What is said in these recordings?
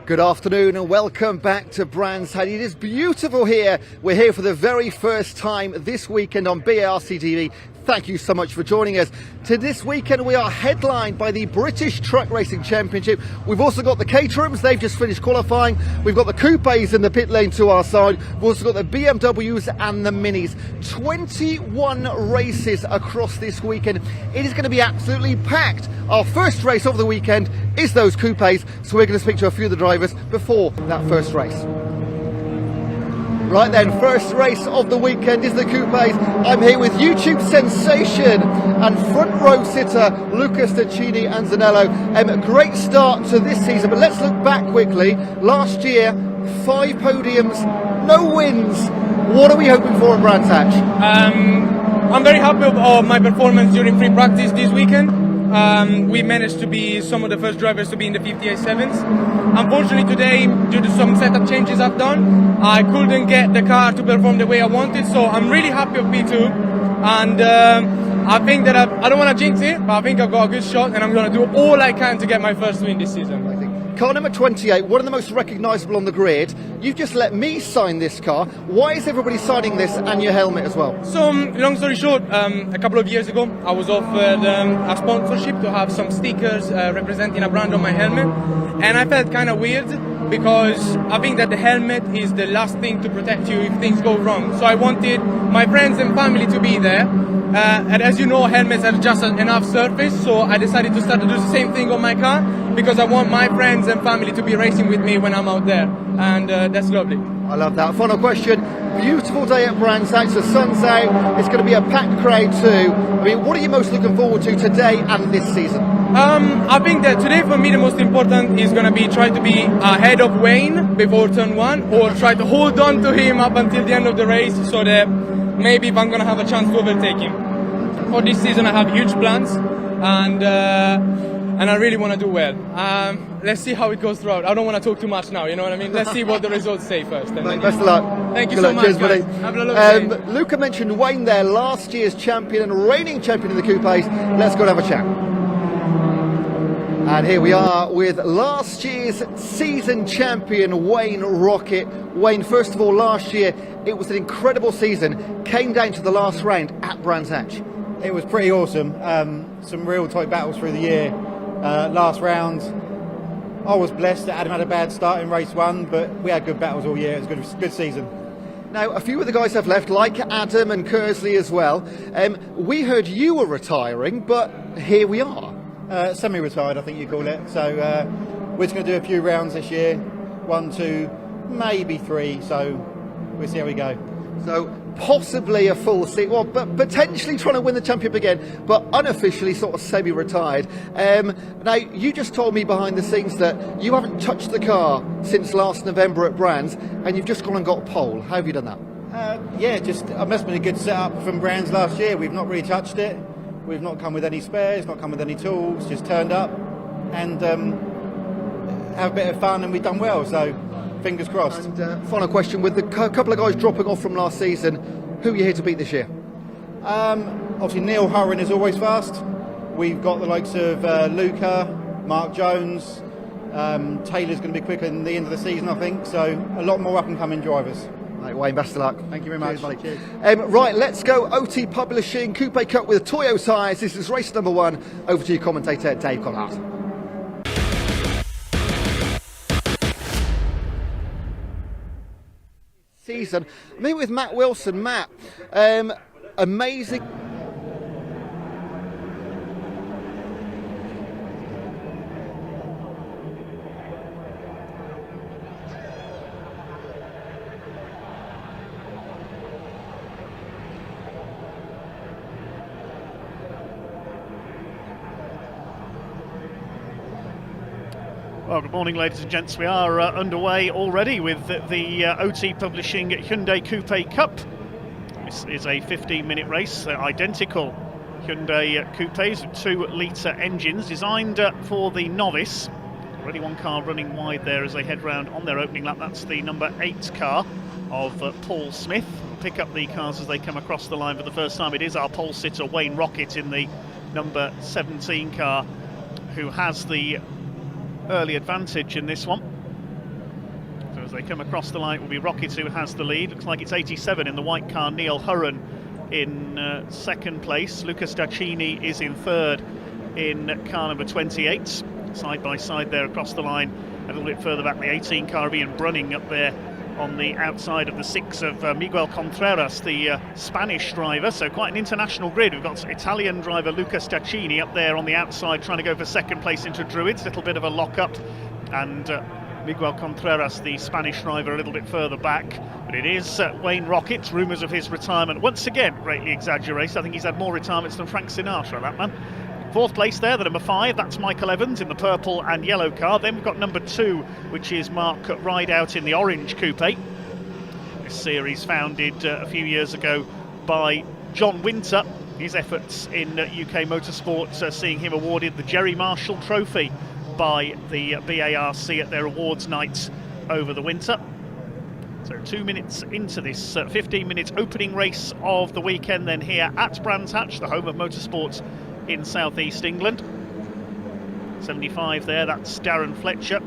Good afternoon and welcome back to Brands Hatch. It is beautiful here. We're here for the very first time this weekend on BARC TV. Thank you so much for joining us. To this weekend we are headlined by the British Truck Racing Championship. We've also got the Caterhams, they've just finished qualifying. We've got the Coupes in the pit lane to our side. We've also got the BMWs and the Minis. 21 races across this weekend. It is going to be absolutely packed. Our first race of the weekend is those Coupes, so we're going to speak to a few of the drivers before that first race. Right then, first race of the weekend is the Coupes. I'm here with YouTube sensation and front row sitter Luca Staccini and Zanello. A great start to this season, but let's look back quickly. Last year, 5 podiums, no wins. What are we hoping for in Brands Hatch? I'm very happy with my performance during free practice this weekend. We managed to be some of the first drivers to be in the 58.7s. Unfortunately today, due to some setup changes I've done, I couldn't get the car to perform the way I wanted, so I'm really happy with P2. And I think that I don't want to jinx it, but I think I've got a good shot and I'm going to do all I can to get my first win this season. Car number 28, one of the most recognisable on the grid. You've just let me sign this car. Why is everybody signing this and your helmet as well? So, long story short, a couple of years ago, I was offered a sponsorship to have some stickers representing a brand on my helmet. And I felt kind of weird because I think that the helmet is the last thing to protect you if things go wrong. So I wanted my friends and family to be there. And as you know, helmets are just enough surface, so I decided to start to do the same thing on my car because I want my friends and family to be racing with me when I'm out there, and that's lovely. I love that. Final question. Beautiful day at Brands Hatch, the sun's out, it's going to be a packed crowd too. I mean, what are you most looking forward to today and this season? I think that today for me the most important is going to be try to be ahead of Wayne before turn 1, or try to hold on to him up until the end of the race so that maybe if I'm going to have a chance to overtake him. For this season I have huge plans and I really want to do well. Let's see how it goes throughout. I don't want to talk too much now, you know what I mean? Let's see what the results say first. Best of luck. Thank you so much, cheers, guys. buddy. Have a lovely day. Luca mentioned Wayne there, last year's champion and reigning champion in the Coupes. Let's go and have a chat. And here we are with last year's season champion, Wayne Rocket. Wayne, first of all, last year, it was an incredible season. Came down to the last round at Brands Hatch. It was pretty awesome. Some real tight battles through the year. Last round, I was blessed that Adam had a bad start in race 1, but we had good battles all year. It was a good season. Now, a few of the guys have left, like Adam and Kersley as well. We heard you were retiring, but here we are. Semi-retired, I think you call it. So we're just going to do a few rounds this year. 1, 2, maybe 3. So we'll see how we go. So possibly a full seat, well, but potentially trying to win the championship again, but unofficially sort of semi-retired. Now, you just told me behind the scenes that you haven't touched the car since last November at Brands, and you've just gone and got a pole. How have you done that? Yeah, I must have been a good setup from Brands last year. We've not really touched it. We've not come with any spares, not come with any tools, just turned up and have a bit of fun, and we've done well, so fingers crossed. And final question, with the couple of guys dropping off from last season, who are you here to beat this year? Obviously Neil Hurren is always fast. We've got the likes of Luca, Mark Jones, Taylor's going to be quicker than the end of the season, I think, so a lot more up and coming drivers. Right, Wayne, best of luck. Thank you very much. Cheers, right, let's go OT Publishing Coupe Cup with Toyo tyres. This is race number 1. Over to you, commentator Dave Collard. Season, me with Matt Wilson. Matt, amazing. Well, good morning, ladies and gents. We are underway already with the OT Publishing Hyundai Coupe Cup. This is a 15-minute race. They're identical Hyundai Coupes with 2-litre engines designed for the novice. Already one car running wide there as they head round on their opening lap. That's the number 8 car of Paul Smith. We'll pick up the cars as they come across the line for the first time. It is our pole sitter Wayne Rocket in the number 17 car who has the early advantage in this one. as they come across the line, it will be Rocket who has the lead. Looks like it's 87 in the white car. Neil Hurren in second place. Luca Staccini is in third in car number 28. Side by side there across the line. A little bit further back, the 18 car Ian Brunning up there on the outside of the 6 of Miguel Contreras, the Spanish driver. So quite an international grid. We've got Italian driver Luca Staccini up there on the outside trying to go for second place into Druids. Little bit of a lock-up. And Miguel Contreras, the Spanish driver, a little bit further back. But it is Wayne Rocket. Rumours of his retirement once again greatly exaggerated. I think he's had more retirements than Frank Sinatra, that man. Fourth place there, the number 5, that's Michael Evans in the purple and yellow car. Then we've got number 2, which is Mark Rideout in the orange coupe. This series founded a few years ago by John Winter. His efforts in UK motorsport seeing him awarded the Jerry Marshall Trophy by the BARC at their awards night over the winter. So 2 minutes into this 15-minute opening race of the weekend then here at Brands Hatch, the home of motorsports in southeast England. 75 there, that's Dan Fletcher,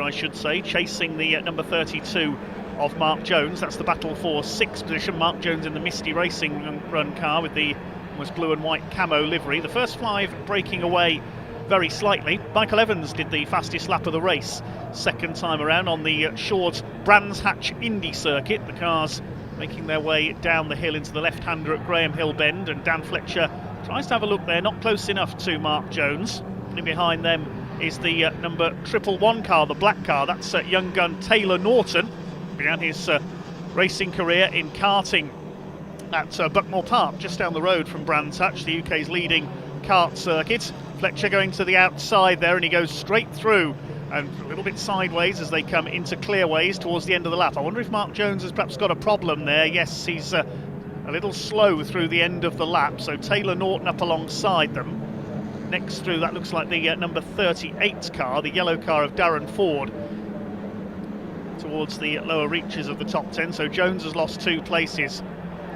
I should say, chasing the number 32 of Mark Jones. That's the battle for 6th position. Mark Jones in the Misty Racing run car with the almost blue and white camo livery. The first 5 breaking away very slightly. Michael Evans did the fastest lap of the race second time around on the short Brands Hatch Indy circuit. The cars making their way down the hill into the left-hander at Graham Hill Bend, and Dan Fletcher tries to have a look there, not close enough to Mark Jones. And behind them is the number 111 car, the black car. That's young gun Taylor Norton. Began his racing career in karting at Buckmore Park, just down the road from Brands Hatch, the UK's leading kart circuit. Fletcher going to the outside there, and he goes straight through and a little bit sideways as they come into clearways towards the end of the lap. I wonder if Mark Jones has perhaps got a problem there. Yes, he's a little slow through the end of the lap, so Taylor Norton up alongside them. Next through, that looks like the number 38 car, the yellow car of Darren Ford, towards the lower reaches of the top 10. So Jones has lost 2 places.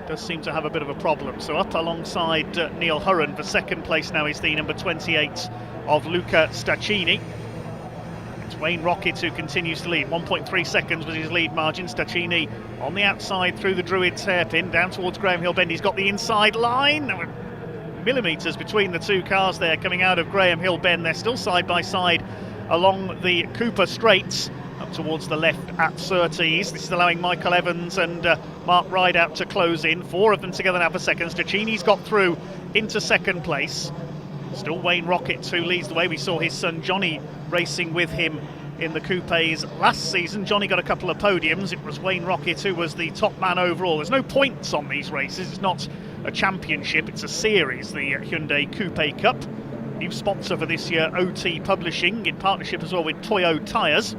Does seem to have a bit of a problem. So up alongside Neil Hurren for second place now is the number 28 of Luca Staccini. It's Wayne Rocket who continues to lead. 1.3 seconds was his lead margin. Staccini on the outside through the Druids hairpin down towards Graham Hill Bend. He's got the inside line. Millimetres between the 2 cars there coming out of Graham Hill Bend. They're still side by side along the Cooper Straights up towards the left at Surtees. This is allowing Michael Evans and Mark Rideout to close in. 4 of them together now for second. Staccini's got through into second place. Still Wayne Rocket who leads the way. We saw his son Johnny racing with him in the coupes last season. Johnny got a couple of podiums. It was Wayne Rocket who was the top man overall. There's no points on these races. It's not a championship, it's a series, the Hyundai Coupe Cup. New sponsor for this year, OT Publishing, in partnership as well with Toyo tyres.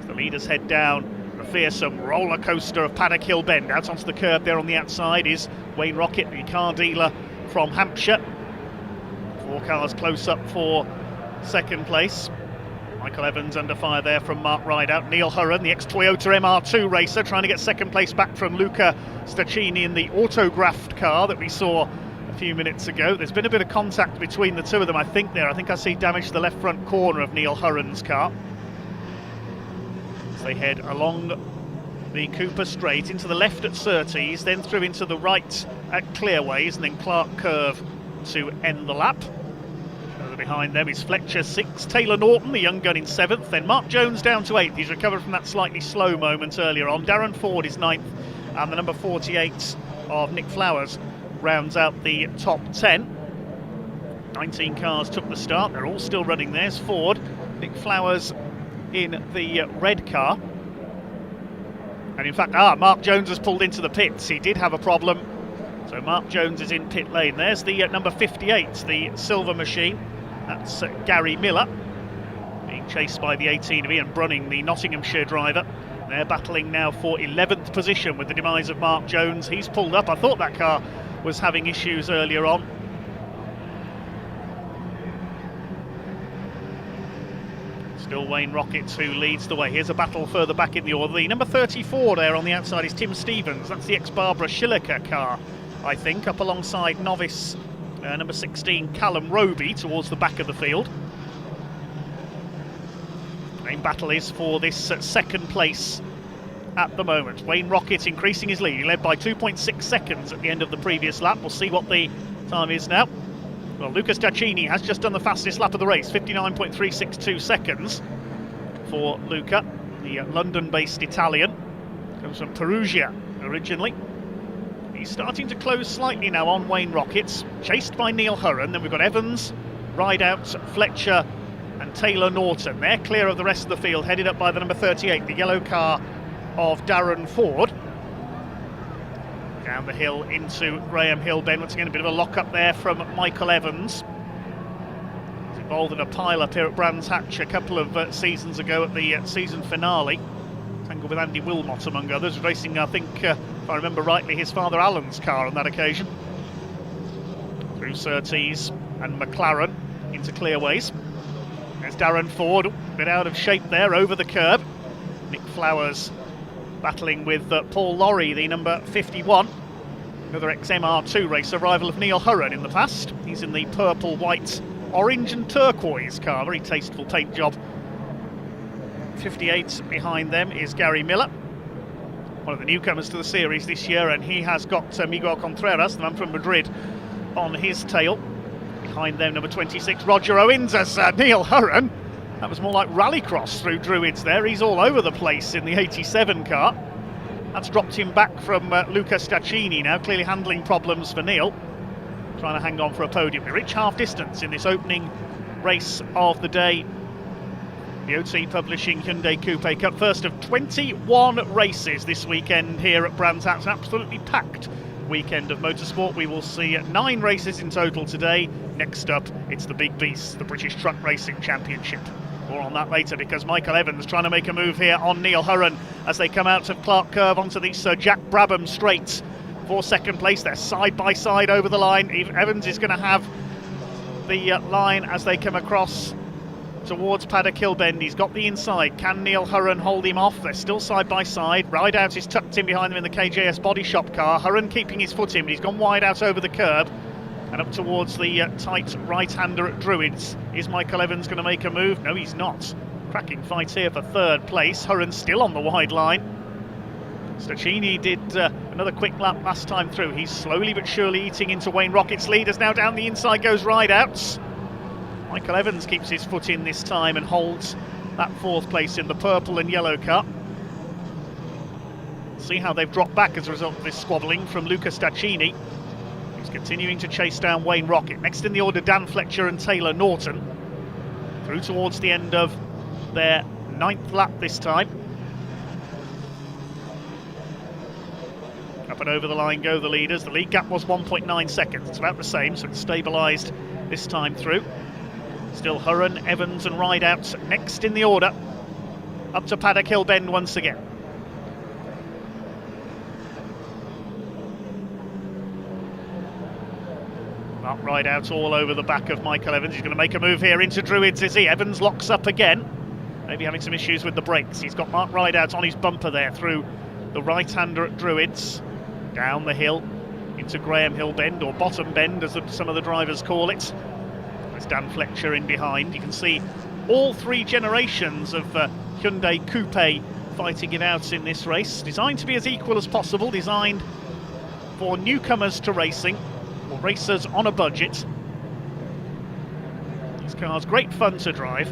The leaders head down a fearsome roller coaster of Paddock Hill Bend. Out onto the curb there on the outside is Wayne Rocket, the car dealer from Hampshire. 4 cars close up for second place. Michael Evans under fire there from Mark Rideout. Neil Hurren, the ex-Toyota MR2 racer, trying to get second place back from Luca Staccini in the autographed car that we saw a few minutes ago. There's been a bit of contact between the 2 of them, I think there. I think I see damage to the left front corner of Neil Hurren's car. As they head along the Cooper Straight into the left at Surtees, then through into the right at Clearways, and then Clark Curve to end the lap. Behind them is Fletcher 6th, Taylor Norton, the young gun, in 7th, then Mark Jones down to 8th. He's recovered from that slightly slow moment earlier on. Darren Ford is 9th, and the number 48 of Nick Flowers rounds out the top 10. 19 cars took the start, they're all still running. There's Ford, Nick Flowers in the red car. And in fact, Mark Jones has pulled into the pits. He did have a problem, so Mark Jones is in pit lane. There's the number 58, the silver machine. That's Gary Miller, being chased by the 18 of Ian Brunning, the Nottinghamshire driver. They're battling now for 11th position with the demise of Mark Jones. He's pulled up. I thought that car was having issues earlier on. Still Wayne Rockets who leads the way. Here's a battle further back in the order. The number 34 there on the outside is Tim Stevens. That's the ex-Barbara Schilliker car, I think, up alongside novice number 16 Callum Roby towards the back of the field. main battle is for this second place at the moment. Wayne Rocket increasing his lead. He led by 2.6 seconds at the end of the previous lap. We'll see what the time is now. Well, Luca Stacchini has just done the fastest lap of the race, 59.362 seconds for Luca, the London-based Italian. Comes from Perugia originally. He's starting to close slightly now on Wayne Rockets, chased by Neil Hurren. Then we've got Evans, Rideout, Fletcher and Taylor Norton. They're clear of the rest of the field, headed up by the number 38, the yellow car of Darren Ford. Down the hill into Graham Hill Bend. Once again, a bit of a lock-up there from Michael Evans. He's involved in a pile-up here at Brands Hatch a couple of seasons ago at the season finale. Tangled with Andy Wilmot, among others, racing, I think, if I remember rightly, his father Alan's car on that occasion. Through Surtees and McLaren into Clearways. There's Darren Ford, a bit out of shape there, over the curb. Nick Flowers battling with Paul Lorry, the number 51. Another XMR2 racer, rival of Neil Hurren in the past. He's in the purple, white, orange and turquoise car, very tasteful paint job. 58 behind them is Gary Miller, one of the newcomers to the series this year, and he has got Miguel Contreras, the man from Madrid, on his tail. Behind them, number 26, Roger Owens, as Neil Hurren. That was more like rallycross through Druids there. He's all over the place in the 87 car. That's dropped him back from Luca Stacchini now, clearly handling problems for Neil. Trying to hang on for a podium. We reach half distance in this opening race of the day. The OT Publishing Hyundai Coupe Cup, first of 21 races this weekend here at Brands Hatch. An absolutely packed weekend of motorsport. We will see 9 races in total today. Next up, it's the big beast, the British Truck Racing Championship. More on that later, because Michael Evans trying to make a move here on Neil Hurren as they come out of Clark Curve onto the Sir Jack Brabham straights for second place. They're side by side over the line. Evans is going to have the line as they come across towards Paddock Hill Bend. He's got the inside. Can Neil Hurren hold him off? They're still side by side. Rideout is tucked in behind them in the KJS Body Shop car. Hurren keeping his foot in, but he's gone wide out over the curb and up towards the tight right-hander at Druids. Is Michael Evans going to make a move? No, he's not. Cracking fight here for third place. Hurren still on the wide line. Stacchini did another quick lap last time through. He's slowly but surely eating into Wayne Rocket's lead, as now down the inside goes Rideouts. Michael Evans keeps his foot in this time and holds that fourth place in the purple and yellow car. See how they've dropped back as a result of this squabbling from Luca Stacchini. He's continuing to chase down Wayne Rocket. Next in the order, Dan Fletcher and Taylor Norton. Through towards the end of their 9th lap this time. Up and over the line go the leaders. The lead gap was 1.9 seconds. It's about the same, so it's stabilised this time through. Still Hurren, Evans and Rideouts next in the order. Up to Paddock Hill Bend once again. Mark Rideout all over the back of Michael Evans. He's going to make a move here into Druids, is he? Evans locks up again. Maybe having some issues with the brakes. He's got Mark Rideout on his bumper there through the right-hander at Druids. Down the hill into Graham Hill Bend, or Bottom Bend as some of the drivers call it. There's Dan Fletcher in behind. You can see all 3 generations of Hyundai Coupe fighting it out in this race. Designed to be as equal as possible, designed for newcomers to racing, or racers on a budget. This car's great fun to drive.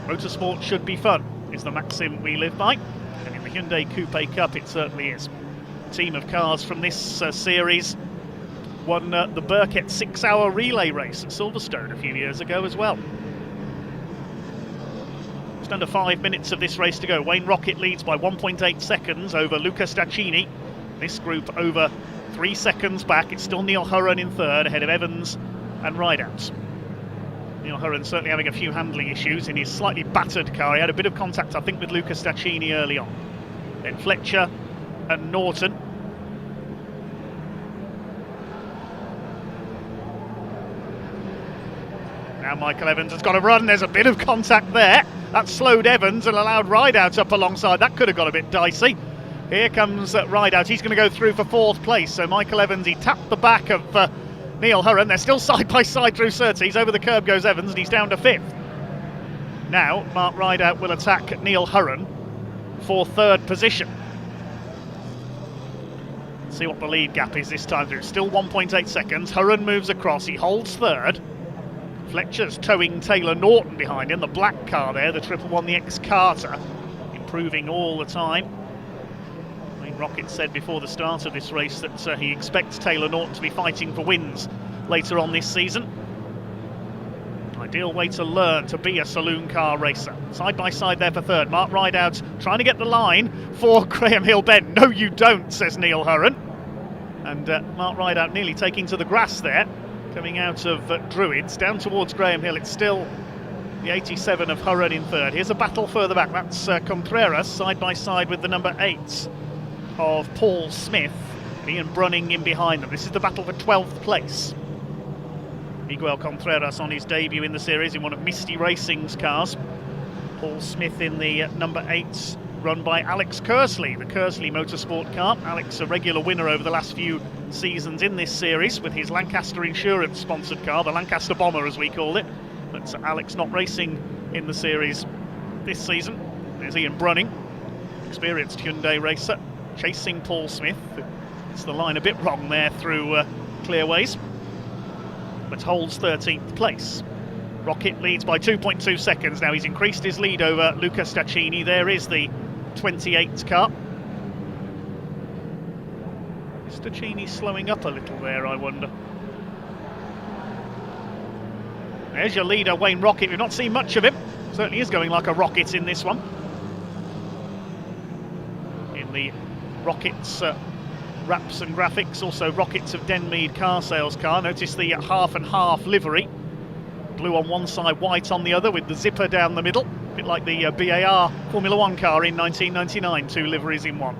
Motorsport should be fun, is the maxim we live by. And in the Hyundai Coupe Cup, it certainly is. A team of cars from this series won the Burkett 6-hour relay race at Silverstone a few years ago as well. Just under 5 minutes of this race to go. Wayne Rocket leads by 1.8 seconds over Luca Stacchini. This group over 3 seconds back. It's still Neil Hurren in third, ahead of Evans and Rideouts. Neil Hurren certainly having a few handling issues in his slightly battered car. He had a bit of contact, I think, with Luca Stacchini early on. Then Fletcher and Norton. Now Michael Evans has got to run. There's a bit of contact there. That slowed Evans and allowed Rideout up alongside. That could have got a bit dicey. Here comes Rideout. He's going to go through for 4th place. So Michael Evans, he tapped the back of Neil Hurren. They're still side by side through Surtees. Over the curb goes Evans, and he's down to 5th. Now, Mark Rideout will attack Neil Hurren for third position. See what the lead gap is this time through. Still 1.8 seconds. Hurren moves across. He holds third. Fletcher's towing Taylor Norton behind him. The black car there, the 111X Carter, improving all the time. Wayne Rocket said before the start of this race that he expects Taylor Norton to be fighting for wins later on this season. Ideal way to learn to be a saloon car racer. Side by side there for third. Mark Rideout trying to get the line for Graham Hill Bend. No, you don't, says Neil Hurren. And Mark Rideout nearly taking to the grass there, coming out of Druids down towards Graham Hill. It's still the 87 of Hurren in third. Here's a battle further back. That's Contreras side by side with the number 8 of Paul Smith. Ian Brunning in behind them. This is the battle for 12th place. Miguel Contreras on his debut in the series in one of Misty Racing's cars. Paul Smith in the number 8, run by Alex Kersley, the Kersley Motorsport car. Alex, a regular winner over the last few seasons in this series with his Lancaster Insurance sponsored car, the Lancaster Bomber as we call it. But Alex not racing in the series this season. There's Ian Brunning, experienced Hyundai racer, chasing Paul Smith. It's the line a bit wrong there through Clearways, but holds 13th place. Rocket leads by 2.2 seconds now. He's increased his lead over Luca Staccini. There is the 28 car. Is Staccini slowing up a little there, I wonder? There's your leader, Wayne Rocket. We've not seen much of him. Certainly is going like a rocket in this one. In the Rockets wraps and graphics, also Rockets of Denmead car sales car. Notice the half and half livery. Blue on one side, white on the other, with the zipper down the middle. A bit like the BAR Formula One car in 1999, 2 liveries in one.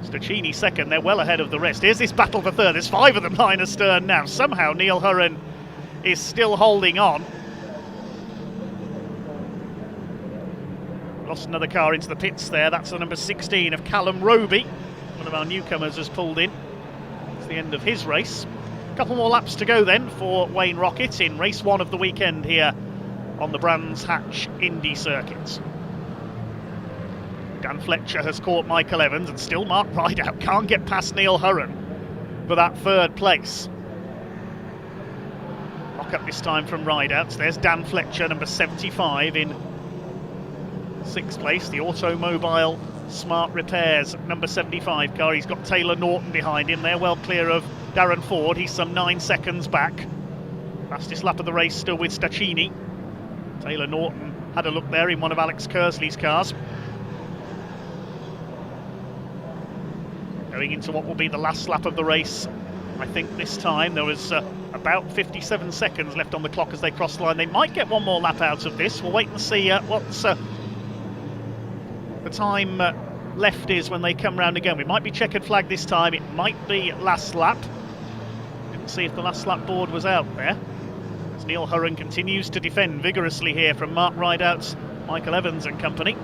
Staccini second, they're well ahead of the rest. Here's this battle for third. There's 5 of them line astern now. Somehow Neil Hurren is still holding on. Lost another car into the pits there. That's the number 16 of Callum Roby. One of our newcomers has pulled in. It's the end of his race. A couple more laps to go then for Wayne Rocket in race 1 of the weekend here on the Brands Hatch Indy circuit. Dan Fletcher has caught Michael Evans, and still Mark Rideout can't get past Neil Hurren for that third place. Lock up this time from Rideout. There's Dan Fletcher, number 75, in 6th place. The Automobile Smart Repairs number 75 car. He's got Taylor Norton behind him. They're well clear of Darren Ford. He's some 9 seconds back. Fastest lap of the race still with Staccini. Taylor Norton had a look there in one of Alex Kersley's cars. Going into what will be the last lap of the race. I think this time there was about 57 seconds left on the clock as they cross the line. They might get one more lap out of this. We'll wait and see what's the time left is when they come round again. We might be checkered flag this time. It might be last lap. Didn't see if the last lap board was out there. As Neil Hurren continues to defend vigorously here from Mark Rideout's Michael Evans and company.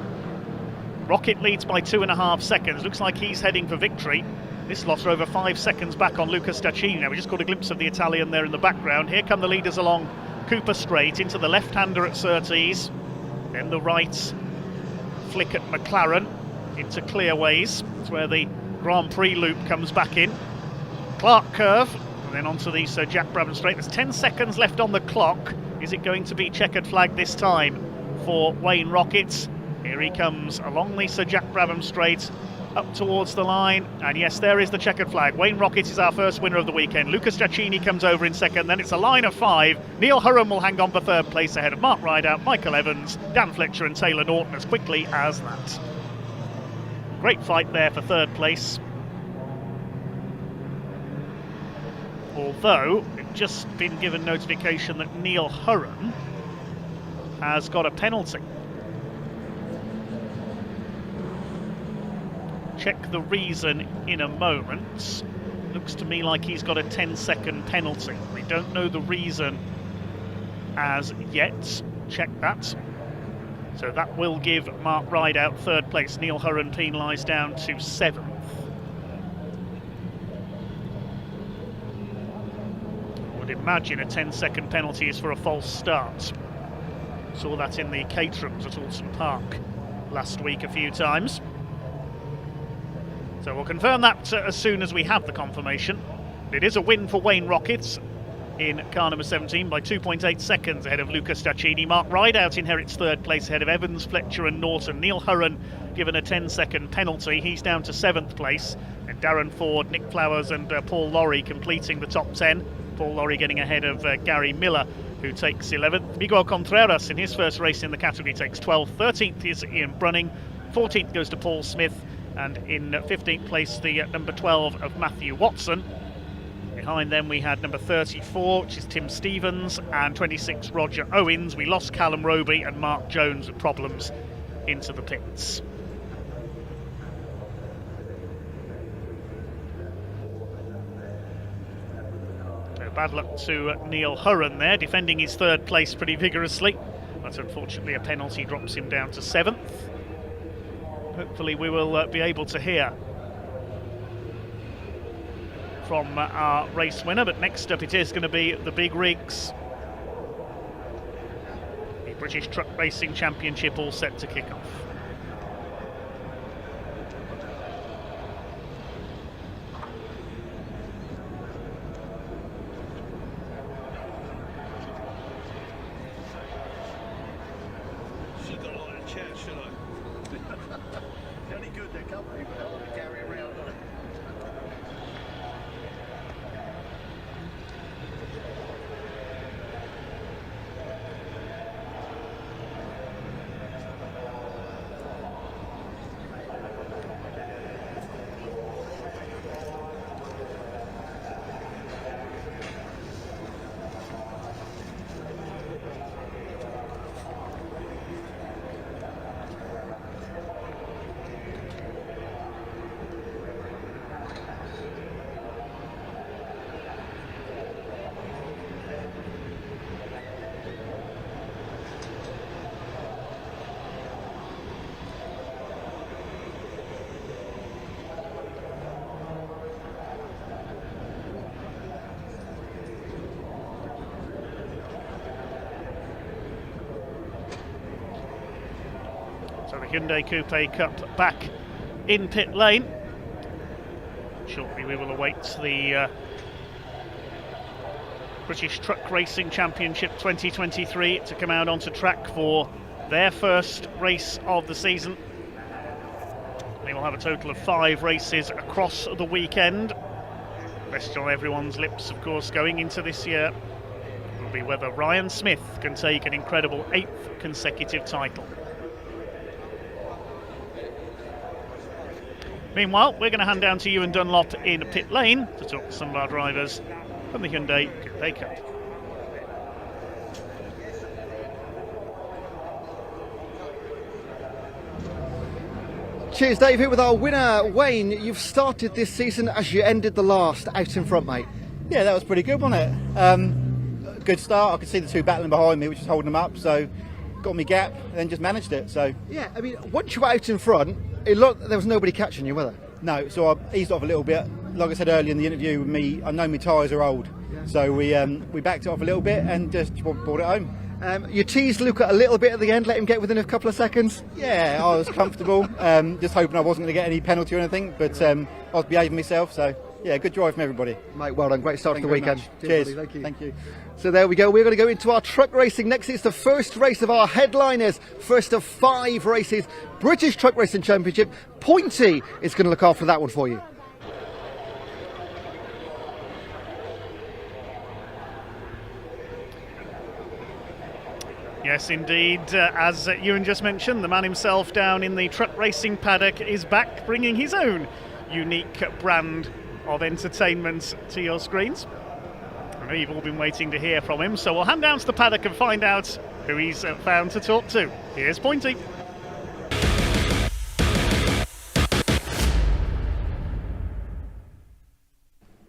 Rocket leads by 2.5 seconds. Looks like he's heading for victory. This loss are over 5 seconds back on Luca Staccini. Now we just got a glimpse of the Italian there in the background. Here come the leaders along Cooper Straight into the left-hander at Surtees. Then the right flick at McLaren into Clearways. That's where the Grand Prix loop comes back in. Clark Curve, and then onto the Sir Jack Brabham Straight. There's 10 seconds left on the clock. Is it going to be checkered flag this time for Wayne Rocket? Here he comes along the Sir Jack Brabham Straight up towards the line, and yes, there is the checkered flag. Wayne Rocket is our first winner of the weekend. Luca Staccini comes over in second, then it's a line of 5. Neil Hurren will hang on for third place ahead of Mark Rideout, Michael Evans, Dan Fletcher and Taylor Norton as quickly as that. Great fight there for third place. Although, we've just been given notification that Neil Hurren has got a penalty. Check the reason in a moment. Looks to me like he's got a 10-second penalty. We don't know the reason as yet. Check that. So that will give Mark Rideout third place. Neil Hurren penalised down to 7th. I would imagine a 10-second penalty is for a false start. Saw that in the Caterhams at Alton Park last week a few times. So we'll confirm that as soon as we have the confirmation. It is a win for Wayne Rockets in car number 17 by 2.8 seconds ahead of Luca Staccini. Mark Rideout inherits third place ahead of Evans, Fletcher and Norton. Neil Hurren given a 10-second penalty. He's down to 7th place. And Darren Ford, Nick Flowers and Paul Lorry completing the top 10. Paul Lorry getting ahead of Gary Miller, who takes 11th. Miguel Contreras in his first race in the category takes 12th. 13th is Ian Brunning. 14th goes to Paul Smith. And in 15th place, the number 12 of Matthew Watson. Behind them we had number 34, which is Tim Stevens, and 26, Roger Owens. We lost Callum Roby and Mark Jones with problems into the pits. So bad luck to Neil Hurren there, defending his third place pretty vigorously, but unfortunately a penalty drops him down to 7th. Hopefully we will be able to hear from our race winner, but next up it is going to be the big rigs. The British Truck Racing Championship all set to kick off. So the Hyundai Coupe Cup back in pit lane. Shortly we will await the British Truck Racing Championship 2023 to come out onto track for their first race of the season. They will have a total of 5 races across the weekend. Question on everyone's lips, of course, going into this year will be whether Ryan Smith can take an incredible 8th consecutive title. Meanwhile, we're going to hand down to Ewan Dunlop in pit lane to talk to some of our drivers from the Hyundai Coupe Cup. Cheers, Dave, here with our winner, Wayne. You've started this season as you ended the last, out in front, mate. Yeah, that was pretty good, wasn't it? Good start. I could see the two battling behind me, which was holding them up, so got me gap and then just managed it. So yeah, I mean, once you were out in front, it looked there was nobody catching you, were there? No, so I eased off a little bit. Like I said earlier in the interview with me, I know my tyres are old, so we backed it off a little bit and just brought it home. You teased Luca a little bit at the end, let him get within a couple of seconds. Yeah, I was comfortable, just hoping I wasn't going to get any penalty or anything, but I was behaving myself, so yeah, good drive from everybody. Mate, well done, great start to the weekend. Cheers. Thank you. Thank you. So there we go, we're going to go into our truck racing next. It's the first race of our headliners, first of 5 races, British Truck Racing Championship. Pointy is going to look after that one for you. Yes, indeed. As Ewan just mentioned, the man himself down in the truck racing paddock is back, bringing his own unique brand of entertainment to your screens. I know you've all been waiting to hear from him, so we'll hand down to the paddock and find out who he's found to talk to. Here's Pointy.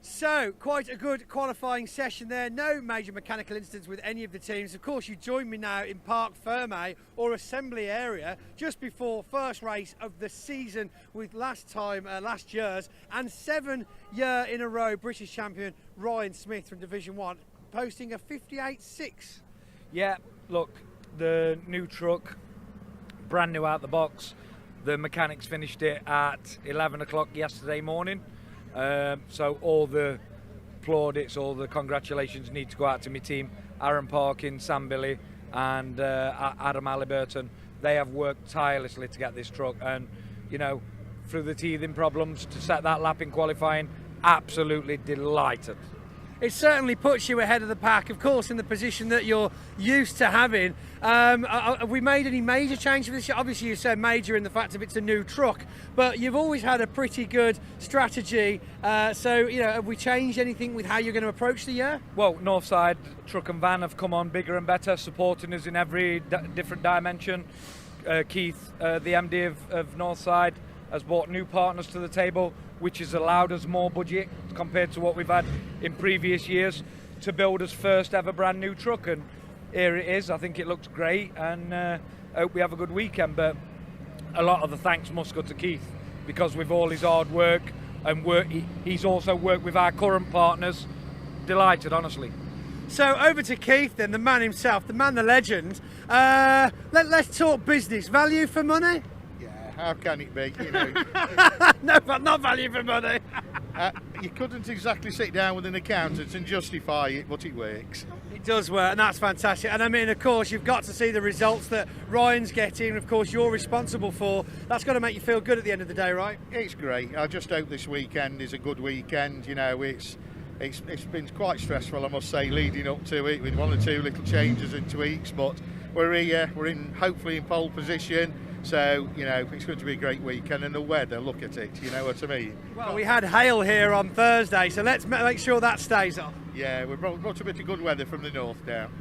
So, quite a good qualifying session there. No major mechanical incidents with any of the teams. Of course, you join me now in Parc Fermé, or assembly area, just before first race of the season with last year's and 7-year in a row British champion Ryan Smith from Division 1, posting a 58.6. Yeah, look, the new truck, brand new out the box. The mechanics finished it at 11 o'clock yesterday morning. So all the plaudits, all the congratulations need to go out to my team, Aaron Parkin, Sam Billy and Adam Halliburton. They have worked tirelessly to get this truck, and through the teething problems to set that lap in qualifying, absolutely delighted. It certainly puts you ahead of the pack, of course, in the position that you're used to having. Have we made any major change for this year? Obviously, you said major in the fact that it's a new truck, but you've always had a pretty good strategy. So, have we changed anything with how you're going to approach the year? Well, Northside Truck and Van have come on bigger and better, supporting us in every different dimension. Keith, the MD of Northside, has brought new partners to the table, which has allowed us more budget compared to what we've had in previous years to build us first ever brand new truck, and here it is. I think it looks great, and I hope we have a good weekend, but a lot of the thanks must go to Keith, because with all his hard work and he's also worked with our current partners. Delighted, honestly. So over to Keith then, the man himself, the man, the legend. Let's talk business. Value for money? How can it be? No, but not value for money. You couldn't exactly sit down with an accountant and justify it, but it works. It does work, and that's fantastic. And I mean, of course, you've got to see the results that Ryan's getting, and of course you're responsible for. That's got to make you feel good at the end of the day, right? It's great. I just hope this weekend is a good weekend. It's been quite stressful, I must say, leading up to it, with one or two little changes and tweaks, but we're here. We're hopefully in pole position. So, it's going to be a great weekend, and the weather, look at it, you know what I mean? Well, we had hail here on Thursday, so let's make sure that stays off. Yeah, we've brought a bit of good weather from the north down.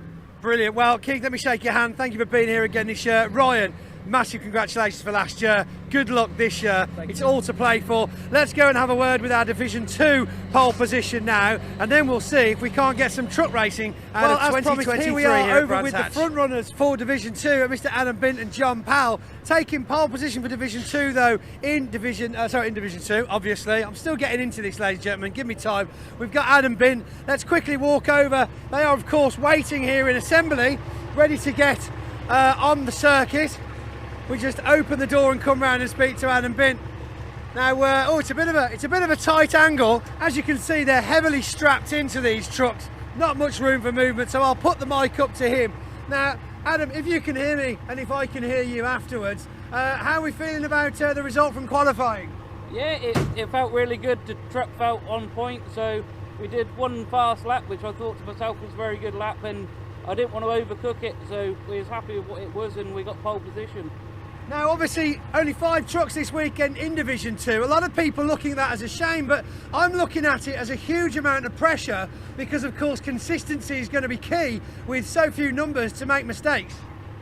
Brilliant. Well, Keith, let me shake your hand. Thank you for being here again this year. Ryan, massive congratulations for last year. Good luck this year. It's all to play for. Let's go and have a word with our Division 2 pole position now, and then we'll see if we can't get some truck racing out of 2023. Here we are over with the front runners for Division 2, Mr. Adam Bint and John Powell, taking pole position for Division 2 though in Division 2, obviously. I'm still getting into this, ladies and gentlemen. Give me time. We've got Adam Bint. Let's quickly walk over. They are, of course, waiting here in assembly, ready to get on the circuit. We just open the door and come round and speak to Adam Bint. Now, it's a bit of a tight angle. As you can see, they're heavily strapped into these trucks. Not much room for movement, so I'll put the mic up to him. Now, Adam, if you can hear me and if I can hear you afterwards, how are we feeling about the result from qualifying? Yeah, it felt really good. The truck felt on point, so we did one fast lap, which I thought to myself was a very good lap, and I didn't want to overcook it, so we was happy with what it was, and we got pole position. Now, obviously, only 5 trucks this weekend in Division 2. A lot of people looking at that as a shame, but I'm looking at it as a huge amount of pressure because, of course, consistency is going to be key with so few numbers to make mistakes.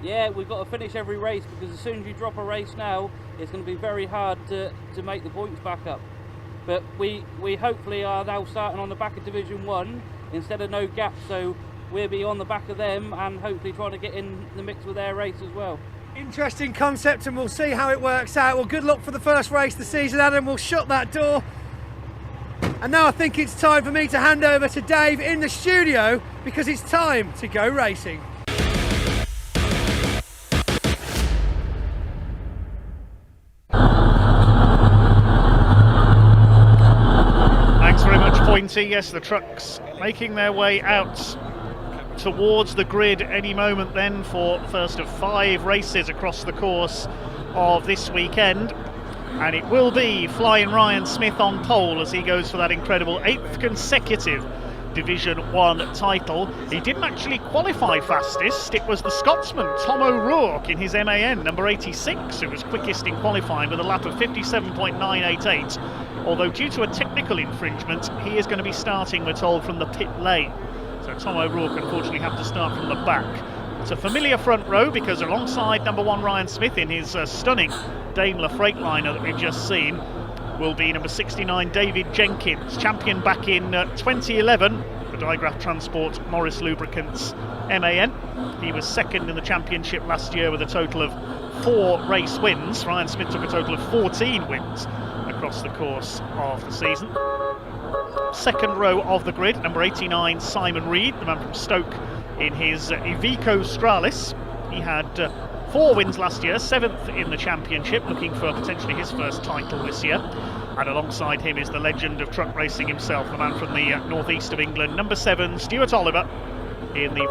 Yeah, we've got to finish every race, because as soon as you drop a race now, it's going to be very hard to make the points back up. But we hopefully are now starting on the back of Division 1 instead of no gap, so we'll be on the back of them and hopefully trying to get in the mix with their race as well. Interesting concept, and we'll see how it works out. Well, good luck for the first race of the season, Adam. We'll shut that door. And now I think it's time for me to hand over to Dave in the studio, because it's time to go racing. Thanks very much, Pointy. Yes, the trucks making their way out towards the grid any moment then for first of 5 races across the course of this weekend, and it will be Flying Ryan Smith on pole as he goes for that incredible 8th consecutive Division 1 title. He didn't actually qualify fastest. It was the Scotsman Tom O'Rourke in his MAN number 86 who was quickest in qualifying with a lap of 57.988, although due to a technical infringement he is going to be starting, we're told, from the pit lane. So Tom O'Rourke unfortunately had to start from the back. It's a familiar front row, because alongside number 1 Ryan Smith in his stunning Daimler Freightliner that we've just seen will be number 69 David Jenkins, champion back in 2011 for Digraph Transport Morris Lubricants MAN. He was second in the championship last year with a total of 4 race wins. Ryan Smith took a total of 14 wins across the course of the season. Second row of the grid, number 89 Simon Reed, the man from Stoke in his Iveco Stralis. He had 4 wins last year, 7th in the championship, looking for potentially his first title this year. And alongside him is the legend of truck racing himself, the man from the northeast of England, number 7, Stuart Oliver, in the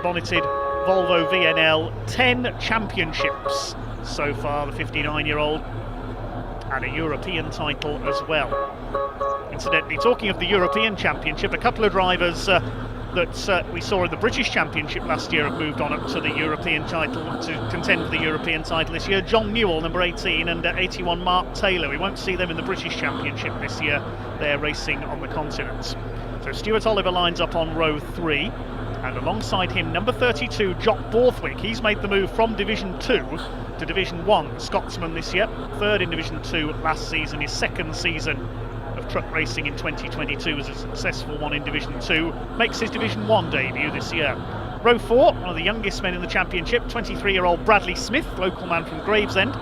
bonneted Volvo VNL. 10 championships so far, the 59-year-old, and a European title as well. Incidentally, talking of the European Championship, a couple of drivers that we saw in the British Championship last year have moved on up to the European title, to contend for the European title this year. John Newell, number 18, and 81 Mark Taylor. We won't see them in the British Championship this year. They're racing on the continent. So Stuart Oliver lines up on row 3, and alongside him, number 32, Jock Borthwick. He's made the move from Division 2 to Division 1. Scotsman this year, 3rd in Division 2 last season, his 2nd season of truck racing in 2022 was a successful one in Division 2, makes his Division 1 debut this year. Row 4, one of the youngest men in the championship, 23-year-old Bradley Smith, local man from Gravesend,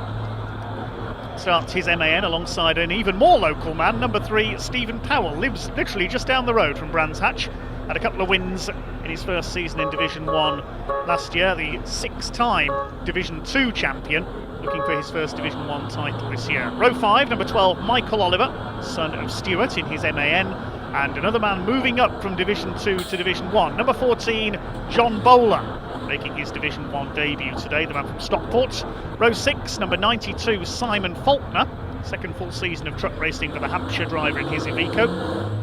starts his MAN alongside an even more local man, number 3, Stephen Powell, lives literally just down the road from Brands Hatch, had a couple of wins in his first season in Division 1 last year, the 6-time Division 2 champion, looking for his first Division 1 title this year. Row 5, number 12, Michael Oliver, son of Stuart, in his MAN, and another man moving up from Division 2 to Division 1, number 14, John Bowler, making his Division 1 debut today, the man from Stockport. Row 6, number 92, Simon Faulkner, 2nd full season of truck racing for the Hampshire driver in his Iveco.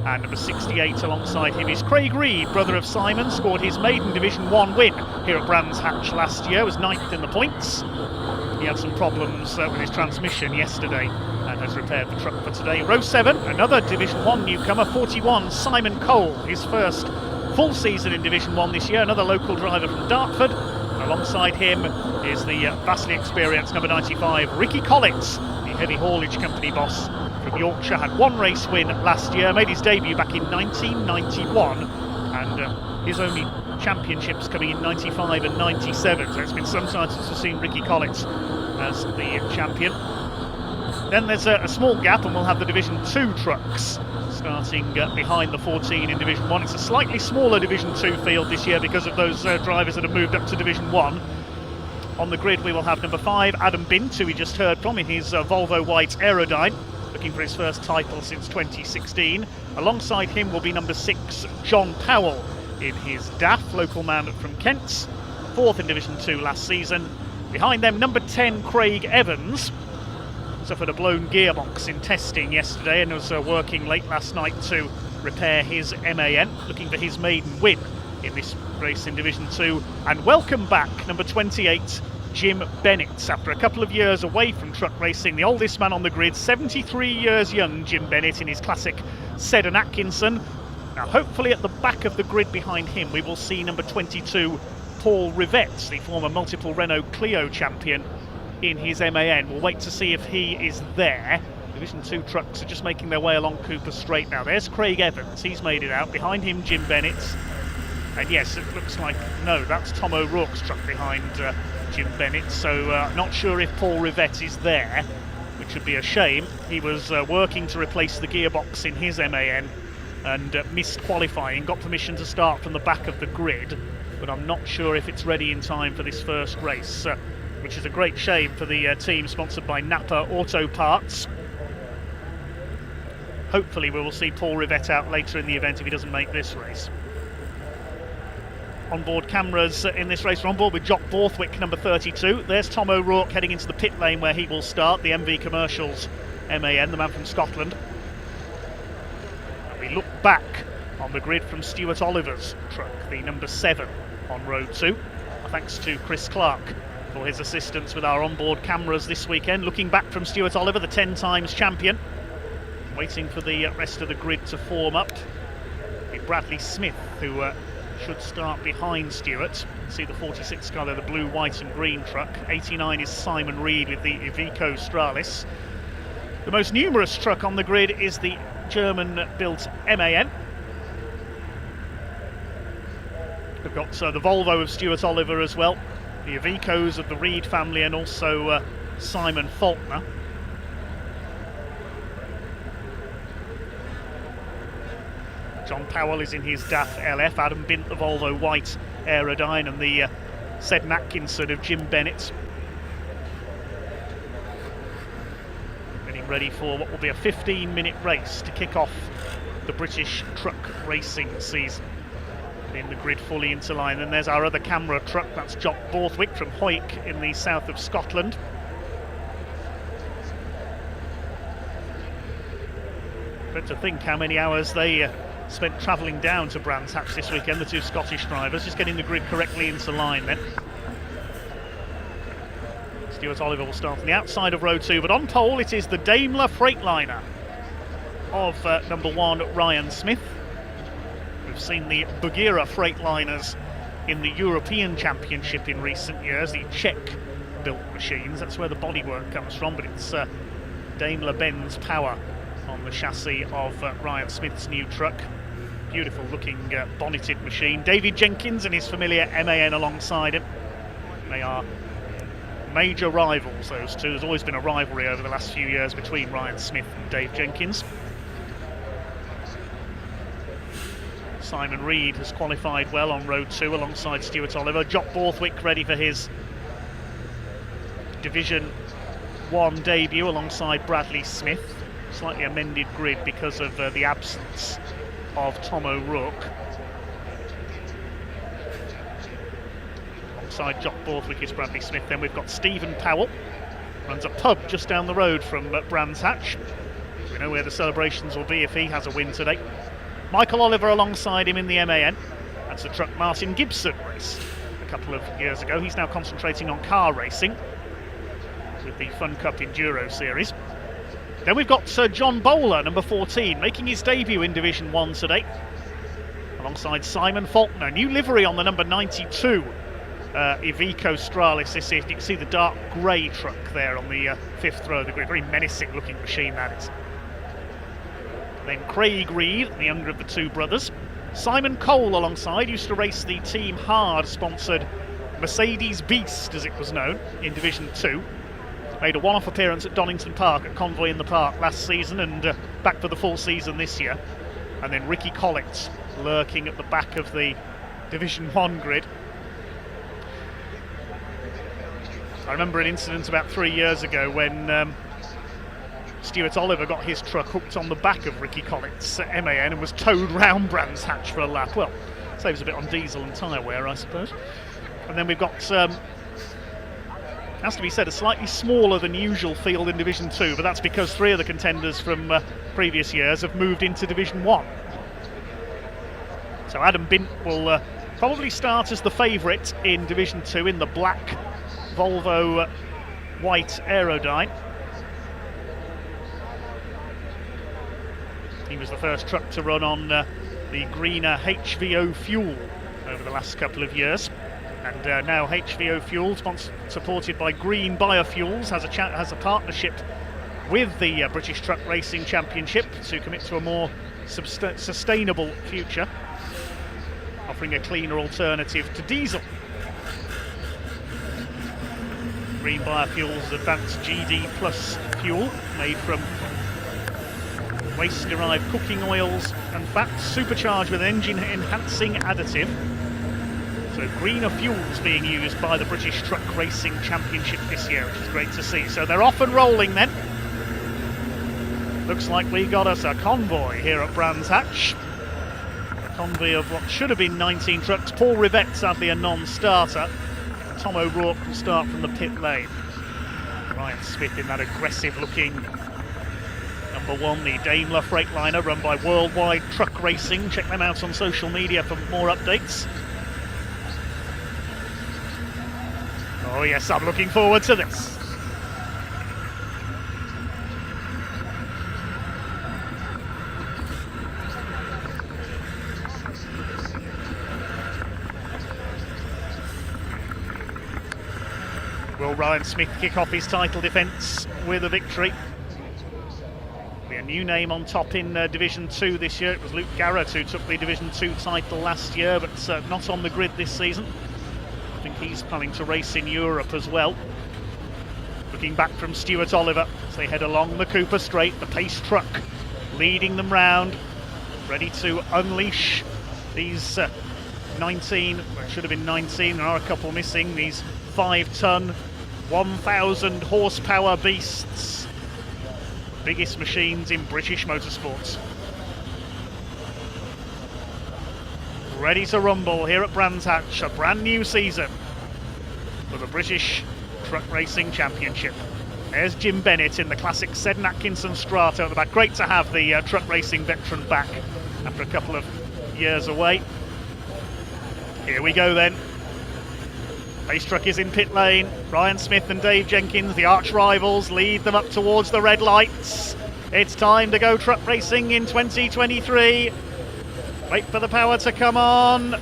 And number 68 alongside him is Craig Reed, brother of Simon, scored his maiden Division 1 win here at Brands Hatch last year, was 9th in the points. He had some problems with his transmission yesterday and has repaired the truck for today. Row 7, another Division 1 newcomer, 41, Simon Cole, his first full season in Division 1 this year, another local driver from Dartford. Alongside him is the vastly experienced number 95, Ricky Collins, the heavy haulage company boss from Yorkshire, had 1 race win last year, made his debut back in 1991, and his only championships coming in 95 and 97, so it's been some time since we've seen Ricky Collins as the champion. Then there's a small gap and we'll have the Division 2 trucks starting behind the 14 in Division 1. It's a slightly smaller Division 2 field this year because of those drivers that have moved up to Division 1. On the grid we will have number 5, Adam Bint, who we just heard from in his Volvo White Aerodyne, looking for his first title since 2016. Alongside him will be number 6, John Powell, in his DAF, local man from Kent, 4th in Division 2 last season. Behind them, number 10, Craig Evans, suffered a blown gearbox in testing yesterday and was working late last night to repair his MAN, looking for his maiden win in this race in Division 2. And welcome back, number 28, Jim Bennett. After a couple of years away from truck racing, the oldest man on the grid, 73 years young, Jim Bennett, in his classic Seddon Atkinson. Now hopefully at the back of the grid behind him we will see number 22, Paul Rivette, the former multiple Renault Clio champion, in his MAN. We'll wait to see if he is there. Division 2 trucks are just making their way along Cooper Straight now. There's Craig Evans, he's made it out. Behind him, Jim Bennett. And yes, it looks like, no, that's Tom O'Rourke's truck behind Jim Bennett. So not sure if Paul Rivette is there, which would be a shame. He was working to replace the gearbox in his MAN and missed qualifying, got permission to start from the back of the grid, but I'm not sure if it's ready in time for this first race. Which is a great shame for the team sponsored by Napa Auto Parts. Hopefully we will see Paul Rivette out later in the event if he doesn't make this race. Onboard cameras in this race are on board with Jock Borthwick, number 32. There's Tom O'Rourke heading into the pit lane where he will start, the MV Commercials MAN, the man from Scotland. And we look back on the grid from Stuart Oliver's truck, the number 7 on row 2. Thanks to Chris Clark for his assistance with our onboard cameras this weekend. Looking back from Stuart Oliver, the 10 times champion, waiting for the rest of the grid to form up. With Bradley Smith, who should start behind Stuart. See the 46 colour, the blue, white and green truck. 89 is Simon Reed with the Iveco Stralis. The most numerous truck on the grid is the German-built MAN. We've got the Volvo of Stuart Oliver as well, the Ivecos of the Reed family, and also Simon Faulkner. John Powell is in his DAF LF, Adam Bint the Volvo White Aerodyne, and the Seddon Atkinson of Jim Bennett. Getting ready for what will be a 15-minute race to kick off the British truck racing season. In the grid fully into line. And there's our other camera truck, that's Jock Borthwick from Hoyk in the south of Scotland. But to think how many hours they spent travelling down to Brands Hatch this weekend, the two Scottish drivers, just getting the grid correctly into line then. Stuart Oliver will start on the outside of row 2, but on pole it is the Daimler Freightliner of number 1 Ryan Smith. We've seen the Bagheera Freightliners in the European Championship in recent years, the Czech-built machines. That's where the bodywork comes from, but it's Daimler-Benz power on the chassis of Ryan Smith's new truck. Beautiful looking bonneted machine. David Jenkins and his familiar MAN alongside him. They are major rivals, those two. There's always been a rivalry over the last few years between Ryan Smith and Dave Jenkins. Simon Reed has qualified well on row 2 alongside Stuart Oliver. Jock Borthwick ready for his Division 1 debut alongside Bradley Smith. Slightly amended grid because of the absence of Tom O'Rourke. Alongside Jock Borthwick is Bradley Smith. Then we've got Stephen Powell, runs a pub just down the road from Brands Hatch. We know where the celebrations will be if he has a win today. Michael Oliver alongside him in the MAN. That's the truck Martin Gibson raced a couple of years ago. He's now concentrating on car racing with the Fun Cup Enduro Series. Then we've got Sir John Bowler, number 14, making his debut in Division 1 today, alongside Simon Faulkner. New livery on the number 92 Iveco Stralis. This is, you can see the dark grey truck there on the 5th row of the grid. Very menacing looking machine that is. Then Craig Reed, the younger of the two brothers. Simon Cole alongside, used to race the Team Hard sponsored Mercedes Beast, as it was known, in Division 2. Made a one-off appearance at Donington Park at Convoy in the Park last season and back for the full season this year. And then Ricky Collett lurking at the back of the Division 1 grid. I remember an incident about 3 years ago when Stuart Oliver got his truck hooked on the back of Ricky Collett's MAN and was towed round Brands Hatch for a lap. Well, saves a bit on diesel and tyre wear, I suppose. And then we've got, has to be said, a slightly smaller than usual field in Division 2, but that's because 3 of the contenders from previous years have moved into Division 1. So Adam Bint will probably start as the favourite in Division 2 in the black Volvo white Aerodyne. He was the first truck to run on the greener HVO fuel over the last couple of years. And now HVO Fuel, supported by Green Biofuels, has a partnership with the British Truck Racing Championship to commit to a more sustainable future, offering a cleaner alternative to diesel. Green Biofuels advanced GD Plus fuel made from waste-derived cooking oils and fats, supercharged with an engine-enhancing additive. So greener fuels being used by the British Truck Racing Championship this year, which is great to see. So they're off and rolling then. Looks like we got us a convoy here at Brands Hatch. A convoy of what should have been 19 trucks. Paul Rivette, sadly a non-starter. Tom O'Rourke will start from the pit lane. Ryan Smith in that aggressive-looking number 1, the Daimler Freightliner, run by Worldwide Truck Racing. Check them out on social media for more updates. Oh yes, I'm looking forward to this. Will Ryan Smith kick off his title defence with a victory? Be a new name on top in Division 2 this year. It was Luke Garrett who took the Division 2 title last year, but not on the grid this season. I think he's planning to race in Europe as well. Looking back from Stuart Oliver as they head along the Cooper Straight, the pace truck leading them round, ready to unleash these 19, well, it should have been 19, there are a couple missing, these 5-ton, 1,000 horsepower beasts. Biggest machines in British motorsports. Ready to rumble here at Brands Hatch, a brand new season for the British Truck Racing Championship. There's Jim Bennett in the classic Seddon Atkinson Strata at the back. Great to have the truck racing veteran back after a couple of years away. Here we go then. Race truck is in pit lane. Ryan Smith and Dave Jenkins, the arch rivals, lead them up towards the red lights. It's time to go truck racing in 2023. Wait for the power to come on.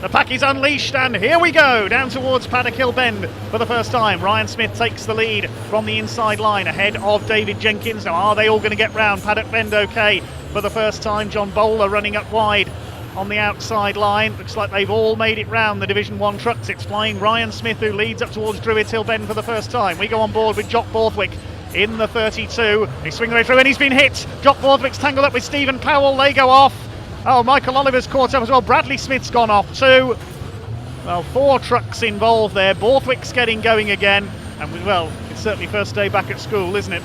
The pack is unleashed, and here we go, down towards Paddock Hill Bend for the first time. Ryan Smith takes the lead from the inside line ahead of David Jenkins. Now, are they all going to get round Paddock Bend okay for the first time? John Bowler running up wide on the outside line. Looks like they've all made it round the Division 1 trucks. It's flying Ryan Smith who leads up towards Druids Hill Bend for the first time. We go on board with Jock Borthwick in the 32. They swing their way through and he's been hit. Jock Borthwick's tangled up with Stephen Powell. They go off. Oh, Michael Oliver's caught up as well. Bradley Smith's gone off too. Well, 4 trucks involved there. Borthwick's getting going again. And well, it's certainly first day back at school, isn't it?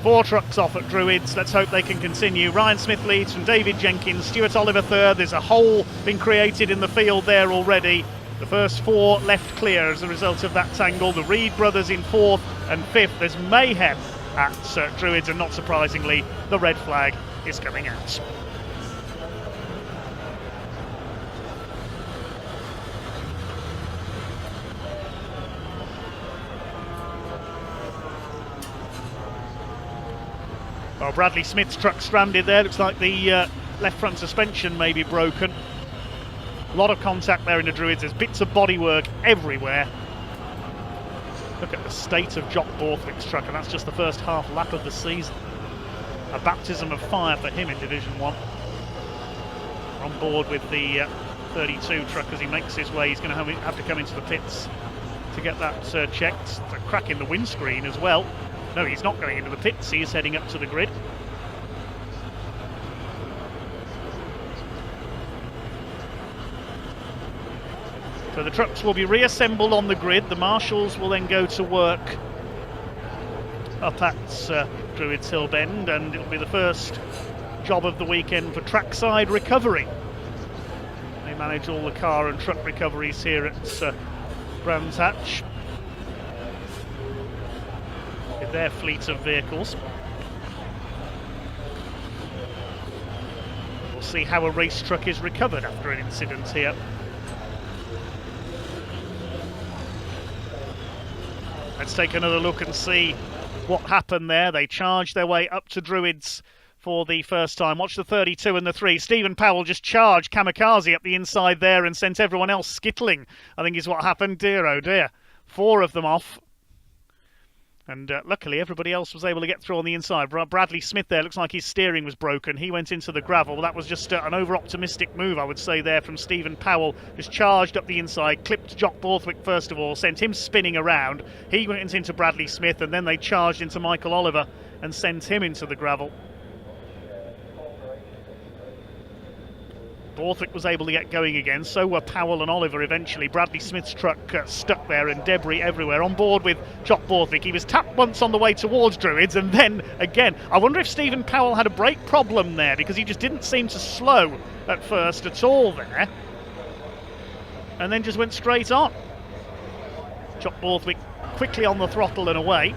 4 trucks off at Druids. Let's hope they can continue. Ryan Smith leads from David Jenkins. Stuart Oliver third. There's a hole been created in the field there already. The first 4 left clear as a result of that tangle. The Reed brothers in 4th and 5th. There's mayhem at Druids, and not surprisingly, the red flag is coming out. Well, Bradley Smith's truck stranded there. Looks like the left front suspension may be broken. A lot of contact there in the Druids. There's bits of bodywork everywhere. Look at the state of Jock Borthwick's truck, and that's just the first half lap of the season. A baptism of fire for him in Division 1. On board with the 32 truck as he makes his way. He's going to have to come into the pits to get that checked. It's a crack in the windscreen as well. No, he's not going into the pits. He is heading up to the grid. So the trucks will be reassembled on the grid. The marshals will then go to work up at Druids Hill Bend, and it'll be the first job of the weekend for trackside recovery. They manage all the car and truck recoveries here at Brands Hatch with their fleet of vehicles. We'll see how a race truck is recovered after an incident here. Let's take another look and see what happened there. They charged their way up to Druids for the first time. Watch the 32 and the 3. Stephen Powell just charged kamikaze up the inside there and sent everyone else skittling, I think is what happened. Dear oh dear. 4 of them off. And luckily everybody else was able to get through on the inside. Bradley Smith there, looks like his steering was broken. He went into the gravel. Well, that was just an over-optimistic move, I would say, there from Stephen Powell. Just charged up the inside, clipped Jock Borthwick first of all, sent him spinning around. He went into Bradley Smith, and then they charged into Michael Oliver and sent him into the gravel. Borthwick was able to get going again, so were Powell and Oliver eventually. Bradley Smith's truck stuck there and debris everywhere. On board with Jock Borthwick. He was tapped once on the way towards Druids, and then again. I wonder if Stephen Powell had a brake problem there, because he just didn't seem to slow at first at all there, and then just went straight on. Jock Borthwick quickly on the throttle and away,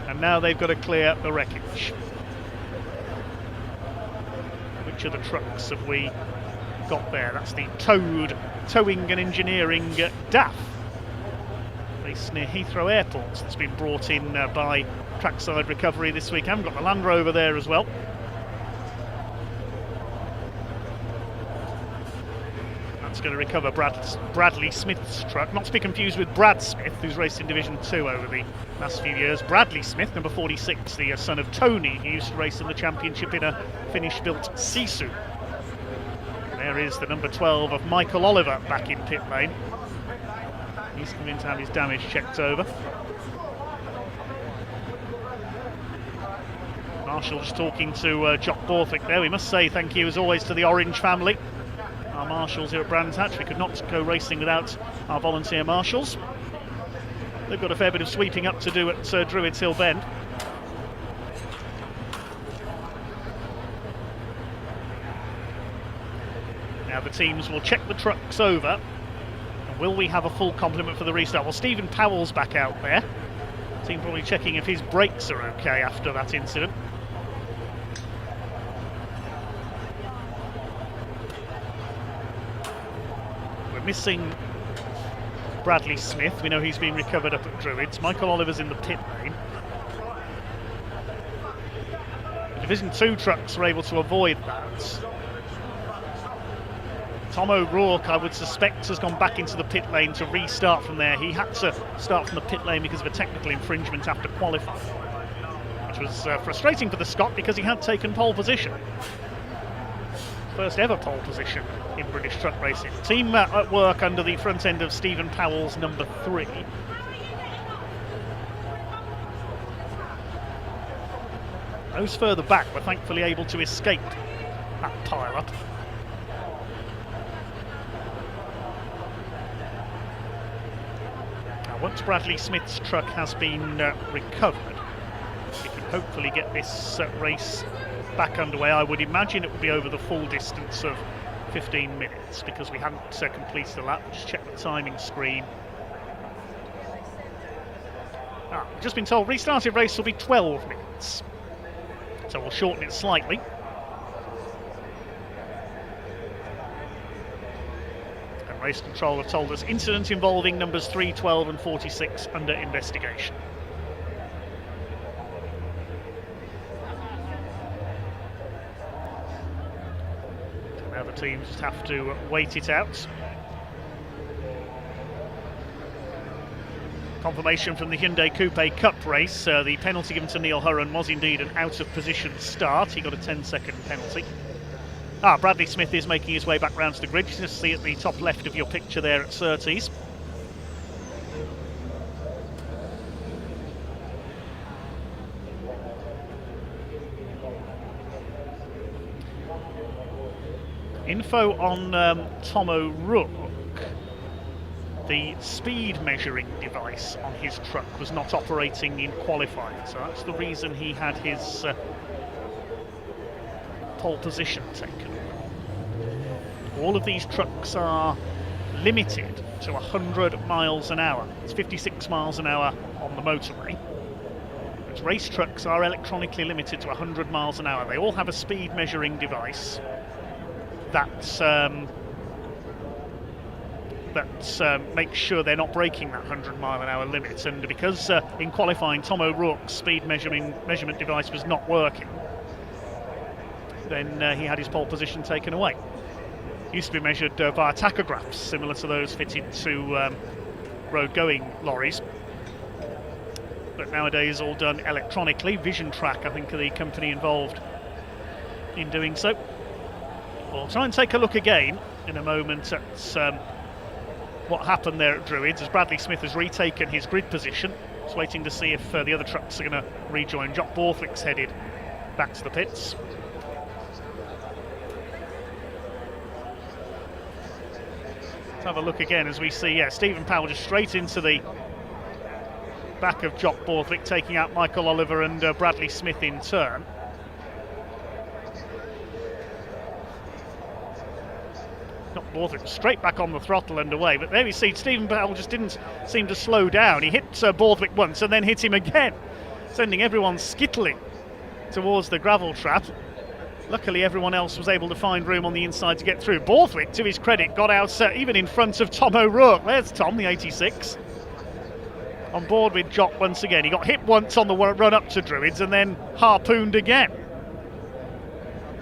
and now they've got to clear the wreckage. Which of the trucks have we got there? That's the Towing and Engineering DAF, based near Heathrow Airport. That's been brought in by Trackside Recovery this week. I've got the Land Rover there as well. That's going to recover Bradley Smith's truck, not to be confused with Brad Smith, who's raced in Division 2 over the last few years. Bradley Smith, number 46, the son of Tony, who used to race in the championship in a Finnish-built Sisu. There is the number 12 of Michael Oliver back in pit lane. He's coming to have his damage checked over. Marshall just talking to Jock Borthwick there. We must say thank you as always to the Orange family, our marshals here at Brands Hatch. We could not go racing without our volunteer marshals. They've got a fair bit of sweeping up to do at Druids Hill Bend. Now the teams will check the trucks over. And will we have a full complement for the restart? Well, Stephen Powell's back out there. Team probably checking if his brakes are okay after that incident. We're missing Bradley Smith. We know he's been recovered up at Druids. Michael Oliver's in the pit lane. The Division 2 trucks were able to avoid that. Tom O'Rourke, I would suspect, has gone back into the pit lane to restart from there. He had to start from the pit lane because of a technical infringement after qualifying, which was frustrating for the Scot because he had taken pole position. First ever pole position in British truck racing. Team at work under the front end of Stephen Powell's number 3. Those further back were thankfully able to escape that pile-up. Once Bradley Smith's truck has been recovered, we can hopefully get this race back underway. I would imagine it will be over the full distance of 15 minutes because we haven't completed the lap. Just check the timing screen. Just been told restarted race will be 12 minutes, so we'll shorten it slightly. Race control have told us incident involving numbers 3, 12 and 46 under investigation. So now the teams just have to wait it out. Confirmation from the Hyundai Coupe Cup race. The penalty given to Neil Hurren was indeed an out of position start. He got a 10-second penalty. Bradley Smith is making his way back round to the grid. You can see at the top left of your picture there at Surtees. Info on Tom O'Rourke. The speed measuring device on his truck was not operating in qualifying, so that's the reason he had his pole position taken. All of these trucks are limited to 100 miles an hour. It's 56 miles an hour on the motorway. But race trucks are electronically limited to 100 miles an hour. They all have a speed measuring device that makes sure they're not breaking that 100 mile an hour limit. And because in qualifying Tom O'Rourke's speed measurement device was not working, then he had his pole position taken away. Used to be measured via tachographs, similar to those fitted to road-going lorries. But nowadays all done electronically. Vision Track, I think, are the company involved in doing so. We'll try and take a look again in a moment at what happened there at Druids as Bradley Smith has retaken his grid position. Just waiting to see if the other trucks are going to rejoin. Jock Borthwick's headed back to the pits. Have a look again as we see, Stephen Powell just straight into the back of Jock Borthwick, taking out Michael Oliver and Bradley Smith in turn. Jock Borthwick straight back on the throttle and away, but there we see Stephen Powell just didn't seem to slow down. He hit Borthwick once and then hit him again, sending everyone skittling towards the gravel trap. Luckily, everyone else was able to find room on the inside to get through. Borthwick, to his credit, got out even in front of Tom O'Rourke. There's Tom, the 86. On board with Jock once again. He got hit once on the run up to Druids and then harpooned again.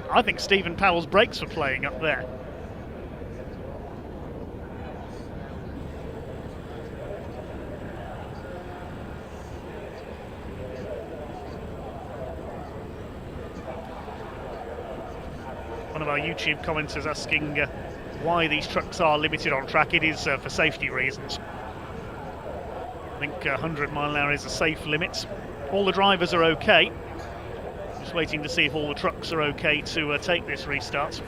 I think Stephen Powell's brakes were playing up there. One of our YouTube commenters asking why these trucks are limited on track. It is for safety reasons. I think 100 mile an hour is a safe limit. All the drivers are okay. Just waiting to see if all the trucks are okay to take this restart.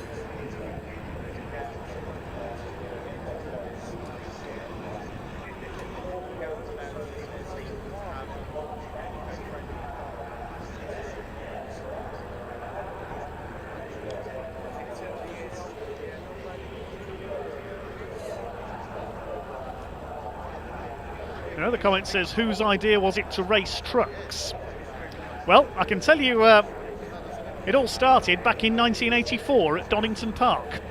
The comment says, whose idea was it to race trucks? Well, I can tell you it all started back in 1984 at Donington Park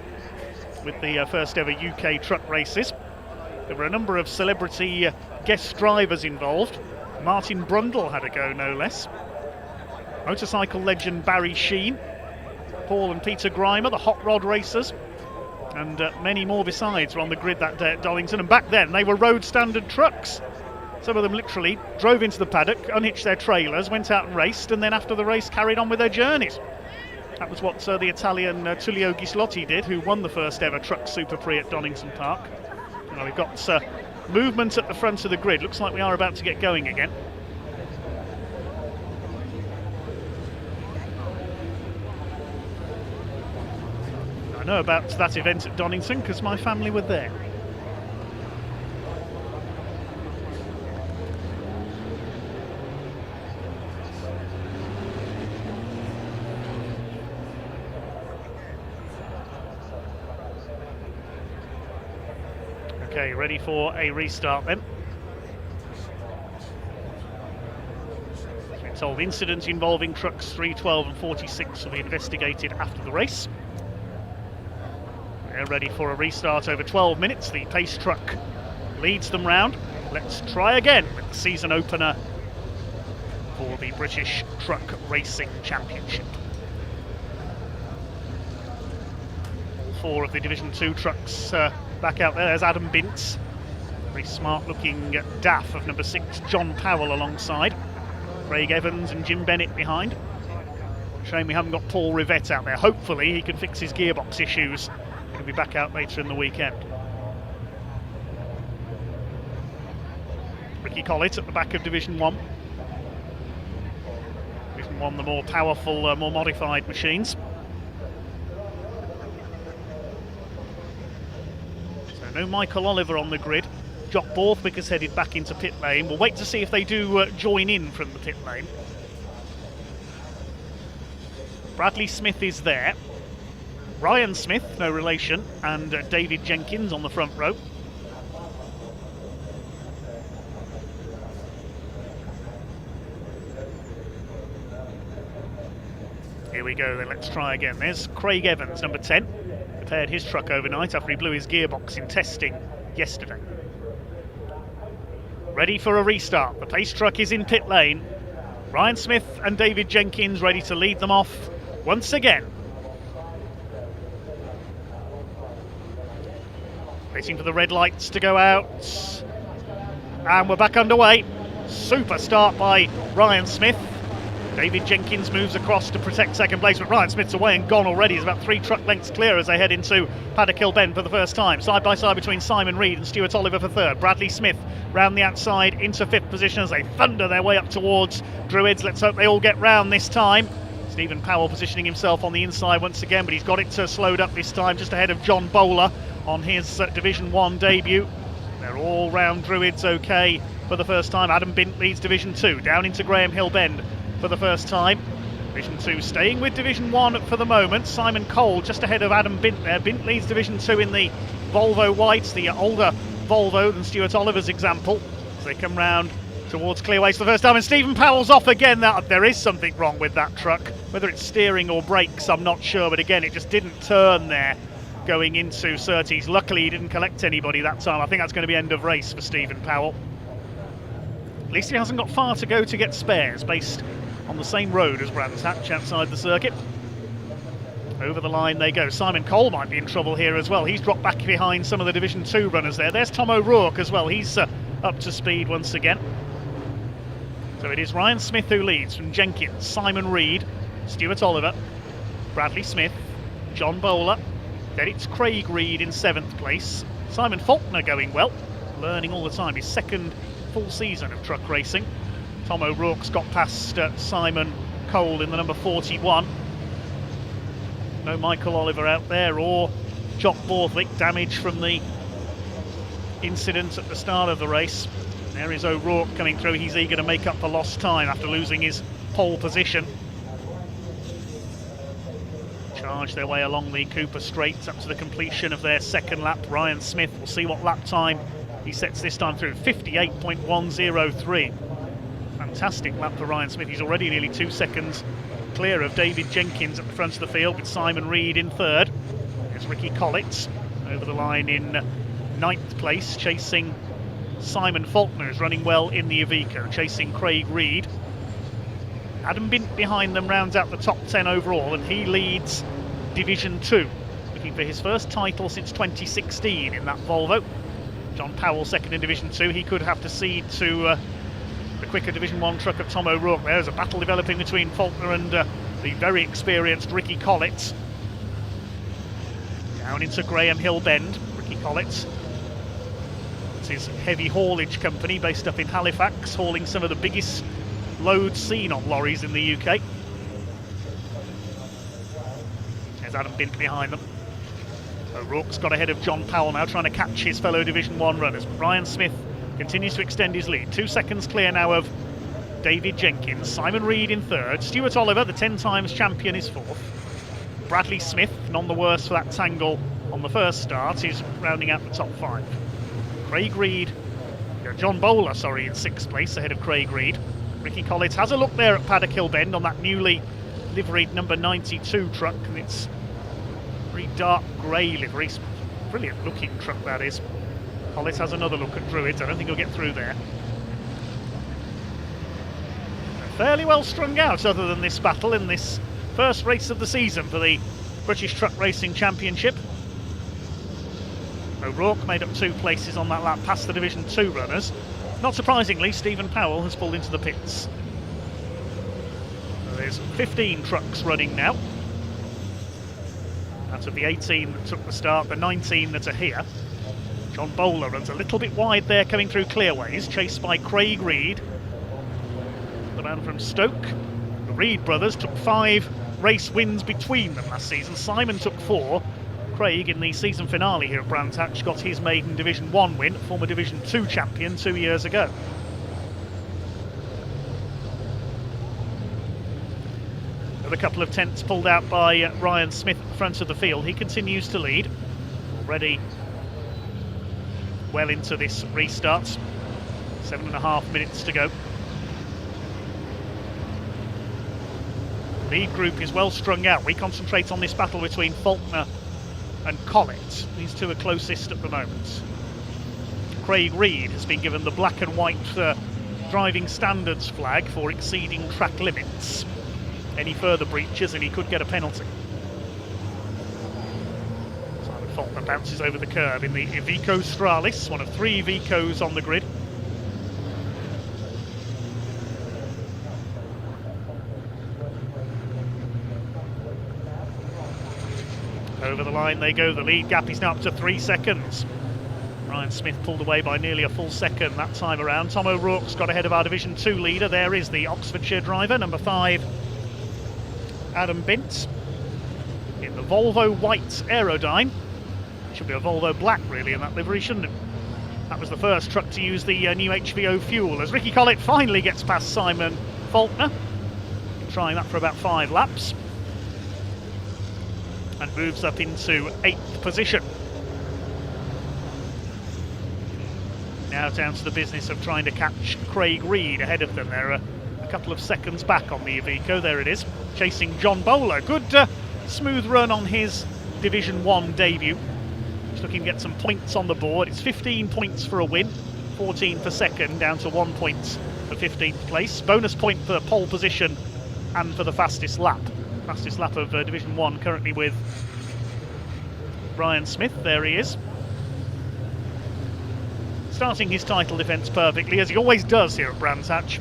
with the first ever UK truck races. There were a number of celebrity guest drivers involved. Martin Brundle had a go, no less. Motorcycle legend Barry Sheen, Paul and Peter Grimer, the hot rod racers, and many more besides were on the grid that day at Donington. And back then they were road standard trucks. Some of them literally drove into the paddock, unhitched their trailers, went out and raced, and then after the race carried on with their journeys. That was what the Italian Tullio Ghislotti did, who won the first ever Truck Super Prix at Donington Park. Now we've got movement at the front of the grid. Looks like we are about to get going again. I know about that event at Donington because my family were there. Okay, ready for a restart then. We're told incidents involving trucks 312 and 46 will be investigated after the race. They're ready for a restart over 12 minutes. The pace truck leads them round. Let's try again with the season opener for the British Truck Racing Championship. All four of the Division 2 trucks back out there. There's Adam Bintz, very smart looking DAF of number 6, John Powell alongside, Craig Evans and Jim Bennett behind. Shame we haven't got Paul Rivette out there. Hopefully he can fix his gearbox issues. He'll be back out later in the weekend. Ricky Collett at the back of Division 1. Division 1, the more powerful, more modified machines. No Michael Oliver on the grid. Jock Borthwick has headed back into pit lane. We'll wait to see if they do join in from the pit lane. Bradley Smith is there. Ryan Smith, no relation, and David Jenkins on the front row. Here we go then, let's try again. There's Craig Evans, number 10. Repaired his truck overnight after he blew his gearbox in testing yesterday. Ready for a restart. The pace truck is in pit lane. Ryan Smith and David Jenkins ready to lead them off once again. Waiting for the red lights to go out. And we're back underway. Super start by Ryan Smith. David Jenkins moves across to protect second place, but Ryan Smith's away and gone already. He's about 3 truck lengths clear as they head into Paddock Hill Bend for the first time. Side by side between Simon Reed and Stuart Oliver for third. Bradley Smith round the outside into 5th position as they thunder their way up towards Druids. Let's hope they all get round this time. Stephen Powell positioning himself on the inside once again, but he's got it slowed up this time, just ahead of John Bowler on his Division 1 debut. They're all round Druids okay for the first time. Adam Bint leads Division 2 down into Graham Hill Bend for the first time. Division 2 staying with Division 1 for the moment. Simon Cole just ahead of Adam Bint there. Bint leads Division 2 in the Volvo Whites, the older Volvo than Stuart Oliver's example, as they come round towards Clearways for the first time. And Stephen Powell's off again. There is something wrong with that truck. Whether it's steering or brakes, I'm not sure, but again, it just didn't turn there going into Surtees. Luckily, he didn't collect anybody that time. I think that's going to be end of race for Stephen Powell. At least he hasn't got far to go to get spares, based on the same road as Brands Hatch outside the circuit. Over the line they go. Simon Cole might be in trouble here as well. He's dropped back behind some of the Division 2 runners there. There's Tom O'Rourke as well. He's up to speed once again. So it is Ryan Smith who leads from Jenkins, Simon Reed, Stuart Oliver, Bradley Smith, John Bowler. Then it's Craig Reed in 7th place. Simon Faulkner going well, learning all the time. His second full season of truck racing. Tom O'Rourke's got past Simon Cole in the number 41. No Michael Oliver out there or Jock Borthwick. Damage from the incident at the start of the race. There is O'Rourke coming through. He's eager to make up for lost time after losing his pole position. Charge their way along the Cooper Straights up to the completion of their second lap. Ryan Smith, we'll see what lap time he sets this time through. 58.103. Fantastic lap for Ryan Smith. He's already nearly 2 seconds clear of David Jenkins at the front of the field, with Simon Reed in third. There's Ricky Collett over the line in 9th place, chasing Simon Faulkner, who's running well in the Iveco, chasing Craig Reed. Adam Bint behind them rounds out the top 10 overall, and he leads Division 2, looking for his first title since 2016 in that Volvo. John Powell second in Division 2. He could have to cede to the quicker Division 1 truck of Tom O'Rourke. There's a battle developing between Faulkner and the very experienced Ricky Collett. Down into Graham Hill Bend. Ricky Collett, it's his heavy haulage company based up in Halifax, hauling some of the biggest loads seen on lorries in the UK. There's Adam Bint behind them. O'Rourke's got ahead of John Powell now, trying to catch his fellow Division 1 runners. Ryan Smith continues to extend his lead. 2 seconds clear now of David Jenkins. Simon Reed in third. Stuart Oliver, the 10 times champion, is fourth. Bradley Smith, none the worse for that tangle on the first start, is rounding out the top 5. Craig Reed, John Bowler, sorry, in 6th place ahead of Craig Reed. Ricky Collett has a look there at Paddock Hill Bend on that newly liveried number 92 truck, and it's very dark grey livery. Brilliant looking truck that is. Collett has another look at Druids. I don't think he'll get through there. Fairly well strung out other than this battle in this first race of the season for the British Truck Racing Championship. O'Rourke made up 2 places on that lap past the Division 2 runners. Not surprisingly, Stephen Powell has pulled into the pits. So there's 15 trucks running now. Out of the 18 that took the start, the 19 that are here. John Bowler runs a little bit wide there coming through Clearways, chased by Craig Reed, the man from Stoke. The Reed brothers took 5 race wins between them last season. Simon took 4. Craig, in the season finale here at Brands Hatch, got his maiden Division 1 win, former Division 2 champion 2 years ago. With a couple of tenths pulled out by Ryan Smith at the front of the field. He continues to lead. Already well into this restart. 7.5 minutes to go. The lead group is well strung out. We concentrate on this battle between Faulkner and Collett. These two are closest at the moment. Craig Reed has been given the black and white driving standards flag for exceeding track limits. Any further breaches and he could get a penalty. Simon Faulkner bounces over the curb in the Iveco Stralis, one of 3 Ivecos on the grid. Over the line they go. The lead gap is now up to 3 seconds. Ryan Smith pulled away by nearly a full second that time around. Tom O'Rourke's got ahead of our Division 2 leader. There is the Oxfordshire driver, number 5, Adam Bint, in the Volvo white Aerodyne. Should be a Volvo black really in that livery, shouldn't it? That was the first truck to use the new HVO fuel, as Ricky Collett finally gets past Simon Faulkner. Trying that for about 5 laps. And moves up into 8th position. Now down to the business of trying to catch Craig Reed ahead of them. They're a couple of seconds back on the Iveco. There it is, chasing John Bowler. Good smooth run on his Division 1 debut. Just looking to get some points on the board. It's 15 points for a win, 14 for second, down to 1 point for 15th place. Bonus point for pole position and for the fastest lap. Fastest lap of Division 1 currently with Ryan Smith. There he is, starting his title defence perfectly, as he always does here at Brands Hatch.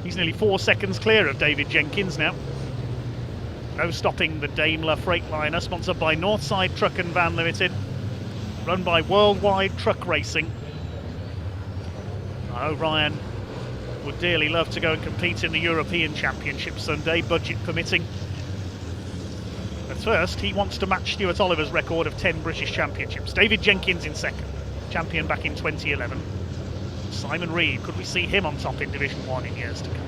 He's nearly 4 seconds clear of David Jenkins now. No stopping the Daimler Freightliner, sponsored by Northside Truck and Van Limited, run by Worldwide Truck Racing. Oh, Ryan would dearly love to go and compete in the European Championship Sunday, budget permitting. But first, he wants to match Stuart Oliver's record of 10 British Championships. David Jenkins in second, champion back in 2011. Simon Reed, could we see him on top in Division 1 in years to come?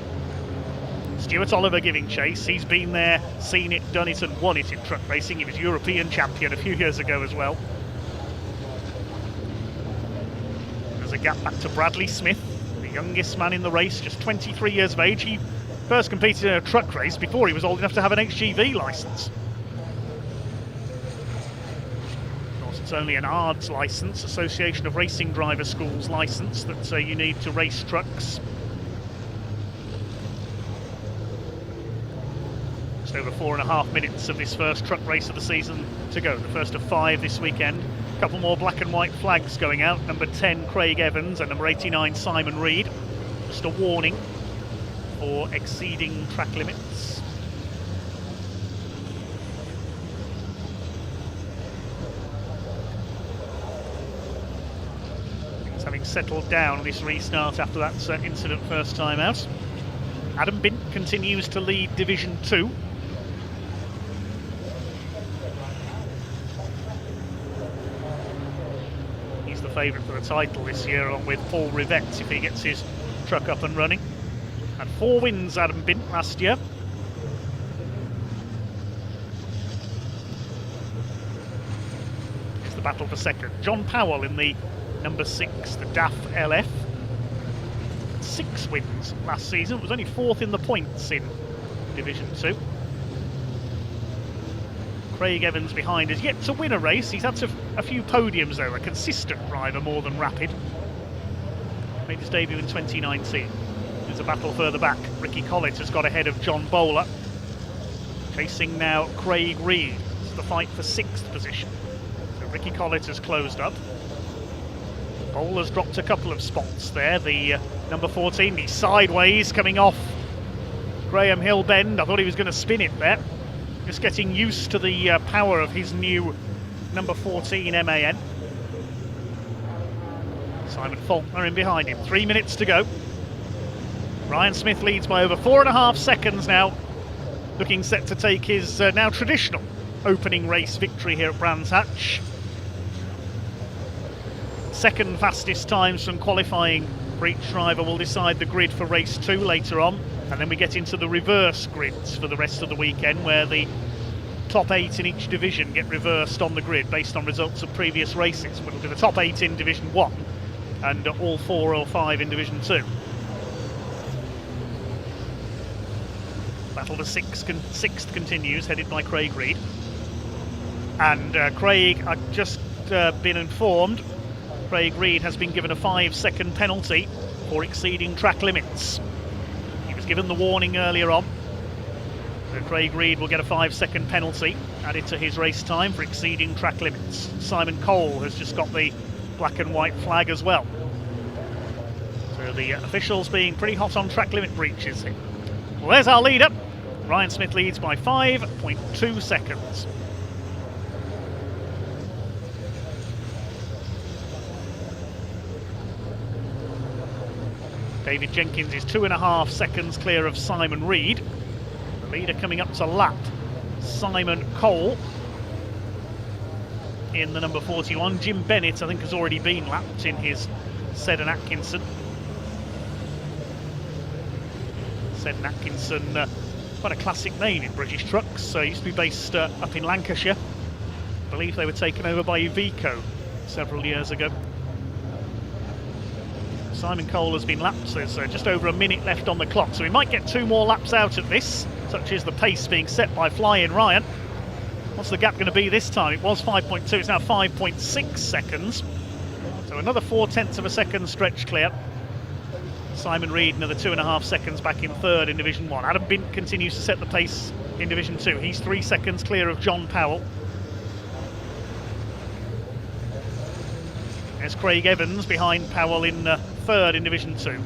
Stuart Oliver giving chase. He's been there, seen it, done it and won it in truck racing. He was European champion a few years ago as well. There's a gap back to Bradley Smith, the youngest man in the race, just 23 years of age. He first competed in a truck race before he was old enough to have an HGV licence. Of course, it's only an ARDS licence, Association of Racing Driver Schools licence, that you need to race trucks. Over 4.5 minutes of this first truck race of the season to go, the first of 5 this weekend. A couple more black and white flags going out, number 10 Craig Evans and number 89 Simon Reed. Just a warning for exceeding track limits. Things having settled down this restart after that incident first time out. Adam Bint continues to lead Division 2. Favourite for the title this year, along with Paul Rivette if he gets his truck up and running. And 4 wins Adam Bint last year. It's the battle for second. John Powell in the number 6, the DAF LF. 6 wins last season, was only 4th in the points in Division 2. Craig Evans behind has yet to win a race. He's had a few podiums though, a consistent driver more than rapid. Made his debut in 2019. There's a battle further back. Ricky Collett has got ahead of John Bowler. Chasing now Craig Reed. It's the fight for 6th position. So Ricky Collett has closed up. Bowler's dropped a couple of spots there. The number 14, he's sideways coming off Graham Hill Bend. I thought he was going to spin it there. Just getting used to the power of his new number 14 MAN. Simon Faulkner in behind him. 3 minutes to go. Ryan Smith leads by over 4.5 seconds now. Looking set to take his now traditional opening race victory here at Brands Hatch. Second fastest times from qualifying for each driver will decide the grid for race 2 later on. And then we get into the reverse grids for the rest of the weekend, where the top 8 in each division get reversed on the grid based on results of previous races. We'll do the top 8 in Division 1 and all 4 or 5 in Division 2. Battle for 6th continues, headed by Craig Reed. And Craig, I've just been informed, Craig Reed has been given a 5-second penalty for exceeding track limits. Given the warning earlier on. So Craig Reed will get a 5-second penalty added to his race time for exceeding track limits. Simon Cole has just got the black and white flag as well. So the officials being pretty hot on track limit breaches. Well, there's our leader. Ryan Smith leads by 5.2 seconds. David Jenkins is 2.5 seconds clear of Simon Reed. The leader coming up to lap Simon Cole in the number 41. Jim Bennett, I think, has already been lapped in his Seddon Atkinson. Seddon Atkinson, quite a classic name in British trucks. Used to be based up in Lancashire. I believe they were taken over by Iveco several years ago. Simon Cole has been lapped. There's just over a minute left on the clock, so we might get 2 more laps out of this. Such is the pace being set by Fly-In Ryan. What's the gap going to be this time? It was 5.2, it's now 5.6 seconds. So another 0.4 of a second stretch clear. Simon Reed another 2.5 seconds back in 3rd in Division 1. Adam Bint continues to set the pace in Division 2. He's 3 seconds clear of John Powell. There's Craig Evans behind Powell in 3rd in Division 2.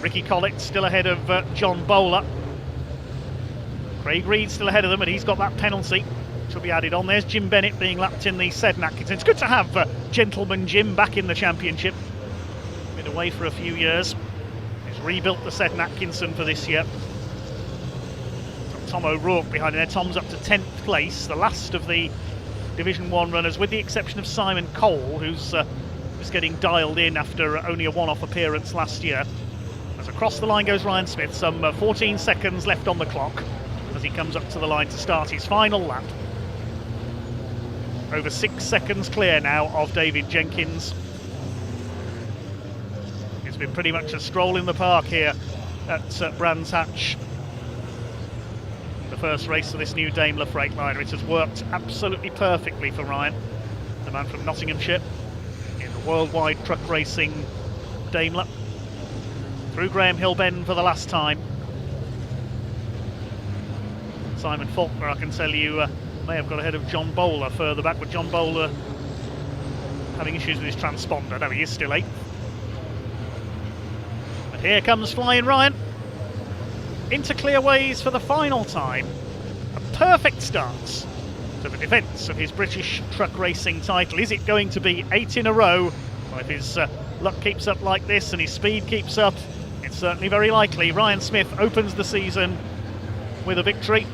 Ricky Collett still ahead of John Bowler. Craig Reed still ahead of them, and he's got that penalty, which will be added on. There's Jim Bennett being lapped in the Seddon Atkinson. It's good to have Gentleman Jim back in the championship. Been away for a few years. He's rebuilt the Seton Atkinson for this year. Tom O'Rourke behind there. Tom's up to 10th place, the last of the Division 1 runners, with the exception of Simon Cole, who's just getting dialed in after only a one-off appearance last year. As across the line goes Ryan Smith, some 14 seconds left on the clock as he comes up to the line to start his final lap. Over 6 seconds clear now of David Jenkins. It's been pretty much a stroll in the park here at Brands Hatch. The first race of this new Daimler Freightliner. It has worked absolutely perfectly for Ryan, the man from Nottinghamshire, in the worldwide truck racing Daimler. Through Graham Hill Bend for the last time. Simon Faulkner, I can tell you, may have got ahead of John Bowler further back, but John Bowler having issues with his transponder. No, he is still 8th. But here comes Flying Ryan into clear ways for the final time. A perfect start to the defence of his British truck racing title. Is it going to be 8 in a row? Well, if his luck keeps up like this and his speed keeps up, it's certainly very likely. Ryan Smith opens the season with a victory.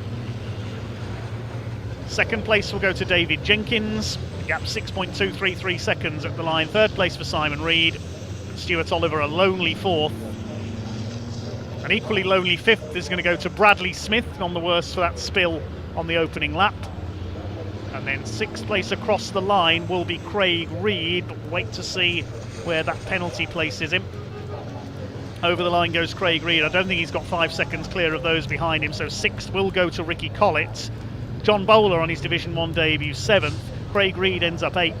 Second place will go to David Jenkins. The gap 6.233 seconds at the line. Third place for Simon Reed. And Stuart Oliver a lonely 4th. An equally lonely 5th is going to go to Bradley Smith, none the worse for that spill on the opening lap. And then 6th place across the line will be Craig Reed, but wait to see where that penalty places him. Over the line goes Craig Reed. I don't think he's got 5 seconds clear of those behind him, so 6th will go to Ricky Collett. John Bowler on his Division 1 debut 7th. Craig Reed ends up 8th.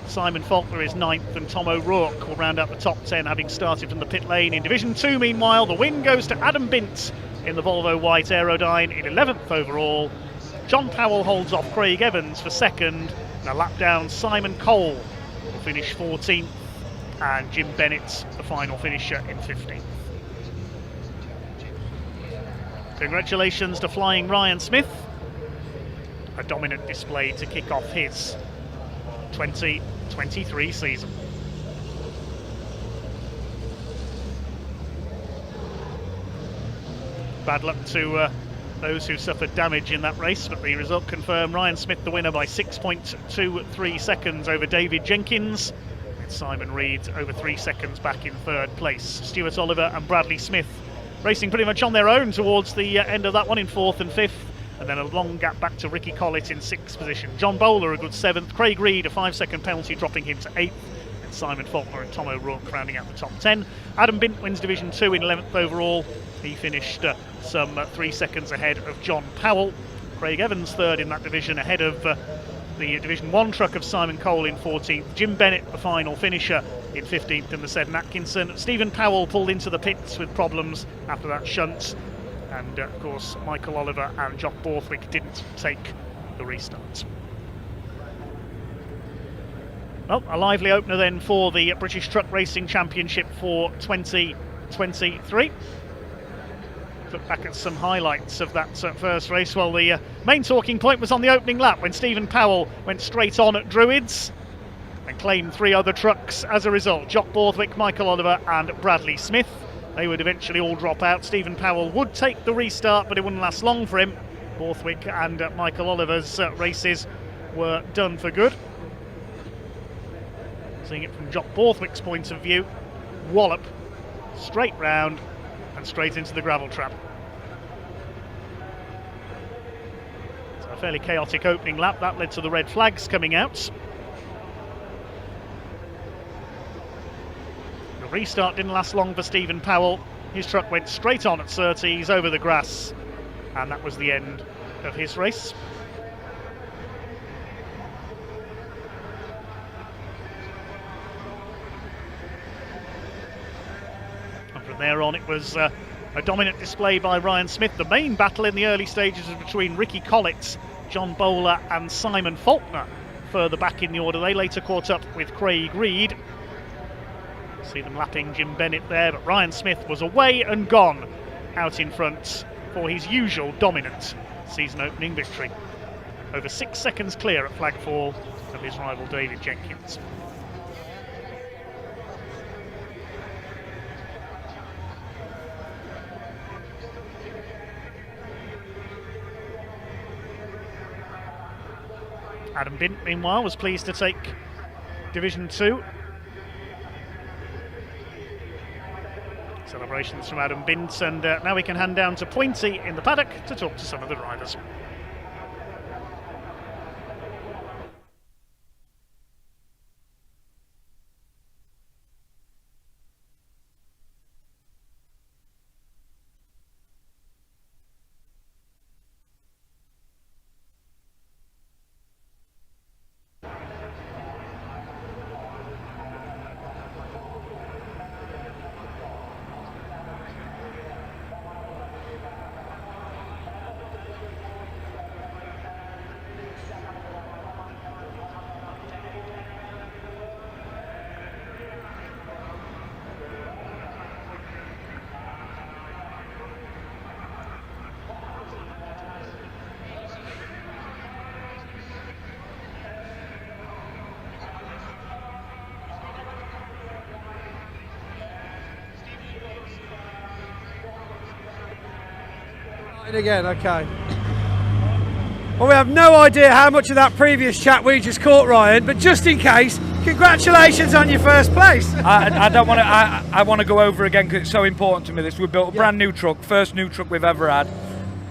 Simon Faulkner is 9th, and Tom O'Rourke will round out the top 10, having started from the pit lane. In Division 2, meanwhile, the win goes to Adam Bint in the Volvo White Aerodyne in 11th overall. John Powell holds off Craig Evans for 2nd, and a lap down Simon Cole will finish 14th, and Jim Bennett the final finisher in 15th. Congratulations to Flying Ryan Smith. A dominant display to kick off his 2023 season. Bad luck to those who suffered damage in that race, but the result confirmed Ryan Smith the winner by 6.23 seconds over David Jenkins. And Simon Reed over 3 seconds back in 3rd place. Stuart Oliver and Bradley Smith racing pretty much on their own towards the end of that one in 4th and 5th. And then a long gap back to Ricky Collett in 6th position. John Bowler a good 7th. Craig Reed a 5-second penalty dropping him to 8th. And Simon Faulkner and Tom O'Rourke rounding out the top 10. Adam Bint wins Division 2 in 11th overall. He finished some 3 seconds ahead of John Powell. Craig Evans 3rd in that division, ahead of the Division 1 truck of Simon Cole in 14th. Jim Bennett the final finisher in 15th in the Seton Atkinson. Stephen Powell pulled into the pits with problems after that shunt. And of course, Michael Oliver and Jock Borthwick didn't take the restart. Well, a lively opener then for the British Truck Racing Championship for 2023. Look back at some highlights of that first race. Well, the main talking point was on the opening lap when Stephen Powell went straight on at Druids and claimed 3 other trucks as a result. Jock Borthwick, Michael Oliver and Bradley Smith. They would eventually all drop out. Stephen Powell would take the restart, but it wouldn't last long for him. Borthwick and Michael Oliver's races were done for good. Seeing it from Jock Borthwick's point of view, wallop, straight round and straight into the gravel trap. So a fairly chaotic opening lap. That led to the red flags coming out. Restart didn't last long for Stephen Powell. His truck went straight on at Surtees over the grass, and that was the end of his race. And from there on, it was a dominant display by Ryan Smith. The main battle in the early stages was between Ricky Collett, John Bowler and Simon Faulkner further back in the order. They later caught up with Craig Reed. See them lapping Jim Bennett there, but Ryan Smith was away and gone out in front for his usual dominant season opening victory. Over 6 seconds clear at flag 4 of his rival David Jenkins. Adam Bint, meanwhile, was pleased to take Division 2. Celebrations from Adam Bint, and now we can hand down to Pointy in the paddock to talk to some of the drivers. Again, okay. Well, we have no idea how much of that previous chat we just caught, Ryan, but just in case, congratulations on your first place. I don't want to. I want to go over again because it's so important to me. This we built a brand new truck, first new truck we've ever had.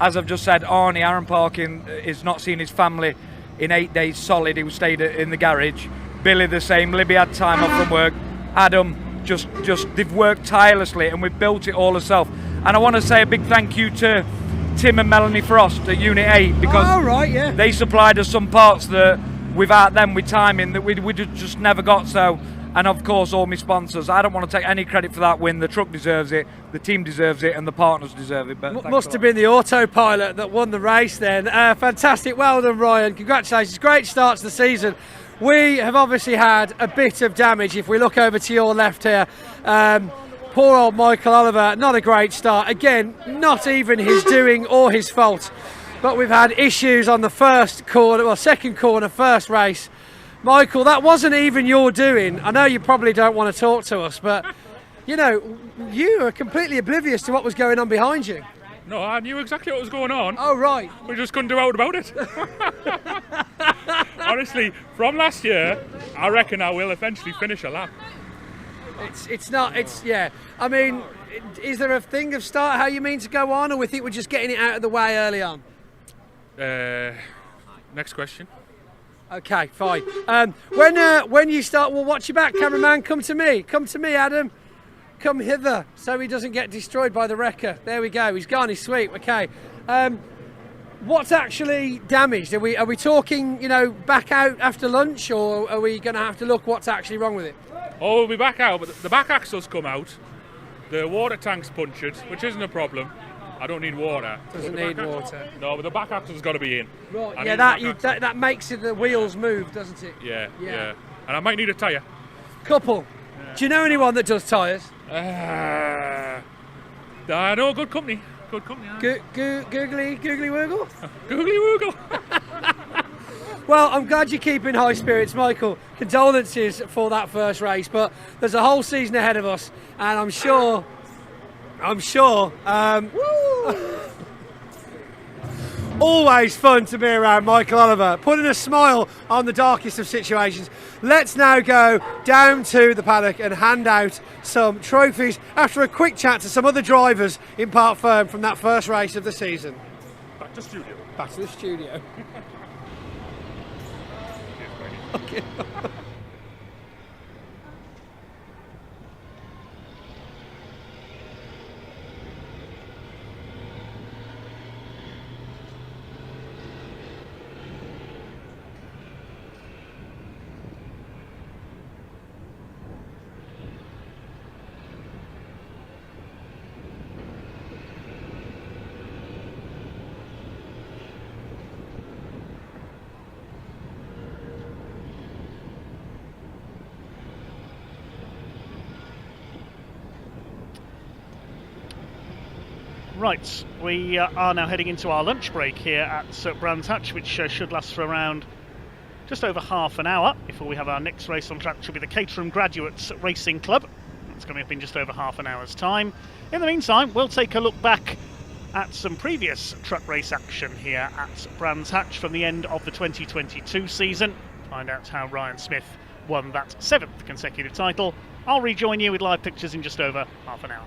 As I've just said, Arnie Aaron Parkin is not seeing his family in 8 days solid. He stayed in the garage. Billy the same. Libby had time off from work. Adam just they've worked tirelessly and we've built it all ourselves. And I want to say a big thank you to Tim and Melanie Frost at Unit 8 because they supplied us some parts that without them with timing that we just never got. So, and of course all my sponsors. I don't want to take any credit for that win. The truck deserves it, the team deserves it, and the partners deserve it. But must have been the autopilot that won the race then. Fantastic, well done Ryan, congratulations, great start to the season. We have obviously had a bit of damage. If we look over to your left here, poor old Michael Oliver, not a great start. Again, not even his doing or his fault. But we've had issues on the first corner, well, second corner, first race. Michael, that wasn't even your doing. I know you probably don't want to talk to us, but, you know, you are completely oblivious to what was going on behind you. No, I knew exactly what was going on. Oh, right. We just couldn't do out about it. Honestly, from last year, I reckon I will eventually finish a lap. Yeah. I mean, is there a thing of start how you mean to go on, or we think we're just getting it out of the way early on? Next question. Okay, fine. When you start, well, watch your back, cameraman. Come to me, Adam. Come hither, so he doesn't get destroyed by the wrecker. There we go. He's gone. He's sweet. Okay. What's actually damaged? Are we talking? You know, back out after lunch, or are we going to have to look what's actually wrong with it? Oh, we'll be back out, but the back axle's come out. The water tank's punctured, which isn't a problem. I don't need water. Doesn't need water. No, but the back axle's got to be in. Right. Yeah, that makes it the wheels move, doesn't it? Yeah. And I might need a tyre. Couple. Yeah. Do you know anyone that does tyres? I know, good company. Good company. Googly Woogle? Googly Woogle. Well, I'm glad you're keeping high spirits, Michael. Condolences for that first race, but there's a whole season ahead of us, and I'm sure. Always fun to be around Michael Oliver, putting a smile on the darkest of situations. Let's now go down to the paddock and hand out some trophies after a quick chat to some other drivers in Park Firm from that first race of the season. Back to studio. Back to the studio. Okay. Right, we are now heading into our lunch break here at Brands Hatch, which should last for around just over half an hour before we have our next race on track, which will be the Caterham Graduates Racing Club. That's coming up in just over half an hour's time. In the meantime, we'll take a look back at some previous truck race action here at Brands Hatch from the end of the 2022 season. Find out how Ryan Smith won that 7th consecutive title. I'll rejoin you with live pictures in just over half an hour.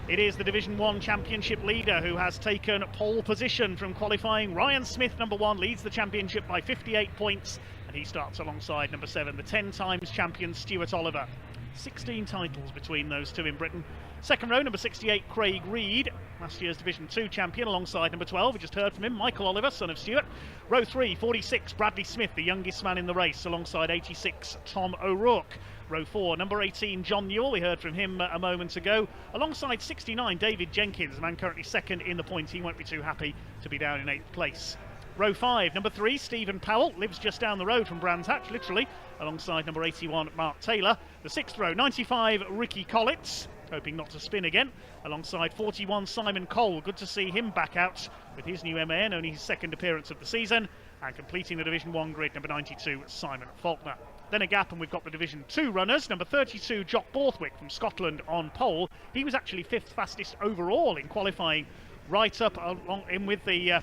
It is the Division 1 Championship leader who has taken pole position from qualifying. Ryan Smith, number 1, leads the championship by 58 points, and he starts alongside number 7, the 10 times champion Stuart Oliver. 16 titles between those two in Britain. Second row, number 68, Craig Reed, last year's Division 2 champion, alongside number 12, we just heard from him, Michael Oliver, son of Stuart. Row 3, 46, Bradley Smith, the youngest man in the race, alongside 86, Tom O'Rourke. Row 4, number 18, John Newell, we heard from him a moment ago, alongside 69, David Jenkins, the man currently second in the points. He won't be too happy to be down in 8th place. Row 5, number 3, Stephen Powell, lives just down the road from Brands Hatch, literally, alongside number 81, Mark Taylor. The 6th row, 95, Ricky Collitz, hoping not to spin again, alongside 41, Simon Cole. Good to see him back out with his new MAN, only his second appearance of the season, and completing the Division 1 grid, number 92, Simon Faulkner. Then a gap, and we've got the Division 2 runners. Number 32, Jock Borthwick from Scotland on pole. He was actually 5th fastest overall in qualifying, right up along in with the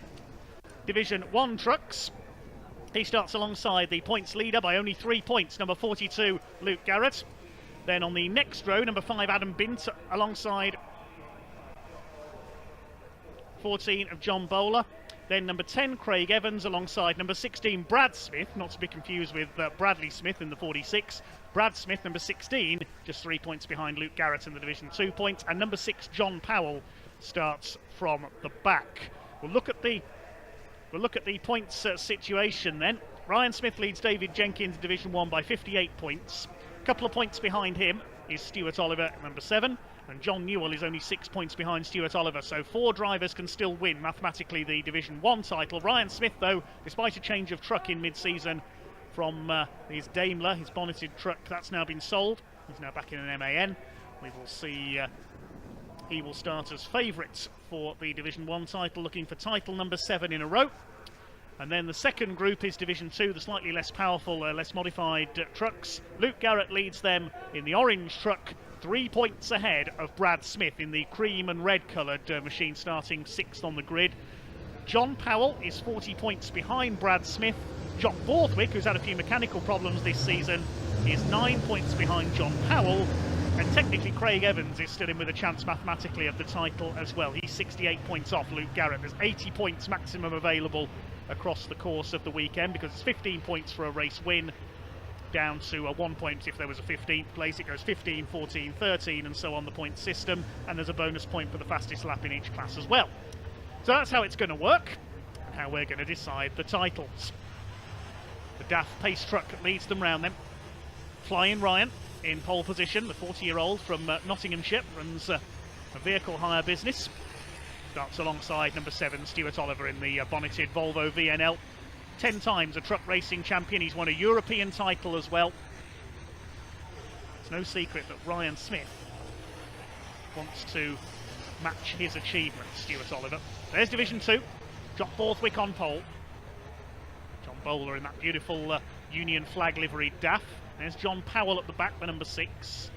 Division 1 trucks. He starts alongside the points leader by only 3 points, number 42, Luke Garrett. Then on the next row, number 5, Adam Bint, alongside 14 of John Bowler. Then number 10, Craig Evans, alongside number 16, Brad Smith, not to be confused with Bradley Smith in the 46. Brad Smith, number 16, just 3 points behind Luke Garrett in the Division 2 points. And number 6, John Powell, starts from the back. We'll look at the points situation then. Ryan Smith leads David Jenkins, Division 1, by 58 points. A couple of points behind him is Stuart Oliver, number 7. And John Newell is only 6 points behind Stuart Oliver, so 4 drivers can still win mathematically the Division 1 title. Ryan Smith, though, despite a change of truck in mid-season from his Daimler, his bonneted truck, that's now been sold. He's now back in an MAN. We will see he will start as favourites for the Division 1 title, looking for title number 7 in a row. And then the second group is Division 2, the slightly less powerful, less modified trucks. Luke Garrett leads them in the orange truck, 3 points ahead of Brad Smith in the cream and red coloured machine, starting 6th on the grid. John Powell is 40 points behind Brad Smith. Jock Borthwick, who's had a few mechanical problems this season, is 9 points behind John Powell. And technically Craig Evans is still in with a chance mathematically of the title as well. He's 68 points off Luke Garrett. There's 80 points maximum available across the course of the weekend, because it's 15 points for a race win, down to 1 point if there was a 15th place. It goes 15, 14, 13 and so on the point system, and there's a bonus point for the fastest lap in each class as well. So that's how it's going to work, and how we're going to decide the titles. The DAF pace truck leads them round then. Flying Ryan in pole position, the 40-year-old from Nottinghamshire, runs a vehicle hire business. Starts alongside number 7, Stuart Oliver, in the bonneted Volvo VNL. 10 times a truck racing champion. He's won a European title as well. It's no secret that Ryan Smith wants to match his achievement, Stuart Oliver. There's Division 2. Jock Borthwick on pole. John Bowler in that beautiful Union flag liveried DAF. There's John Powell at the back, the number 6.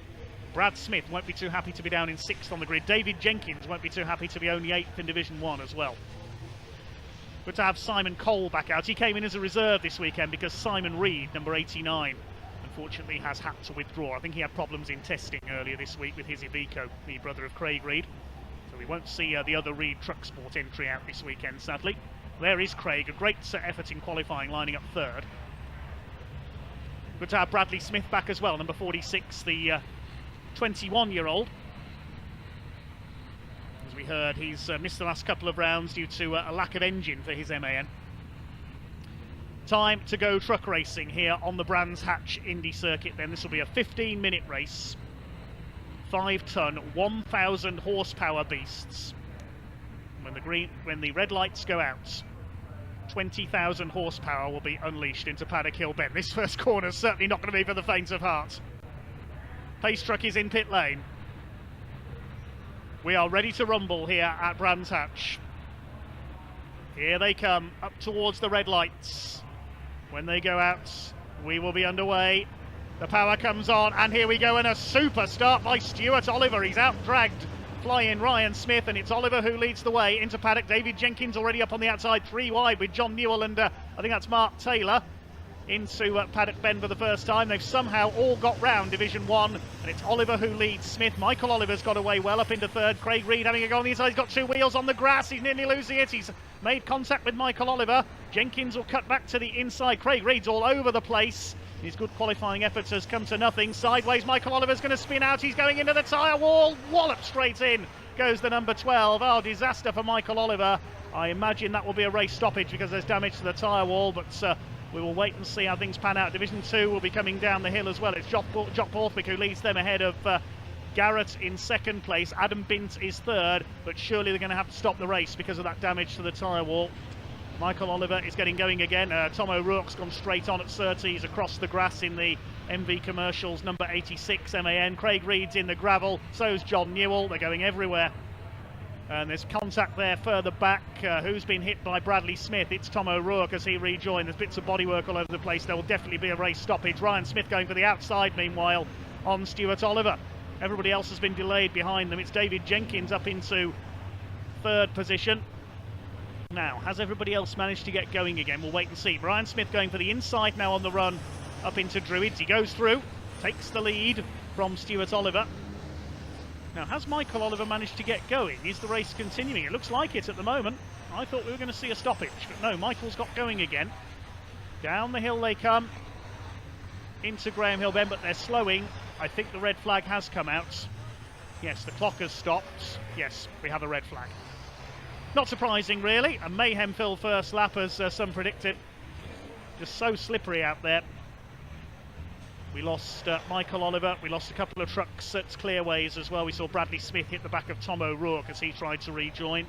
Brad Smith won't be too happy to be down in 6th on the grid. David Jenkins won't be too happy to be only 8th in Division 1 as well. Good to have Simon Cole back out. He came in as a reserve this weekend because Simon Reed, number 89, unfortunately has had to withdraw. I think he had problems in testing earlier this week with his Iveco, the brother of Craig Reed. So we won't see the other Reed Truck Sport entry out this weekend, sadly. There is Craig, a great effort in qualifying, lining up 3rd. Good to have Bradley Smith back as well, number 46, the 21-year-old. we heard, he's missed the last couple of rounds due to a lack of engine for his MAN. Time to go truck racing here on the Brands Hatch Indy circuit then. This will be a 15-minute race. 5-ton, 1,000 horsepower beasts. When the red lights go out, 20,000 horsepower will be unleashed into Paddock Hill Bend. This first corner is certainly not going to be for the faint of heart. Pace truck is in pit lane. We are ready to rumble here at Brands Hatch. Here they come, up towards the red lights. When they go out, we will be underway. The power comes on, and here we go, and a super start by Stuart Oliver. He's out-dragged fly-in Ryan Smith, and it's Oliver who leads the way into paddock. David Jenkins already up on the outside, 3 wide with John Newell and I think that's Mark Taylor into Paddock Bend for the first time. They've somehow all got round Division 1, and it's Oliver who leads Smith. Michael Oliver's got away well up into third. Craig Reed having a go on the inside. He's got 2 wheels on the grass. He's nearly losing it. He's made contact with Michael Oliver. Jenkins will cut back to the inside. Craig Reed's all over the place. His good qualifying efforts has come to nothing. Sideways, Michael Oliver's going to spin out. He's going into the tyre wall. Wallop straight in goes the number 12. Oh, disaster for Michael Oliver. I imagine that will be a race stoppage because there's damage to the tyre wall, but we will wait and see how things pan out. Division 2 will be coming down the hill as well. It's Jock Borthwick who leads them ahead of Garrett in second place. Adam Bint is third, but surely they're going to have to stop the race because of that damage to the tyre wall. Michael Oliver is getting going again. Tom O'Rourke's gone straight on at Surtees across the grass in the MV Commercials number 86 MAN. Craig Reed's in the gravel, so's John Newell. They're going everywhere. And there's contact there further back. Who's been hit by Bradley Smith? It's Tom O'Rourke as he rejoined. There's bits of bodywork all over the place. There will definitely be a race stoppage. Ryan Smith going for the outside, meanwhile, on Stuart Oliver. Everybody else has been delayed behind them. It's David Jenkins up into third position. Now, has everybody else managed to get going again? We'll wait and see. Brian Smith going for the inside now on the run up into Druids. He goes through, takes the lead from Stuart Oliver. Now, has Michael Oliver managed to get going? Is the race continuing? It looks like it at the moment. I thought we were going to see a stoppage, but no, Michael's got going again. Down the hill they come into Graham Hill Bend, but they're slowing. I think the red flag has come out. Yes, the clock has stopped. Yes, we have a red flag. Not surprising, really. A mayhem-filled first lap, as some predicted. Just so slippery out there. We lost Michael Oliver. We lost a couple of trucks at Clearways as well. We saw Bradley Smith hit the back of Tom O'Rourke as he tried to rejoin.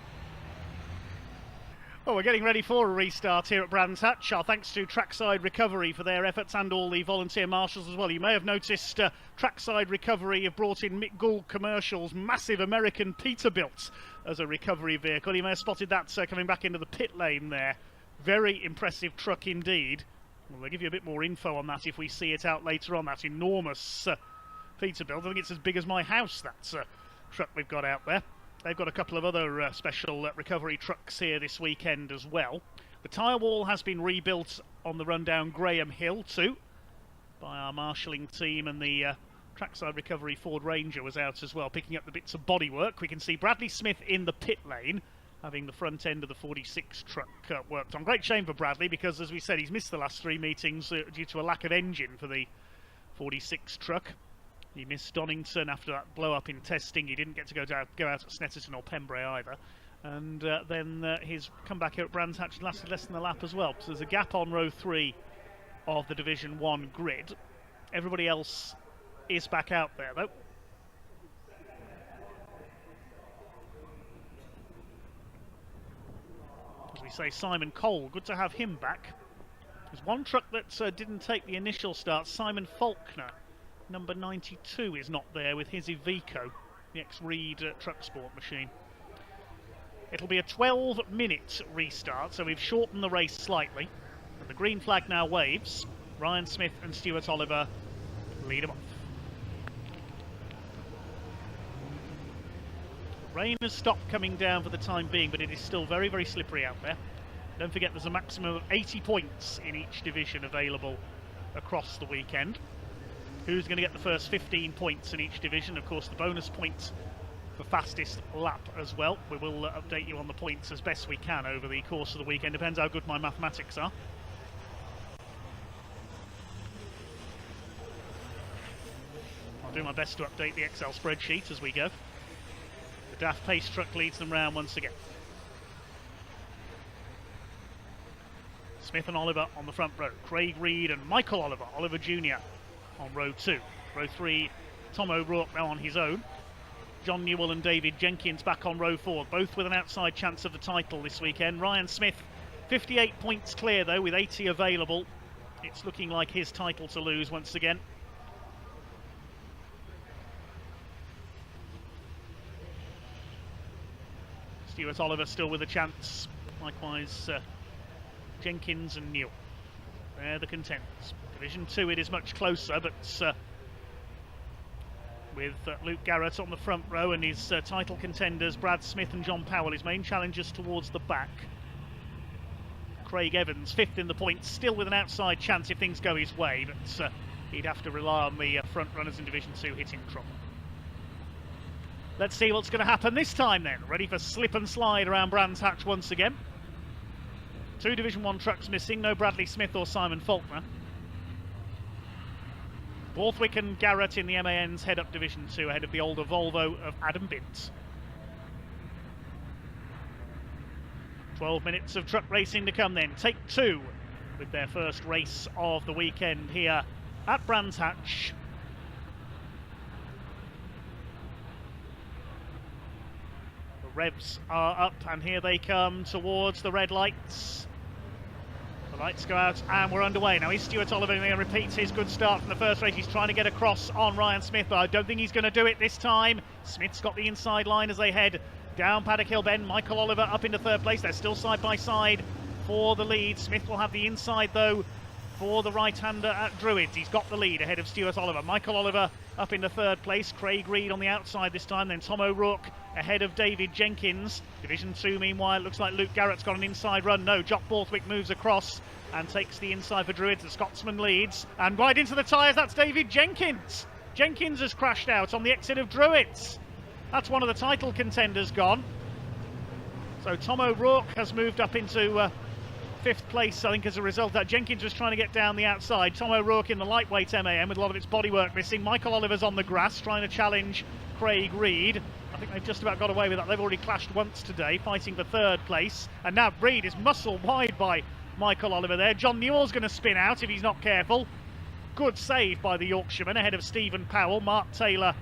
Well, we're getting ready for a restart here at Brands Hatch. Our thanks to Trackside Recovery for their efforts and all the volunteer marshals as well. You may have noticed Trackside Recovery have brought in Mick Gould Commercials' massive American Peterbilt as a recovery vehicle. You may have spotted that coming back into the pit lane there. Very impressive truck indeed. Well, they'll give you a bit more info on that if we see it out later on. That enormous Peterbilt. I think it's as big as my house, that truck we've got out there. They've got a couple of other special recovery trucks here this weekend as well. The tyre wall has been rebuilt on the rundown Graham Hill too by our marshalling team, and the Trackside Recovery Ford Ranger was out as well, picking up the bits of bodywork. We can see Bradley Smith in the pit lane, having the front end of the 46 truck worked on. Great shame for Bradley because, as we said, he's missed the last 3 meetings due to a lack of engine for the 46 truck. He missed Donington after that blow-up in testing. He didn't get to go out at Snetterton or Pembrey either. And then his comeback here at Brands Hatch lasted less than a lap as well. So there's a gap on row 3 of the Division 1 grid. Everybody else is back out there, though. As we say, Simon Cole, good to have him back. There's one truck that didn't take the initial start, Simon Faulkner. Number 92 is not there with his Iveco, the ex-Reed truck sport machine. It'll be a 12-minute restart, so we've shortened the race slightly. And the green flag now waves. Ryan Smith and Stuart Oliver lead them off. Rain has stopped coming down for the time being, but it is still very, very slippery out there. Don't forget there's a maximum of 80 points in each division available across the weekend. Who's going to get the first 15 points in each division? Of course, the bonus points for fastest lap as well. We will update you on the points as best we can over the course of the weekend. Depends how good my mathematics are. I'll do my best to update the Excel spreadsheet as we go. The Daft Pace truck leads them round once again. Smith and Oliver on the front row. Craig Reed and Michael Oliver, Oliver Jr. on row 2. Row 3, Tom O'Rourke now on his own. John Newell and David Jenkins back on row 4, both with an outside chance of the title this weekend. Ryan Smith, 58 points clear though, with 80 available. It's looking like his title to lose once again. Stuart Oliver still with a chance. Likewise, Jenkins and Newell. They're the contenders. Division 2 it is much closer, but with Luke Garrett on the front row and his title contenders Brad Smith and John Powell, his main challengers towards the back. Craig Evans, 5th in the points, still with an outside chance if things go his way, but he'd have to rely on the front runners in Division 2 hitting trouble. Let's see what's going to happen this time then. Ready for slip and slide around Brands Hatch once again. 2 Division 1 trucks missing, no Bradley Smith or Simon Faulkner. Borthwick and Garrett in the MAN's head up Division 2 ahead of the older Volvo of Adam Bint. 12 minutes of truck racing to come then. Take 2 with their first race of the weekend here at Brands Hatch. The revs are up and here they come towards the red lights. The lights go out and we're underway. Now, is Stuart Oliver going to repeat his good start from the first race? He's trying to get across on Ryan Smith, but I don't think he's going to do it this time. Smith's got the inside line as they head down Paddock Hill Bend. Michael Oliver up into 3rd place. They're still side by side for the lead. Smith will have the inside, though, for the right-hander at Druids. He's got the lead ahead of Stuart Oliver. Michael Oliver up into 3rd place. Craig Reed on the outside this time. Then Tom O'Rourke ahead of David Jenkins. Division 2, meanwhile, looks like Luke Garrett's got an inside run. No, Jock Borthwick moves across and takes the inside for Druids. The Scotsman leads. And right into the tyres, that's David Jenkins. Jenkins has crashed out on the exit of Druids. That's one of the title contenders gone. So Tom O'Rourke has moved up into 5th place, I think, as a result of that. Jenkins was trying to get down the outside. Tom O'Rourke in the lightweight MAN with a lot of its bodywork missing. Michael Oliver's on the grass trying to challenge Craig Reed. I think they've just about got away with that. They've already clashed once today, fighting for 3rd place. And now Reed is muscle wide by Michael Oliver there. John Newell's going to spin out if he's not careful. Good save by the Yorkshireman ahead of Stephen Powell, Mark Taylor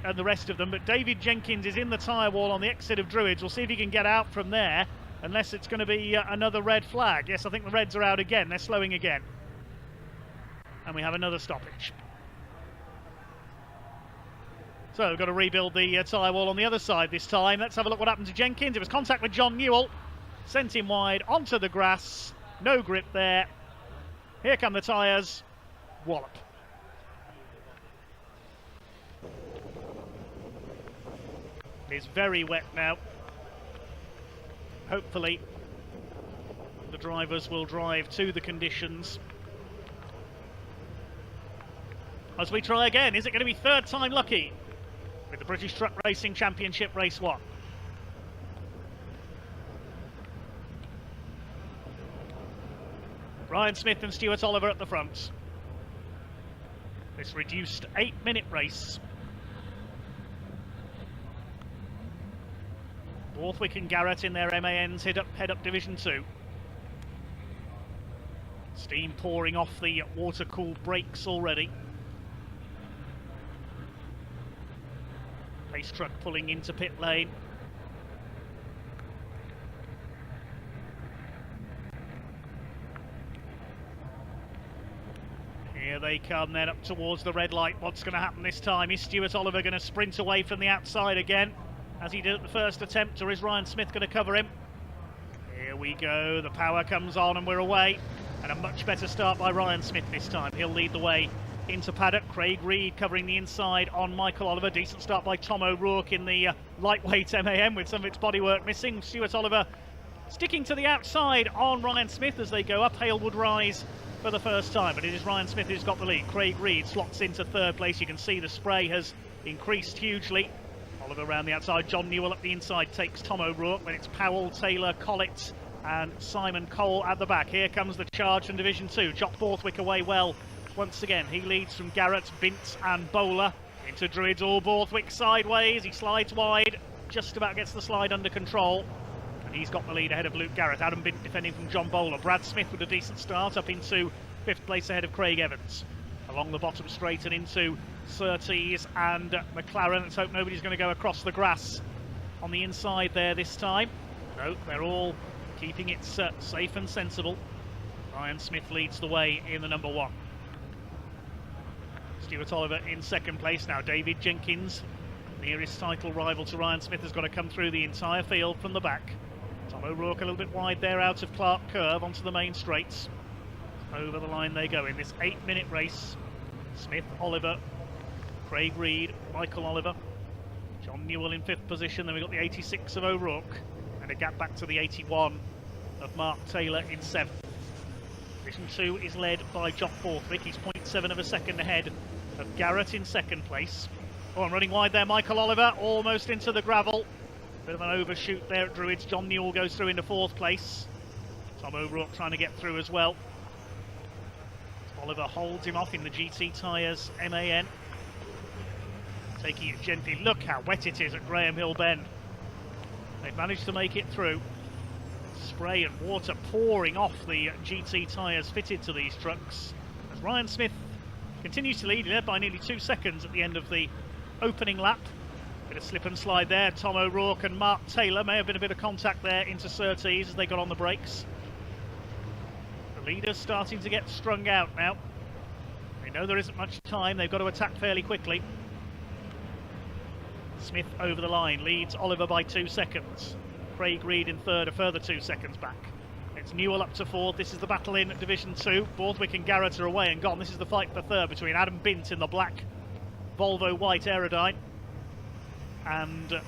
and the rest of them. But David Jenkins is in the tyre wall on the exit of Druids. We'll see if he can get out from there, unless it's going to be another red flag. Yes, I think the Reds are out again. They're slowing again. And we have another stoppage. So we've got to rebuild the tyre wall on the other side this time. Let's have a look what happened to Jenkins. It was contact with John Newell. Sent him wide onto the grass. No grip there. Here come the tyres. Wallop. It is very wet now. Hopefully the drivers will drive to the conditions. As we try again, is it going to be 3rd time lucky with the British Truck Racing Championship Race 1? Ryan Smith and Stuart Oliver at the front. This reduced 8-minute race. Borthwick and Garrett in their MANs head up Division 2. Steam pouring off the water-cooled brakes already. Pace truck pulling into pit lane. Here they come then up towards the red light. What's going to happen this time? Is Stuart Oliver going to sprint away from the outside again, as he did at the first attempt, or is Ryan Smith going to cover him? Here we go, the power comes on and we're away. And a much better start by Ryan Smith this time. He'll lead the way into paddock. Craig Reed covering the inside on Michael Oliver. Decent start by Tom O'Rourke in the lightweight MAN with some of its bodywork missing. Stuart Oliver sticking to the outside on Ryan Smith as they go up Halewood Rise for the first time. But it is Ryan Smith who's got the lead. Craig Reed slots into 3rd place. You can see the spray has increased hugely. Oliver around the outside. John Newell up the inside takes Tom O'Rourke. Then it's Powell, Taylor, Collett and Simon Cole at the back. Here comes the charge from Division 2. Jock Borthwick away well once again. He leads from Garrett, Bint and Bowler into Druids. All Borthwick sideways. He slides wide. just about gets the slide under control. And he's got the lead ahead of Luke Garrett. Adam Bint defending from John Bowler. Brad Smith with a decent start up into 5th place ahead of Craig Evans. Along the bottom straight and into Surtees and McLaren. Let's hope nobody's going to go across the grass on the inside there this time. No, they're all keeping it safe and sensible. Ryan Smith leads the way in the number 1. Stuart Oliver in 2nd place now. David Jenkins, nearest title rival to Ryan Smith, has got to come through the entire field from the back. Tom O'Rourke a little bit wide there out of Clark Curve onto the main straights. Over the line they go in this 8-minute race. Smith, Oliver, Craig Reed, Michael Oliver, John Newell in 5th position. Then we've got the 86 of O'Rourke and a gap back to the 81 of Mark Taylor in 7th. Division 2 is led by Jock Borthwick. He's 0.7 of a second ahead of Garrett in 2nd place. Oh, I'm running wide there. Michael Oliver almost into the gravel. Bit of an overshoot there at Druids. John Newell goes through into 4th place. Tom O'Rourke trying to get through as well. Oliver holds him off in the GT Tyres MAN. Taking it gently. Look how wet it is at Graham Hill Bend. They've managed to make it through. Spray and water pouring off the GT tyres fitted to these trucks. As Ryan Smith continues to lead, led by nearly 2 seconds at the end of the opening lap. Bit of slip and slide there. Tom O'Rourke and Mark Taylor, may have been a bit of contact there into Surtees as they got on the brakes. The leaders starting to get strung out now. They know there isn't much time, they've got to attack fairly quickly. Smith over the line, leads Oliver by 2 seconds. Craig Reed in 3rd, a further 2 seconds back. It's Newell up to 4th. This is the battle in Division 2. Borthwick and Garrett are away and gone. This is the fight for 3rd between Adam Bint in the black Volvo white Aerodyne. And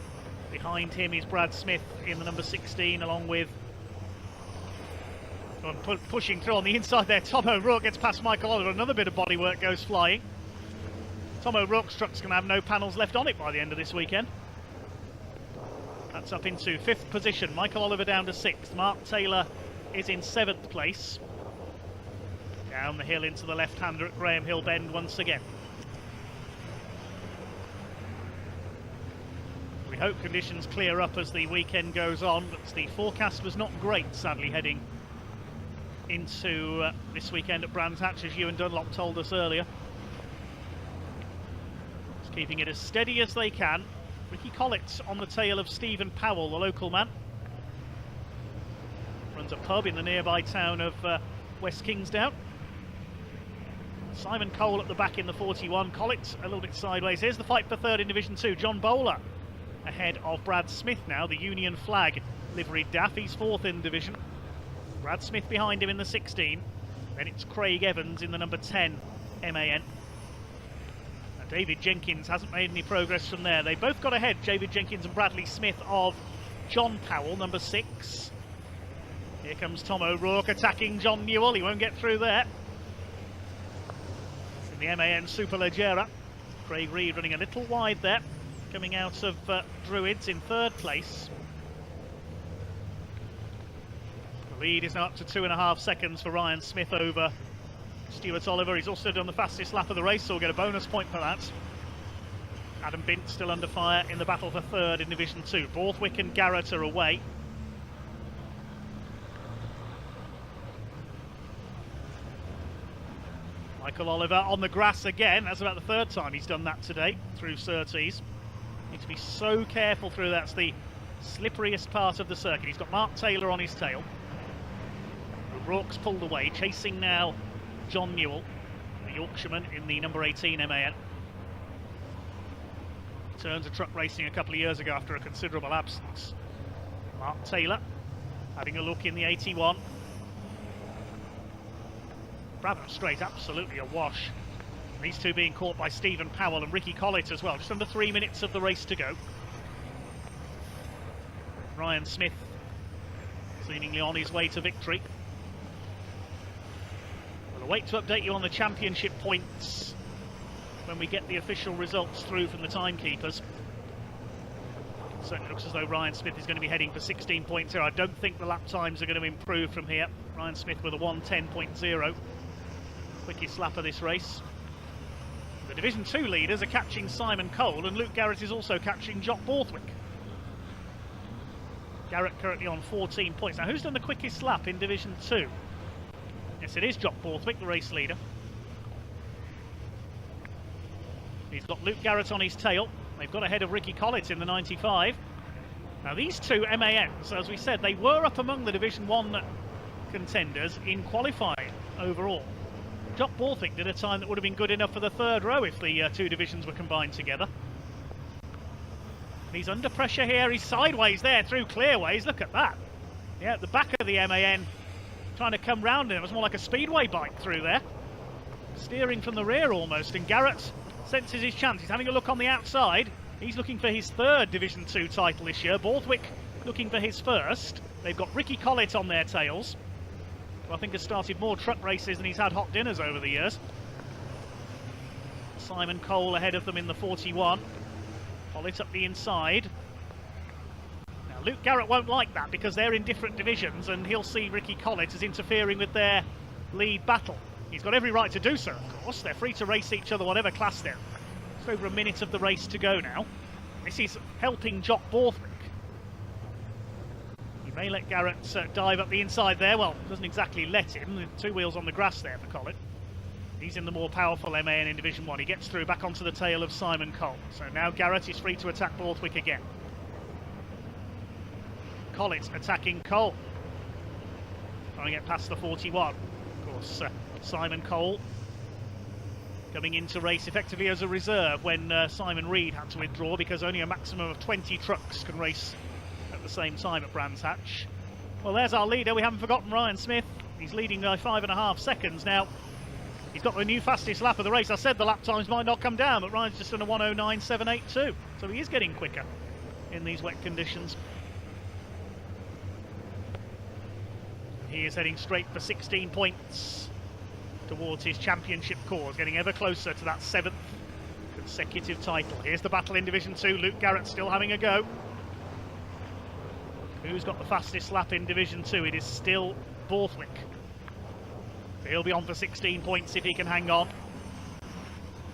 behind him is Brad Smith in the number 16, along with pushing through on the inside there. Tom O'Rourke gets past Michael Oliver. Another bit of bodywork goes flying. Tom O'Rourke's truck's going to have no panels left on it by the end of this weekend. That's up into 5th position. Michael Oliver down to 6th. Mark Taylor is in 7th place. Down the hill into the left-hander at Graham Hill Bend once again. We hope conditions clear up as the weekend goes on, but the forecast was not great, sadly, heading into this weekend at Brands Hatch, as Ewan Dunlop told us earlier. Just keeping it as steady as they can. Ricky Collett on the tail of Stephen Powell, the local man. Runs a pub in the nearby town of West Kingsdown. Simon Cole at the back in the 41. Collett a little bit sideways. Here's the fight for 3rd in Division 2. John Bowler ahead of Brad Smith now, the Union Flag liveried DAF. He's 4th in division. Brad Smith behind him in the 16. Then it's Craig Evans in the number 10 MAN. David Jenkins hasn't made any progress from there. They both got ahead, David Jenkins and Bradley Smith, of John Powell, number 6. Here comes Tom O'Rourke attacking John Newell. He won't get through there. In the MAN Superleggera. Craig Reed running a little wide there, coming out of Druids in 3rd place. The lead is now up to 2.5 seconds for Ryan Smith over Stuart Oliver. He's also done the fastest lap of the race, so we'll get a bonus point for that. Adam Bint still under fire in the battle for 3rd in Division 2. Borthwick and Garrett are away. Michael Oliver on the grass again. That's about the 3rd time he's done that today through Surtees. Need to be so careful through that's the slipperiest part of the circuit. He's got Mark Taylor on his tail. O'Rourke's pulled away, chasing now John Newell, the Yorkshireman in the number 18 MAN. Returned to truck racing a couple of years ago after a considerable absence. Mark Taylor having a look in the 81. Brabham Straight, absolutely a wash. These two being caught by Stephen Powell and Ricky Collett as well. Just under 3 minutes of the race to go. Ryan Smith seemingly on his way to victory. We'll wait to update you on the championship points when we get the official results through from the timekeepers. It certainly looks as though Ryan Smith is going to be heading for 16 points here. I don't think the lap times are going to improve from here. Ryan Smith with a 1:10.0. Quickest lap of this race. The Division 2 leaders are catching Simon Cole, and Luke Garrett is also catching Jock Borthwick. Garrett currently on 14 points. Now, who's done the quickest lap in Division 2? Yes, it is Jock Borthwick, the race leader. He's got Luke Garrett on his tail. They've got ahead of Ricky Collett in the 95. Now, these two MANs, as we said, they were up among the Division 1 contenders in qualifying overall. Jock Borthwick did a time that would have been good enough for the third row if the two divisions were combined together. He's under pressure here. He's sideways there through clearways. Look at that. Yeah, at the back of the MAN, trying to come round him. It was more like a speedway bike through there. Steering from the rear almost. And Garrett senses his chance. He's having a look on the outside. He's looking for his third Division 2 title this year. Borthwick looking for his first. They've got Ricky Collett on their tails, who I think has started more truck races than he's had hot dinners over the years. Simon Cole ahead of them in the 41. Collett up the inside. Now Luke Garrett won't like that because they're in different divisions and he'll see Ricky Collett as interfering with their lead battle. He's got every right to do so, of course. They're free to race each other, whatever class they're in. It's over a minute of the race to go now. This is helping Jock Borthwick. He may let Garrett dive up the inside there. Well, doesn't exactly let him. Two wheels on the grass there for Collett. He's in the more powerful MAN in Division 1. He gets through back onto the tail of Simon Cole. So now Garrett is free to attack Borthwick again. Collett attacking Cole. Trying to get past the 41. Of course, Simon Cole coming into race effectively as a reserve when Simon Reed had to withdraw because only a maximum of 20 trucks can race at the same time at Brands Hatch. Well, there's our leader. We haven't forgotten Ryan Smith. He's leading by 5.5 seconds now. He's got the new fastest lap of the race. I said the lap times might not come down, but Ryan's just done a 1:09.782. So he is getting quicker in these wet conditions. He is heading straight for 16 points towards his championship cause, getting ever closer to that 7th consecutive title. Here's the battle in Division 2. Luke Garrett still having a go. Who's got the fastest lap in Division 2? It is still Borthwick. He'll be on for 16 points if he can hang on.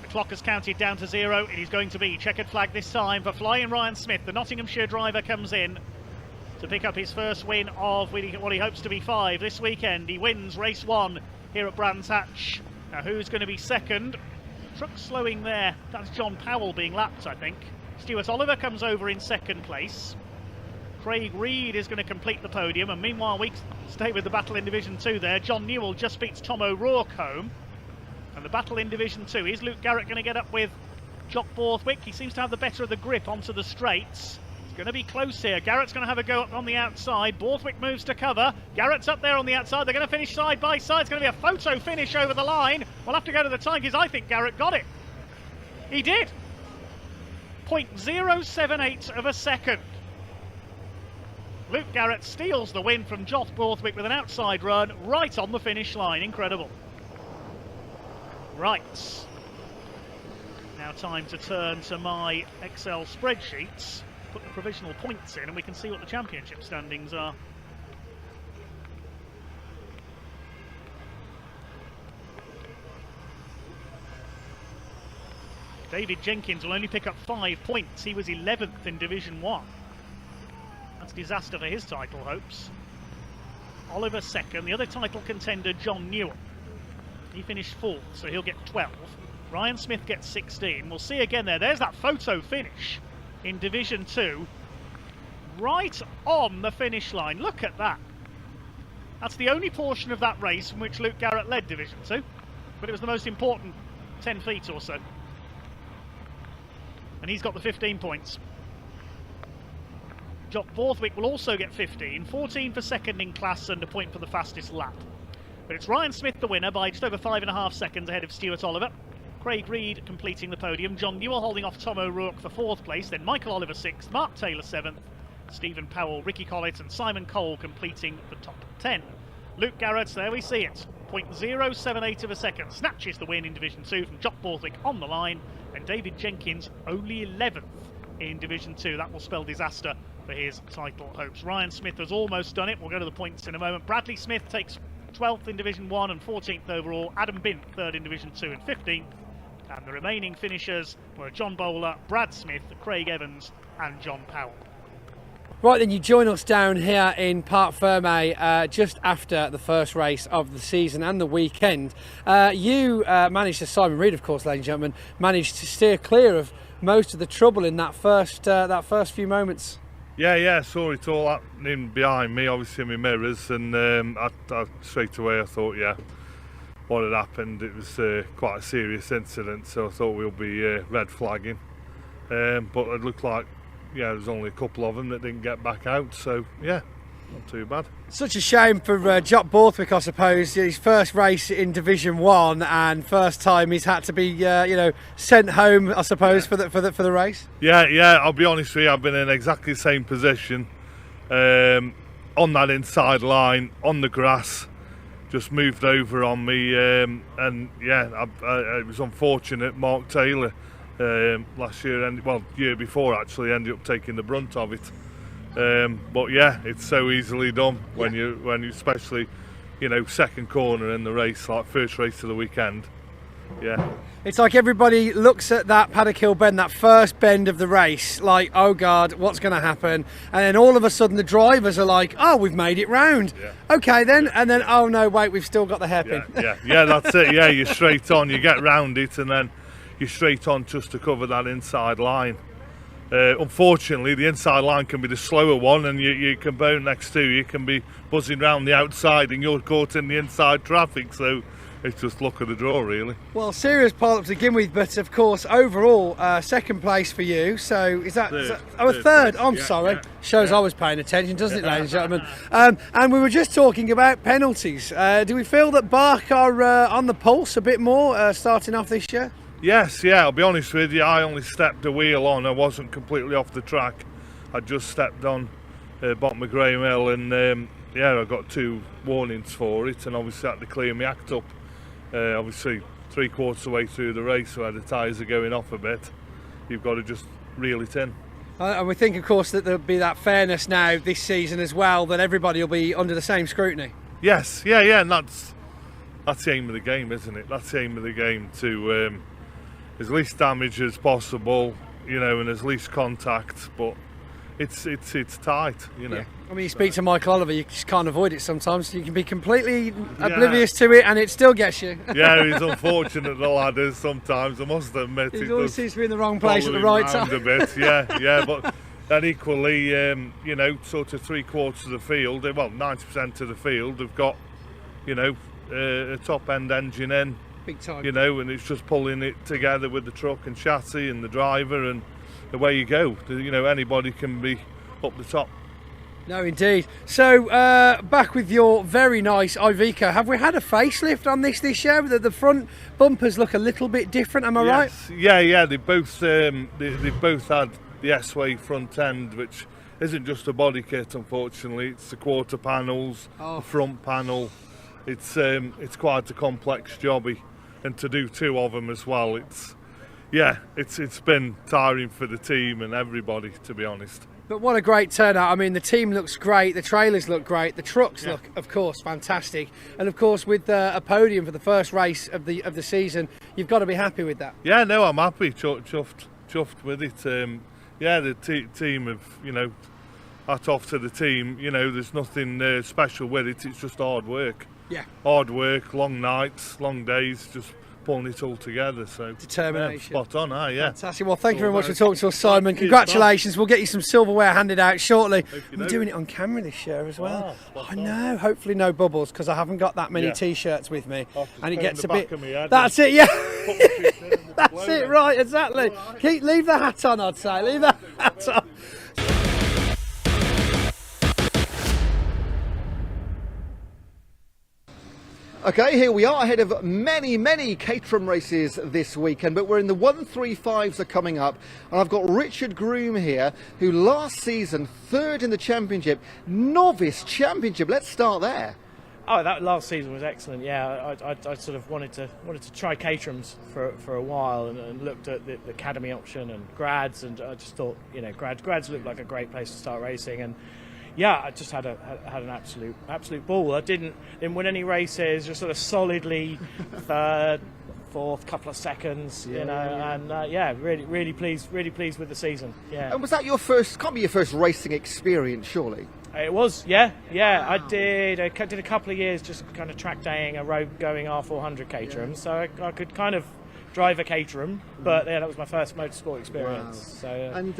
The clock has counted down to 0. It is going to be checkered flag this time for Flying Ryan Smith. The Nottinghamshire driver comes in to pick up his first win of what he hopes to be 5 this weekend. He wins race 1 here at Brands Hatch. Now who's going to be second? Truck slowing there. That's John Powell being lapped, I think. Stuart Oliver comes over in second place. Craig Reed is going to complete the podium, and meanwhile we stay with the battle in Division 2 there. John Newell just beats Tom O'Rourke home. And the battle in Division 2, is Luke Garrett going to get up with Jock Borthwick? He seems to have the better of the grip onto the straights. It's going to be close here. Garrett's going to have a go up on the outside. Borthwick moves to cover. Garrett's up there on the outside. They're going to finish side by side. It's going to be a photo finish over the line. We'll have to go to the time because I think Garrett got it. He did. 0.078 of a second. Luke Garrett steals the win from Jock Borthwick with an outside run right on the finish line. Incredible. Right. Now time to turn to my Excel spreadsheets, put the provisional points in, and we can see what the championship standings are. David Jenkins will only pick up 5 points. He was 11th in Division 1. That's disaster for his title hopes. Oliver second. The other title contender, John Newell. He finished 4th, so he'll get 12. Ryan Smith gets 16. We'll see again there. There's that photo finish in Division 2. Right on the finish line. Look at that. That's the only portion of that race from which Luke Garrett led Division 2. But it was the most important 10 feet or so. And he's got the 15 points. Jock Borthwick will also get 15, 14 for second in class and a point for the fastest lap. But it's Ryan Smith the winner by just over 5.5 seconds ahead of Stuart Oliver. Craig Reed completing the podium. John Newell holding off Tom O'Rourke for 4th place. Then Michael Oliver 6th, Mark Taylor 7th, Stephen Powell, Ricky Collett and Simon Cole completing the top 10. Luke Garrett, there we see it. 0.078 of a second. Snatches the win in Division 2 from Jock Borthwick on the line. And David Jenkins only 11th in Division 2. That will spell disaster for his title hopes. Ryan Smith has almost done it. We'll go to the points in a moment. Bradley Smith takes 12th in Division 1 and 14th overall. Adam Bint 3rd in Division 2 and 15th. And the remaining finishers were John Bowler, Brad Smith, Craig Evans and John Powell. Right then, you join us down here in Parc Fermé just after the first race of the season and the weekend. You managed to, Simon Reed of course, ladies and gentlemen, managed to steer clear of most of the trouble in that first few moments. Yeah, saw it all happening behind me, obviously in my mirrors, and I straight away I thought, yeah, what had happened, it was quite a serious incident, so I thought we'll be red flagging, but it looked like, yeah, there's only a couple of them that didn't get back out, so yeah, not too bad. Such a shame for Jock Borthwick, I suppose. His first race in Division 1 and first time he's had to be, sent home, I suppose, for the race. Yeah. I'll be honest with you. I've been in exactly the same position, on that inside line, on the grass. Just moved over on me, and yeah, it was unfortunate. Mark Taylor last year, year before actually, ended up taking the brunt of it. But yeah, it's so easily done when you especially, second corner in the race, like first race of the weekend. Yeah. It's like everybody looks at that Paddock Hill bend, that first bend of the race, like, oh God, what's going to happen? And then all of a sudden the drivers are like, oh, we've made it round. Yeah. Okay then, and then, oh no, wait, we've still got the hairpin. Yeah, that's it. Yeah, you're straight on, you get round it, and then you're straight on just to cover that inside line. Unfortunately, the inside line can be the slower one, and your compound next to you can be buzzing round the outside, and you're caught in the inside traffic, so it's just luck of the draw, really. Well, serious pile up to begin with, but of course, overall, second place for you. So is that third? I'm sorry. Shows I was paying attention, doesn't it, ladies and gentlemen? And we were just talking about penalties. Do we feel that BARC are on the pulse a bit more starting off this year? Yes, I'll be honest with you, I only stepped a wheel on, I wasn't completely off the track. I just stepped on bottom of Graham Hill, and I got 2 warnings for it, and obviously had to clear my act up. Obviously 3/4 of the way through the race where the tyres are going off a bit, you've got to just reel it in. And we think of course that there'll be that fairness now this season as well, that everybody will be under the same scrutiny. Yes, and that's the aim of the game, isn't it? That's the aim of the game, to as least damage as possible, and as least contact, but it's tight, Yeah. I mean, you speak to Michael Oliver, you just can't avoid it sometimes. You can be completely oblivious to it and it still gets you. Yeah, he's unfortunate, the lad is sometimes, I must admit. He always seems to be in the wrong place at the right time. A bit, yeah, but then equally, sort of 3/4 of the field, 90% of the field have got, a top end engine in. Big time. And it's just pulling it together with the truck and chassis and the driver, and away you go. Anybody can be up the top. No, indeed. So, back with your very nice Iveco. Have we had a facelift on this year? The front bumpers look a little bit different, am I right? Yeah. They both had the S-Way front end, which isn't just a body kit, unfortunately. It's the quarter panels, the front panel. It's quite a complex jobby, and to do 2 of them as well, it's been tiring for the team and everybody, to be honest. But what a great turnout. I mean, the team looks great, the trailers look great, the trucks look, of course, fantastic, and of course with a podium for the first race of the season, you've got to be happy with that. Yeah, no, I'm happy, chuffed with it. The team have, hat off to the team. There's nothing special with it. It's just hard work. Yeah. Hard work, long nights, long days, just pulling it all together. So determination. Spot on, yeah. Fantastic. Well, thank you very much for talking to us, Simon. Congratulations. We'll get you some silverware handed out shortly. We're doing it on camera this year as well. I know. Hopefully no bubbles, because I haven't got that many T-shirts with me, and it gets a bit. That's it. Yeah. That's it. Right. Exactly. Leave the hat on. I'd say. Leave the hat on. Okay, here we are ahead of many Caterham races this weekend, but we're in the 135s are coming up, and I've got Richard Groom here, who last season 3rd in the championship, novice championship. Let's start there. Oh, that last season was excellent. Yeah, I sort of wanted to try Caterhams for a while, and looked at the academy option and grads, and I just thought, grads looked like a great place to start racing, and yeah, I just had an absolute ball. I didn't win any races, just sort of solidly third, 4th, couple of seconds, and really pleased with the season. Yeah. And was that your first? Can't be your first racing experience, surely. It was, yeah. I did a couple of years just kind of track daying a road going R400 Caterham, so I could kind of drive a Caterham, but that was my first motorsport experience. Wow. So, and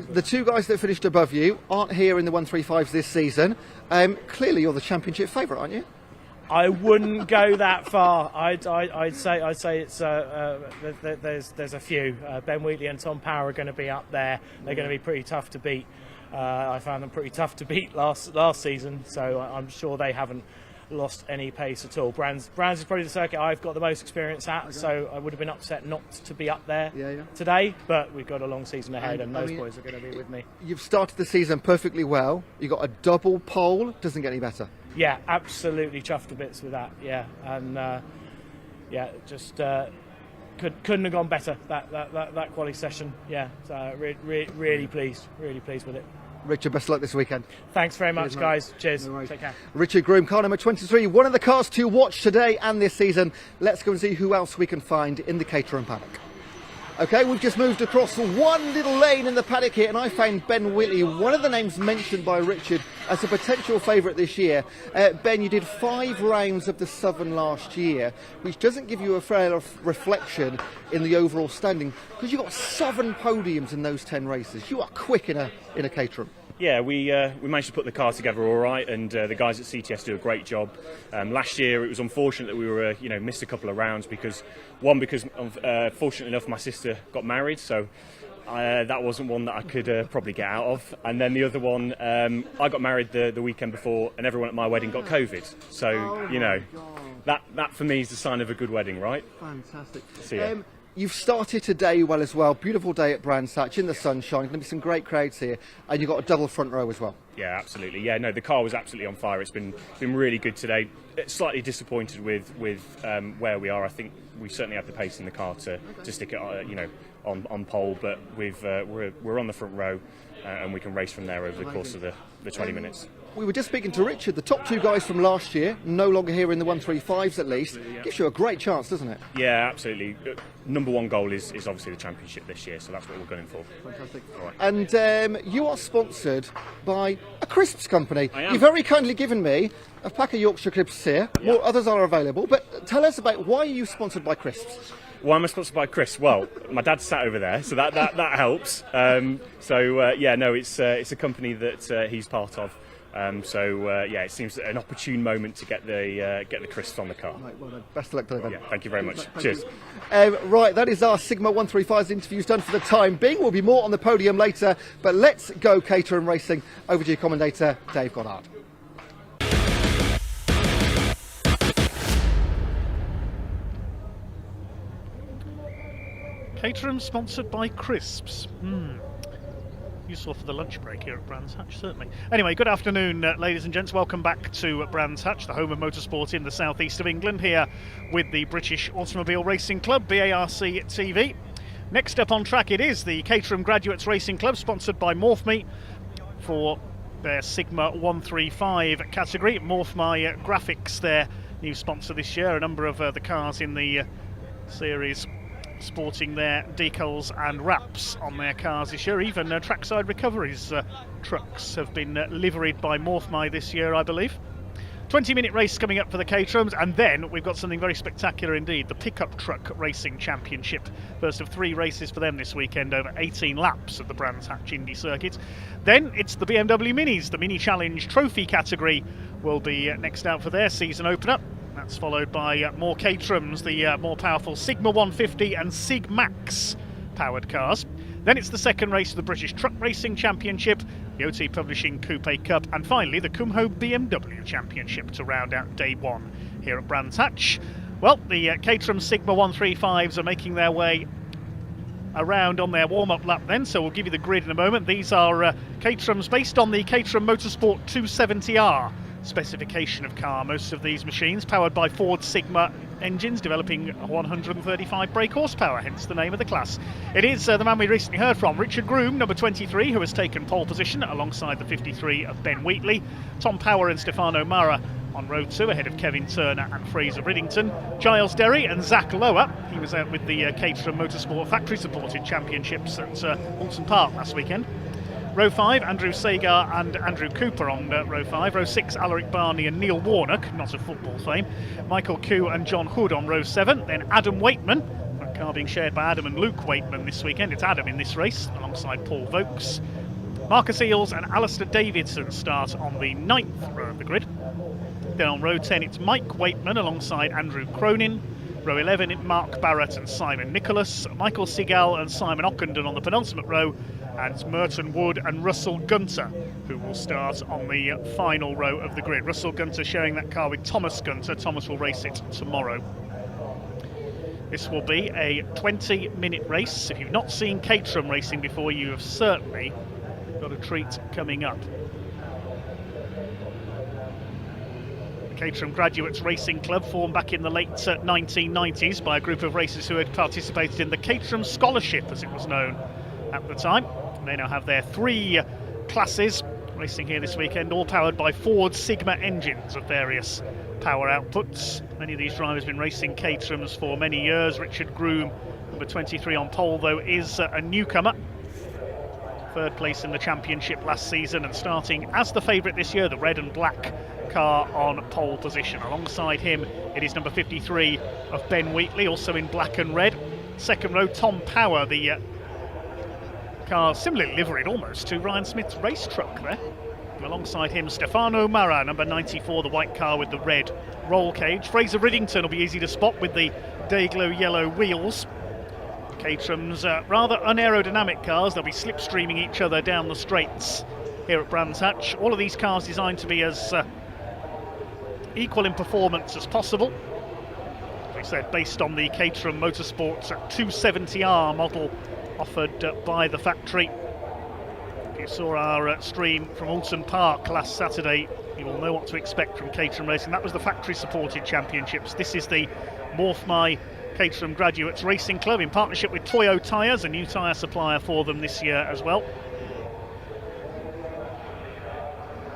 the two guys that finished above you aren't here in the 135s this season. Clearly, you're the championship favourite, aren't you? I wouldn't go that far. I'd say it's there's a few. Ben Wheatley and Tom Power are going to be up there. They're going to be pretty tough to beat. I found them pretty tough to beat last season, so I'm sure they haven't lost any pace at all. Brands is probably the circuit I've got the most experience at, so I would have been upset not to be up there today, but we've got a long season ahead, and those boys are going to be with me. You've started the season perfectly well. You got a double pole. Doesn't get any better. Yeah, absolutely chuffed to bits with that. Yeah, and just couldn't have gone better that quali session. Yeah, so really pleased with it. Richard, best of luck this weekend. Thanks very much, guys. Cheers. Take care. Richard Groom, car number 23, one of the cars to watch today and this season. Let's go and see who else we can find in the Caterham paddock. Okay, we've just moved across one little lane in the paddock here, and I found Ben Wheatley, one of the names mentioned by Richard as a potential favourite this year. Ben, you did 5 rounds of the Southern last year, which doesn't give you a fair reflection in the overall standing, because you got 7 podiums in those 10 races. You are quick in a Caterham. Yeah, we managed to put the car together all right, and the guys at CTS do a great job. Last year it was unfortunate that we were missed a couple of rounds because fortunately enough my sister got married, so that wasn't one that I could probably get out of. And then the other one, I got married the weekend before, and everyone at my wedding got COVID. So that for me is the sign of a good wedding, right? Fantastic. So, yeah. You've started today well as well. Beautiful day at Brands Hatch in the sunshine. Going to be some great crowds here, and you've got a double front row as well. Yeah, absolutely. Yeah, no, the car was absolutely on fire. It's been really good today. Slightly disappointed with where we are. I think we certainly have the pace in the car to stick it on pole, but we're on the front row, and we can race from there over the course of the 20 minutes. We were just speaking to Richard, the top 2 guys from last year, no longer here in the 135s at least. Gives you a great chance, doesn't it? Yeah, absolutely. Number 1 goal is obviously the championship this year, so that's what we're going for. Fantastic. All right. And you are sponsored by a crisps company. I am. You've very kindly given me a pack of Yorkshire crisps here. Yeah. More others are available, but tell us about why are you sponsored by crisps? Why am I sponsored by Chris? Well, my dad's sat over there, so that helps. It's a company that he's part of. It seems an opportune moment to get the crisps on the car. Right, well done. Best of luck to them. Yeah, thank you very much. Cheers. Right, that is our Sigma 135's interviews done for the time being. We'll be more on the podium later, but let's go Caterham Racing. Over to your commentator, Dave Goddard. Caterham sponsored by crisps. Useful for the lunch break here at Brands Hatch, certainly. Anyway, good afternoon, ladies and gents. Welcome back to Brands Hatch, the home of motorsport in the southeast of England, here with the British Automobile Racing Club, BARC TV. Next up on track it is the Caterham Graduates Racing Club, sponsored by MorphMe for their Sigma 135 category. MorphMe Graphics, their new sponsor this year. A number of the cars in the series sporting their decals and wraps on their cars this year. Even Trackside Recovery's trucks have been liveried by MorphMe this year, I believe. 20-minute race coming up for the Caterhams, and then we've got something very spectacular indeed, the Pickup Truck Racing Championship. First of 3 races for them this weekend over 18 laps of the Brands Hatch Indy circuit. Then it's the BMW Minis, the Mini Challenge Trophy category will be next out for their season opener. That's followed by more Caterhams, the more powerful Sigma 150 and Sig Max powered cars. Then it's the second race of the British Truck Racing Championship, the OT Publishing Coupe Cup, and finally the Kumho BMW Championship to round out day 1 here at Brands Hatch. Well, the Caterham Sigma 135s are making their way around on their warm-up lap then, so we'll give you the grid in a moment. These are Caterhams based on the Caterham Motorsport 270R specification of car. Most of these machines powered by Ford Sigma engines, developing 135 brake horsepower, hence the name of the class. It is the man we recently heard from, Richard Groom, number 23, who has taken pole position alongside the 53 of Ben Wheatley. Tom Power and Stefano Mara on row 2 ahead of Kevin Turner and Fraser Riddington. Giles Derry and Zach Lower, he was out with the Caterham Motorsport Factory Supported Championships at Alton Park last weekend. Row 5, Andrew Sagar and Andrew Cooper on row 5. Row 6, Alaric Barney and Neil Warnock, not of football fame. Michael Koo and John Hood on row 7. Then Adam Waitman, that car being shared by Adam and Luke Waitman this weekend. It's Adam in this race, alongside Paul Vokes. Marcus Eales and Alistair Davidson start on the 9th row of the grid. Then on row 10 it's Mike Waitman alongside Andrew Cronin. Row 11 it's Mark Barrett and Simon Nicholas. Michael Seagal and Simon Ockenden on the penultimate row. And it's Merton Wood and Russell Gunter who will start on the final row of the grid. Russell Gunter sharing that car with Thomas Gunter. Thomas will race it tomorrow. This will be a 20-minute race. If you've not seen Caterham racing before, you have certainly got a treat coming up. The Caterham Graduates Racing Club formed back in the late 1990s by a group of racers who had participated in the Caterham Scholarship, as it was known at the time. They now have their 3 classes racing here this weekend, all powered by Ford Sigma engines of various power outputs. Many of these drivers have been racing Caterhams for many years. Richard Groom, number 23 on pole, though, is a newcomer. 3rd place in the championship last season and starting as the favourite this year, the red and black car on pole position. Alongside him it is number 53 of Ben Wheatley, also in black and red. 2nd row, Tom Power, the car similarly liveried almost to Ryan Smith's race truck there. Alongside him, Stefano Mara, number 94, the white car with the red roll cage. Fraser Riddington will be easy to spot with the Dayglow yellow wheels. Caterham's rather unaerodynamic cars, they'll be slipstreaming each other down the straights here at Brands Hatch. All of these cars designed to be as equal in performance as possible. As I said, based on the Caterham Motorsports 270R model offered by the factory. If you saw our stream from Alton Park last Saturday, you will know what to expect from Caterham Racing. That was the factory-supported championships. This is the Morph My Caterham Graduates Racing Club in partnership with Toyo tyres, a new tyre supplier for them this year as well.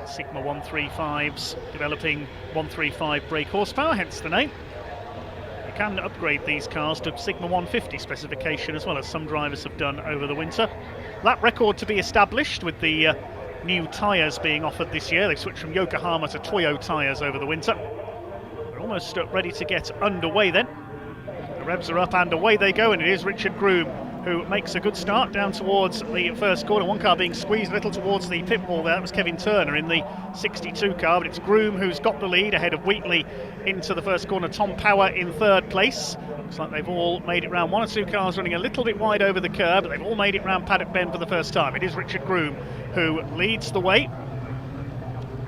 Sigma 135s developing 135 brake horsepower, hence the name. You can upgrade these cars to Sigma 150 specification as well, as some drivers have done over the winter. Lap record to be established with the new tyres being offered this year. They've switched from Yokohama to Toyo tyres over the winter. They're almost ready to get underway then. The revs are up and away they go, and it is Richard Groom who makes a good start down towards the first corner. One car being squeezed a little towards the pit wall there. That was Kevin Turner in the 62 car, but it's Groom who's got the lead ahead of Wheatley into the first corner. Tom Power in 3rd place. Looks like they've all made it round. 1 or 2 cars running a little bit wide over the curb, but they've all made it round Paddock Bend for the first time. It is Richard Groom who leads the way.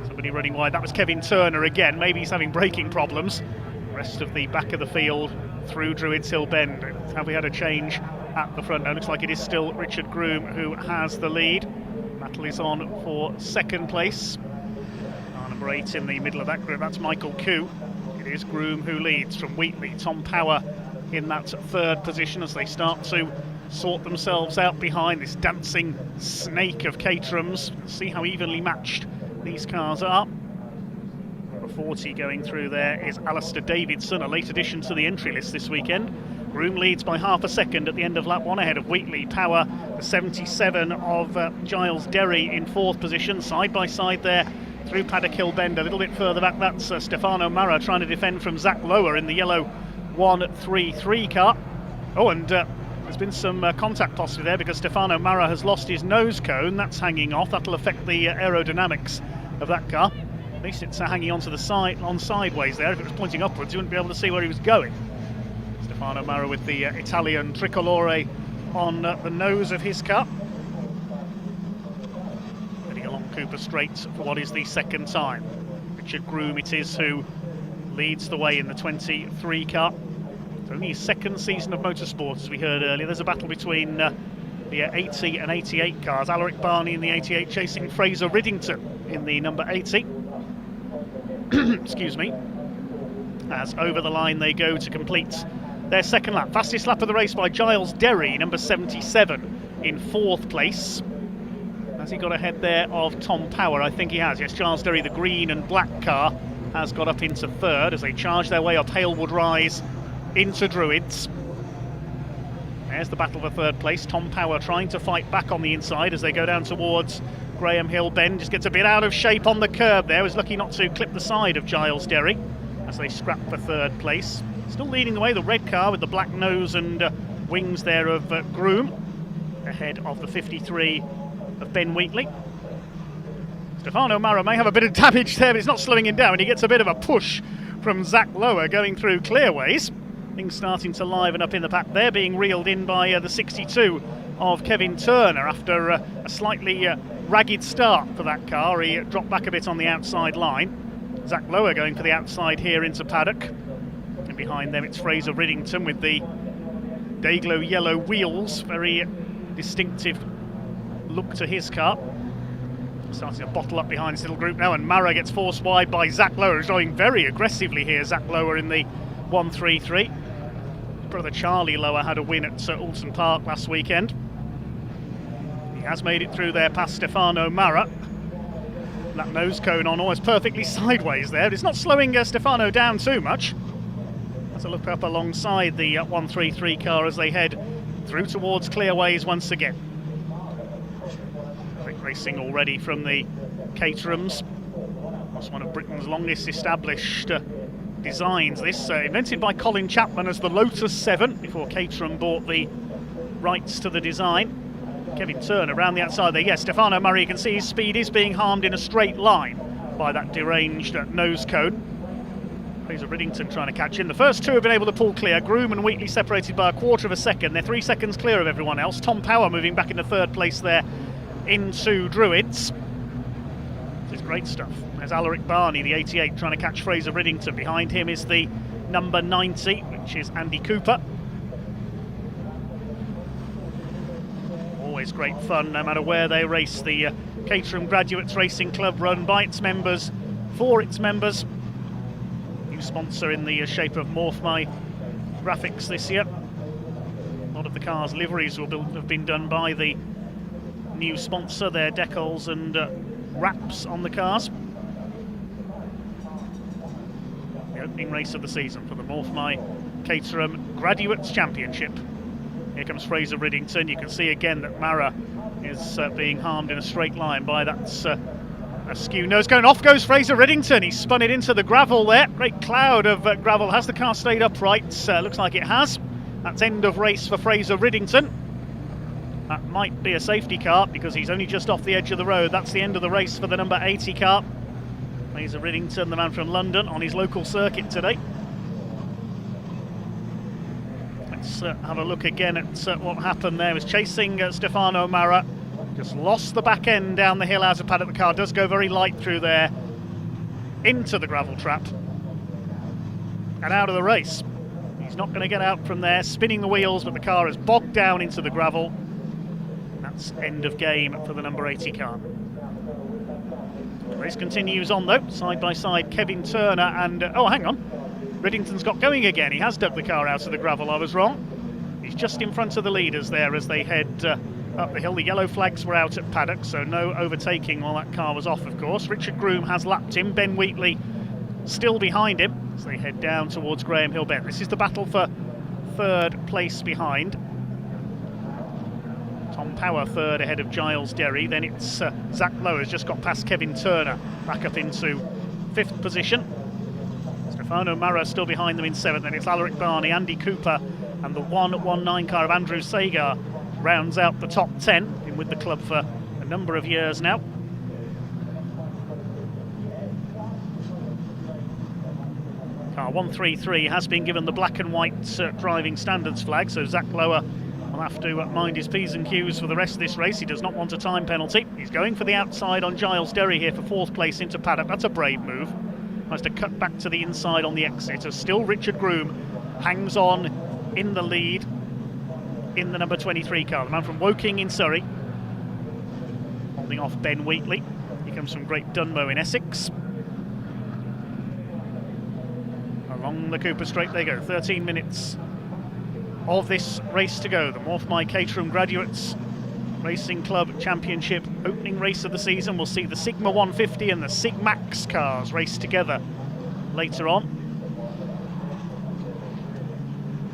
Somebody running wide, that was Kevin Turner again. Maybe he's having braking problems. The rest of the back of the field through Druids Hill Bend. Have we had a change at the front? Now looks like it is still Richard Groom who has the lead. Battle is on for 2nd place. Number 8 in the middle of that group, that's Michael Koo. It is Groom who leads from Wheatley. Tom Power in that 3rd position as they start to sort themselves out behind this dancing snake of Caterhams. See how evenly matched these cars are. Number 40 going through there is Alistair Davidson, a late addition to the entry list this weekend. Groom leads by half a second at the end of lap 1 ahead of Wheatley. Power, the 77 of Giles Derry in 4th position, side by side there through Paddock Hill Bend. A little bit further back, that's Stefano Mara trying to defend from Zach Lower in the yellow 133 car. Oh, and there's been some contact possibly there because Stefano Mara has lost his nose cone. That's hanging off. That'll affect the aerodynamics of that car. At least it's hanging onto the side, on sideways there. If it was pointing upwards, you wouldn't be able to see where he was going. Stefano Mara with the Italian tricolore on the nose of his car. Heading along Cooper Straight for what is the 2nd time. Richard Groom it is who leads the way in the 23 car. It's only his 2nd season of motorsport, as we heard earlier. There's a battle between the 80 and 88 cars. Alaric Barney in the 88 chasing Fraser Riddington in the number 80. Excuse me. As over the line they go to complete their 2nd lap. Fastest lap of the race by Giles Derry, number 77, in 4th place. Has he got ahead there of Tom Power? I think he has. Yes, Giles Derry, the green and black car, has got up into third as they charge their way up Halewood Rise into Druids. There's the battle for third place. Tom Power trying to fight back on the inside as they go down towards Graham Hill Bend. Just gets a bit out of shape on the curb there. Was lucky not to clip the side of Giles Derry as they scrap for third place. Still leading the way, the red car with the black nose and wings there of Groom, ahead of the 53 of Ben Wheatley. Stefano Mara may have a bit of damage there, but it's not slowing him down, and he gets a bit of a push from Zach Lower going through Clearways. Things starting to liven up in the pack. They're being reeled in by the 62 of Kevin Turner after a slightly ragged start for that car. He dropped back a bit on the outside line. Zach Lower going for the outside here into paddock. And behind them it's Fraser Riddington with the Dayglow yellow wheels. Very distinctive look to his car. Starting to bottle up behind this little group now, and Mara gets forced wide by Zach Lower, who's driving very aggressively here. Zach Lower in the 133. Brother Charlie Lower had a win at Alton Park last weekend. He has made it through there past Stefano Mara. That nose cone on almost perfectly sideways there. It's not slowing Stefano down too much. Let's look up alongside the 133 car as they head through towards Clearways once again. Great racing already from the Caterhams. That's one of Britain's longest established designs. This invented by Colin Chapman as the Lotus 7 before Caterham bought the rights to the design. Kevin Turner around the outside there. Yes, Stefano Murray, you can see his speed is being harmed in a straight line by that deranged nose cone. Fraser Riddington trying to catch him. The first two have been able to pull clear. Groom and Wheatley separated by a quarter of a second. They're 3 seconds clear of everyone else. Tom Power moving back into third place there into Druids. This is great stuff. There's Alaric Barney, the 88, trying to catch Fraser Riddington. Behind him is the number 90, which is Andy Cooper. Always great fun, no matter where they race. The Caterham Graduates Racing Club, run by its members, for its members. New sponsor in the shape of Morph My Graphics this year. A lot of the cars' liveries will have been done by the new sponsor, their decals and wraps on the cars. The opening race of the season for the Morph My Caterham Graduates Championship. Here comes Fraser Riddington. You can see again that Mara is being harmed in a straight line by that askew nose cone. Off goes Fraser Riddington. He spun it into the gravel there. Great cloud of gravel. Has the car stayed upright? Looks like it has. That's end of race for Fraser Riddington. That might be a safety car because he's only just off the edge of the road. That's the end of the race for the number 80 car. Fraser Riddington, the man from London, on his local circuit today. Let's have a look again at what happened there. He was chasing Stefano Mara. Just lost the back end down the hill out of paddock. The car does go very light through there into the gravel trap and out of the race. He's not going to get out from there, spinning the wheels, but the car has bogged down into the gravel. That's end of game for the number 80 car. The race continues on though, side by side Kevin Turner and oh hang on, Riddington's got going again. He has dug the car out of the gravel. I was wrong. He's just in front of the leaders there as they head up the hill. The yellow flags were out at paddock, so no overtaking while that car was off, of course. Richard Groom has lapped him. Ben Wheatley still behind him as they head down towards Graham Hill Bend. This is the battle for third place behind. Tom Power third ahead of Giles Derry. Then it's Zach Lowe has just got past Kevin Turner, back up into fifth position. Stefano Mara still behind them in seventh. Then it's Alaric Barney, Andy Cooper, and the 119 car of Andrew Sagar rounds out the top 10. Been with the club for a number of years now. Car 133 has been given the black and white driving standards flag, so Zach Lower will have to mind his P's and Q's for the rest of this race. He does not want a time penalty. He's going for the outside on Giles Derry here for fourth place into paddock. That's a brave move. Tries to cut back to the inside on the exit as still Richard Groom hangs on in the lead in the number 23 car. The man from Woking in Surrey, holding off Ben Wheatley. He comes from Great Dunmow in Essex. Along the Cooper Straight they go. 13 minutes of this race to go. The Morph My Caterham Graduates Racing Club Championship opening race of the season. We'll see the Sigma 150 and the Sigmax cars race together later on.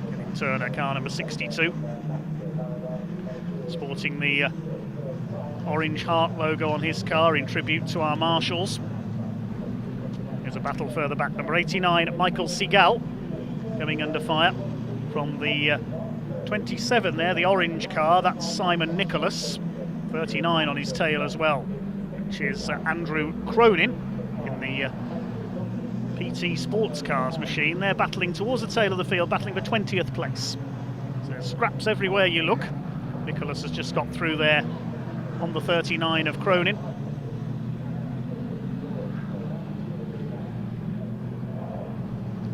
Kevin Turner, car number 62. Sporting the orange heart logo on his car in tribute to our marshals. There's a battle further back. Number 89, Michael Seagal, coming under fire from the 27 there, the orange car. That's Simon Nicholas, 39 on his tail as well, which is Andrew Cronin in the PT Sports Cars machine. They're battling towards the tail of the field, battling for 20th place. So there's scraps everywhere you look. Nicholas has just got through there on the 39 of Cronin.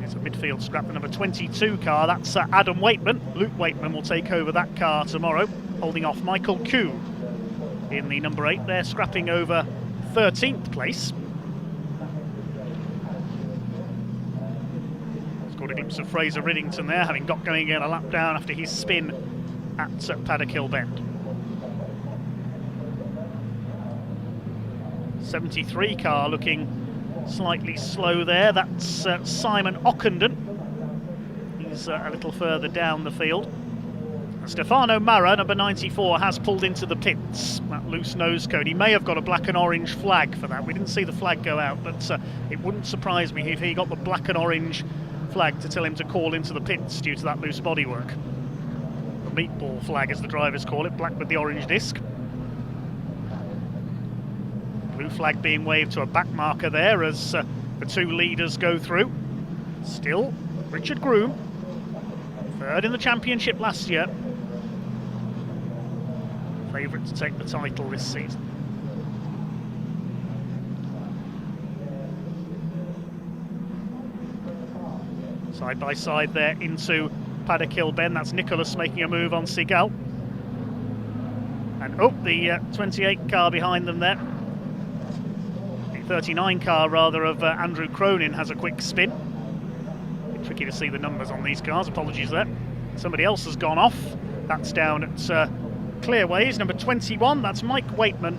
It's a midfield scrap, the number 22 car. That's Adam Waitman. Luke Waitman will take over that car tomorrow, holding off Michael Koo in the number 8. They're scrapping over 13th place. It's got a glimpse of Fraser Riddington there, having got going again a lap down after his spin at Paddock Hill Bend. 73 car looking slightly slow there. That's Simon Ockenden. He's a little further down the field. Stefano Mara, number 94, has pulled into the pits. That loose nose cone. He may have got a black and orange flag for that. We didn't see the flag go out, but it wouldn't surprise me if he got the black and orange flag to tell him to call into the pits due to that loose bodywork. The meatball flag, as the drivers call it, black with the orange disc. Blue flag being waved to a back marker there as the two leaders go through. Still, Richard Groom, third in the championship last year. Favourite to take the title this season. Side by side there into Paddock Hill Bend. That's Nicholas making a move on Seagal. And the 28 car behind them there. The 39 car rather of Andrew Cronin has a quick spin. Tricky to see the numbers on these cars, apologies there. Somebody else has gone off. That's down at Clearways, number 21, that's Mike Waitman.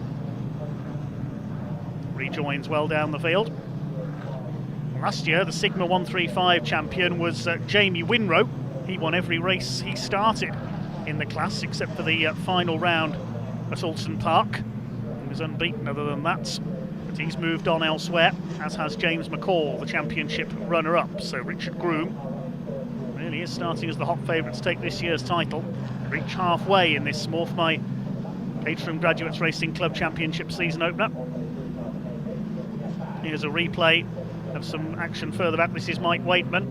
Rejoins well down the field. Last year, the Sigma 135 champion was Jamie Winrow. He won every race he started in the class, except for the final round at Alton Park. He was unbeaten other than that. But he's moved on elsewhere, as has James McCall, the championship runner-up. So Richard Groom really is starting as the hot favourite to take this year's title. Reach halfway in this Smorfmy Caterham Graduates Racing Club Championship season opener. Here's a replay of some action further back. This is Mike Waitman.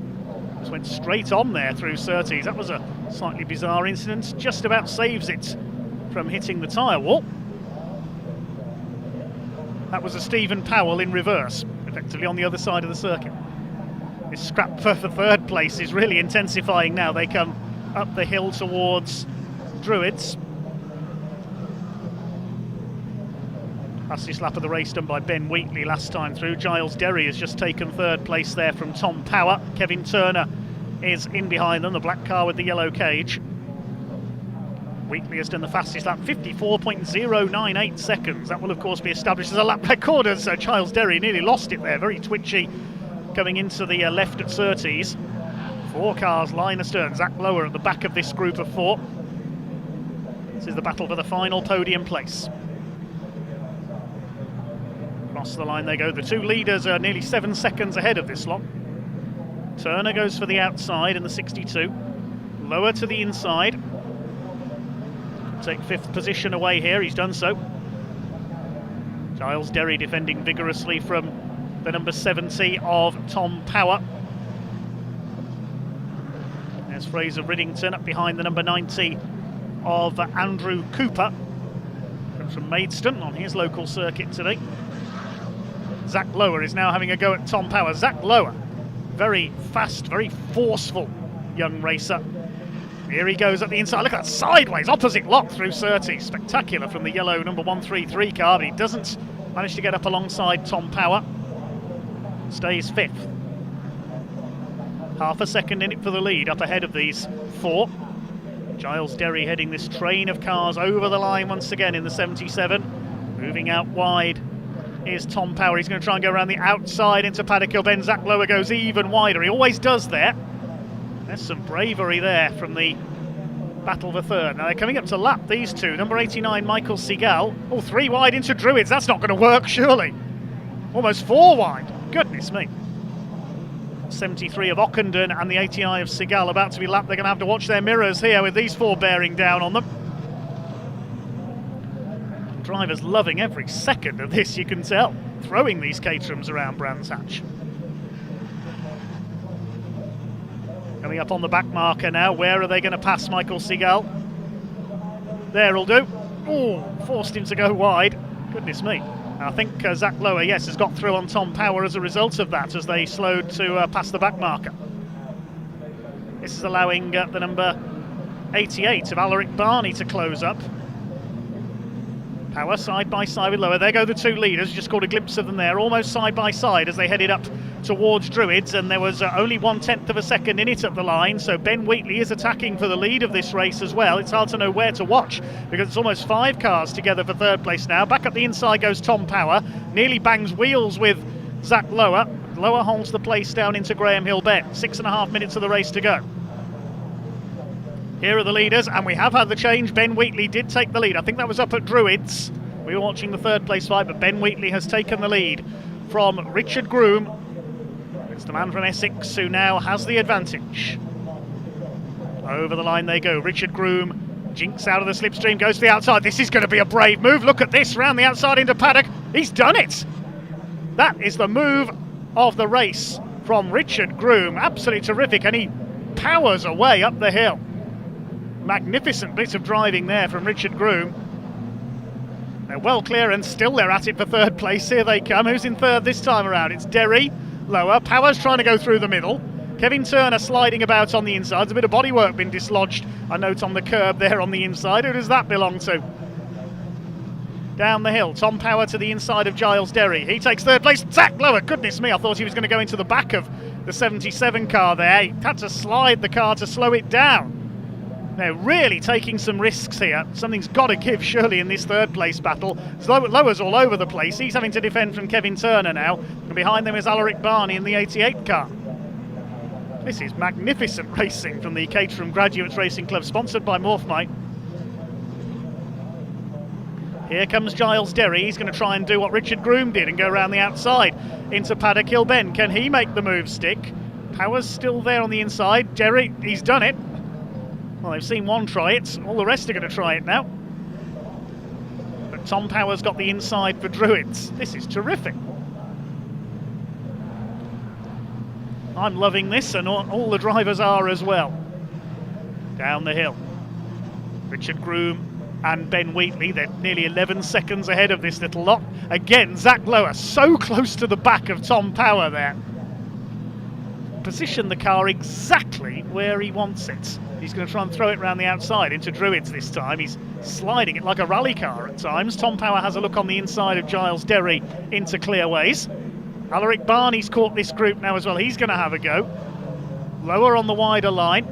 Just went straight on there through Surtees. That was a slightly bizarre incident. Just about saves it from hitting the tyre wall. That was a Stephen Powell in reverse, effectively on the other side of the circuit. This scrap for the third place is really intensifying now. They come up the hill towards Druids. Fastest lap of the race done by Ben Wheatley last time through. Giles Derry has just taken third place there from Tom Power. Kevin Turner is in behind them, the black car with the yellow cage. Wheatley has done the fastest lap, 54.098 seconds. That will of course be established as a lap record, as Giles Derry nearly lost it there, very twitchy coming into the left at Surtees. 4 cars line astern. Zach Lower at the back of this group of 4. This is the battle for the final podium place. Across the line they go. The two leaders are nearly 7 seconds ahead of this lot. Turner goes for the outside in the 62. Lower to the inside. Take 5th position away here. He's done so. Giles Derry defending vigorously from the number 70 of Tom Power. There's Fraser Riddington up behind the number 90 of Andrew Cooper. Comes from Maidstone on his local circuit today. Zach Lower is now having a go at Tom Power. Zach Lower, very fast, very forceful young racer. Here he goes at the inside. Look at that sideways, opposite lock through Surtees. Spectacular from the yellow number 133 car, but he doesn't manage to get up alongside Tom Power. Stays 5th. Half a second in it for the lead, up ahead of these 4. Giles Derry heading this train of cars over the line once again in the 77. Moving out wide is Tom Power. He's going to try and go around the outside into Paddock Hill Bend. Zach Lower goes even wider. He always does there. There's some bravery there from the battle for third. Now they're coming up to lap, these two. Number 89, Michael Seagal. Oh, 3 wide into Druids. That's not going to work, surely. Almost 4 wide. Goodness me. 73 of Ockenden and the 89 of Seagal about to be lapped. They're going to have to watch their mirrors here with these 4 bearing down on them. Drivers loving every second of this, you can tell. Throwing these Caterhams around Brands Hatch. Coming up on the back marker now. Where are they going to pass Michael Seagal? There'll do. Oh, forced him to go wide. Goodness me. I think Zach Lower, yes, has got through on Tom Power as a result of that, as they slowed to pass the back marker. This is allowing the number 88 of Alaric Barney to close up. Power side by side with Lower. There go the 2 leaders. Just caught a glimpse of them there, almost side by side as they headed up towards Druids, and there was only 1/10 of a second in it at the line, so Ben Wheatley is attacking for the lead of this race as well. It's hard to know where to watch because it's almost 5 cars together for third place now. Back up the inside goes Tom Power, nearly bangs wheels with Zach Lower. Lower holds the place down into Graham Hill Bend. 6.5 minutes of the race to go. Here are the leaders, and we have had the change. Ben Wheatley did take the lead. I think that was up at Druids. We were watching the third place fight, but Ben Wheatley has taken the lead from Richard Groom. It's the man from Essex who now has the advantage. Over the line they go. Richard Groom jinks out of the slipstream, goes to the outside. This is going to be a brave move. Look at this, round the outside into Paddock. He's done it. That is the move of the race from Richard Groom. Absolutely terrific, and he powers away up the hill. Magnificent bit of driving there from Richard Groom. They're well clear and still they're at it for third place. Here they come. Who's in third this time around? It's Derry. Lower. Power's trying to go through the middle. Kevin Turner sliding about on the inside. There's a bit of bodywork been dislodged, I note, on the curb there on the inside. Who does that belong to? Down the hill. Tom Power to the inside of Giles Derry. He takes third place. Zach Lower. Goodness me, I thought he was going to go into the back of the 77 car there. He had to slide the car to slow it down. They're really taking some risks here. Something's got to give, surely, in this third place battle. Lower's all over the place. He's having to defend from Kevin Turner now. And behind them is Alaric Barney in the 88 car. This is magnificent racing from the Caterham Graduates Racing Club, sponsored by Morphmite. Here comes Giles Derry. He's going to try and do what Richard Groom did and go around the outside into Paddock Hill Bend. Can he make the move stick? Power's still there on the inside. Derry, he's done it. Well, they've seen one try it. All the rest are going to try it now. But Tom Power's got the inside for Druids. This is terrific. I'm loving this, and all the drivers are as well. Down the hill. Richard Groom and Ben Wheatley, they're nearly 11 seconds ahead of this little lot. Again, Zach Lower so close to the back of Tom Power there. Position the car exactly where he wants it. He's going to try and throw it around the outside into Druids this time. He's sliding it like a rally car at times. Tom Power has a look on the inside of Giles Derry into Clearways. Alaric Barney's caught this group now as well. He's going to have a go. Lower on the wider line.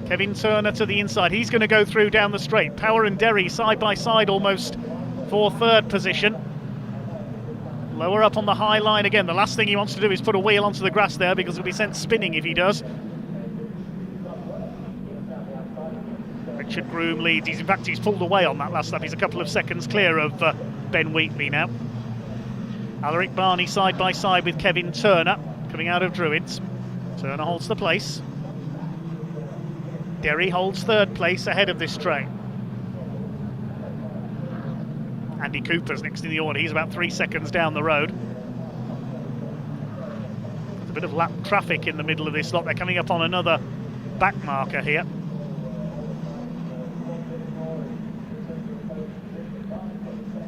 Kevin Turner to the inside. He's going to go through down the straight. Power and Derry side by side almost for third position. Lower up on the high line again. The last thing he wants to do is put a wheel onto the grass there because he'll be sent spinning if he does. Richard Groom leads. In fact, he's pulled away on that last lap. He's a couple of seconds clear of Ben Wheatley now. Alaric Barney side by side with Kevin Turner coming out of Druids. Turner holds the place. Derry holds third place ahead of this train. Andy Cooper's next in the order. He's about 3 seconds down the road. There's a bit of lap traffic in the middle of this lot. They're coming up on another back marker here.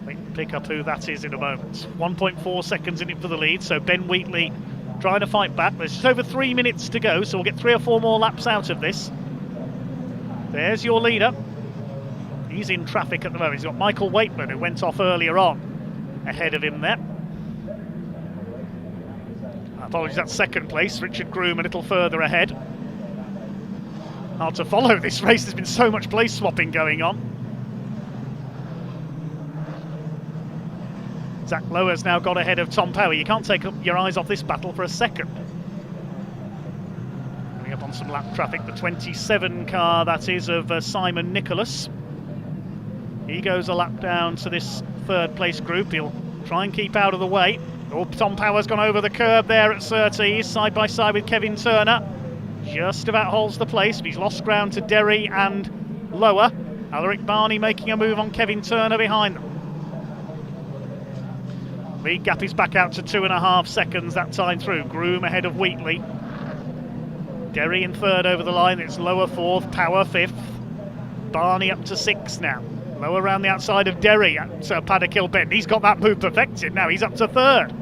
We can pick up who that is in a moment. 1.4 seconds in it for the lead, so Ben Wheatley trying to fight back. There's just over 3 minutes to go, so we'll get 3 or 4 more laps out of this. There's your leader. He's in traffic at the moment. He's got Michael Waitman, who went off earlier on, ahead of him there. Apologies, that's second place. Richard Groom a little further ahead. Hard to follow this race. There's been so much place swapping going on. Zach Lower's now got ahead of Tom Power. You can't take your eyes off this battle for a second. Coming up on some lap traffic, the 27 car, that is, of Simon Nicholas. He goes a lap down to this third place group. He'll try and keep out of the way. Oh, Tom Power's gone over the curb there at Surtees, side by side with Kevin Turner. Just about holds the place, but he's lost ground to Derry and Lower. Alaric Barney making a move on Kevin Turner behind them. Lead gap is back out to 2.5 seconds that time through. Groom ahead of Wheatley. Derry in third over the line. It's Lower fourth, Power fifth. Barney up to 6 now. Lower around the outside of Derry at Paddock Bend. He's got that move perfected now. He's up to third.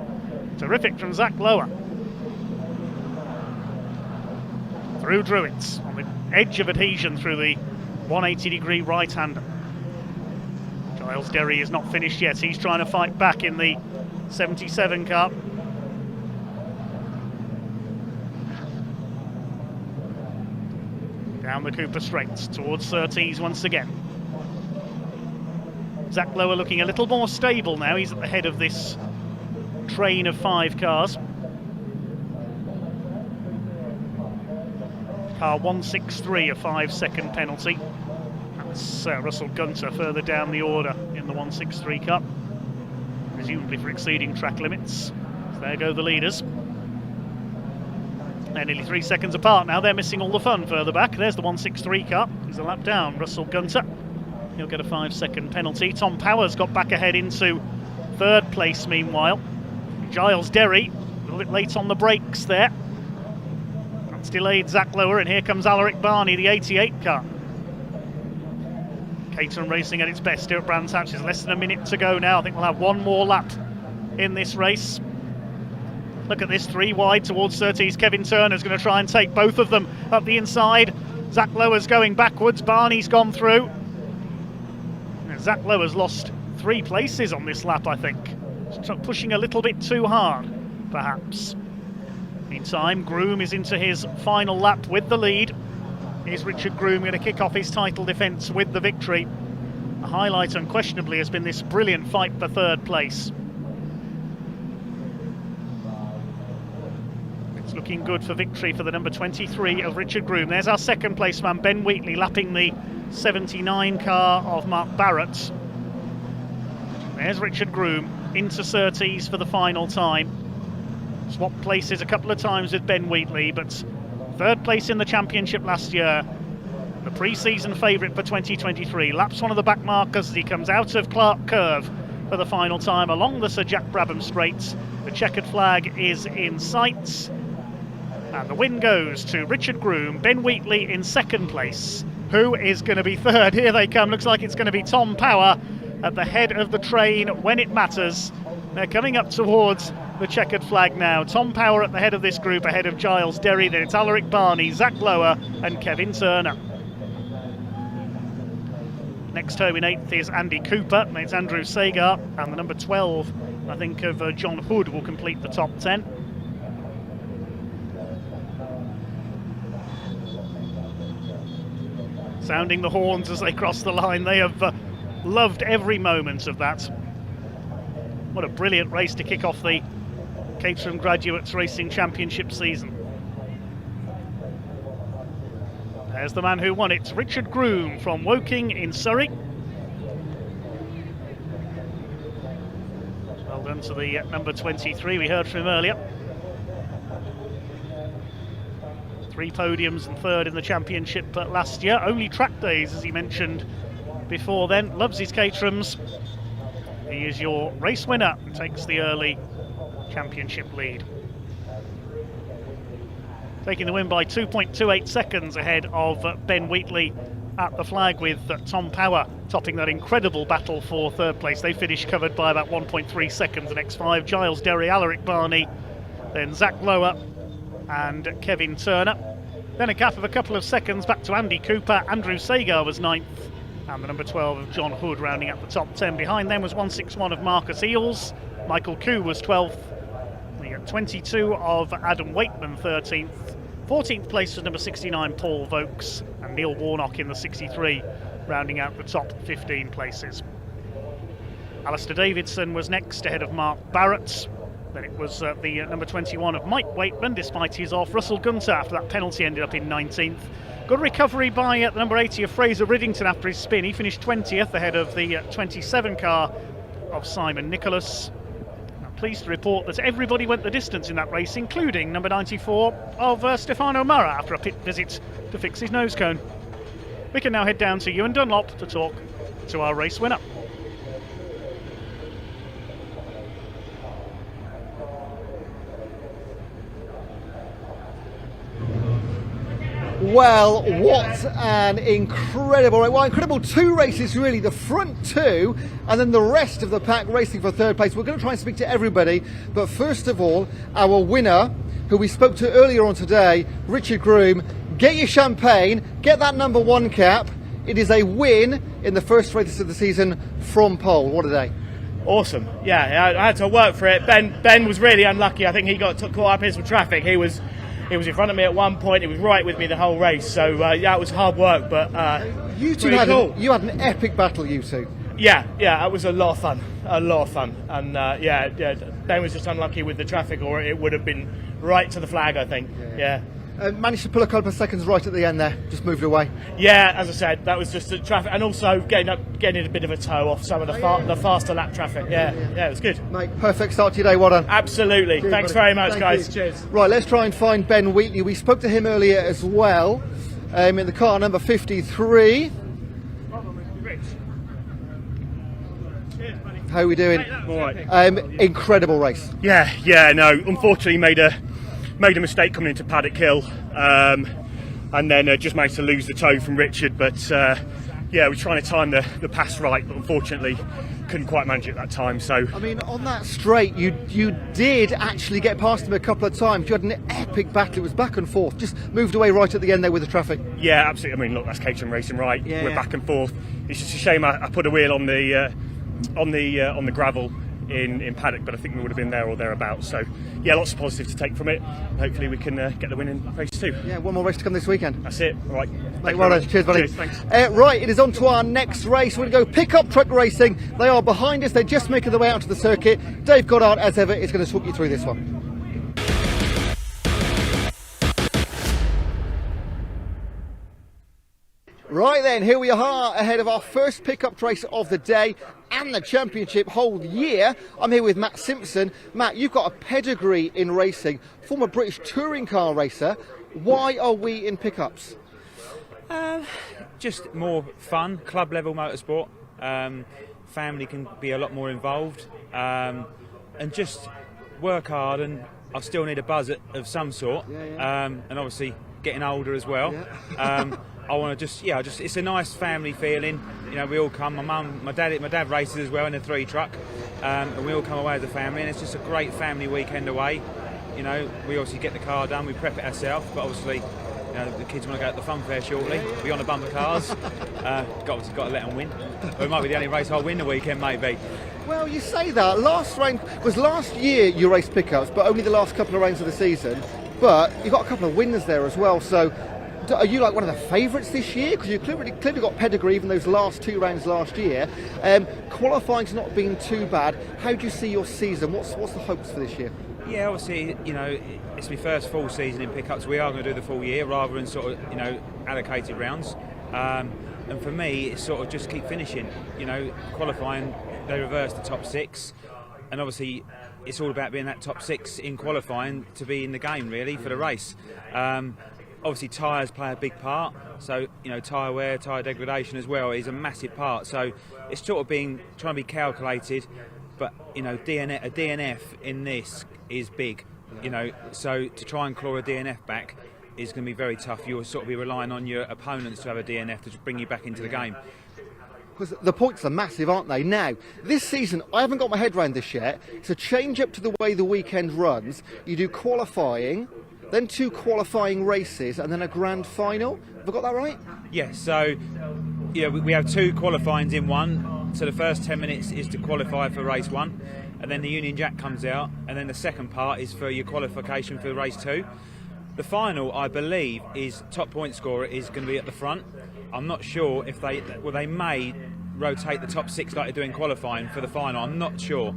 Terrific from Zach Lower. Through Druids on the edge of adhesion through the 180-degree right-hander. Giles Derry is not finished yet. He's trying to fight back in the 77 car. Down the Cooper straights towards Surtees once again. Zach Lower looking a little more stable now. He's at the head of this train of 5 cars. Car 163, a 5-second penalty. That's Russell Gunter further down the order in the 163 car, presumably for exceeding track limits. So there go the leaders. They're nearly 3 seconds apart now. They're missing all the fun further back. There's the 163 car. He's a lap down, Russell Gunter. He'll get a 5-second penalty. Tom Powers got back ahead into third place meanwhile. Giles Derry, a little bit late on the brakes there. That's delayed Zach Lower, and here comes Alaric Barney, the 88 car. Caterham racing at its best here at Brands Hatch. There's less than a minute to go now. I think we'll have one more lap in this race. Look at this, 3 wide towards Surtees. Kevin Turner's going to try and take both of them up the inside. Zach Lower's going backwards. Barney's gone through. Zach Lower's lost 3 places on this lap, I think. Pushing a little bit too hard, perhaps. Meantime, Groom is into his final lap with the lead. Here's Richard Groom going to kick off his title defence with the victory. The highlight, unquestionably, has been this brilliant fight for third place. It's looking good for victory for the number 23 of Richard Groom. There's our second place man, Ben Wheatley, lapping the 79 car of Mark Barrett. There's Richard Groom into Surtees for the final time. Swapped places a couple of times with Ben Wheatley, but third place in the championship last year. The pre-season favourite for 2023. Laps one of the back markers as he comes out of Clark Curve for the final time along the Sir Jack Brabham Straights. The checkered flag is in sight. And the win goes to Richard Groom. Ben Wheatley in second place. Who is going to be third? Here they come. Looks like it's going to be Tom Power at the head of the train when it matters. They're coming up towards the checkered flag now. Tom Power at the head of this group, ahead of Giles Derry. Then it's Alaric Barney, Zach Lower and Kevin Turner. Next home in 8th is Andy Cooper. It's Andrew Sagar, and the number 12, I think, of John Hood will complete the top 10. Sounding the horns as they cross the line. They have loved every moment of that. What a brilliant race to kick off the Caterham Graduates Racing Championship season. There's the man who won it, Richard Groom from Woking in Surrey. Well done to the number 23, we heard from him earlier. 3 podiums and third in the championship last year. Only track days, as he mentioned before then. Loves his Caterhams. He is your race winner and takes the early championship lead. Taking the win by 2.28 seconds ahead of Ben Wheatley at the flag, with Tom Power topping that incredible battle for third place. They finished covered by about 1.3 seconds. The next 5, Giles Derry, Alaric Barney, then Zach Lower and Kevin Turner. Then a gap of a couple of seconds back to Andy Cooper. Andrew Sagar was 9th, and the number 12 of John Hood rounding up the top 10. Behind them was 161 of Marcus Eels. Michael Koo was 12th. We got 22 of Adam Wakeman, 13th. 14th place was number 69 Paul Vokes, and Neil Warnock in the 63, rounding out the top 15 places. Alistair Davidson was next ahead of Mark Barrett. Then it was the number 21 of Mike Waitman, despite his off. Russell Gunter, after that penalty, ended up in 19th. Good recovery by the number 80 of Fraser Riddington after his spin. He finished 20th ahead of the 27 car of Simon Nicholas. I'm pleased to report that everybody went the distance in that race, including number 94 of Stefano Murra after a pit visit to fix his nose cone. We can now head down to Ewan Dunlop to talk to our race winner. Well, what an incredible two races really, the front two and then the rest of the pack racing for third place. We're going to try and speak to everybody, but first of all, our winner, who we spoke to earlier on today, Richard Groom. Get your champagne, get that number 1 cap. It is a win in the first race of the season from pole. What a day. Awesome. Yeah, I had to work for it. Ben was really unlucky. I think he got caught up in some traffic. He was in front of me at one point. He was right with me the whole race. So yeah, it was hard work, but you two had an epic battle, you two. Yeah, it was a lot of fun. And Ben was just unlucky with the traffic, or it would have been right to the flag, I think. Yeah. Managed to pull a couple of seconds right at the end there, just moved away. Yeah, as I said, that was just the traffic, and also getting a bit of a toe off some of the faster lap traffic. Yeah, it was good. Mate, perfect start to your day, well done. Absolutely. Cheers, Thanks buddy. very much, Thank guys. you. Cheers. Right, let's try and find Ben Wheatley. We spoke to him earlier as well, in the car number 53. How are we doing? All right. Incredible race. Yeah, no. Unfortunately, made a mistake coming into Paddock Hill, and then just managed to lose the toe from Richard. But yeah, we're trying to time the pass right, but unfortunately couldn't quite manage it that time. So I mean, on that straight, you did actually get past him a couple of times. You had an epic battle. It was back and forth. Just moved away right at the end there with the traffic. Yeah, absolutely. I mean, look, that's Caterham racing, right? Yeah, we're back and forth. It's just a shame I put a wheel on the gravel in Paddock, but I think we would have been there or thereabouts. So yeah, lots of positives to take from it. Hopefully we can get the win in race 2. Yeah, one more race to come this weekend. That's it. All right. Mate, well done. Cheers, buddy. Cheers, thanks. Right, it is on to our next race. We're going to go pickup truck racing. They are behind us. They're just making their way out to the circuit. Dave Goddard, as ever, is going to talk you through this one. Right then, here we are ahead of our first pickup race of the day and the championship whole year. I'm here with Matt Simpson. Matt, you've got a pedigree in racing, former British touring car racer. Why are we in pickups? Just more fun, club level motorsport. Family can be a lot more involved, and just work hard. And I still need a buzz of some sort, and obviously getting older as well. I want to just it's a nice family feeling. You know, we all come. My mum, my dad races as well in a 3 truck, and we all come away as a family, and it's just a great family weekend away. You know, we obviously get the car done, we prep it ourselves, but obviously, you know, the kids want to go to the fun fair shortly. Be on the bumper cars. Got to let them win. It might be the only race I'll win the weekend, maybe. Well, you say that. Last year you raced pickups, but only the last couple of rounds of the season. But you got a couple of winners there as well. So, are you like one of the favourites this year? Because you clearly got pedigree even those last 2 rounds last year. Qualifying's not been too bad. How do you see your season? What's the hopes for this year? Yeah, obviously, you know, it's my first full season in pickups. We are going to do the full year rather than sort of, you know, allocated rounds. And for me, it's sort of just keep finishing. You know, qualifying, they reverse the top 6, and obviously it's all about being that top 6 in qualifying to be in the game really for the race. Obviously tyres play a big part, so you know, tyre wear, tyre degradation as well is a massive part. So it's sort of trying to be calculated, but you know, a DNF in this is big. You know, so to try and claw a DNF back is going to be very tough. You'll sort of be relying on your opponents to have a DNF to bring you back into the game. Because the points are massive, aren't they? Now, this season, I haven't got my head around this yet. It's a change up to the way the weekend runs. You do qualifying, then 2 qualifying races, and then a grand final. Have I got that right? Yes, so yeah, we have 2 qualifyings in one. So the first 10 minutes is to qualify for race 1, and then the Union Jack comes out, and then the second part is for your qualification for race 2. The final, I believe, is top point scorer is going to be at the front. I'm not sure if they may rotate the top 6 like they do in qualifying for the final. I'm not sure.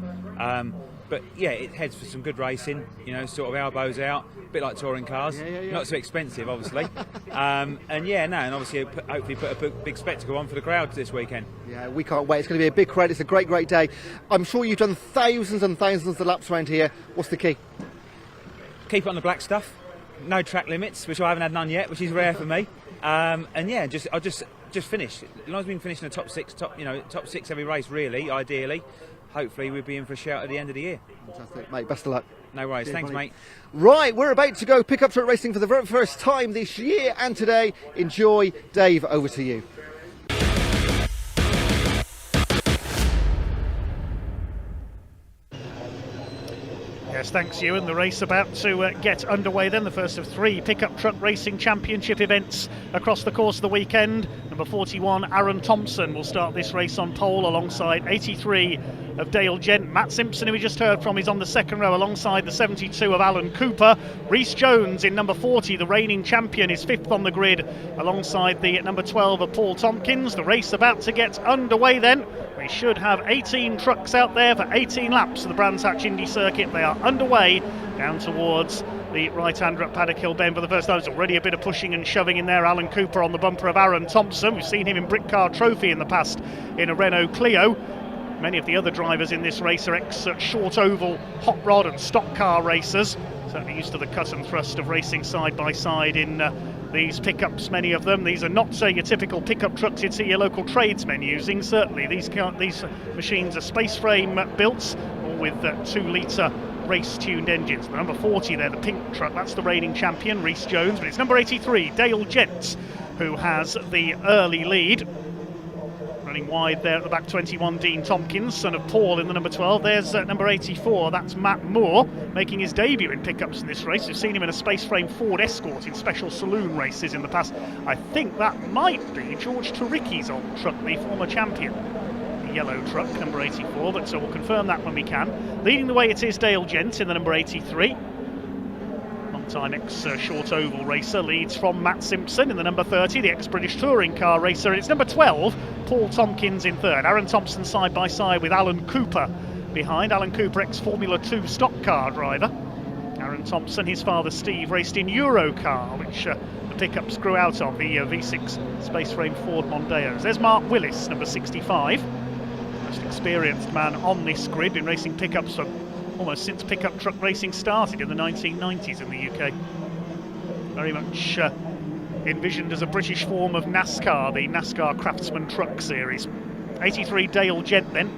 But yeah, it heads for some good racing, you know, sort of elbows out, a bit like touring cars, not so expensive obviously. And obviously hopefully put a big spectacle on for the crowd this weekend. Yeah, we can't wait. It's going to be a big crowd. It's a great day. I'm sure you've done thousands and thousands of laps around here. What's the key? Keep it on the black stuff, no track limits, which I haven't had none yet, which is rare for me. I'll just finish. As long as we can finish in the top 6 every race, really, ideally. Hopefully we'll be in for a shout at the end of the year. Fantastic, mate. Best of luck. No worries. Thanks, mate. Right, we're about to go pickup truck racing for the very first time this year and today. Enjoy. Dave, over to you. Yes, thanks, Ewan. The race about to get underway then, the first of 3 pickup truck racing championship events across the course of the weekend. Number 41, Aaron Thompson, will start this race on pole alongside 83 of Dale Gent. Matt Simpson, who we just heard from, is on the second row alongside the 72 of Alan Cooper. Rhys Jones in number 40, the reigning champion, is 5th on the grid alongside the number 12 of Paul Tompkins. The race about to get underway then. We should have 18 trucks out there for 18 laps of the Brands Hatch Indy circuit. They are underway down towards the right-hander at Paddock Hill Bend for the first time. There's already a bit of pushing and shoving in there. Alan Cooper on the bumper of Aaron Thompson. We've seen him in Brick Car Trophy in the past in a Renault Clio. Many of the other drivers in this race are ex-short oval, hot rod and stock car racers. Certainly used to the cut and thrust of racing side by side in these pickups, many of them. These are not your typical pickup trucks you'd see your local tradesmen using. Certainly these machines are space frame built, all with 2-litre race-tuned engines. The number 40 there, the pink truck, that's the reigning champion, Rhys Jones, but it's number 83, Dale Gent, who has the early lead. Running wide there at the back, 21, Dean Tompkins, son of Paul in the number 12. There's number 84, that's Matt Moore, making his debut in pickups in this race. We've seen him in a space frame Ford Escort in special saloon races in the past. I think that might be George Taricki's old truck, the former champion. The yellow truck, number 84, but so we'll confirm that when we can. Leading the way it is Dale Gent in the number 83. Long-time ex-short oval racer, leads from Matt Simpson in the number 30, the ex-British touring car racer. It's number 12, Paul Tompkins in third. Aaron Thompson side by side with Alan Cooper behind. Alan Cooper, ex-Formula 2 stock car driver. Aaron Thompson, his father Steve, raced in Eurocar, which the pickups grew out of, the V6 space frame Ford Mondeos. There's Mark Willis, number 65. Most experienced man on this grid, been racing pickups for almost since pickup truck racing started in the 1990s in the UK. Very much envisioned as a British form of NASCAR, the NASCAR Craftsman Truck Series. 83 Dale Gent then,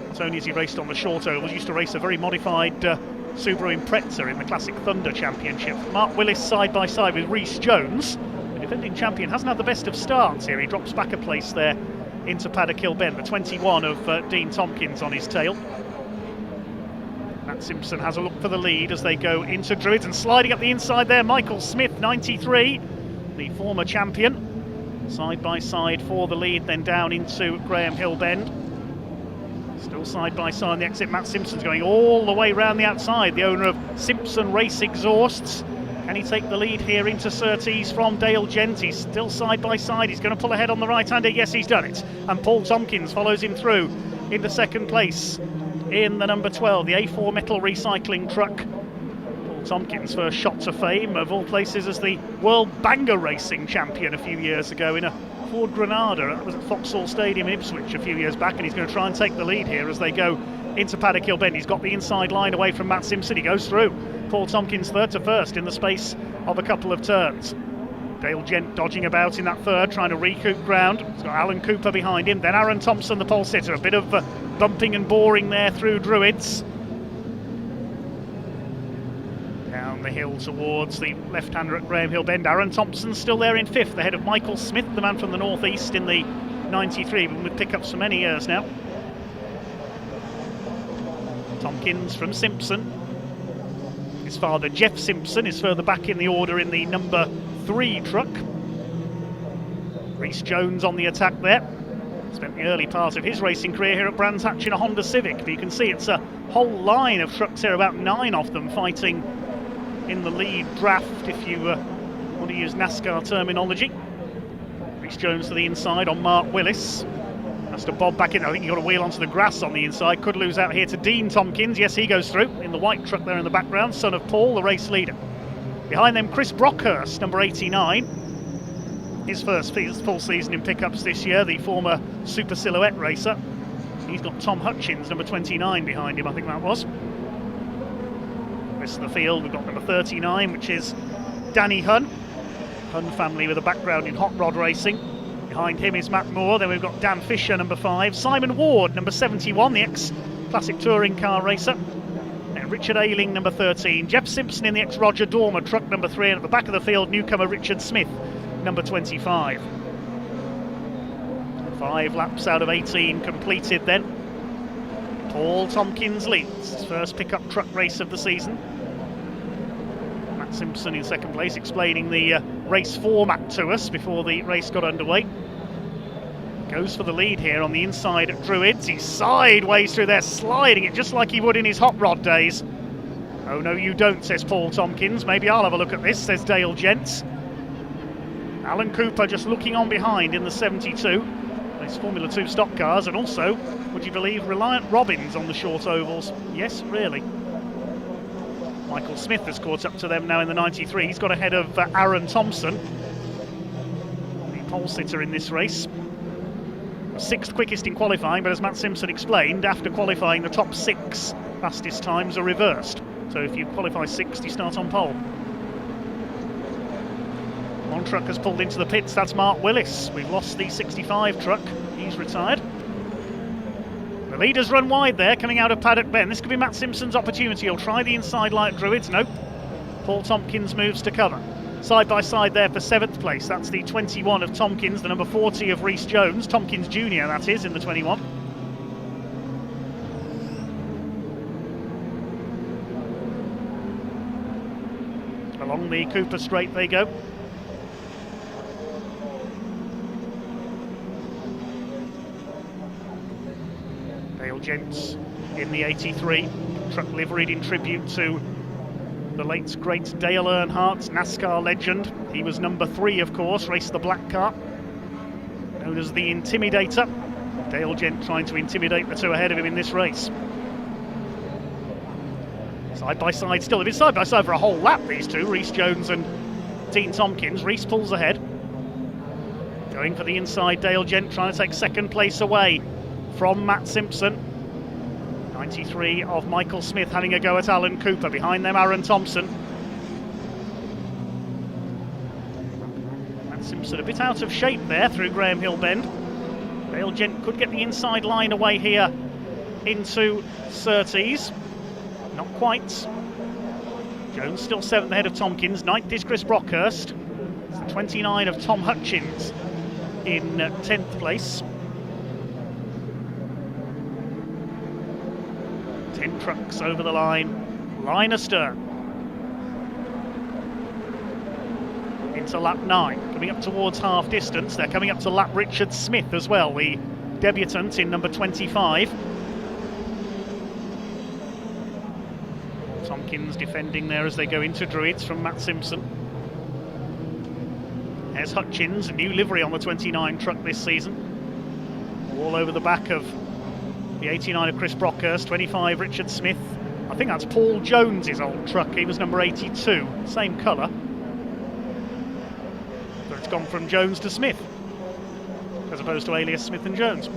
not only as he raced on the short ovals, used to race a very modified Subaru Impreza in the Classic Thunder Championship. Mark Willis side by side with Rhys Jones. The defending champion hasn't had the best of starts here. He drops back a place there into Paddock Hill Bend. The 21 of Dean Tompkins on his tail. Matt Simpson has a look for the lead as they go into Druids, and sliding up the inside there, Michael Smith, 93, the former champion. Side by side for the lead, then down into Graham Hill Bend. Still side by side on the exit. Matt Simpson's going all the way round the outside, the owner of Simpson Race Exhausts. Can he take the lead here into Surtees from Dale Gent? He's still side by side. He's going to pull ahead on the right-hander. Yes, he's done it. And Paul Tompkins follows him through into second place in the number 12, the A4 metal recycling truck. Paul Tompkins' first shot to fame, of all places, as the World Banger Racing champion a few years ago in a Ford Granada. That was at Vauxhall Stadium in Ipswich a few years back, and he's going to try and take the lead here as they go into Paddock Hill Bend. He's got the inside line away from Matt Simpson. He goes through. Paul Tompkins third to first in the space of a couple of turns. Dale Gent dodging about in that third, trying to recoup ground. He's got Alan Cooper behind him. Then Aaron Thompson, the pole sitter. A bit of bumping and boring there through Druids. Down the hill towards the left-hander at Graham Hill Bend. Aaron Thompson still there in fifth, ahead of Michael Smith, the man from the northeast in the 93, been with pickups for many years now. Tompkins from Simpson. His father, Jeff Simpson, is further back in the order in the number 3 truck. Rhys Jones on the attack there. Spent the early part of his racing career here at Brands Hatch in a Honda Civic, but you can see it's a whole line of trucks here, about 9 of them fighting in the lead draft, if you want to use NASCAR terminology. Rhys Jones to the inside on Mark Willis. Has to bob back in. I think he got a wheel onto the grass on the inside. Could lose out here to Dean Tompkins. Yes, he goes through in the white truck there in the background. Son of Paul, the race leader. Behind them, Chris Brockhurst, number 89. His first full season in pickups this year, the former Super Silhouette racer. He's got Tom Hutchins, number 29, behind him, I think that was. Rest of the field, we've got number 39, which is Danny Hunn. Hunn family with a background in hot rod racing. Behind him is Matt Moore. Then we've got Dan Fisher, number 5. Simon Ward, number 71, the ex-classic touring car racer. And Richard Ayling, number 13. Jeff Simpson in the ex-Roger Dormer truck, number 3. And at the back of the field, newcomer Richard Smith, number 25. 5 laps out of 18 completed then. Paul Tompkins leads his first pickup truck race of the season. Matt Simpson in second place, explaining the race format to us before the race got underway. Goes for the lead here on the inside at Druids. He's sideways through there, sliding it just like he would in his hot rod days. Oh no, you don't, says Paul Tompkins. Maybe I'll have a look at this, says Dale Gents. Alan Cooper just looking on behind in the 72. These Formula 2 stock cars, and also, would you believe, Reliant Robbins on the short ovals? Yes, really. Michael Smith has caught up to them now in the 93. He's got ahead of Aaron Thompson, the pole sitter in this race. 6th quickest in qualifying, but as Matt Simpson explained, after qualifying the top 6 fastest times are reversed. So if you qualify 6th, you start on pole. One truck has pulled into the pits, that's Mark Willis. We've lost the 65 truck, he's retired. The leaders run wide there, coming out of Paddock Bend. This could be Matt Simpson's opportunity. He'll try the inside like Druids. Nope. Paul Tompkins moves to cover. Side by side there for 7th place. That's the 21 of Tompkins, the number 40 of Rhys Jones. Tompkins Jr., that is, in the 21. Along the Cooper Straight they go. Dale Gents in the 83, truck liveried in tribute to the late great Dale Earnhardt, NASCAR legend. He was number 3, of course, raced the black car, known as the Intimidator. Dale Gent trying to intimidate the 2 ahead of him in this race. Side by side still. They've been side by side for a whole lap, these two, Rhys Jones and Dean Tompkins. Rhys pulls ahead. Going for the inside, Dale Gent trying to take 2nd place away from Matt Simpson. 93 of Michael Smith having a go at Alan Cooper. Behind them, Aaron Thompson. Matt Simpson a bit out of shape there through Graham Hill Bend. Dale Gent could get the inside line away here into Surtees. Not quite. Jones still 7th ahead of Tompkins. 9th is Chris Brockhurst. It's the 29 of Tom Hutchins in 10th place. 10 trucks over the line, line astern. Into lap 9, coming up towards half distance. They're coming up to lap Richard Smith as well, the debutant in number 25. Tompkins defending there as they go into Druids from Matt Simpson. There's Hutchins, a new livery on the 29 truck this season. All over the back of the 89 of Chris Brockhurst, 25 Richard Smith. I think that's Paul Jones's old truck. He was number 82, same colour. But it's gone from Jones to Smith, as opposed to alias Smith and Jones.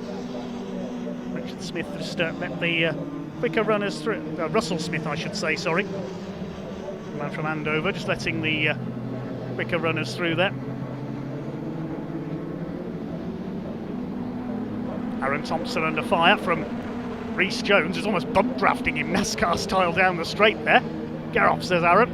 Richard Smith just met the quicker runners through. Russell Smith, I should say, sorry. Man from Andover, just letting the quicker runners through there. Aaron Thompson under fire from Rhys Jones, who's almost bump drafting him NASCAR style down the straight there. Get off, says Aaron.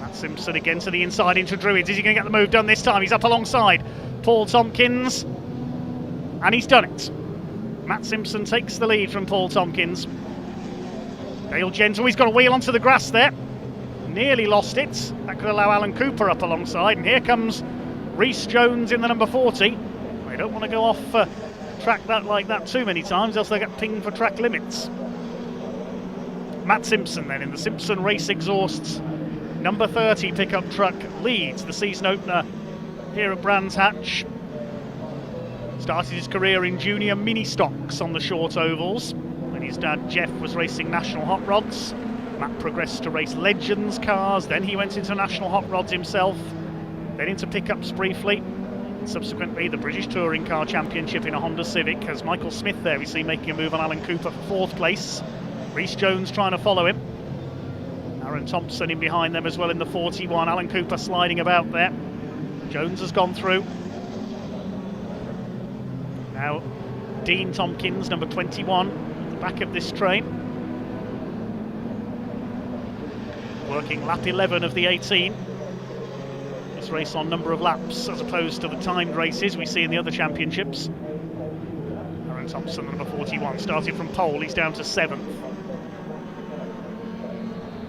Matt Simpson again to the inside into Druids. Is he going to get the move done this time? He's up alongside Paul Tompkins, and he's done it. Matt Simpson takes the lead from Paul Tompkins. Dale Gentle, he's got a wheel onto the grass there. Nearly lost it. That could allow Alan Cooper up alongside, and here comes Rhys Jones in the number 40. They don't want to go off track like that too many times, else they get pinged for track limits. Matt Simpson then in the Simpson Race Exhausts number 30 pickup truck leads the season opener here at Brands Hatch. Started his career in junior mini stocks on the short ovals when his dad Jeff was racing national hot rods. Matt progressed to race Legends cars, then he went into national hot rods himself, then into pickups briefly. Subsequently, the British Touring Car Championship in a Honda Civic. As Michael Smith there, we see making a move on Alan Cooper for 4th place. Rhys Jones trying to follow him. Aaron Thompson in behind them as well in the 41. Alan Cooper sliding about there. Jones has gone through. Now, Dean Tompkins, number 21, at the back of this train. Working lap 11 of the 18. This race on number of laps as opposed to the timed races we see in the other championships. Aaron Thompson, number 41, started from pole, he's down to 7th.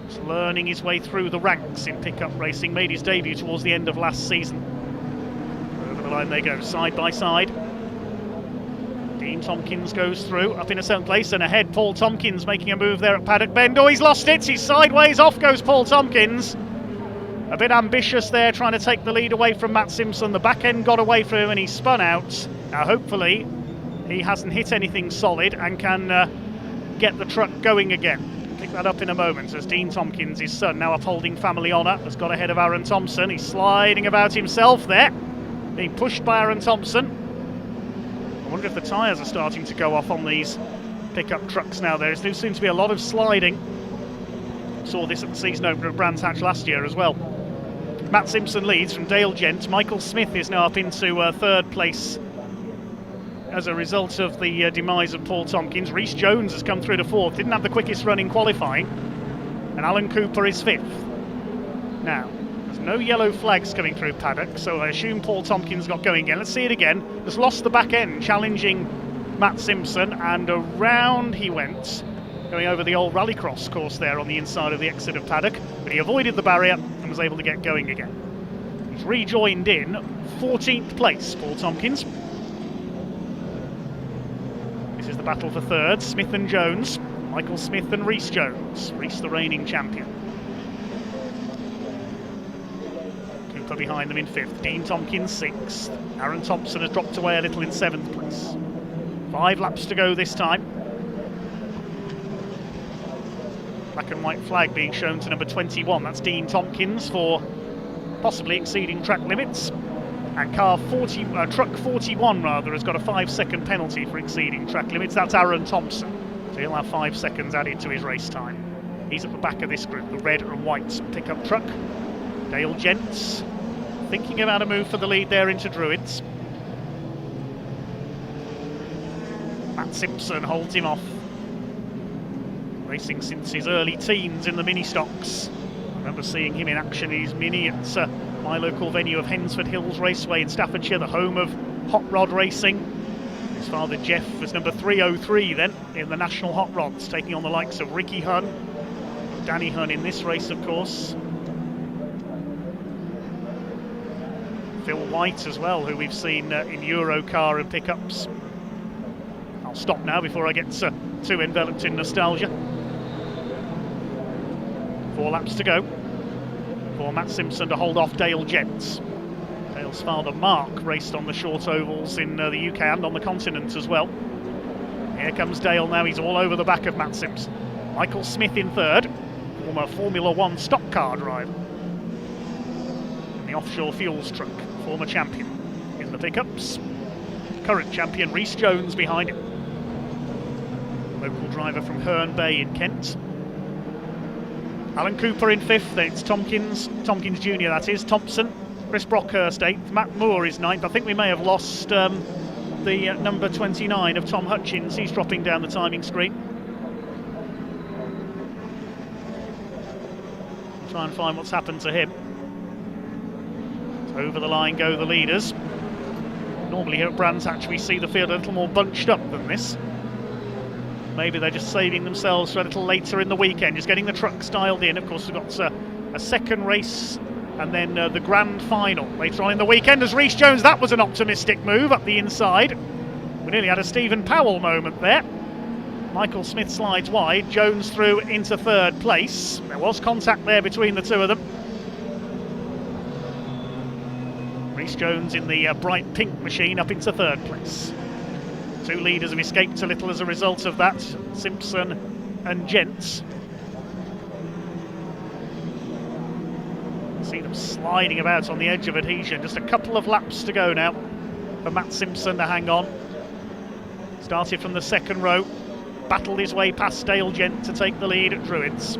He's learning his way through the ranks in pickup racing, made his debut towards the end of last season. Over the line they go, side by side. Dean Tompkins goes through, up in a 7th place, and ahead Paul Tompkins making a move there at Paddock Bend. Oh, he's lost it, he's sideways, off goes Paul Tompkins. A bit ambitious there, trying to take the lead away from Matt Simpson. The back end got away from him and he spun out. Now hopefully he hasn't hit anything solid and can get the truck going again. Pick that up in a moment as Dean Tompkins, his son, now upholding family honour, has got ahead of Aaron Thompson. He's sliding about himself there, being pushed by Aaron Thompson. I wonder if the tyres are starting to go off on these pickup trucks now. There seems to be a lot of sliding. Saw this at the season opener at Brands Hatch last year as well. Matt Simpson leads from Dale Gent. Michael Smith is now up into 3rd place as a result of the demise of Paul Tompkins. Rhys Jones has come through to 4th, didn't have the quickest run in qualifying. And Alan Cooper is 5th. Now, there's no yellow flags coming through paddock, so I assume Paul Tompkins got going again. Let's see it again. Just lost the back end, challenging Matt Simpson, and around he went, going over the old rallycross course there on the inside of the exit of paddock, but he avoided the barrier and was able to get going again. He's rejoined in 14th place, Paul Tompkins. This is the battle for 3rd, Smith and Jones, Michael Smith and Rhys Jones. Rhys the reigning champion. Cooper behind them in 5th, Dean Tompkins 6th. Aaron Thompson has dropped away a little in 7th place. 5 laps to go this time. Black and white flag being shown to number 21. That's Dean Tompkins for possibly exceeding track limits. And truck 41 rather has got a 5-second penalty for exceeding track limits. That's Aaron Thompson. So he'll have 5 seconds added to his race time. He's at the back of this group, the red and white pickup truck. Dale Gents thinking about a move for the lead there into Druids. Matt Simpson holds him off. Racing since his early teens in the mini stocks. I remember seeing him in action in his mini at my local venue of Hensford Hills Raceway in Staffordshire, the home of hot rod racing. His father Jeff was number 303 then in the national hot rods, taking on the likes of Ricky Hunn, Danny Hunn in this race of course. Phil White as well, who we've seen in Eurocar and pickups. I'll stop now before I get too enveloped in nostalgia. 4 laps to go for Matt Simpson to hold off Dale Gents. Dale's father Mark raced on the short ovals in the UK and on the continent as well. Here comes Dale now, he's all over the back of Matt Simpson. Michael Smith in 3rd, former Formula 1 stock car driver. In the offshore fuels truck, former champion. In the pickups, current champion Rhys Jones behind him. Local driver from Herne Bay in Kent. Alan Cooper in 5th, then it's Tompkins Jr. that is, Thompson, Chris Brockhurst 8th, Matt Moore is 9th. I think we may have lost the number 29 of Tom Hutchins, he's dropping down the timing screen. Try and find what's happened to him. So over the line go the leaders. Normally here at Brands Hatch we see the field a little more bunched up than this. Maybe they're just saving themselves for a little later in the weekend, just getting the truck styled in. Of course, we've got a second race and then the grand final later on in the weekend as Rhys Jones. That was an optimistic move up the inside. We nearly had a Stephen Powell moment there. Michael Smith slides wide, Jones through into 3rd place. There was contact there between the two of them. Rhys Jones in the bright pink machine up into third place. Two leaders have escaped a little as a result of that, Simpson and Gents. See them sliding about on the edge of adhesion. Just a couple of laps to go now for Matt Simpson to hang on. Started from the second row, battled his way past Dale Gent to take the lead at Druids.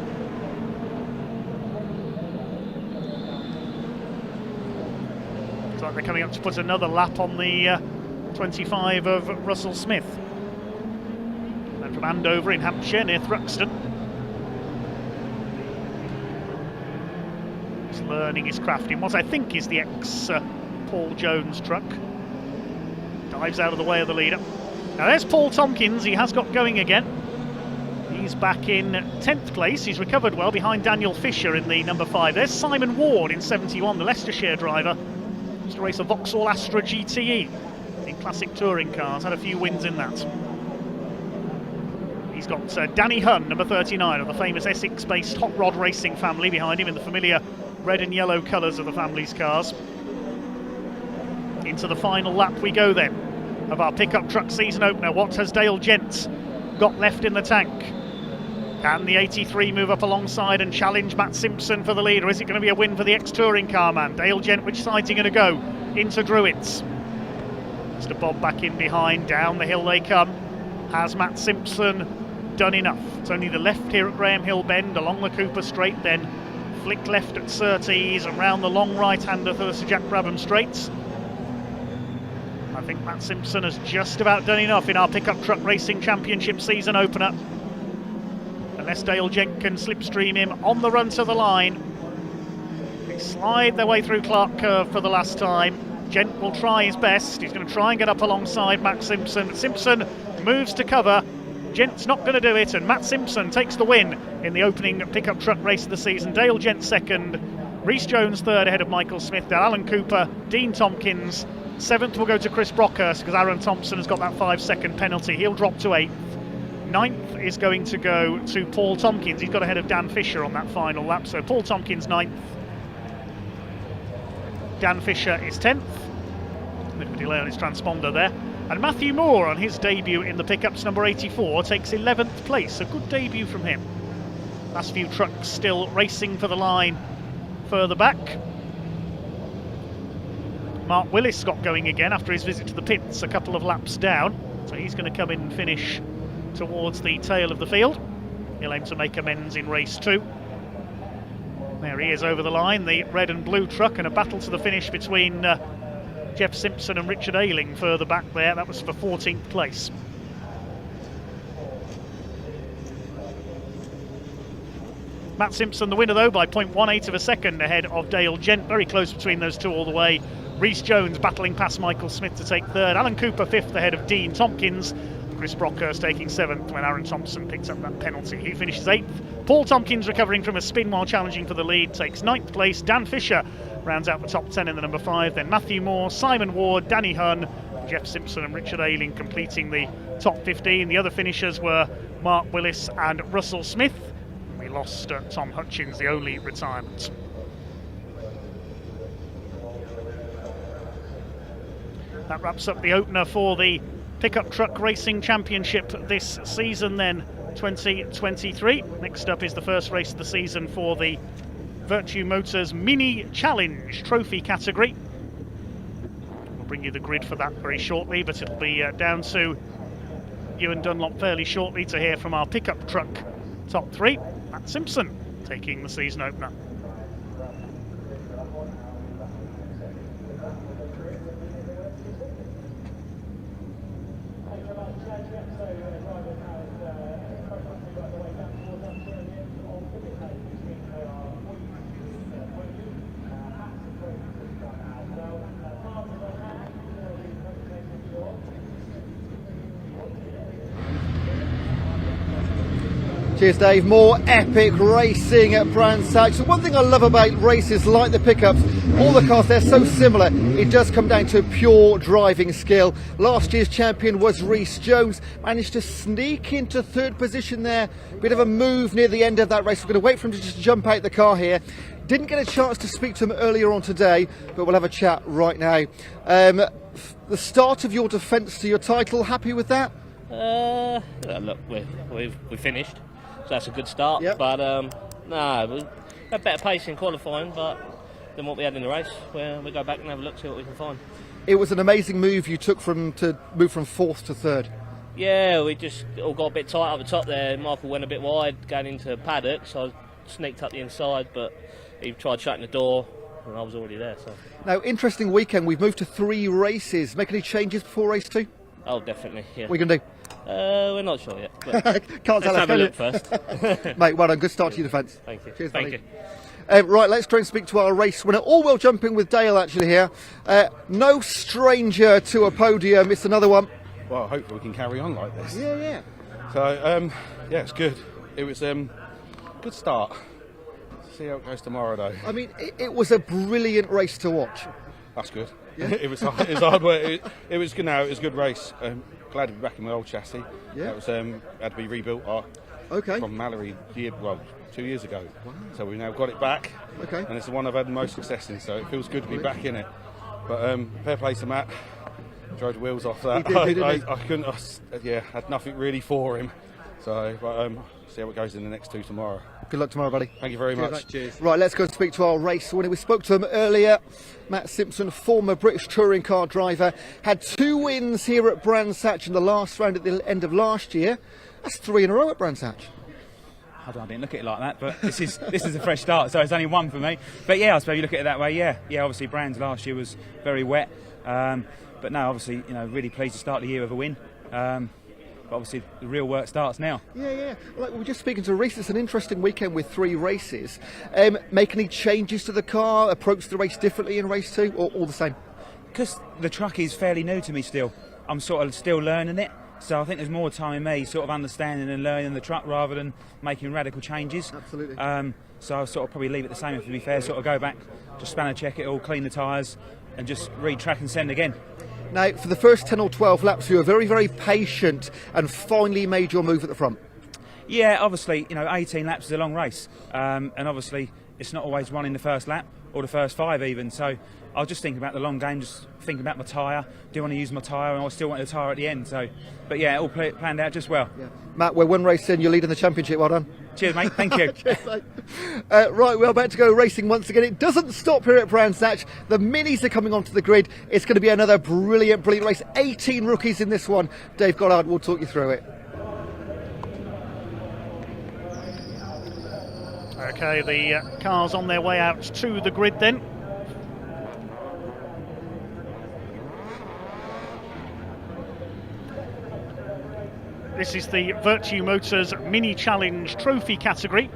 Looks like they're coming up to put another lap on the 25 of Russell Smith. And from Andover in Hampshire near Thruxton. He's learning his craft in what I think is the ex-Paul Jones truck. Dives out of the way of the leader. Now there's Paul Tompkins, he has got going again. He's back in 10th place, he's recovered well behind Daniel Fisher in the number 5. There's Simon Ward in 71, the Leicestershire driver. Used to race a Vauxhall Astra GTE in classic touring cars, had a few wins in that. He's got Danny Hunn, number 39, of the famous Essex-based hot rod racing family behind him in the familiar red and yellow colours of the family's cars. Into the final lap we go then of our pickup truck season opener. What has Dale Gent got left in the tank? Can the 83 move up alongside and challenge Matt Simpson for the lead, or is it going to be a win for the ex-touring car man? Dale Gent, which side's he going to go? Into Druids. Mr. Bob back in behind, down the hill they come. Has Matt Simpson done enough? It's only the left here at Graham Hill Bend, along the Cooper Straight, then flick left at Surtees and round the long right-hander for the Sir Jack Brabham Straights. I think Matt Simpson has just about done enough in our Pickup Truck Racing Championship season opener. Unless Dale Gent can slipstream him on the run to the line. They slide their way through Clark Curve for the last time. Gent will try his best. He's going to try and get up alongside Matt Simpson. But Simpson moves to cover. Gent's not going to do it, and Matt Simpson takes the win in the opening pickup truck race of the season. Dale Gent second, Rhys Jones third ahead of Michael Smith, then Alan Cooper, Dean Tompkins. Seventh will go to Chris Brockhurst because Aaron Thompson has got that 5-second penalty. He'll drop to 8th. Ninth is going to go to Paul Tompkins. He's got ahead of Dan Fisher on that final lap. So Paul Tompkins 9th. Dan Fisher is 10th. A bit of a delay on his transponder there. And Matthew Moore on his debut in the pickups, number 84, takes 11th place. A good debut from him. Last few trucks still racing for the line further back. Mark Willis got going again after his visit to the pits a couple of laps down. So he's going to come in and finish towards the tail of the field. He'll aim to make amends in race 2. There he is over the line, the red and blue truck, and a battle to the finish between Jeff Simpson and Richard Ayling further back there. That was for 14th place. Matt Simpson the winner though by 0.18 of a second ahead of Dale Gent. Very close between those two all the way. Rhys Jones battling past Michael Smith to take third. Alan Cooper 5th ahead of Dean Tompkins. Chris Brockhurst taking 7th when Aaron Thompson picks up that penalty. He finishes 8th. Paul Tompkins recovering from a spin while challenging for the lead takes 9th place. Dan Fisher rounds out the top 10 in the number 5. Then Matthew Moore, Simon Ward, Danny Hunn, Jeff Simpson and Richard Ayling completing the top 15. The other finishers were Mark Willis and Russell Smith. We lost Tom Hutchins, the only retirement. That wraps up the opener for the Pickup Truck Racing Championship this season then, 2023. Next up is the first race of the season for the Virtue Motors Mini Challenge Trophy category. We'll bring you the grid for that very shortly, but it'll be down to Ewan Dunlop fairly shortly to hear from our pickup truck top 3. Matt Simpson taking the season opener. Cheers, Dave. More epic racing at Brands Hatch. So one thing I love about races like the pickups, all the cars, they're so similar. It does come down to pure driving skill. Last year's champion was Rhys Jones. Managed to sneak into third position there. Bit of a move near the end of that race. We're going to wait for him to just jump out the car here. Didn't get a chance to speak to him earlier on today, but we'll have a chat right now. The start of your defence to your title, happy with that? Look, we finished, so that's a good start. Yep. But no, we had better pace in qualifying, but than what we had in the race. We go back and have a look, see what we can find. It was an amazing move you took to move from fourth to third. Yeah, we just all got a bit tight up the top there. Michael went a bit wide going into paddock, so I sneaked up the inside, but he tried shutting the door, and I was already there. So. Now, interesting weekend. We've moved to 3 races. Make any changes before race 2? Oh, definitely. Yeah. What are you going to do? We're not sure yet. Can't tell us. Let's have a look first. Mate, well done. Good start to your defence. Thank you. Cheers, Thank buddy. you. Right, let's try and speak to our race winner. All-wheel jumping with Dale actually here. No stranger to a podium. It's another one. Well, hopefully we can carry on like this. Yeah. So, yeah, it's good. It was good start. See how it goes tomorrow, though. I mean, it was a brilliant race to watch. That's good. Yeah. It was hard work. It was good. Now it was a good race. Glad to be back in my old chassis. Yeah. That was had to be rebuilt. Okay. From Mallory 2 years ago. Wow. So we've now got it back. Okay. And it's the one I've had the most success in. So it feels good to be back in it. But fair play to Matt. Drove the wheels off that. He did, I couldn't. Had nothing really for him. So, but see how it goes in the next 2 tomorrow. Good luck tomorrow, buddy. Thank you very much. Mate. Cheers. Right, let's go and speak to our race winner. We spoke to him earlier. Matt Simpson, former British touring car driver, had 2 wins here at Brands Hatch in the last round at the end of last year. That's 3 in a row at Brands Hatch. I didn't look at it like that, but this is a fresh start, so it's only 1 for me. But yeah, I suppose you look at it that way. Yeah. Obviously, Brands last year was very wet, but no, obviously, really pleased to start the year with a win. But obviously, the real work starts now. Yeah. Like we were just speaking to Reece. It's an interesting weekend with 3 races. Make any changes to the car? Approach the race differently in race 2, or all the same? Because the truck is fairly new to me still. I'm sort of still learning it. So I think there's more time in me sort of understanding and learning the truck rather than making radical changes. Absolutely. So I'll sort of probably leave it the same, if to be fair, sort of go back, just spanner check it all, clean the tyres and just retrack and send again. Now, for the first 10 or 12 laps, you were very, very patient and finally made your move at the front. Yeah, obviously, 18 laps is a long race. And obviously, it's not always one in the first lap or the first 5 even. So I was just thinking about the long game, just thinking about my tyre. Do I want to use my tyre? And I still want the tyre at the end. So, but yeah, it all planned out just well. Yeah. Matt, we're 1 race in, you're leading the championship. Well done. Cheers, mate. Thank you. Cheers, mate. Right, we're about to go racing once again. It doesn't stop here at Brands Hatch. The minis are coming onto the grid. It's going to be another brilliant race. 18 rookies in this one. Dave Goddard will talk you through it. Okay, the cars on their way out to the grid then. This is the Virtue Motors Mini Challenge Trophy category.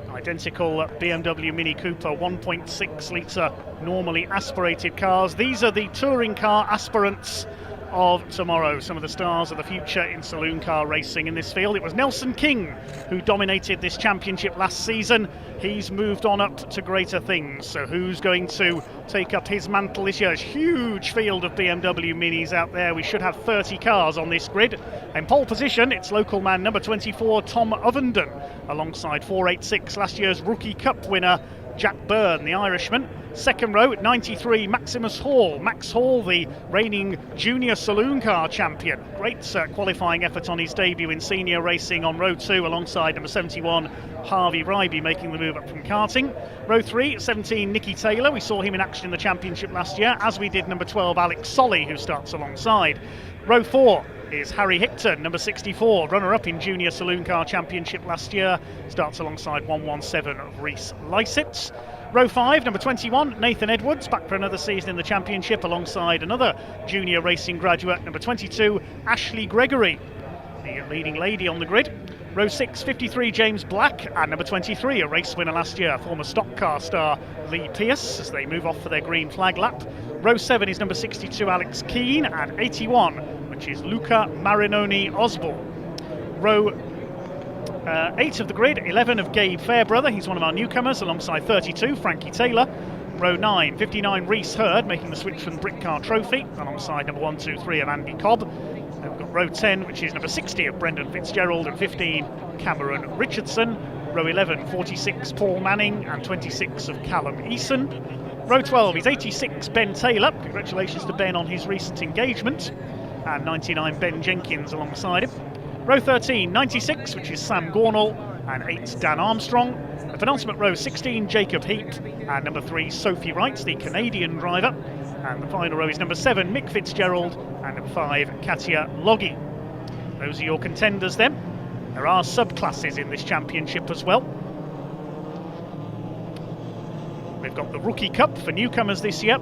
Identical BMW Mini Cooper 1.6 litre normally aspirated cars. These are the touring car aspirants of tomorrow. Some of the stars of the future in saloon car racing in this field. It was Nelson King who dominated this championship last season. He's moved on up to greater things. So who's going to take up his mantle this year? Huge field of BMW Minis out there. We should have 30 cars on this grid. In pole position, it's local man number 24, Tom Ovenden, alongside 486, last year's Rookie Cup winner, Jack Byrne, the Irishman. Second row at 93, Maximus Hall. Max Hall, the reigning junior saloon car champion. Great qualifying effort on his debut in senior racing on row 2, alongside number 71, Harvey Ryby, making the move up from karting. Row 3, 17, Nicky Taylor. We saw him in action in the championship last year, as we did number 12, Alex Solly, who starts alongside. Row 4 is Harry Hickton, number 64, runner-up in Junior Saloon Car Championship last year, starts alongside 117 of Reece Lysitz. Row 5, number 21, Nathan Edwards, back for another season in the Championship alongside another junior racing graduate, number 22, Ashley Gregory, the leading lady on the grid. Row 6, 53, James Black, and number 23, a race winner last year, former stock car star Lee Pearce, as they move off for their green flag lap. Row 7 is number 62, Alex Keane, and 81, which is Luca Marinoni Osborne. Row 8 of the grid, 11 of Gabe Fairbrother, he's one of our newcomers, alongside 32, Frankie Taylor. Row 9, 59, Reese Hurd, making the switch from the Brickcar Trophy, alongside number 1, 2, 3 of Andy Cobb. Then we've got row 10, which is number 60 of Brendan Fitzgerald, and 15, Cameron Richardson. Row 11, 46, Paul Manning, and 26 of Callum Eason. Row 12 is 86, Ben Taylor. Congratulations to Ben on his recent engagement. And 99, Ben Jenkins alongside him. Row 13, 96, which is Sam Gornall, and 8, Dan Armstrong. The penultimate row, 16, Jacob Heap, and number 3, Sophie Wright, the Canadian driver. And the final row is number 7, Mick Fitzgerald, and number 5, Katia Loggy. Those are your contenders then. There are subclasses in this championship as well. We've got the Rookie Cup for newcomers this year.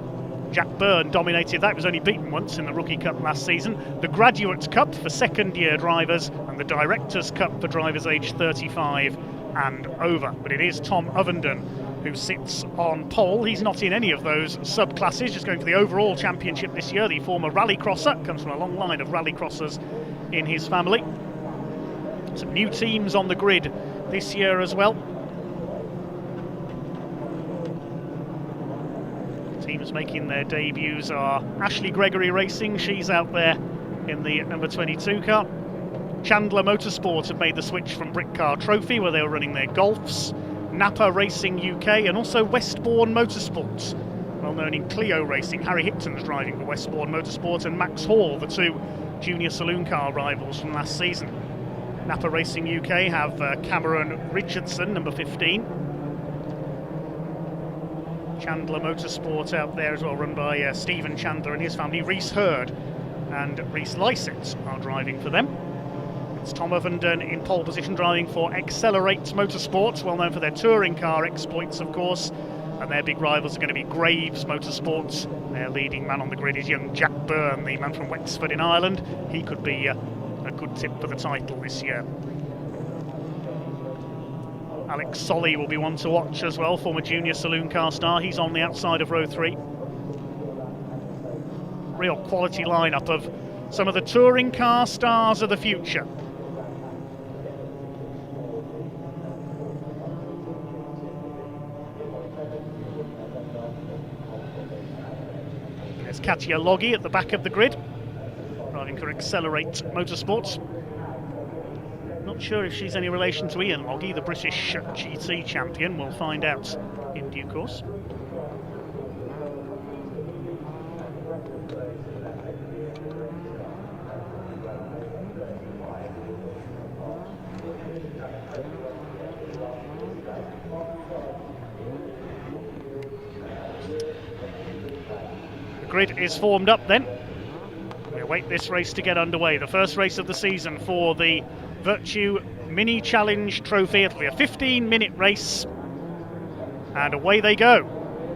Jack Byrne dominated that, was only beaten once in the Rookie Cup last season. The Graduate Cup for second-year drivers, and the Directors' Cup for drivers aged 35 and over. But it is Tom Ovenden who sits on pole. He's not in any of those subclasses, just going for the overall championship this year. The former rallycrosser, comes from a long line of rallycrossers in his family. Some new teams on the grid this year as well. Teams making their debuts are Ashley Gregory Racing, she's out there in the number 22 car. Chandler Motorsport have made the switch from Brickcar Trophy, where they were running their Golfs. Napa Racing UK, and also Westbourne Motorsports, well known in Clio racing. Harry Hicton's driving for Westbourne Motorsport, and Max Hall, the two junior saloon car rivals from last season. Napa Racing UK have Cameron Richardson, number 15. Chandler Motorsport out there as well, run by Stephen Chandler and his family. Reese Hurd and Reese Lysett are driving for them. It's Tom Ovenden in pole position, driving for Accelerate Motorsports, well known for their touring car exploits, of course. And their big rivals are going to be Graves Motorsports. Their leading man on the grid is young Jack Byrne, the man from Wexford in Ireland. He could be a good tip for the title this year. Alex Solly will be one to watch as well, former junior saloon car star. He's on the outside of row 3. Real quality lineup of some of the touring car stars of the future. There's Katia Loggy at the back of the grid, driving for Accelerate Motorsports. Not sure if she's any relation to Ian Loggy, the British GT champion. We'll find out in due course. The grid is formed up then. We await this race to get underway. The first race of the season for the Virtue Mini Challenge Trophy. It'll be a 15-minute race, and away they go.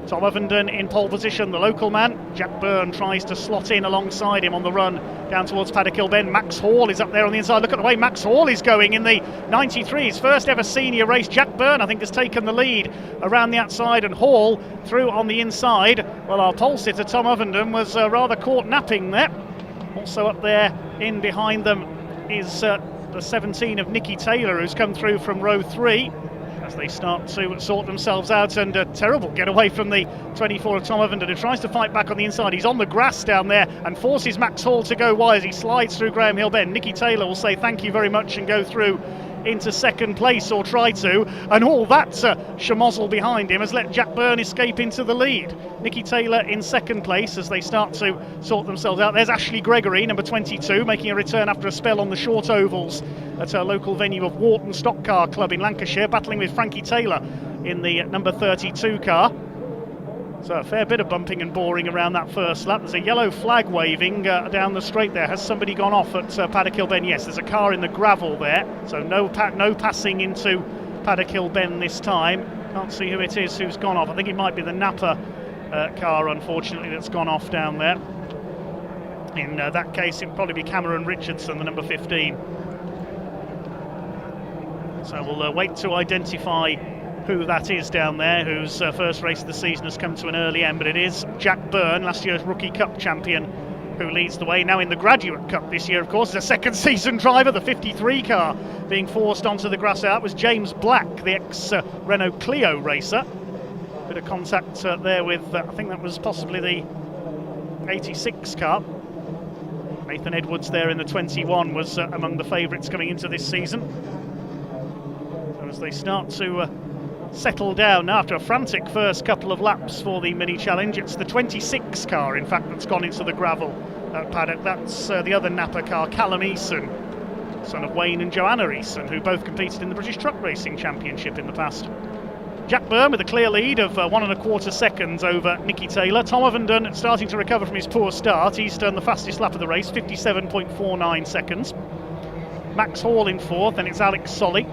Tom Ovenden in pole position, the local man. Jack Byrne tries to slot in alongside him on the run down towards Paddock Hill Bend. Max Hall is up there on the inside. Look at the way Max Hall is going in the 93, his first ever senior race. Jack Byrne, I think, has taken the lead around the outside, and Hall through on the inside. Well, our pole sitter Tom Ovenden was rather caught napping there. Also up there in behind them is the 17 of Nicky Taylor, who's come through from row 3 as they start to sort themselves out, and a terrible getaway from the 24 of Tom Ovenden, who tries to fight back on the inside. He's on the grass down there and forces Max Hall to go wide as he slides through Graham Hill Bend. Nicky Taylor will say thank you very much and go through into second place, or try to, and all that schmozzle behind him has let Jack Byrne escape into the lead. Nicky Taylor in second place as they start to sort themselves out. There's Ashley Gregory, number 22, making a return after a spell on the short ovals at her local venue of Wharton Stock Car Club in Lancashire, battling with Frankie Taylor in the number 32 car. So a fair bit of bumping and boring around that first lap. There's a yellow flag waving down the straight there. Has somebody gone off at Paddock Hill Bend? Yes, there's a car in the gravel there. So no passing into Paddock Hill Bend this time. Can't see who it is who's gone off. I think it might be the Napa car, unfortunately, that's gone off down there. In that case, it would probably be Cameron Richardson, the number 15. So we'll wait to identify who that is down there, whose first race of the season has come to an early end, but it is Jack Byrne, last year's Rookie Cup champion, who leads the way now in the Graduate Cup this year, of course, is a second season driver. The 53 car being forced onto the grass out was James Black, the ex-Renault Clio racer. Bit of contact there with, I think that was possibly the 86 car. Nathan Edwards there in the 21 was among the favourites coming into this season. So as they start to settle down after a frantic first couple of laps for the mini challenge, it's the 26 car in fact that's gone into the gravel at paddock. That's the other Napa car, Callum Eason, son of Wayne and Joanna Eason, who both competed in the British Truck Racing Championship in the past. Jack Byrne with a clear lead of 1.25 seconds over Nicky Taylor. Tom Ovenden starting to recover from his poor start. He's done the fastest lap of the race, 57.49 seconds. Max Hall in fourth, then it's Alex Solly.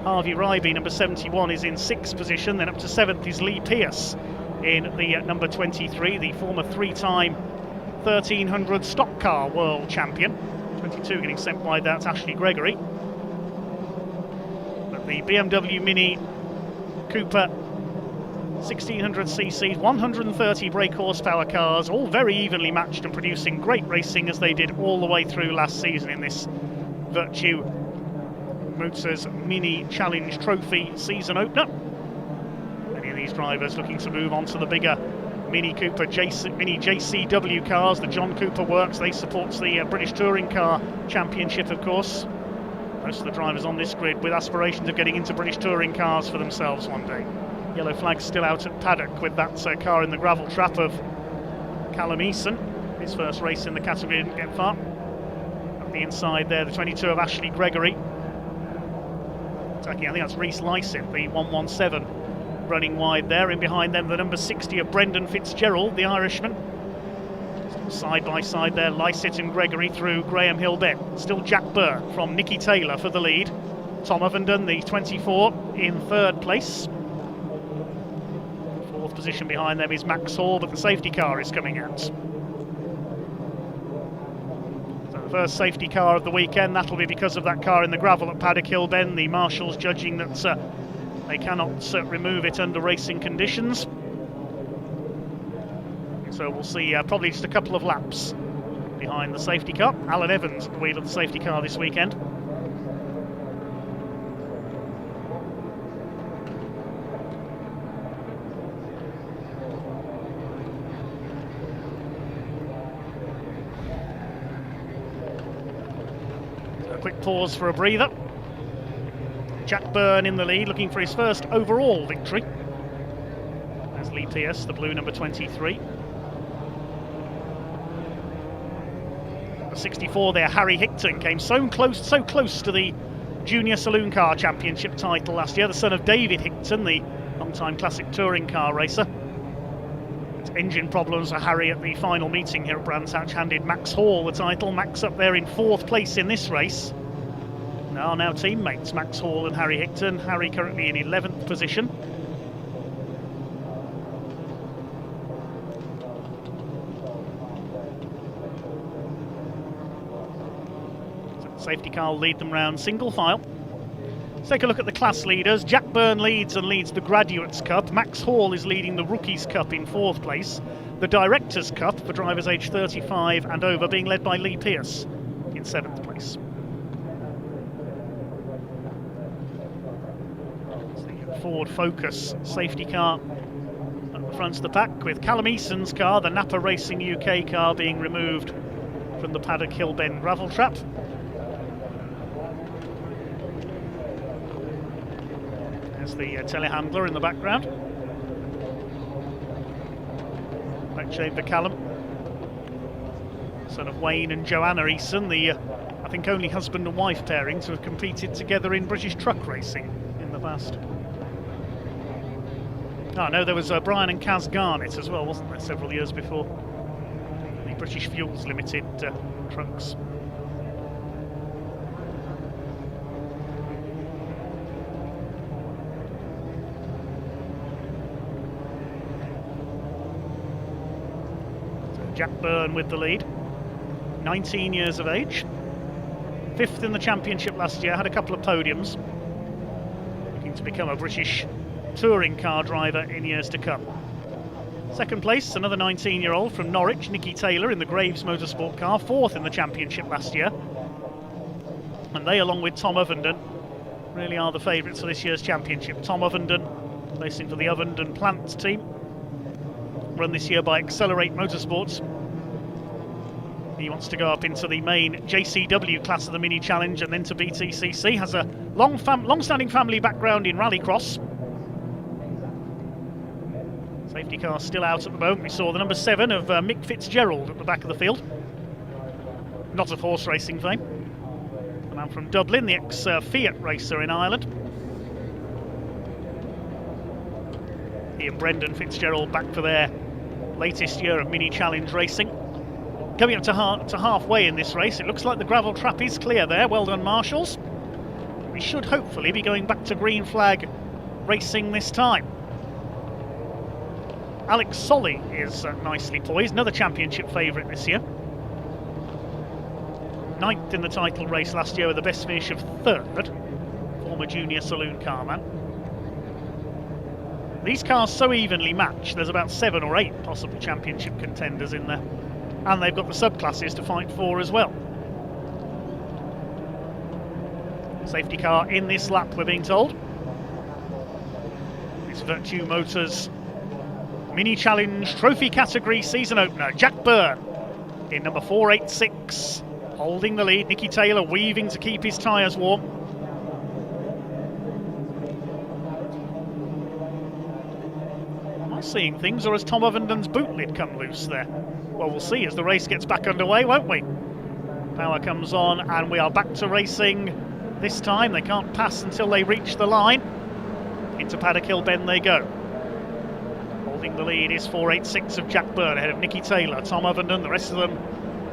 Harvey Ryby, number 71, is in sixth position. Then up to seventh is Lee Pearce in the number 23, the former three-time 1300 stock car world champion. 22 getting sent wide, that's Ashley Gregory. But the BMW Mini Cooper 1600cc, 130 brake horsepower cars, all very evenly matched and producing great racing as they did all the way through last season in this Virtue Motors Mini Challenge Trophy season opener. Many of these drivers looking to move on to the bigger Mini Cooper Mini JCW cars. The John Cooper Works, they support the British Touring Car Championship, of course. Most of the drivers on this grid with aspirations of getting into British touring cars for themselves one day. Yellow flag still out at paddock with that car in the gravel trap of Callum Eason. His first race in the category didn't get far. Up the inside there, the 22 of Ashley Gregory. Attacking, I think that's Reese Lycett, the 117, running wide there. In behind them, the number 60 of Brendan Fitzgerald, the Irishman. Side by side there, Lycett and Gregory through Graham Hill-Bett. Still Jack Byrne from Nicky Taylor for the lead. Tom Ovenden, the 24, in third place. Fourth position behind them is Max Hall, but the safety car is coming out. So the first safety car of the weekend, that'll be because of that car in the gravel at Paddock Hill Bend. The marshals judging that they cannot remove it under racing conditions. So we'll see probably just a couple of laps behind the safety car. Alan Evans at the wheel of the safety car this weekend. So a quick pause for a breather. Jack Byrne in the lead, looking for his first overall victory. As Lee Pearce, the blue number 23. 64 there, Harry Hickton came so close to the Junior Saloon Car Championship title last year. The son of David Hickton, the long-time classic touring car racer. It's engine problems for Harry at the final meeting here at Brands Hatch handed Max Hall the title. Max up there in fourth place in this race. Now teammates Max Hall and Harry Hickton. Harry currently in 11th position. Safety car will lead them round single file. Let's take a look at the class leaders. Jack Byrne leads the Graduates Cup. Max Hall is leading the Rookies Cup in fourth place. The Directors Cup for drivers aged 35 and over being led by Lee Pearce in seventh place. It's the Ford Focus safety car at the front of the pack with Callum Eason's car, the Napa Racing UK car, being removed from the Paddock Hill Bend gravel trap. There's the telehandler in the background. Back chamber Callum, son of Wayne and Joanna Eason, the I think only husband and wife pairing to have competed together in British truck racing in the past. Oh no, there was Brian and Kaz Garnett as well, wasn't there, several years before? The British Fuels Limited trucks. Jack Byrne with the lead, 19 years of age, fifth in the championship last year, had a couple of podiums, looking to become a British touring car driver in years to come. Second place, another 19-year-old from Norwich, Nicky Taylor, in the Graves Motorsport car, 4th in the championship last year. And they, along with Tom Ovenden, really are the favourites for this year's championship. Tom Ovenden, racing for the Ovenden Plant team, run this year by Accelerate Motorsports. He wants to go up into the main JCW class of the Mini Challenge and then to BTCC. Has a long-standing family background in rallycross. Safety car still out at the moment. We saw the number 7 of Mick Fitzgerald at the back of the field. Not of horse racing fame. The man from Dublin, the ex-Fiat racer in Ireland. He and Brendan Fitzgerald back for their latest year of Mini Challenge racing. Coming up to halfway in this race, it looks like the gravel trap is clear there. Well done, marshals. We should hopefully be going back to green flag racing this time. Alex Solly is nicely poised, another championship favourite this year. 9th in the title race last year with the best finish of 3rd. Former junior saloon car man. These cars so evenly matched, there's about 7 or 8 possible championship contenders in there. And they've got the subclasses to fight for as well. Safety car in this lap, we're being told. It's Virtue Motors Mini Challenge Trophy category season opener. Jack Byrne in number 486, holding the lead. Nicky Taylor weaving to keep his tyres warm. Am I seeing things, or has Tom Ovenden's boot lid come loose there? Well, we'll see as the race gets back underway, won't we? Power comes on and we are back to racing. This time they can't pass until they reach the line. Into Paddock Hill Bend they go. Holding the lead is 486 of Jack Byrne ahead of Nicky Taylor. Tom Ovenden, the rest of them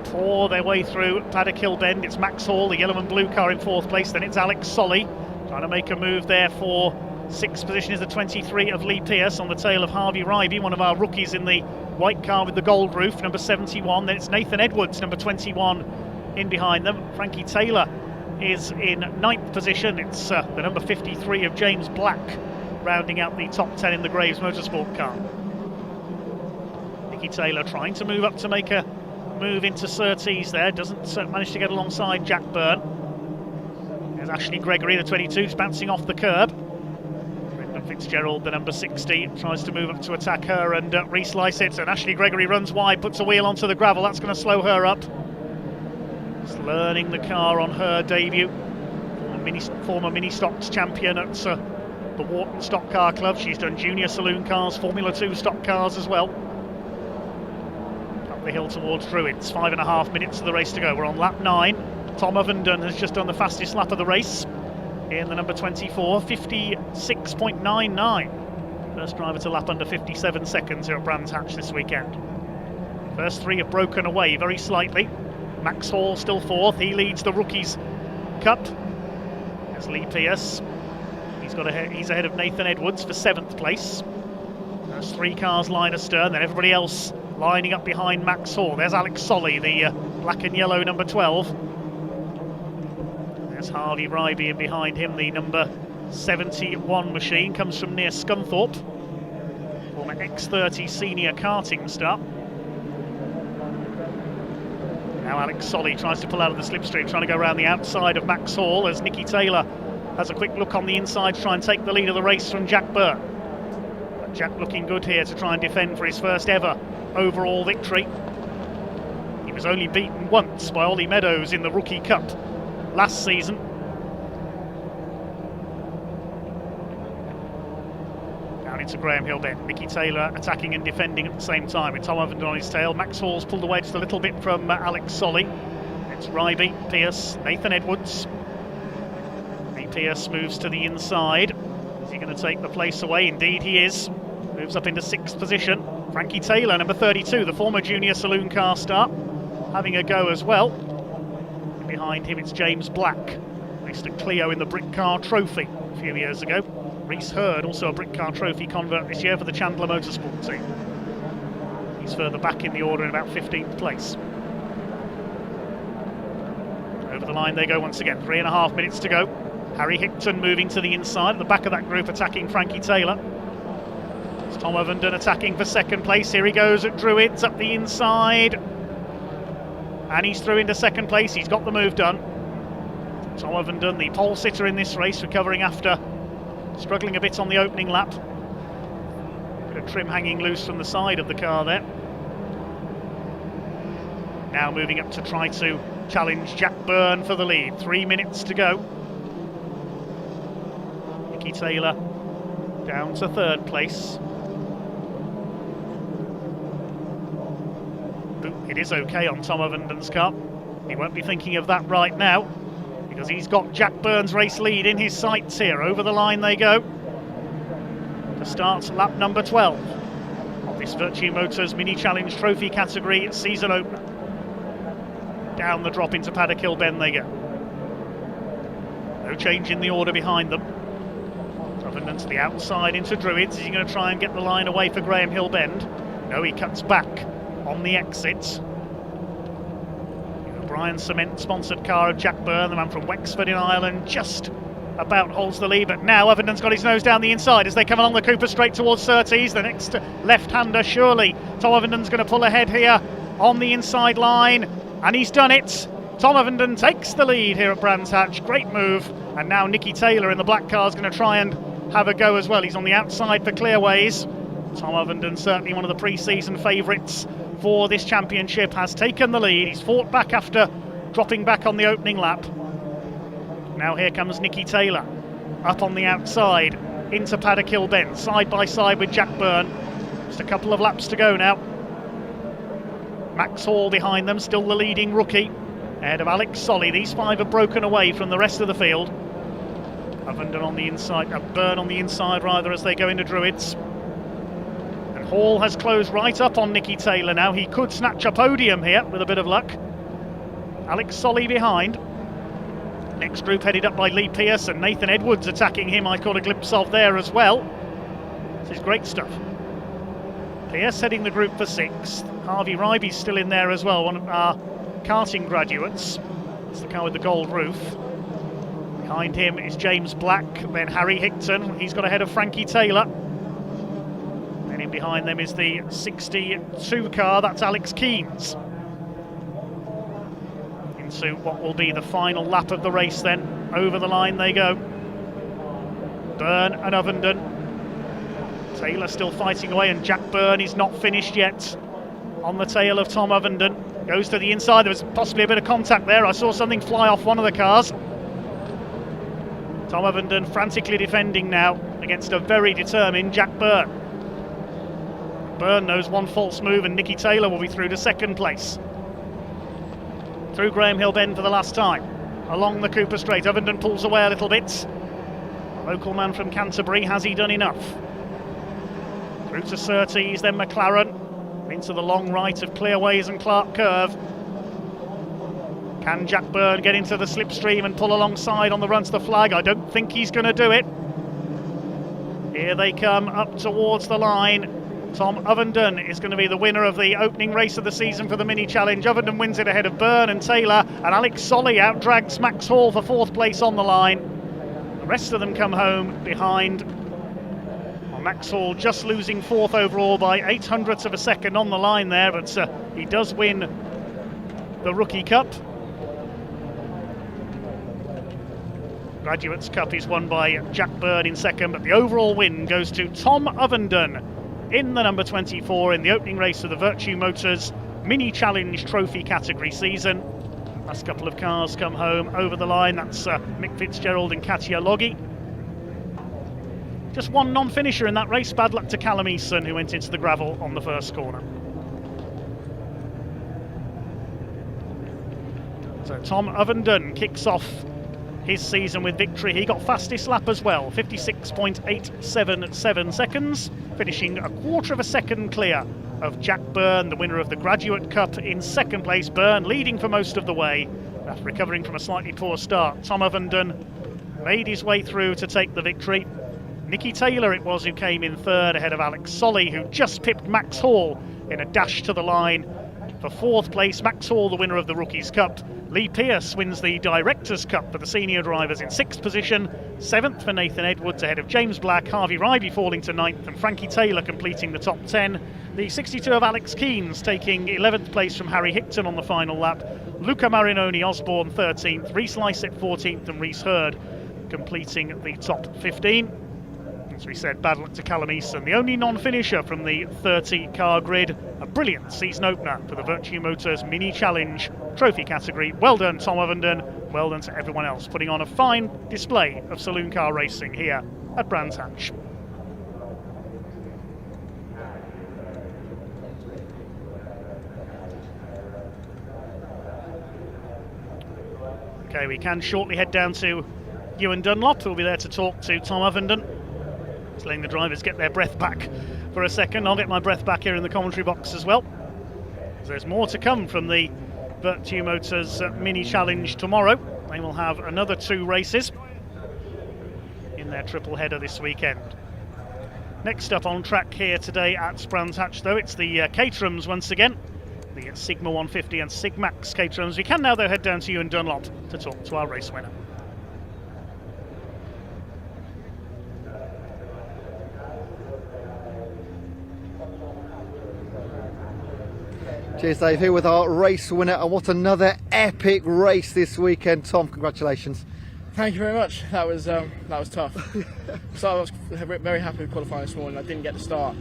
pour their way through Paddock Hill Bend. It's Max Hall, the yellow and blue car, in 4th place. Then it's Alex Solly trying to make a move there for 6th position is the 23 of Lee Pearce on the tail of Harvey Ryby, one of our rookies in the white car with the gold roof, number 71. Then it's Nathan Edwards, number 21, in behind them. Frankie Taylor is in 9th position. It's the number 53 of James Black rounding out the top 10 in the Graves Motorsport car. Nicky Taylor trying to move up to make a move into Surtees there, doesn't manage to get alongside Jack Byrne. There's Ashley Gregory, the 22, just bouncing off the curb. Brendan Fitzgerald, the number 60, tries to move up to attack her and re-slice it, and Ashley Gregory runs wide, puts a wheel onto the gravel. That's going to slow her up. Just learning the car on her debut. Former mini stocks champion at the Wharton Stock Car Club. She's done junior saloon cars, Formula 2 stock cars as well. Up the hill towards Druids, 5.5 minutes of the race to go. We're on lap 9. Tom Ovenden has just done the fastest lap of the race in the number 24, 56.99. First driver to lap under 57 seconds here at Brands Hatch this weekend. First 3 have broken away very slightly. Max Hall still 4th, he leads the Rookies Cup. There's Lee Pearce. He's ahead of Nathan Edwards for 7th place. There's 3 cars line astern, then everybody else lining up behind Max Hall. There's Alex Solly, the black and yellow number 12. There's Harvey Ryby, and behind him the number 71 machine comes from near Scunthorpe. Former X30 senior karting star. Now Alex Solly tries to pull out of the slipstream, trying to go around the outside of Max Hall as Nicky Taylor has a quick look on the inside to try and take the lead of the race from Jack Byrne. But Jack looking good here to try and defend for his first ever overall victory. He was only beaten once by Ollie Meadows in the Rookie Cup last season. Down into Graham Hill Bend. Nicky Taylor attacking and defending at the same time with Tom Ovenden on his tail. Max Hall's pulled away just a little bit from Alex Solly. It's Ryby, Pearce, Nathan Edwards. Pearce moves to the inside. Is he going to take the place away? Indeed he is. Moves up into 6th position. Frankie Taylor, number 32, the former junior saloon car star, having a go as well. And behind him it's James Black, raced at Clio in the Brick Car Trophy a few years ago. Reese Hurd, also a Brick Car Trophy convert this year for the Chandler Motorsport team. He's further back in the order in about 15th place. Over the line they go once again, 3.5 minutes to go. Harry Hickton moving to the inside, at the back of that group attacking Frankie Taylor. It's Tom Ovenden attacking for second place. Here he goes at Druids up the inside. And he's through into second place. He's got the move done. Tom Ovenden, the pole sitter in this race, recovering after struggling a bit on the opening lap. Bit of trim hanging loose from the side of the car there. Now moving up to try to challenge Jack Byrne for the lead. 3 minutes to go. Nicky Taylor down to third place. It is okay on Tom Ovenden's car. He won't be thinking of that right now, because he's got Jack Byrne's race lead in his sights here. Over the line they go to start lap number 12 of this Virtue Motors Mini Challenge Trophy category season opener. Down the drop into Paddock Hill Bend they go. No change in the order behind them. Ovenden to the outside into Druids. Is he going to try and get the line away for Graham Hill Bend? No, he cuts back on the exit. O'Brien Cement sponsored car of Jack Byrne, the man from Wexford in Ireland, just about holds the lead, but now Ovenden's got his nose down the inside as they come along the Cooper straight towards Surtees. The next left-hander, surely Tom Ovenden's going to pull ahead here on the inside line, and he's done it. Tom Ovenden takes the lead here at Brands Hatch. Great move. And now Nicky Taylor in the black car is going to try and have a go as well. He's on the outside for Clearways. Tom Ovenden, certainly one of the pre-season favourites for this championship, has taken the lead. He's fought back after dropping back on the opening lap. Now here comes Nicky Taylor up on the outside into Paddock Hill Bend, side by side with Jack Byrne. Just a couple of laps to go now. Max Hall behind them, still the leading rookie, ahead of Alex Solly. These five have broken away from the rest of the field. Ovenden on the inside, Byrne on the inside rather, as they go into Druids. And Hall has closed right up on Nicky Taylor now. He could snatch a podium here with a bit of luck. Alex Solly behind. Next group headed up by Lee Pearce, and Nathan Edwards attacking him. I caught a glimpse of there as well. This is great stuff. Pearce heading the group for sixth. Harvey Ryby's still in there as well, one of our karting graduates. It's the car with the gold roof. Behind him is James Black, then Harry Hickton. He's got ahead of Frankie Taylor. And in behind them is the 62 car, that's Alex Keens. Into what will be the final lap of the race then. Over the line they go. Byrne and Ovenden. Taylor still fighting away, and Jack Byrne is not finished yet. On the tail of Tom Ovenden. Goes to the inside. There was possibly a bit of contact there. I saw something fly off one of the cars. Tom Ovenden frantically defending now against a very determined Jack Byrne. Byrne knows one false move and Nicky Taylor will be through to second place. Through Graham Hill Bend for the last time. Along the Cooper Straight. Ovenden pulls away a little bit. Local man from Canterbury, has he done enough? Through to Surtees, then McLaren. Into the long right of Clearways and Clark Curve. Can Jack Byrne get into the slipstream and pull alongside on the run to the flag? I don't think he's going to do it. Here they come up towards the line. Tom Ovenden is going to be the winner of the opening race of the season for the Mini Challenge. Ovenden wins it ahead of Byrne and Taylor, and Alex Solly outdrags Max Hall for fourth place on the line. The rest of them come home behind. Max Hall just losing fourth overall by 0.08 of a second on the line there, but he does win the Rookie Cup. Graduates Cup is won by Jack Byrne in second, but the overall win goes to Tom Ovenden in the number 24 in the opening race of the Virtue Motors Mini Challenge Trophy category season. Last couple of cars come home over the line. That's Mick Fitzgerald and Katia Logie. Just one non-finisher in that race. Bad luck to Callum Eason, who went into the gravel on the first corner. So Tom Ovenden kicks off his season with victory. He got fastest lap as well, 56.877 seconds, finishing a quarter of a second clear of Jack Byrne, the winner of the Graduate Cup, in second place. Byrne leading for most of the way after recovering from a slightly poor start. Tom Ovenden made his way through to take the victory. Nicky Taylor it was who came in third ahead of Alex Solly, who just pipped Max Hall in a dash to the line for fourth place. Max Hall, the winner of the Rookies Cup, Lee Pearce wins the Directors' Cup for the senior drivers in 6th position. 7th for Nathan Edwards ahead of James Black, Harvey Riley falling to 9th and Frankie Taylor completing the top 10. The 62 of Alex Keynes taking 11th place from Harry Hickton on the final lap. Luca Marinoni Osborne 13th, Reese Lysett 14th and Reese Hurd completing the top 15. As we said, bad luck to Callum Easton, the only non-finisher from the 30-car grid. A brilliant season opener for the Virtue Motors Mini Challenge Trophy category. Well done, Tom Ovenden. Well done to everyone else putting on a fine display of saloon car racing here at Brands Hatch. Okay, we can shortly head down to Ewan Dunlop, who'll be there to talk to Tom Ovenden. Just letting the drivers get their breath back for a second. I'll get my breath back here in the commentary box as well. There's more to come from the Virtue Motors Mini Challenge tomorrow. They will have another 2 races in their triple header this weekend. Next up on track here today at Brands Hatch, though, it's the Caterhams once again. The Sigma 150 and Sigmax Caterhams. We can now, though, head down to Ewan Dunlop to talk to our race winner. Cheers, Dave, here with our race winner, and what another epic race this weekend. Tom, congratulations. Thank you very much. That was tough. So I was very happy with qualifying this morning. I didn't get the start,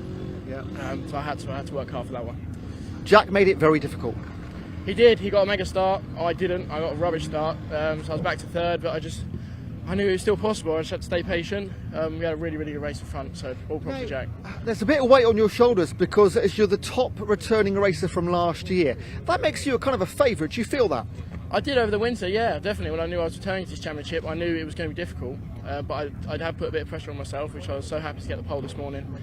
so I had to work hard for that one. Jack made it very difficult. He did. He got a mega start. I didn't. I got a rubbish start. So I was back to 3rd, but I knew it was still possible. I just had to stay patient. We had a really good race in front, so all props to Jack. There's a bit of weight on your shoulders because as you're the top returning racer from last year, that makes you a kind of a favourite. Do you feel that? I did over the winter, yeah, definitely. When I knew I was returning to this championship, I knew it was going to be difficult, but I'd have put a bit of pressure on myself, which I was so happy to get the pole this morning.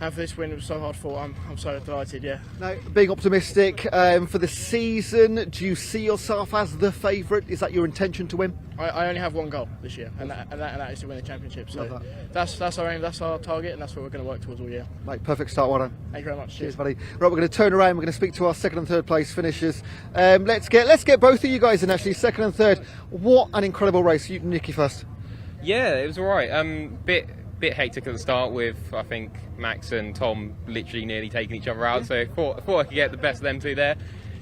And for this win, it was so hard fought. I'm so delighted, yeah. Now, being optimistic for the season, do you see yourself as the favourite? Is that your intention to win? I only have one goal this year, and that is to win the championship. So that's our aim, that's our target, and that's what we're going to work towards all year. Mate, perfect start, well done. Thank you very much. Cheers, buddy. Right, we're going to turn around. We're going to speak to our 2nd and 3rd place finishers. Let's get both of you guys in, actually, 2nd and 3rd. What an incredible race. You, Nicky, first. Yeah, it was all right. Bit hectic at the start with, I think, Max and Tom literally nearly taking each other out, so I thought I could get the best of them 2 there.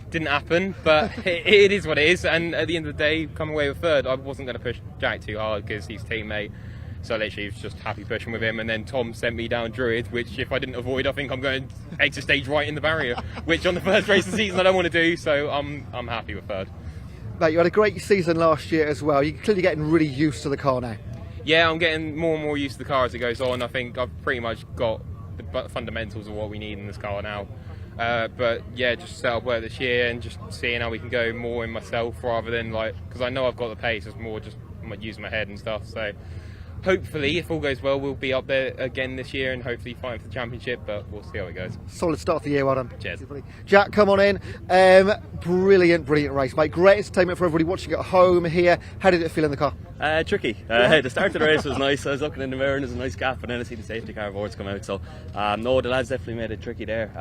Didn't happen, but it is what it is, and at the end of the day, come away with 3rd. I wasn't going to push Jack too hard because he's teammate, so literally was just happy pushing with him, and then Tom sent me down Druid, which if I didn't avoid, I think I'm going exit stage right in the barrier, which on the first race of the season I don't want to do, so I'm happy with 3rd. Mate, you had a great season last year as well. You're clearly getting really used to the car now. Yeah, I'm getting more and more used to the car as it goes on. I think I've pretty much got the fundamentals of what we need in this car now. But yeah, just set up work this year and just seeing how we can go more in myself rather than because I know I've got the pace, it's more just using my head and stuff. So hopefully, if all goes well, we'll be up there again this year and hopefully fighting for the championship, but we'll see how it goes. Solid start of the year, well done. Cheers. Jack, come on in. Brilliant race, mate. Great entertainment for everybody watching at home here. How did it feel in the car? Tricky. The start of the race was nice. I was looking in the mirror and there's a nice gap, and then I see the safety car boards come out. So, no, the lads definitely made it tricky there.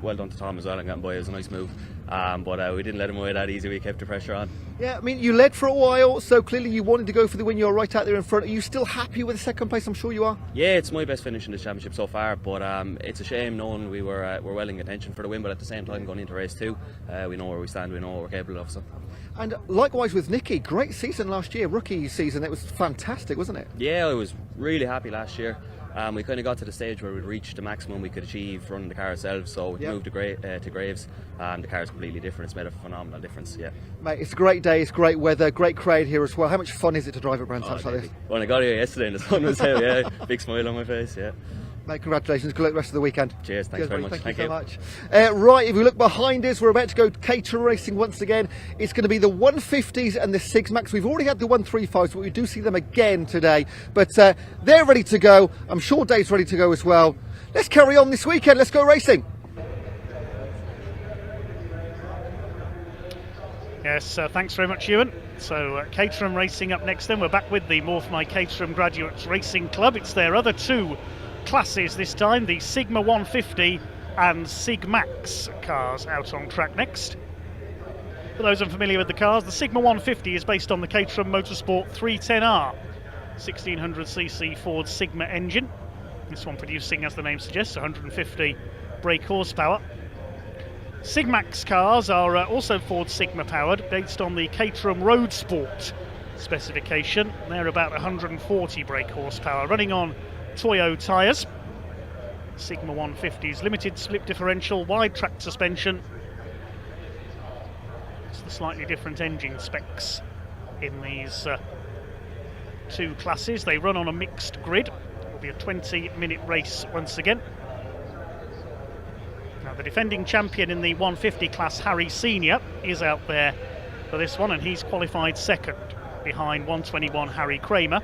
Well done to Tom as well and getting by. It was a nice move. But we didn't let him away that easy. We kept the pressure on. Yeah, I mean, you led for a while, so clearly you wanted to go for the win. You're right out there in front. Are you still happy with the 2nd place? I'm sure you are. Yeah, it's my best finish in this championship so far, but it's a shame knowing we were well in contention for the win, but at the same time going into race 2, we know where we stand, we know what we're capable of. So. And likewise with Nicky, great season last year, rookie season. It was fantastic, wasn't it? Yeah, I was really happy last year. We kind of got to the stage where we'd reached the maximum we could achieve running the car ourselves, so we moved to Graves, and the car is completely different. It's made a phenomenal difference, yeah. Mate, it's a great day, it's great weather, great crowd here as well. How much fun is it to drive at Brands Hatch like this? When I got here yesterday and the sun was out, yeah, big smile on my face, yeah. Mate, congratulations. Good luck the rest of the weekend. Cheers, thanks very much. Thank you so much. Right, if we look behind us, we're about to go Caterham racing once again. It's going to be the 150s and the Sigmax. We've already had the 135s, but we do see them again today. But they're ready to go. I'm sure Dave's ready to go as well. Let's carry on this weekend. Let's go racing. Yes, thanks very much, Ewan. So Caterham racing up next then. We're back with the More For My Caterham Graduates Racing Club. It's their other 2 classes this time, the Sigma 150 and Sigmax cars out on track next. For those unfamiliar with the cars, the Sigma 150 is based on the Caterham Motorsport 310R, 1600cc Ford Sigma engine. This one producing, as the name suggests, 150 brake horsepower. Sigmax cars are also Ford Sigma powered, based on the Caterham Road Sport specification. They're about 140 brake horsepower, running on Toyo tyres. Sigma 150's limited slip differential, wide track suspension. It's the slightly different engine specs in these two classes. They run on a mixed grid. It will be a 20-minute race once again. Now, the defending champion in the 150 class, Harry Senior, is out there for this one, and he's qualified second behind 121 Harry Kramer.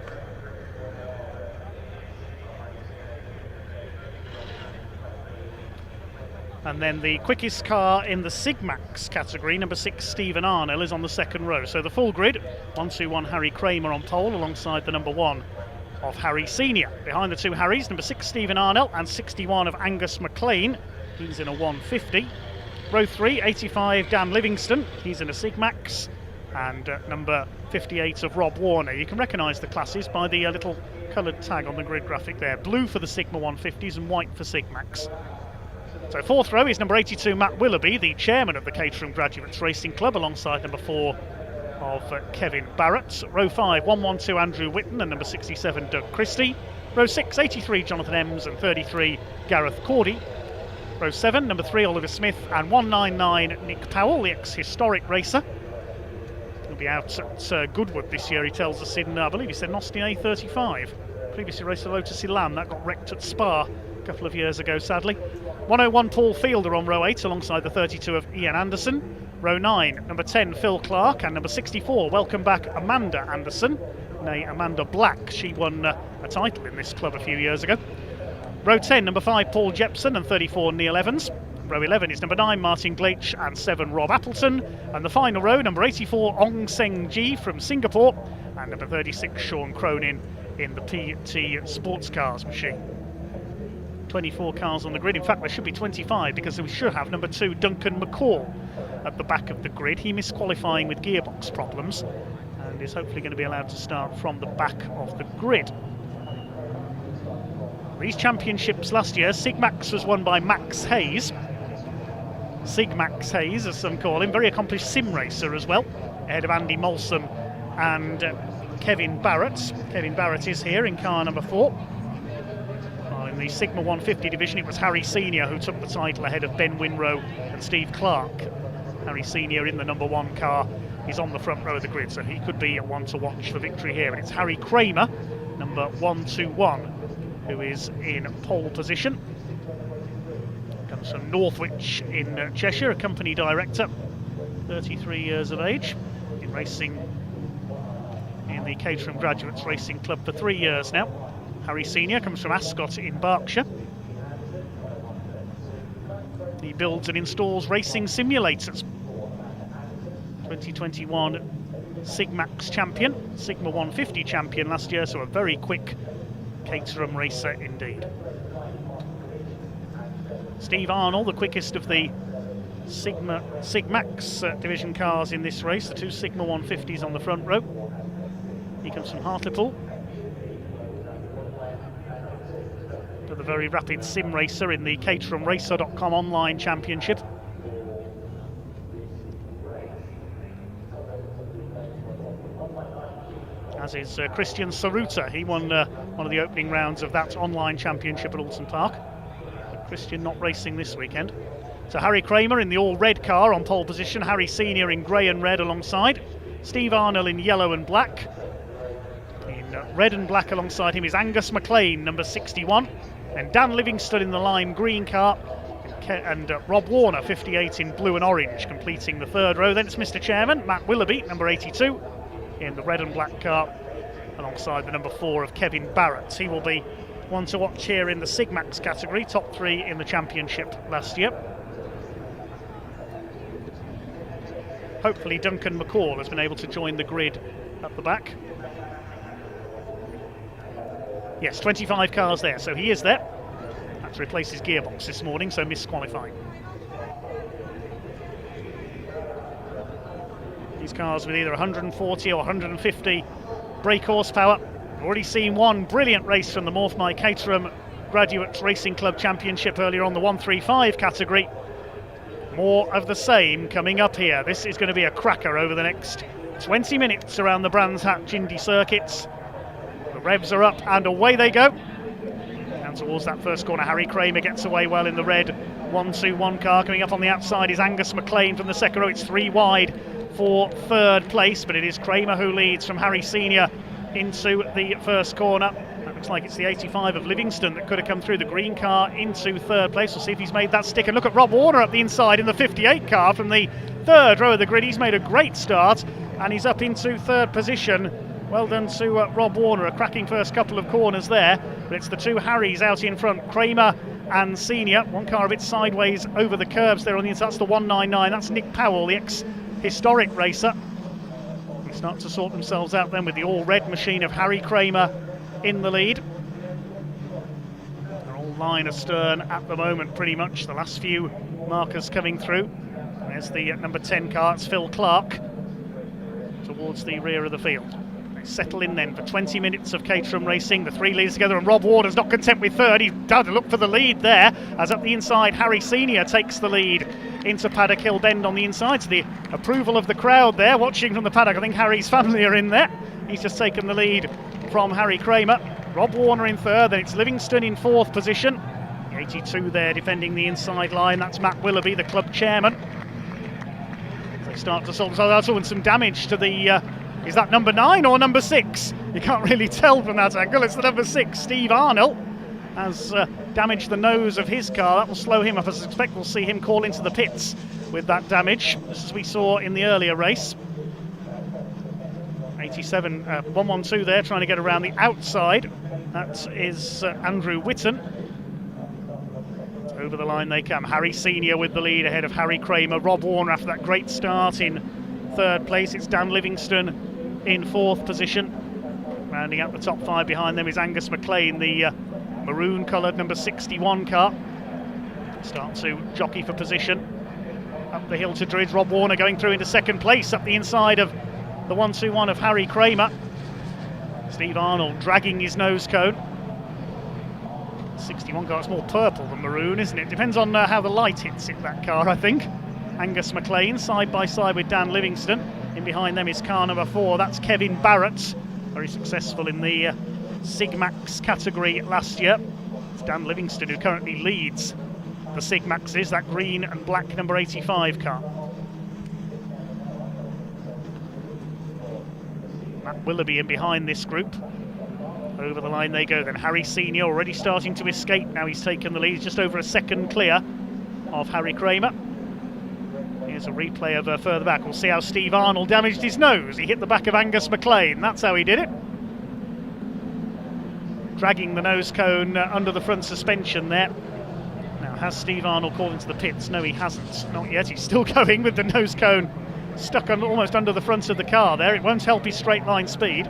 And then the quickest car in the Sigmax category, number 6 Stephen Arnell, is on the second row. So the full grid, 121 Harry Kramer on pole alongside the number 1 of Harry Senior. Behind the two Harrys, number 6 Stephen Arnell and 61 of Angus McLean. He's in a 150. Row 3, 85 Dan Livingston. He's in a Sigmax. And number 58 of Rob Warner. You can recognise the classes by the little coloured tag on the grid graphic there. Blue for the Sigma 150s and white for Sigmax. So fourth row is number 82 Matt Willoughby, the chairman of the Caterham Graduates Racing Club, alongside number 4 of Kevin Barrett. Row 5, 112 Andrew Whitten and number 67 Doug Christie. Row 6, 83 Jonathan Ems and 33 Gareth Cordy. Row 7, number 3 Oliver Smith and 199 Nick Powell, the ex-historic racer. He'll be out at Goodwood this year, he tells us, in, I believe he said, Austin A35. Previously raced a Lotus Elan, that got wrecked at Spa a couple of years ago, sadly. 101 Paul Fielder on row 8 alongside the 32 of Ian Anderson. Row 9, number 10 Phil Clark and number 64, welcome back Amanda Anderson, nay Amanda Black. She won a title in this club a few years ago. Row 10, number 5 Paul Jepson and 34 Neil Evans. Row 11 is number 9 Martin Gleitch and 7 Rob Appleton. And the final row, number 84 Ong Seng Ji from Singapore and number 36 Sean Cronin in the PT Sports Cars machine. 24 cars on the grid. In fact, there should be 25 because we should have number 2 Duncan McCall at the back of the grid. He missed qualifying with gearbox problems and is hopefully going to be allowed to start from the back of the grid. These championships last year, Sigmax was won by Max Hayes. Sigmax Hayes, as some call him, very accomplished sim racer as well, ahead of Andy Molson and Kevin Barrett. Kevin Barrett is here in car number 4. In the Sigma 150 division, it was Harry Senior who took the title ahead of Ben Winrow and Steve Clark. Harry Senior in the number 1 car is on the front row of the grid, so he could be one to watch for victory here. And it's Harry Kramer, number 121, who is in pole position. Comes from Northwich in Cheshire, a company director, 33 years of age, been racing in the Caterham Graduates Racing Club for 3 years now. Harry Senior comes from Ascot in Berkshire. He builds and installs racing simulators. 2021 Sigmax champion, Sigma 150 champion last year, so a very quick Caterham racer indeed. Steve Arnold, the quickest of the Sigmax division cars in this race, the 2 Sigma 150s on the front row. He comes from Hartlepool. The very rapid sim racer in the CaterhamRacer.com online championship. As is Christian Saruta. He won one of the opening rounds of that online championship at Alton Park. But Christian not racing this weekend. So Harry Kramer in the all-red car on pole position. Harry Senior in grey and red alongside. Steve Arnell in yellow and black. In red and black alongside him is Angus McLean, number 61. And Dan Livingston in the lime green car, and Rob Warner, 58, in blue and orange, completing the third row. Then it's Mr. Chairman, Matt Willoughby, number 82, in the red and black car, alongside the number 4 of Kevin Barrett. He will be one to watch here in the Sigmax category, top 3 in the championship last year. Hopefully Duncan McCall has been able to join the grid at the back. Yes, 25 cars there, so he is there. Had to replace his gearbox this morning, so missed qualifying. These cars with either 140 or 150 brake horsepower. Already seen one brilliant race from the Morphy Caterham Graduate Racing Club Championship earlier on, the 135 category. More of the same coming up here. This is going to be a cracker over the next 20 minutes around the Brands Hatch Indy circuits. The revs are up and away they go. And towards that first corner, Harry Kramer gets away well in the red 121 car. Coming up on the outside is Angus McLean from the second row. It's 3 wide for third place, but it is Kramer who leads from Harry Senior into the first corner. That looks like it's the 85 of Livingston that could have come through the green car into third place. We'll see if he's made that stick. And look at Rob Warner up the inside in the 58 car from the third row of the grid. He's made a great start and he's up into third position. Well done to Rob Warner, a cracking first couple of corners there. But it's the two Harrys out in front, Kramer and Senior. One car a bit sideways over the curbs there on the inside. That's the 199. That's Nick Powell, the ex-historic racer. They start to sort themselves out then with the all-red machine of Harry Kramer in the lead. They're all line astern at the moment, pretty much. The last few markers coming through. There's the number 10 car, it's Phil Clark, towards the rear of the field. They settle in then for 20 minutes of Caterham racing. The three leads together, and Rob Warner's not content with third. He's down to look for the lead there, as up the inside, Harry Senior takes the lead into Paddock Hill Bend on the inside. So the approval of the crowd there, watching from the paddock. I think Harry's family are in there. He's just taken the lead from Harry Kramer. Rob Warner in third, then it's Livingston in fourth position. The 82 there defending the inside line. That's Matt Willoughby, the club chairman. They start to sort themselves out, and some damage to the... is that number 9 or number 6? You can't really tell from that angle. It's the number 6, Steve Arnold, has damaged the nose of his car. That will slow him up. I suspect we'll see him call into the pits with that damage, just as we saw in the earlier race. 87, 112 there, trying to get around the outside. That is Andrew Whitten. Over the line they come. Harry Senior with the lead ahead of Harry Kramer. Rob Warner after that great start in third place. It's Dan Livingston in fourth position. Rounding out the top 5 behind them is Angus McLean, the maroon coloured number 61 car. Start to jockey for position. Up the hill to Druids. Rob Warner going through into second place up the inside of the 121 of Harry Kramer. Steve Arnold dragging his nose cone. 61 car, it's more purple than maroon, isn't it? Depends on how the light hits it, that car, I think. Angus McLean side by side with Dan Livingston. In behind them is car number 4, that's Kevin Barrett. Very successful in the Sigmax category last year. It's Dan Livingston who currently leads the Sigmaxes, that green and black number 85 car. Matt Willoughby in behind this group. Over the line they go then. Harry Senior already starting to escape. Now he's taken the lead. He's just over a second clear of Harry Kramer. Here's a replay of further back. We'll see how Steve Arnold damaged his nose. He hit the back of Angus McLean. That's how he did it. Dragging the nose cone under the front suspension there. Now, has Steve Arnold called into the pits? No, he hasn't. Not yet. He's still going with the nose cone stuck almost under the front of the car there. It won't help his straight line speed.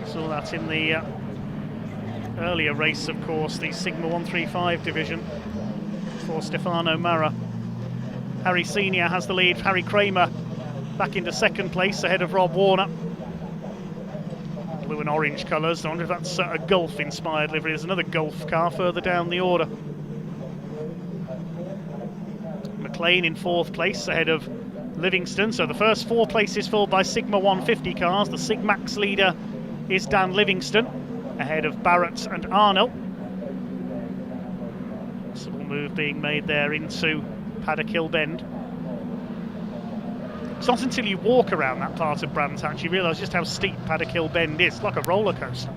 Saw that in the earlier race, of course, the Sigma 135 division for Stefano Mara. Harry Senior has the lead. Harry Kramer back into second place ahead of Rob Warner. Blue and orange colours. I wonder if that's a Gulf inspired livery. There's another Gulf car further down the order. McLean in fourth place ahead of Livingston. So the first 4 places filled by Sigma 150 cars. The Sigmax leader is Dan Livingston ahead of Barrett and Arnold. Possible move being made there into Paddock Hill Bend. It's not until you walk around that part of Brands Hatch you realise just how steep Paddock Hill Bend is. It's like a roller coaster.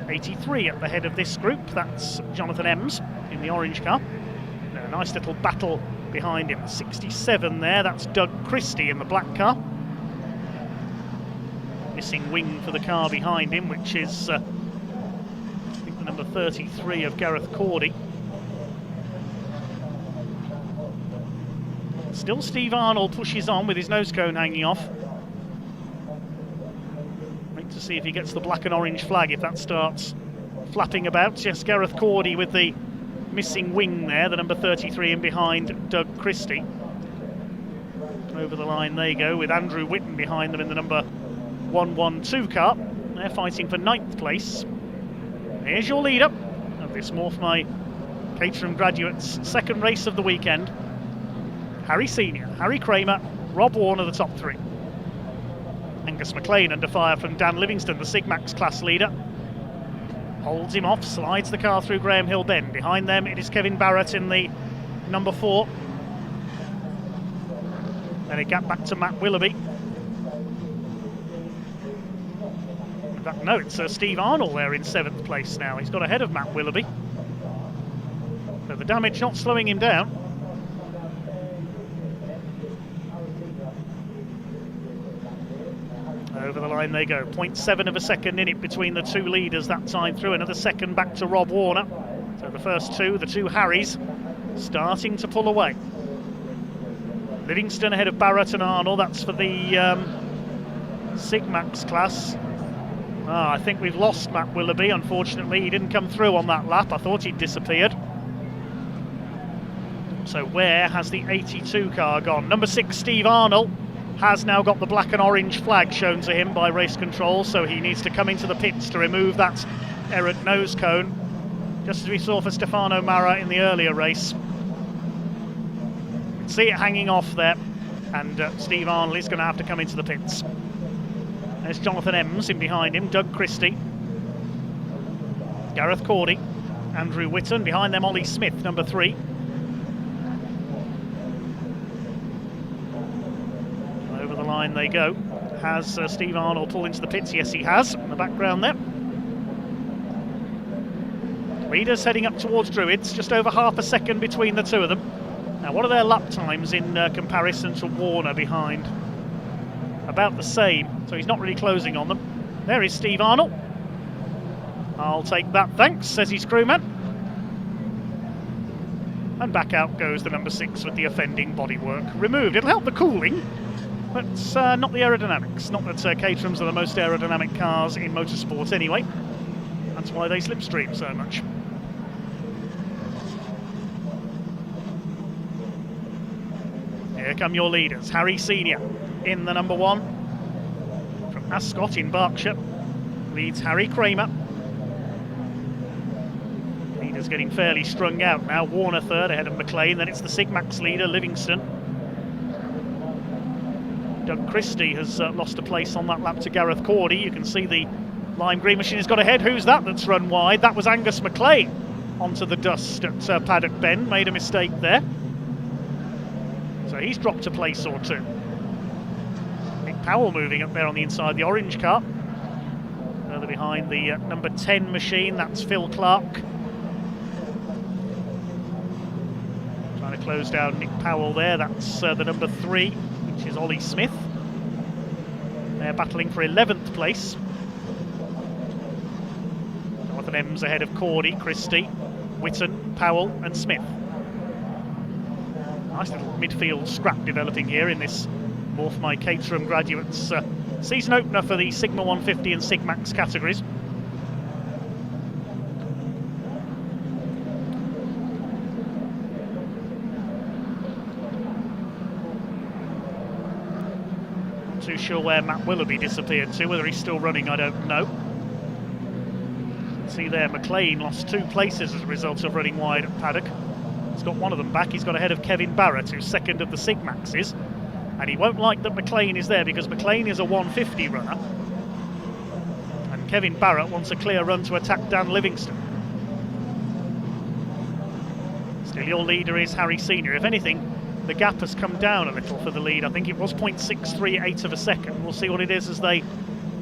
83 at the head of this group. That's Jonathan Ems in the orange car. And a nice little battle behind him. 67 there. That's Doug Christie in the black car. Missing wing for the car behind him, which is I think the number 33 of Gareth Cordy. Still Steve Arnold pushes on with his nose cone hanging off. Wait to see if he gets the black and orange flag, if that starts flapping about. Yes, Gareth Cordy with the missing wing there, the number 33 in behind Doug Christie. Over the line they go, with Andrew Whitten behind them in the number 112 car. They're fighting for 9th place. Here's your leader of this Morph Caterham Graduates second race of the weekend. Harry Senior, Harry Kramer, Rob Warner, the top 3. Angus McLean under fire from Dan Livingston, the Sigmax class leader. Holds him off, slides the car through Graham Hill Bend. Behind them it is Kevin Barrett in the number 4. Then a gap back to Matt Willoughby. In fact, no, it's Steve Arnold there in 7th place now. He's got ahead of Matt Willoughby. So the damage not slowing him down. Over the line they go. 0.7 of a second in it between the 2 leaders that time through. Another second back to Rob Warner. So the first 2, the 2 Harrys, starting to pull away. Livingston ahead of Barrett and Arnold. That's for the Sigmax class. I think we've lost Matt Willoughby, unfortunately. He didn't come through on that lap. I thought he'd disappeared. So where has the 82 car gone? Number 6, Steve Arnold, has now got the black and orange flag shown to him by race control, so he needs to come into the pits to remove that errant nose cone, just as we saw for Stefano Mara in the earlier race. See it hanging off there, and Steve Arnold is going to have to come into the pits. There's Jonathan Ems in behind him, Doug Christie, Gareth Cordy, Andrew Whitten, behind them Ollie Smith, number 3. Over the line they go. Has Steve Arnold pulled into the pits? Yes, he has, in the background there. Leaders heading up towards Druids, just over half a second between the 2 of them. Now, what are their lap times in comparison to Warner behind? About the same, so he's not really closing on them. There is Steve Arnold. I'll take that, thanks, says his crewman. And back out goes the number 6 with the offending bodywork removed. It'll help the cooling, but not the aerodynamics. Not that Caterhams are the most aerodynamic cars in motorsport anyway. That's why they slipstream so much. Here come your leaders. Harry Senior in the number 1 from Ascot in Berkshire. Leads Harry Kramer. Leaders getting fairly strung out now. Warner 3rd ahead of McLean. Then it's the Sigmax leader, Livingston. Doug Christie has lost a place on that lap to Gareth Cordy. You can see the lime green machine has got ahead. Who's that that's run wide? That was Angus McLean onto the dust at Paddock Bend. Made a mistake there. So he's dropped a place or 2. Nick Powell moving up there on the inside of the orange car. Further behind the number 10 machine, that's Phil Clark. Trying to close down Nick Powell there, that's the number 3, which is Ollie Smith. They're battling for 11th place. Jonathan Ems ahead of Cordy, Christie, Whitten, Powell and Smith. Nice little midfield scrap developing here in this Morph Caterham Graduates season opener for the Sigma 150 and Sigmax categories. Not too sure where Matt Willoughby disappeared to, whether he's still running I don't know. See there, McLean lost 2 places as a result of running wide at Paddock. He's got one of them back. He's got ahead of Kevin Barrett, who's 2nd of the Sigmaxes. And he won't like that McLean is there because McLean is a 150 runner. And Kevin Barrett wants a clear run to attack Dan Livingston. Still your leader is Harry Senior. If anything, the gap has come down a little for the lead. I think it was 0.638 of a second. We'll see what it is as they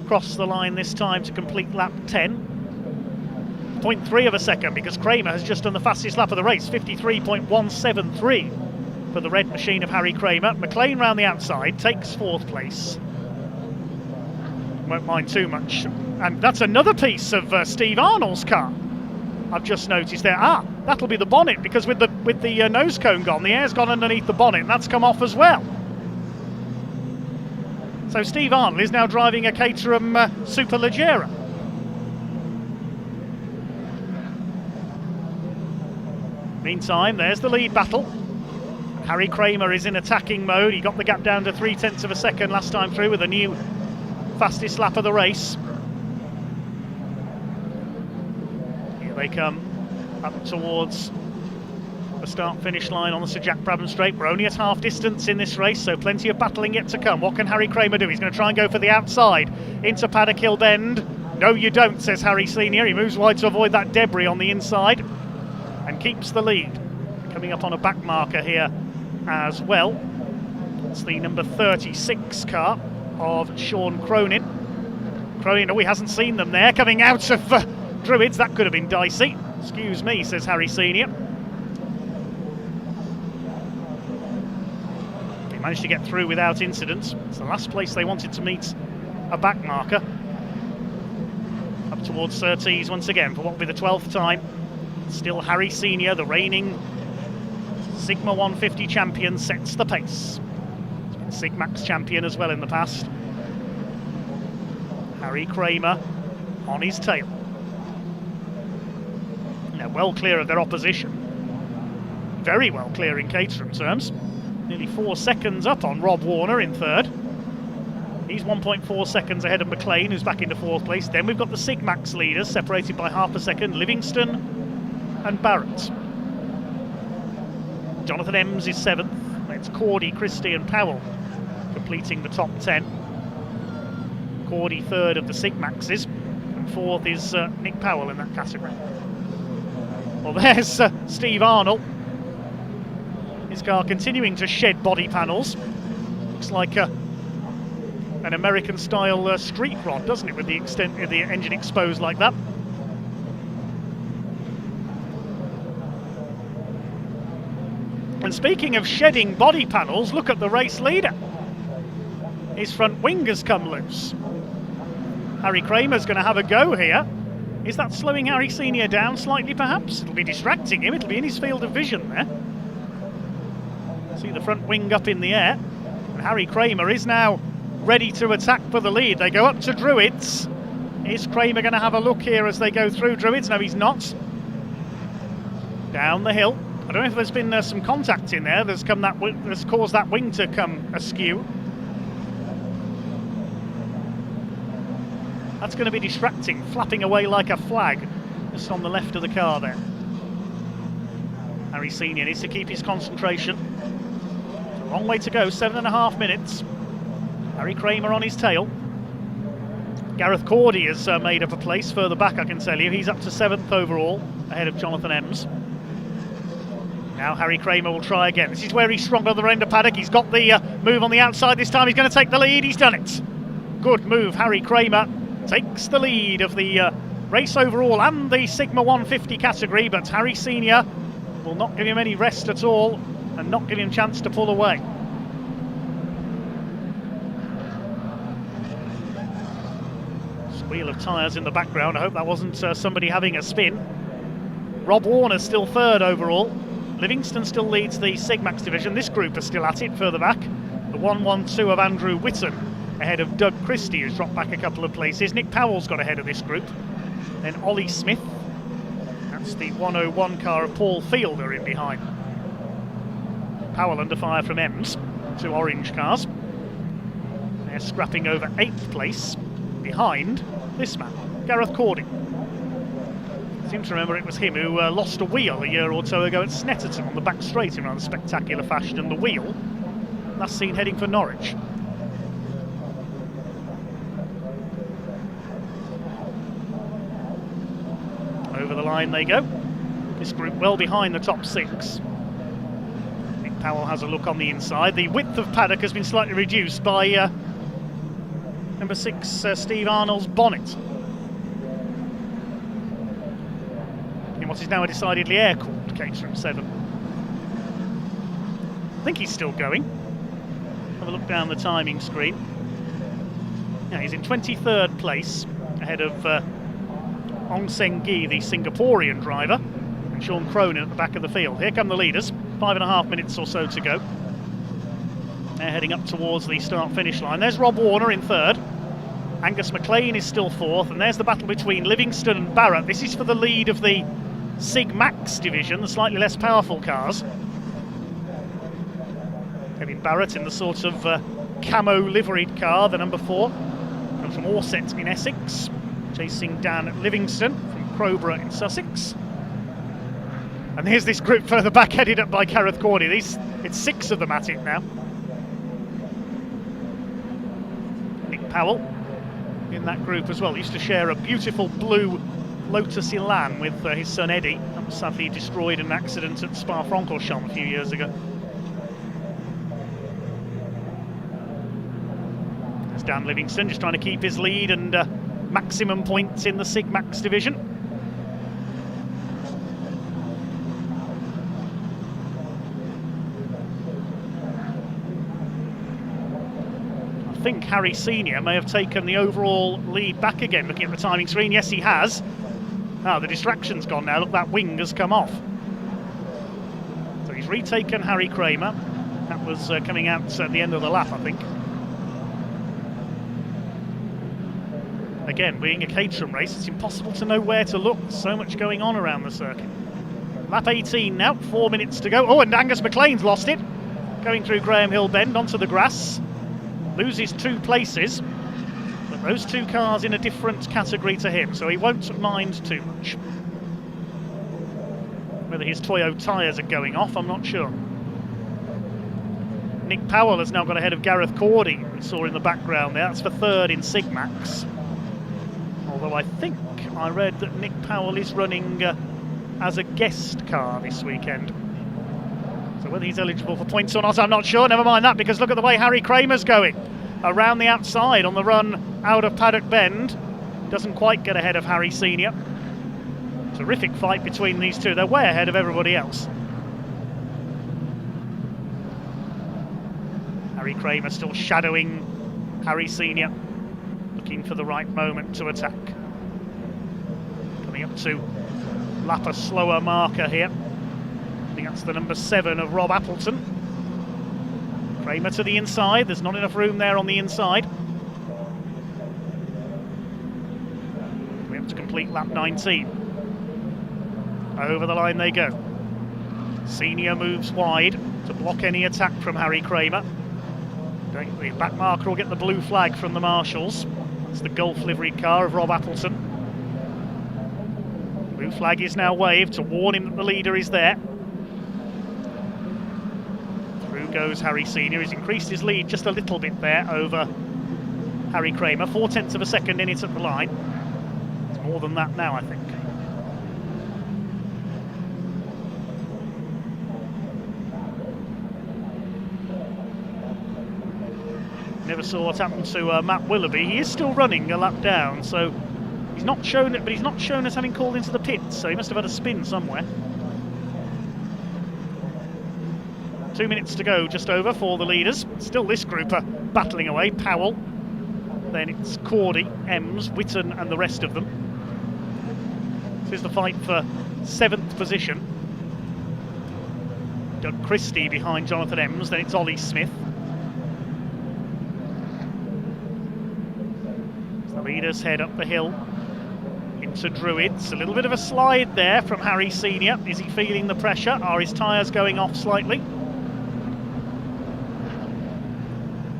cross the line this time to complete lap 10. 0.3 of a second because Kramer has just done the fastest lap of the race, 53.173 for the red machine of Harry Kramer. McLean round the outside, takes 4th place. Won't mind too much. And that's another piece of Steve Arnold's car. I've just noticed there. That'll be the bonnet because with the nose cone gone, the air's gone underneath the bonnet and that's come off as well. So Steve Arnold is now driving a Caterham Superleggera. Meantime, there's the lead battle. Harry Kramer is in attacking mode. He got the gap down to 0.3 of a second last time through with a new fastest lap of the race. Here they come up towards the start-finish line on the Sir Jack Brabham Straight. We're only at half distance in this race, so plenty of battling yet to come. What can Harry Kramer do? He's going to try and go for the outside into Paddock Hill Bend. No, you don't, says Harry Senior. He moves wide to avoid that debris on the inside and keeps the lead. Coming up on a back marker here as well. It's the number 36 car of Sean Cronin. Cronin, oh, he hasn't seen them there. Coming out of Druids, that could have been dicey. Excuse me, says Harry Senior. They managed to get through without incident. It's the last place they wanted to meet a back marker. Up towards Surtees once again for what will be the 12th time. Still Harry Senior, the reigning Sigma 150 champion, sets the pace. He's been Sigmax champion as well in the past. Harry Kramer on his tail. They're well clear of their opposition. Very well clear in Caterham terms. Nearly 4 seconds up on Rob Warner in third. He's 1.4 seconds ahead of McLean, who's back into 4th place. Then we've got the Sigmax leaders, separated by half a second, Livingston and Barrett. Jonathan Ems is 7th. It's Cordy, Christie and Powell completing the top 10. Cordy 3rd of the Sigmaxes, and 4th is Nick Powell in that category. Well, there's Steve Arnold. His car continuing to shed body panels. Looks like an American-style street rod, doesn't it, with the extent of the engine exposed like that. And speaking of shedding body panels, look at the race leader. His front wing has come loose. Harry Kramer's going to have a go here. Is that slowing Harry Senior down slightly, perhaps? It'll be distracting him. It'll be in his field of vision there. See the front wing up in the air. And Harry Kramer is now ready to attack for the lead. They go up to Druids. Is Kramer going to have a look here as they go through Druids? No, he's not. Down the hill. I don't know if there's been some contact in there that's caused that wing to come askew. That's going to be distracting, flapping away like a flag just on the left of the car there. Harry Senior needs to keep his concentration. It's a long way to go, 7.5 minutes. Harry Kramer on his tail. Gareth Cordy has made up a place further back, I can tell you. He's up to 7th overall, ahead of Jonathan Ems. Now Harry Kramer will try again. This is where he's strong on the end of paddock. He's got the move on the outside this time. He's going to take the lead. He's done it. Good move. Harry Kramer takes the lead of the race overall and the Sigma 150 category, but Harry Senior will not give him any rest at all and not give him a chance to pull away. Wheel of tyres in the background. I hope that wasn't somebody having a spin. Rob Warner still 3rd overall. Livingston still leads the Sigmax division. This group are still at it further back. The 1-1-2 of Andrew Whitton ahead of Doug Christie, who's dropped back a couple of places. Nick Powell's got ahead of this group. Then Ollie Smith. That's the 101 car of Paul Fielder in behind. Powell under fire from Ems. 2 orange cars. They're scrapping over 8th place behind this man, Gareth Cordy. I seem to remember it was him who lost a wheel a year or so ago at Snetterton on the back straight in rather spectacular fashion, and the wheel last seen heading for Norwich. Over the line they go. This group well behind the top 6. Nick Powell has a look on the inside. The width of paddock has been slightly reduced by number 6, Steve Arnold's bonnet. In what is now a decidedly air-cooled Caterham 7. I think he's still going. Have a look down the timing screen. Yeah, he's in 23rd place, ahead of Ong Seng Gi, the Singaporean driver, and Sean Cronin at the back of the field. Here come the leaders, 5.5 minutes or so to go. They're heading up towards the start-finish line. There's Rob Warner in 3rd. Angus McLean is still 4th, and there's the battle between Livingston and Barrett. This is for the lead of the Sigmax division, the slightly less powerful cars. Kevin Barrett in the sort of camo liveried car, the number 4. Comes from Orsett in Essex, chasing Dan Livingston from Crowborough in Sussex. And here's this group further back, headed up by Gareth Cordy. It's 6 of them at it now. Nick Powell in that group as well. He used to share a beautiful blue Lotus Elan with his son Eddie. That was sadly destroyed in an accident at Spa-Francorchamps a few years ago. There's Dan Livingston just trying to keep his lead and maximum points in the Sigmax division. I think Harry Senior may have taken the overall lead back again, looking at the timing screen. Yes, he has. Ah, the distraction's gone now. Look, that wing has come off. So he's retaken Harry Kramer. That was coming out at the end of the lap, I think. Again, being a Caterham race, it's impossible to know where to look. So much going on around the circuit. Lap 18 now, 4 minutes to go. Oh, and Angus McLean's lost it. Going through Graham Hill Bend onto the grass. Loses 2 places. But those 2 cars in a different category to him, so he won't mind too much. Whether his Toyo tyres are going off, I'm not sure. Nick Powell has now got ahead of Gareth Cordy, we saw in the background there. That's for 3rd in Sigmax. Although I think I read that Nick Powell is running as a guest car this weekend. So whether he's eligible for points or not, I'm not sure. Never mind that, because look at the way Harry Kramer's going. Around the outside on the run out of Paddock Bend. Doesn't quite get ahead of Harry Senior. Terrific fight between these two. They're way ahead of everybody else. Harry Kramer still shadowing Harry Senior, looking for the right moment to attack. Coming up to lap a slower marker here. I think that's the number 7 of Rob Appleton. Kramer to the inside. There's not enough room there on the inside. We have to complete lap 19. Over the line they go. Senior moves wide to block any attack from Harry Kramer. The back marker will get the blue flag from the marshals. It's the Golf livery car of Rob Appleton. Blue flag is now waved to warn him that the leader is there. Through goes Harry Senior. He's increased his lead just a little bit there over Harry Kramer. 4/10 of a second in it at the line. It's more than that now, I think. Never saw what happened to Matt Willoughby. He is still running a lap down, so he's not shown it, but he's not shown as having called into the pits, so he must have had a spin somewhere. 2 minutes to go, just over, for the leaders. Still this group are battling away. Powell, then it's Cordy, Ems, Witten and the rest of them. This is the fight for 7th position. Doug Christie behind Jonathan Ems, then it's Ollie Smith. The leaders head up the hill into Druids. A little bit of a slide there from Harry Senior. Is he feeling the pressure? Are his tyres going off slightly?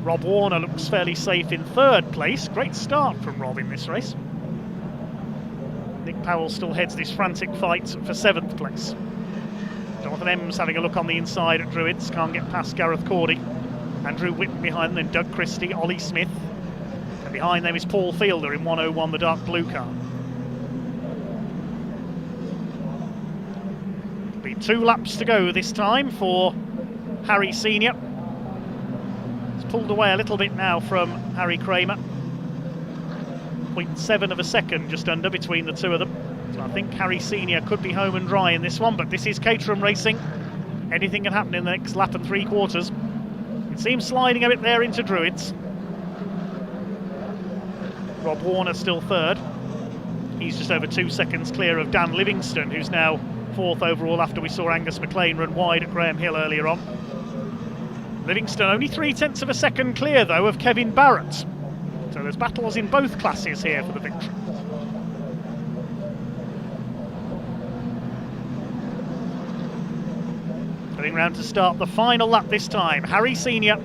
Rob Warner looks fairly safe in 3rd place. Great start from Rob in this race. Nick Powell still heads this frantic fight for 7th place. Jonathan Ems having a look on the inside at Druids. Can't get past Gareth Cordy. Andrew Whitten behind them, then Doug Christie, Ollie Smith. And behind them is Paul Fielder in 101, the dark blue car. It'll be 2 laps to go this time for Harry Senior. He's pulled away a little bit now from Harry Kramer. 0.7 of a second just under between the two of them. So I think Harry Senior could be home and dry in this one, but this is Caterham racing. Anything can happen in the next lap and 3/4. It seems sliding a bit there into Druids. Rob Warner still 3rd. He's just over 2 seconds clear of Dan Livingston, who's now 4th overall after we saw Angus McLean run wide at Graham Hill earlier on. Livingston only 0.3 of a second clear, though, of Kevin Barrett. So there's battles in both classes here for the victory. Going round to start the final lap this time. Harry Senior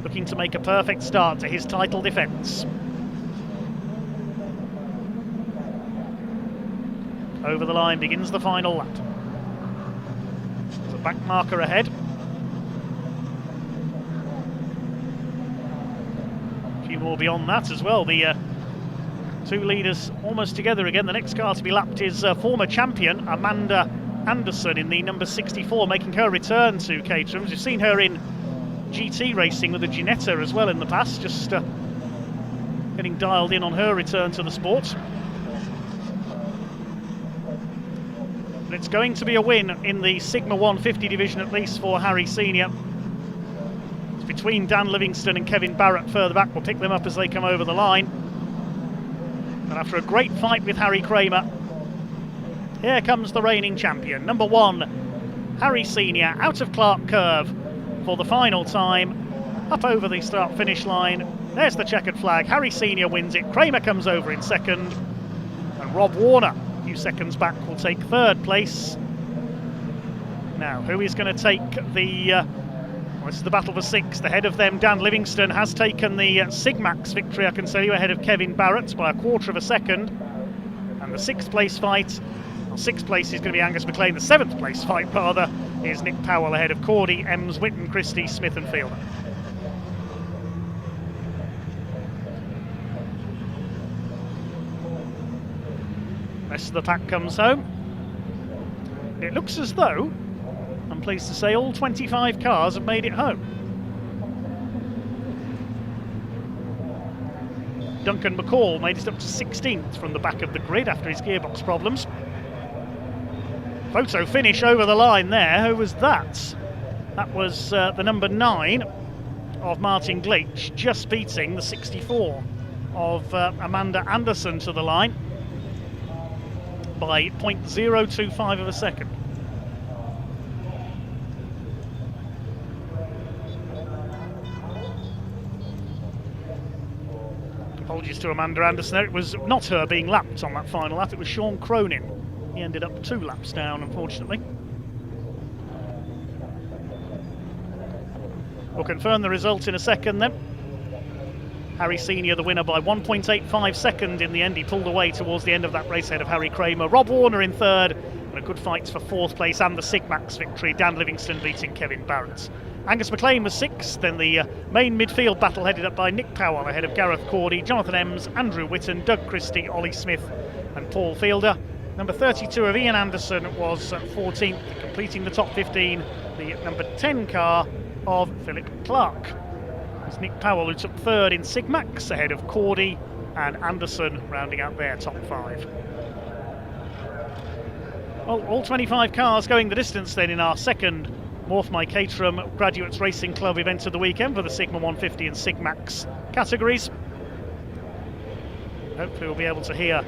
looking to make a perfect start to his title defence. Over the line begins the final lap. There's a back marker ahead. A few more beyond that as well. The two leaders almost together again. The next car to be lapped is former champion Amanda Anderson in the number 64, making her return to Caterham. We've seen her in GT racing with the Ginetta as well in the past, just getting dialed in on her return to the sport. But it's going to be a win in the Sigma 150 division, at least for Harry Senior. It's between Dan Livingston and Kevin Barrett further back. We'll pick them up as they come over the line. And after a great fight with Harry Kramer, here comes the reigning champion. Number 1, Harry Senior, out of Clark Curve for the final time. Up over the start-finish line. There's the checkered flag. Harry Senior wins it. Kramer comes over in second. And Rob Warner, a few seconds back, will take third place. Now, who is going to take the... well, this is the battle for sixth. Ahead of them, Dan Livingston has taken the Sigmax victory, I can tell you, ahead of Kevin Barrett by a quarter of a second. And the sixth place fight... well, sixth place is going to be Angus McLean. The seventh place fight, rather, is Nick Powell ahead of Cordy, Ems, Whitten, Christie, Smith and Fielder. Rest of the pack comes home. It looks as though, I'm pleased to say, all 25 cars have made it home. Duncan McCall made it up to 16th from the back of the grid after his gearbox problems. Photo finish over the line there. Who was that? That was the number 9 of Martin Gleitch, just beating the 64 of Amanda Anderson to the line by 0.025 of a second. Apologies to Amanda Anderson. It was not her being lapped on that final lap, it was Sean Cronin. He ended up 2 laps down, unfortunately. We'll confirm the result in a second then. Harry Senior the winner by 1.85 second in the end. He pulled away towards the end of that race ahead of Harry Kramer. Rob Warner in third, and a good fight for fourth place and the Sigmax victory. Dan Livingston beating Kevin Barrett. Angus McLean was sixth. Then the main midfield battle headed up by Nick Powell ahead of Gareth Cordy, Jonathan Ems, Andrew Whitten, Doug Christie, Ollie Smith and Paul Fielder. Number 32 of Ian Anderson was 14th, completing the top 15, the number 10 car of Philip Clark. It's Nick Powell who took third in Sigmax ahead of Cordy and Anderson rounding out their top 5. Well, all 25 cars going the distance then in our second Morph My Caterham Graduates Racing Club event of the weekend for the Sigma 150 and Sigmax categories. Hopefully we'll be able to hear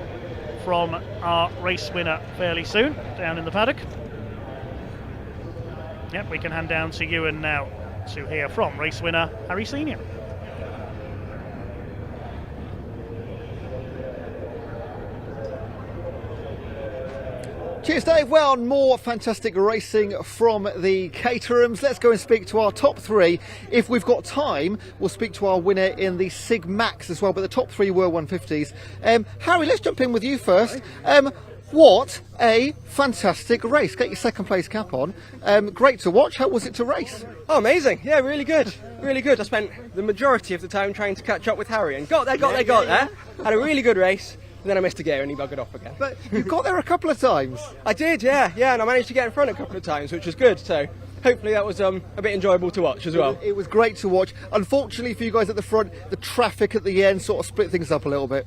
from our race winner fairly soon down in the paddock. Yep, we can hand down to Ewan now to hear from race winner Harry Senior. Cheers, Dave. Well, more fantastic racing from the Caterhams. Let's go and speak to our top 3. If we've got time, we'll speak to our winner in the Sigmax as well, but the top 3 were 150s. Harry, let's jump in with you first. What a fantastic race. Get your second place cap on. Great to watch. How was it to race? Oh, amazing. Yeah, really good. Really good. I spent the majority of the time trying to catch up with Harry and got there. Had a really good race. And then I missed a gear and he buggered off again. But you got there a couple of times. I did, yeah, and I managed to get in front a couple of times, which was good. So hopefully that was a bit enjoyable to watch as well. It was great to watch. Unfortunately for you guys at the front, the traffic at the end sort of split things up a little bit.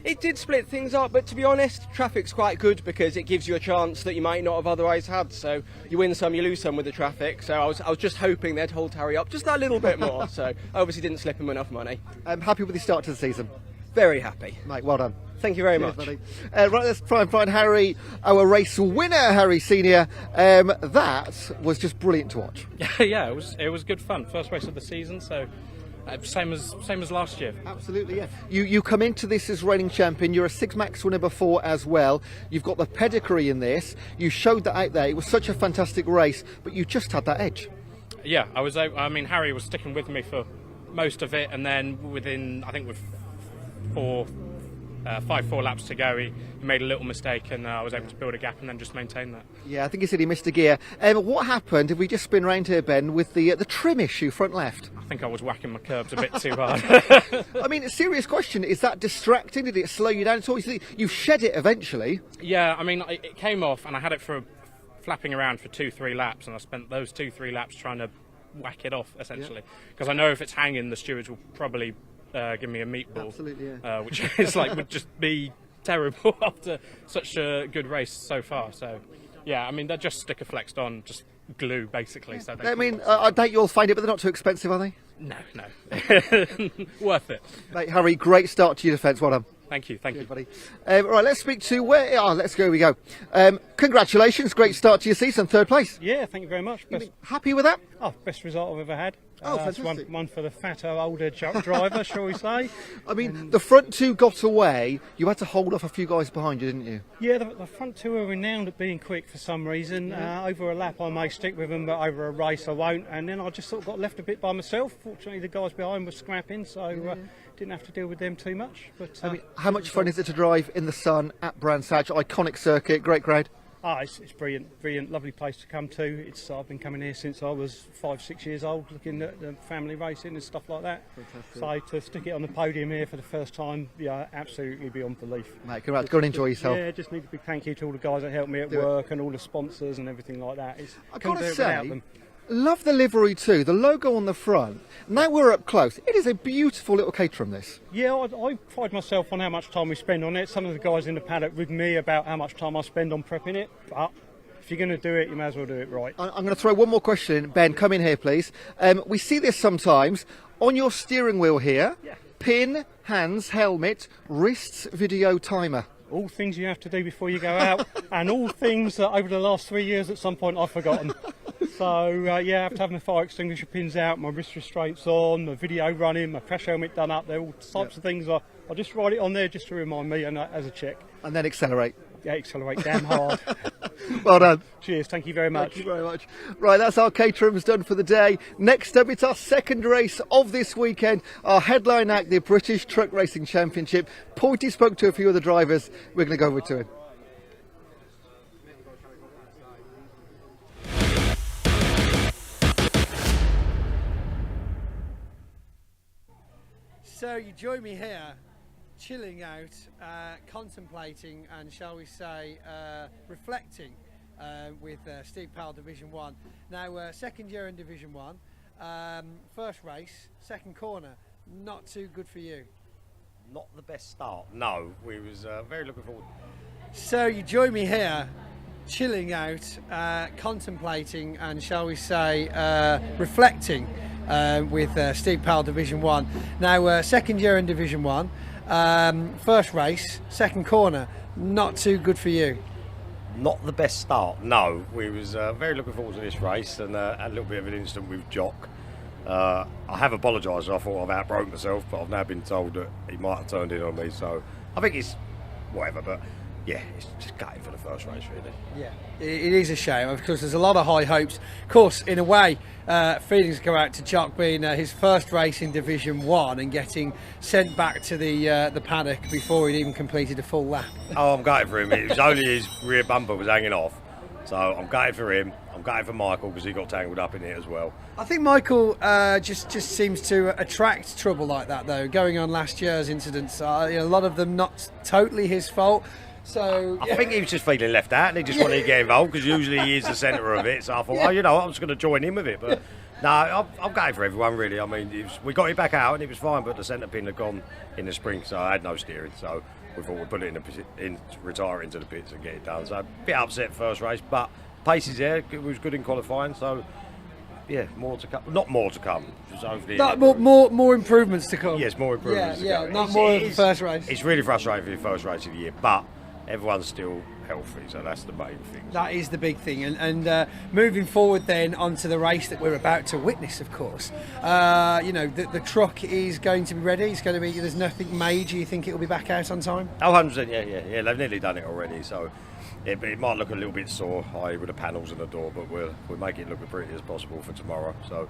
It did split things up, but to be honest, traffic's quite good because it gives you a chance that you might not have otherwise had. So you win some, you lose some with the traffic. So I was just hoping they'd hold Harry up just a little bit more. So I obviously didn't slip him enough money. I'm happy with the start to the season. Very happy. Mate, well done. Thank you very much. Right, let's try and find Harry, our race winner, Harry Senior. That was just brilliant to watch. Yeah, it was good fun. First race of the season, so Same as last year. Absolutely, yeah. You come into this as reigning champion. You're a Six Max winner before as well. You've got the pedigree in this. You showed that out there. It was such a fantastic race, but you just had that edge. Yeah, I mean, Harry was sticking with me for most of it, and then within, I think, with 4 laps to go, he made a little mistake, and I was able to build a gap and then just maintain that. Yeah, I think he said he missed a gear. What happened, if we just spin round here, Ben, with the trim issue front left? I think I was whacking my curbs a bit too hard. I mean, a serious question. Is that distracting? Did it slow you down at all? You shed it eventually. Yeah, I mean, it came off, and I had it for flapping around for 2-3 laps, and I spent those 2-3 laps trying to whack it off, essentially. Because I know if it's hanging, the stewards will probably give me a meatball. Absolutely, yeah. Which is would just be terrible after such a good race so far. So, yeah, I mean, they're just sticker flexed on, just glue, basically. So I mean, I doubt you'll find it, but they're not too expensive, are they? No. Worth it. Mate, Harry, great start to your defence. Well done. Thank you, buddy. Right, let's speak to let's go. We go. Congratulations, great start to your season, 3rd place. Yeah, thank you very much. Happy with that? Oh, best result I've ever had. Fantastic. One for the fatter, older driver, shall we say? I mean, the front two got away. You had to hold off a few guys behind you, didn't you? Yeah, the front two are renowned at being quick for some reason. Over a lap I may stick with them, but over a race I won't. And then I just sort of got left a bit by myself. Fortunately, the guys behind were scrapping, so didn't have to deal with them too much. But I mean, how much fun is it to drive in the sun at Brands Hatch? Iconic circuit, great crowd. It's brilliant, lovely place to come to. I've been coming here since I was 5-6 years old, looking at the family racing and stuff like that. Fantastic. So to stick it on the podium here for the first time, absolutely beyond belief. Mate, congrats, go and enjoy yourself. Yeah, just need a big thank you to all the guys that helped me at work and all the sponsors and everything like that. I've got to say, love the livery too, the logo on the front. Now we're up close. It is a beautiful little Caterham, this. Yeah, I pride myself on how much time we spend on it. Some of the guys in the paddock with me about how much time I spend on prepping it. But if you're going to do it, you may as well do it right. I'm going to throw one more question in. Ben, come in here, please. We see this sometimes on your steering wheel here. Yeah. Pin, hands, helmet, wrists, video timer. All things you have to do before you go out, and all things that over the last 3 years at some point I've forgotten. So, I have to have my fire extinguisher pins out, my wrist restraints on, my video running, my crash helmet done up. They're all types of things. I'll just write it on there just to remind me and as a check. And then accelerate. Yeah, accelerate damn hard. Well done. Cheers, thank you very much. Thank you very much. Right, that's our Caterham's done for the day. Next up, it's our second race of this weekend. Our headline act, the British Truck Racing Championship. Pointy spoke to a few of the drivers. We're going to go over to him. So you join me here, chilling out, contemplating and, shall we say, reflecting with Steve Powell Division 1. Now, second year in Division 1, first race, second corner, not too good for you. Not the best start, no. We was very looking forward. So you join me here, chilling out, contemplating and, shall we say, reflecting with Steve Powell Division 1. Now, second year in Division 1, first race, second corner, not too good for you. Not the best start, no. We was very looking forward to this race and had a little bit of an incident with Jock. I have apologised. I thought I've outbroke myself, but I've now been told that he might have turned in on me. So I think it's whatever, but yeah, it's just gutting for the first race, really. Yeah, it is a shame because there's a lot of high hopes. Of course, in a way, feelings go out to Jock being his first race in Division 1 and getting sent back to the paddock before he'd even completed a full lap. Oh, I'm gutted for him. It was only his rear bumper was hanging off. So I'm gutted for him. I'm gutted for Michael because he got tangled up in it as well. I think Michael just seems to attract trouble like that, though. Going on last year's incidents, a lot of them not totally his fault. So I think he was just feeling left out and he just wanted to get involved because usually he is the centre of it. So I thought, you know what, I'm just going to join in with it. But no, I'm going for everyone, really. I mean, we got it back out and it was fine, but the centre pin had gone in the spring, so I had no steering. So we thought we'd put it retire it into the pits and get it done. So a bit upset first race, but pace is there. It was good in qualifying, so yeah, more to come. Not more to come. More improvements to come. Yes, more improvements. Yeah, not more of the first race. It's really frustrating for the first race of the year, but everyone's still healthy, so that's the main thing. That is the big thing, and moving forward then onto the race that we're about to witness, of course. You know, the truck is going to be ready. It's going to be. There's nothing major. You think it will be back out on time? Oh, 100%, yeah. They've nearly done it already, so it might look a little bit sore, i.e. with the panels and the door, but we'll make it look as pretty as possible for tomorrow. So,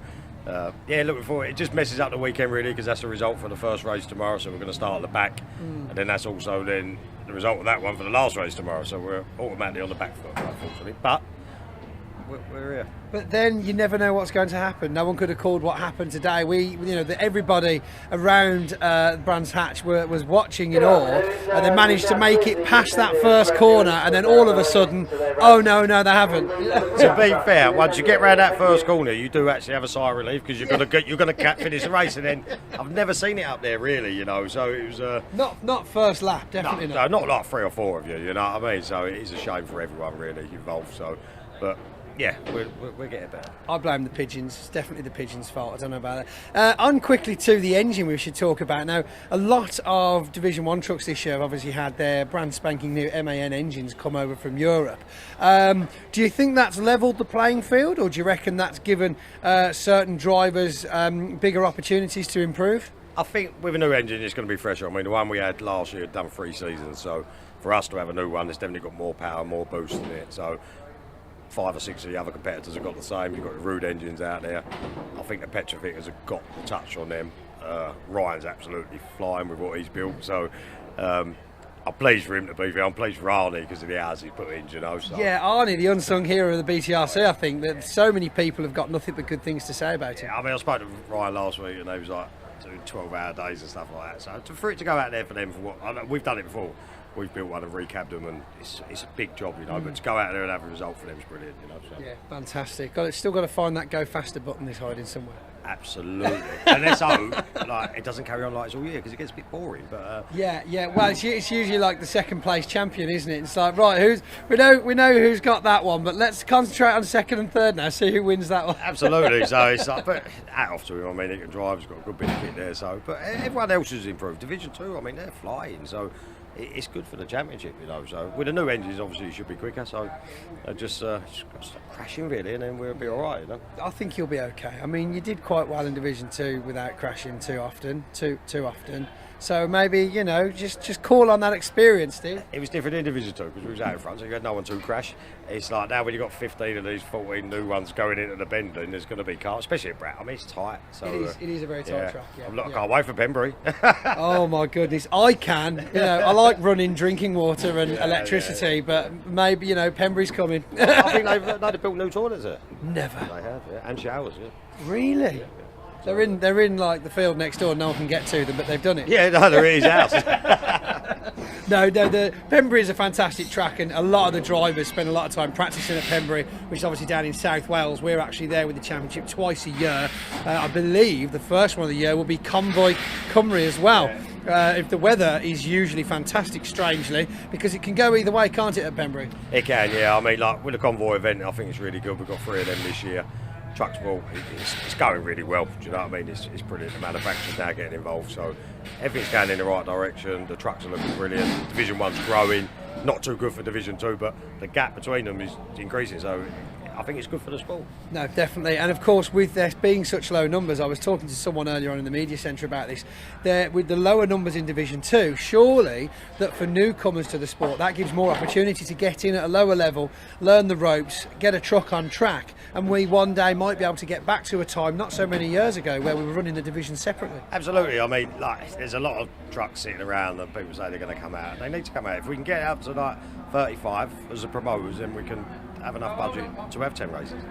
yeah, looking forward. It just messes up the weekend really, because that's the result for the first race tomorrow. So we're going to start at the back, and then that's also then the result of that one for the last race tomorrow. So we're automatically on the back foot, unfortunately. But we're here. But then you never know what's going to happen. No one could have called what happened today. Everybody around Brands Hatch was watching in awe, and they managed to make it past that first corner, and then all of a sudden, oh no, they haven't. To be fair, once you get round that first corner, you do actually have a sigh of relief, because you're going to finish the race, and then I've never seen it up there really, you know. So it was not first lap, definitely not. No, not like 3 or 4 of you, you know what I mean. So it is a shame for everyone really involved. So, but. Yeah, we're getting better. I blame the pigeons. It's definitely the pigeons' fault. I don't know about that. On quickly to the engine we should talk about. Now, a lot of Division 1 trucks this year have obviously had their brand spanking new MAN engines come over from Europe. Do you think that's levelled the playing field, or do you reckon that's given certain drivers bigger opportunities to improve? I think with a new engine it's going to be fresher. I mean, the one we had last year had done 3 seasons, so for us to have a new one, it's definitely got more power, more boost in it. So 5 or 6 of the other competitors have got the same. You've got the Rude engines out there. I think the Petrofitters have got the touch on them. Ryan's absolutely flying with what he's built. So I'm pleased for him to be there. I'm pleased for Arnie because of the hours he's put in, you know. So. Yeah, Arnie, the unsung hero of the BTRC, I think that so many people have got nothing but good things to say about him. I mean, I spoke to Ryan last week, and he was like doing 12-hour days and stuff like that. So for it to go out there for them, for what we've done it before. We've built one and recabbed them, and it's a big job, you know. But to go out there and have a result for them is brilliant, you know. So. Yeah, fantastic. Still got to find that go faster button that's hiding somewhere. Absolutely. And let's hope it doesn't carry on like it's all year, because it gets a bit boring. But yeah. Well, it's usually like the second place champion, isn't it? It's like, right, we know who's got that one, but let's concentrate on second and third now. See who wins that one. Absolutely. So it's like, but hat off to him. I mean, he can drive. He's got a good bit of kit there. So, but everyone else has improved. Division 2, I mean, they're flying. So. It's good for the championship, you know. So with the new engines, obviously, it should be quicker. So just got to stop crashing really, and then we'll be all right, you know. I think you'll be okay. I mean, you did quite well in Division 2 without crashing too often. So maybe, you know, just call on that experience, Steve. It was different in Division 2 because we was out in front, so you had no one to crash. It's like now when you've got 15 of these 14 new ones going into the bend, and there's going to be cars, especially at Brett. I mean, it's tight. So it is a very tight track. Yeah, I can't wait for Pembury. Oh my goodness, I can. You know, I like running drinking water and electricity, but maybe, you know, Pembury's coming. I think they've built new toilets there. Never. They have, yeah, and showers. Yeah. Really? Yeah. They're in like the field next door. No one can get to them, but they've done it. Yeah, no, they're at his house. No, the Pembury is a fantastic track, and a lot of the drivers spend a lot of time practicing at Pembury, which is obviously down in South Wales. We're actually there with the championship twice a year. I believe the first one of the year will be Convoy Cymru as well. If the weather is usually fantastic, strangely, because it can go either way, can't it, at Pembury? It can, yeah. I mean, like with the Convoy event, I think it's really good. We've got 3 of them this year. Trucks, well, it's going really well. Do you know what I mean? It's brilliant. The manufacturers now getting involved, so everything's going in the right direction. The trucks are looking brilliant. Division 1's growing. Not too good for Division 2, but the gap between them is increasing. So I think it's good for the sport. No, definitely. And of course, with there being such low numbers, I was talking to someone earlier on in the media centre about this. With the lower numbers in Division 2, surely that for newcomers to the sport, that gives more opportunity to get in at a lower level, learn the ropes, get a truck on track, and we one day might be able to get back to a time not so many years ago where we were running the divisions separately. Absolutely. I mean, like, there's a lot of trucks sitting around that people say they're going to come out. They need to come out. If we can get up to like 35 as the promoters, then we can have enough budget to have 10 races.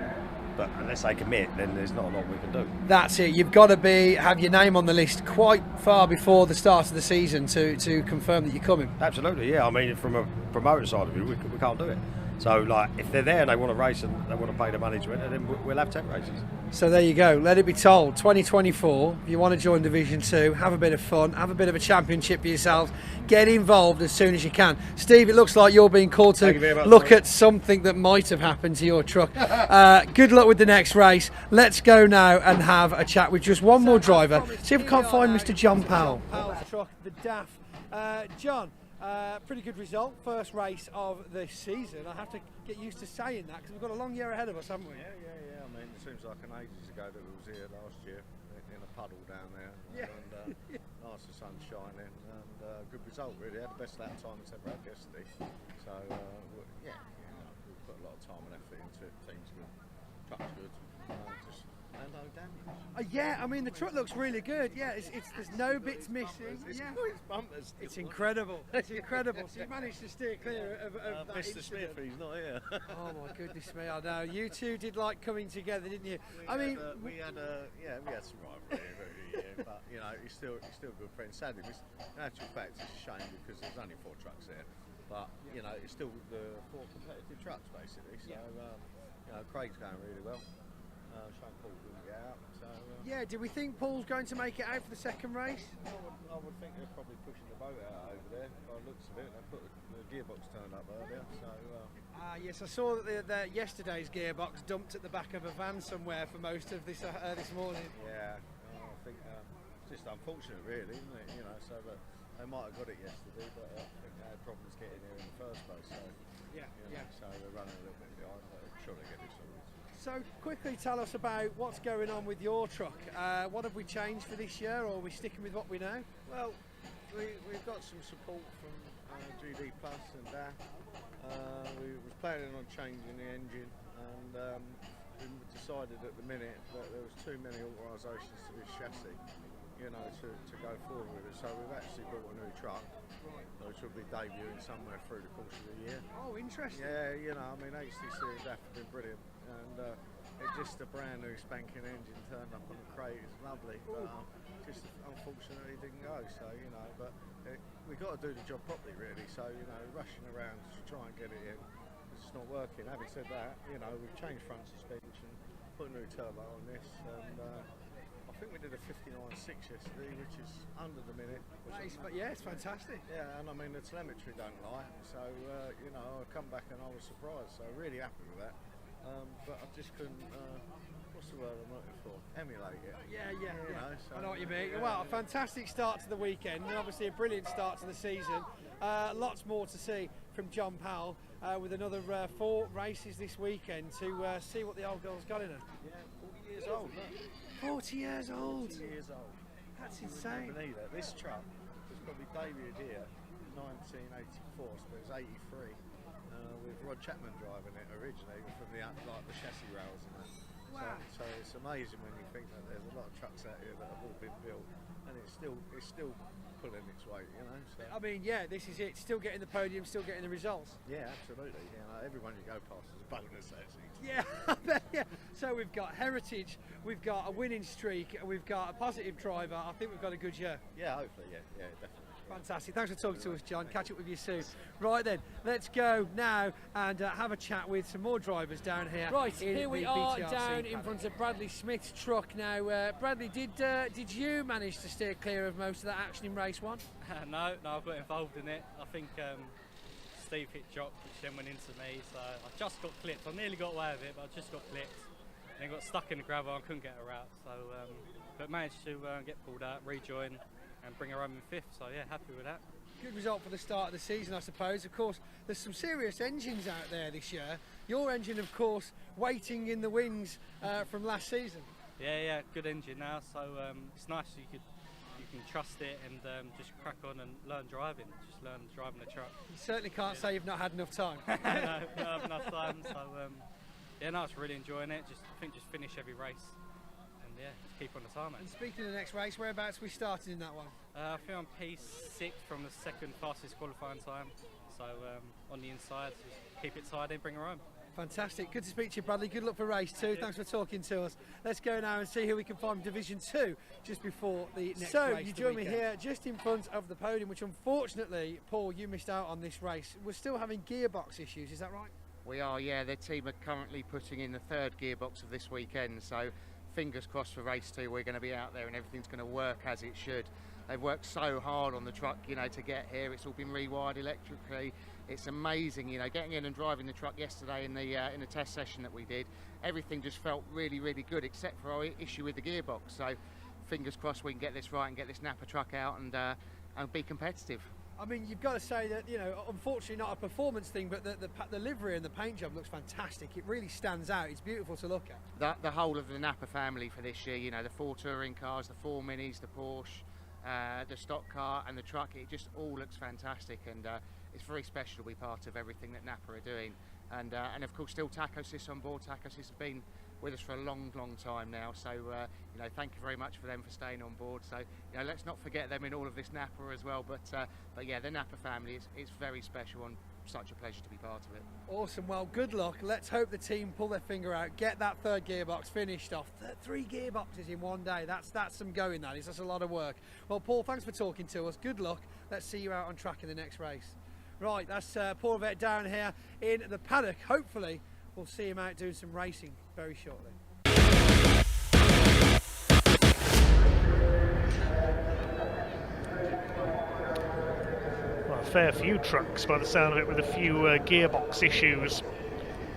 But unless they commit, then there's not a lot we can do. That's it. You've got to have your name on the list quite far before the start of the season to confirm that you're coming. Absolutely, yeah. I mean, from a promoter side of it, we can't do it. So, like, if they're there and they want to race and they want to pay the money to enter, then we'll have 10 races. So there you go. Let it be told. 2024, if you want to join Division 2, have a bit of fun, have a bit of a championship for yourselves, get involved as soon as you can. Steve, it looks like you're being called to look at something that might have happened to your truck. Good luck with the next race. Let's go now and have a chat with just one more driver. See if we can't find Mr. John Powell. Powell's truck, the DAF. John, Pretty good result, first race of the season. I have to get used to saying that because we've got a long year ahead of us, haven't we? Yeah. I mean, it seems like an ages ago that we was here last year in a puddle down there. Yeah. And nice, the sun shining, and good result really. Had the best lap time it's ever had yesterday. So we put a lot of time and effort into it. Team's good, truck's good, and no damage. Yeah, I mean the truck looks really good. Yeah, there's no bits missing. It's bumpers. It's incredible. It's incredible. So you managed to steer clear of that Mr. incident. Smith, he's not here. Oh my goodness me! I know you two did like coming together, didn't you? We had some rivalry every year, but you know he's still a good friend. Sadly, in actual fact, it's a shame because there's only 4 trucks there, but you know it's still the 4 competitive trucks basically. So you know Craig's going really well. Shane Paul didn't get out. So, yeah, do we think Paul's going to make it out for the second race? I would think they're probably pushing the boat out over there. By the looks of it, they put the gearbox turned up earlier. So. Yes, I saw that yesterday's gearbox dumped at the back of a van somewhere for most of this morning. Yeah, I think it's just unfortunate, really, isn't it? You know, so that they might have got it yesterday, but I think they had problems getting here in the first place. So so they're running a little bit behind, but I'm sure they get it sorted. So quickly tell us about what's going on with your truck. What have we changed for this year, or are we sticking with what we know? Well, we've got some support from GD Plus and DAF. We was planning on changing the engine, and we decided at the minute that there was too many authorisations to this chassis, you know, to go forward with it. So we've actually bought a new truck, which will be debuting somewhere through the course of the year. Oh, interesting. Yeah, you know, I mean, HTC and DAF have been brilliant, and it's just a brand new spanking engine turned up on the crate. It's lovely, but just unfortunately didn't go. So you know, but we've got to do the job properly, really. So you know, rushing around to try and get it in, it's just not working. Having said that, you know, we've changed front suspension, put a new turbo on this, and I think we did a 59.6 yesterday, which is under the minute. Yeah, it's fantastic. Yeah, and I mean the telemetry don't lie, so you know, I come back and I was surprised. So really happy with that. But I just couldn't. What's the word I'm looking for? Emulate it. Yeah. So, I know what you mean. Well, a fantastic start to the weekend, and obviously a brilliant start to the season. Lots more to see from John Powell with another 4 races this weekend to see what the old girl's got in her. Yeah, 40 years old. Look. 40 years old. 40 years old. That's insane. This truck was probably debuted here in 1984, so it was 83. With Rod Chapman driving it originally from the chassis rails and that. Wow. So it's amazing when you think that there's a lot of trucks out here that have all been built, and it's still pulling its weight, you know. So. I mean, yeah, this is it. Still getting the podium, still getting the results. Yeah, absolutely. You know, everyone you go past is a bonus, actually. Yeah, I bet, yeah. So we've got heritage, we've got a winning streak, we've got a positive driver. I think we've got a good year. Yeah, hopefully, yeah, definitely. Fantastic. Thanks for talking to us, John. Catch up with you soon. Right then, let's go now and have a chat with some more drivers down here. Right, here we are down in front of Bradley Smith's truck now. Bradley, did you manage to steer clear of most of that action in race 1? No, I got involved in it. I think Steve hit Jock, which then went into me, so I just got clipped. I nearly got away with it, but I just got clipped. Then got stuck in the gravel and couldn't get her out. So, but managed to get pulled out, rejoin, and bring her home in 5th. So yeah, happy with that. Good result for the start of the season, I suppose. Of course, there's some serious engines out there this year. Your engine, of course, waiting in the wings from last season. Yeah, good engine now. So it's nice you can trust it and just crack on and learn driving. Just learn driving the truck. You certainly can't say you've not had enough time. No, not have enough time. So yeah, no, I was really enjoying it. I think just finish every race. Yeah, just keep on the tarmac. And speaking of the next race, whereabouts we started in that one? I think I'm P6 from the 2nd fastest qualifying time. So on the inside, just keep it tidy, bring her home. Fantastic. Good to speak to you, Bradley. Good luck for race 2. Thanks for talking to us. Let's go now and see who we can find in Division 2 just before the next race. So you join me here just in front of the podium, which unfortunately, Paul, you missed out on this race. We're still having gearbox issues, is that right? We are, yeah. Their team are currently putting in the 3rd gearbox of this weekend, so fingers crossed for race 2 we're going to be out there and everything's going to work as it should. They've worked so hard on the truck, you know, to get here. It's all been rewired electrically. It's amazing, you know, getting in and driving the truck yesterday in the test session that we did. Everything just felt really, really good except for our issue with the gearbox. So fingers crossed we can get this right and get this Napa truck out and be competitive. I mean, you've got to say that, you know, unfortunately not a performance thing, but the livery and the paint job looks fantastic. It really stands out. It's beautiful to look at. The whole of the Napa family for this year, you know, the 4 touring cars, the 4 minis, the Porsche, the stock car and the truck, it just all looks fantastic, and it's very special to be part of everything that Napa are doing. And of course, still Takosys on board. Takosys has been with us for a long time now, so you know, thank you very much for them for staying on board. So, you know, let's not forget them in all of this Napa as well. But yeah, the Napa family is very special, and such a pleasure to be part of it. Awesome. Well, good luck. Let's hope the team pull their finger out, get that 3rd gearbox finished off. 3 gearboxes in one day. That's some going. That is. That's a lot of work. Well, Paul, thanks for talking to us. Good luck. Let's see you out on track in the next race. Right, that's Paul Vet down here in the paddock. Hopefully, we'll see him out doing some racing very shortly. Well, a fair few trucks by the sound of it, with a few gearbox issues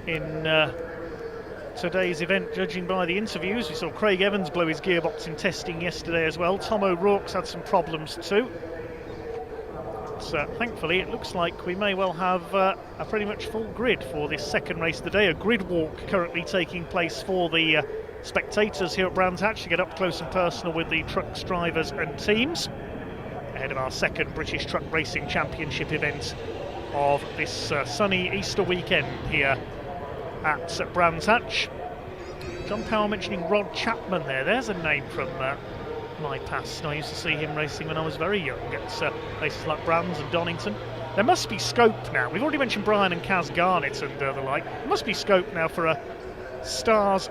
in today's event, judging by the interviews. We saw Craig Evans blow his gearbox in testing yesterday as well. Tom O'Rourke's had some problems too. So thankfully, it looks like we may well have a pretty much full grid for this second race of the day. A grid walk currently taking place for the spectators here at Brands Hatch to get up close and personal with the trucks, drivers and teams ahead of our second British Truck Racing Championship event of this sunny Easter weekend here at Brands Hatch. John Powell mentioning Rod Chapman there. There's a name from my past. I used to see him racing when I was very young at places like Brands and Donington. There must be scope now. We've already mentioned Brian and Kaz Garnett and the like. There must be scope now for a Stars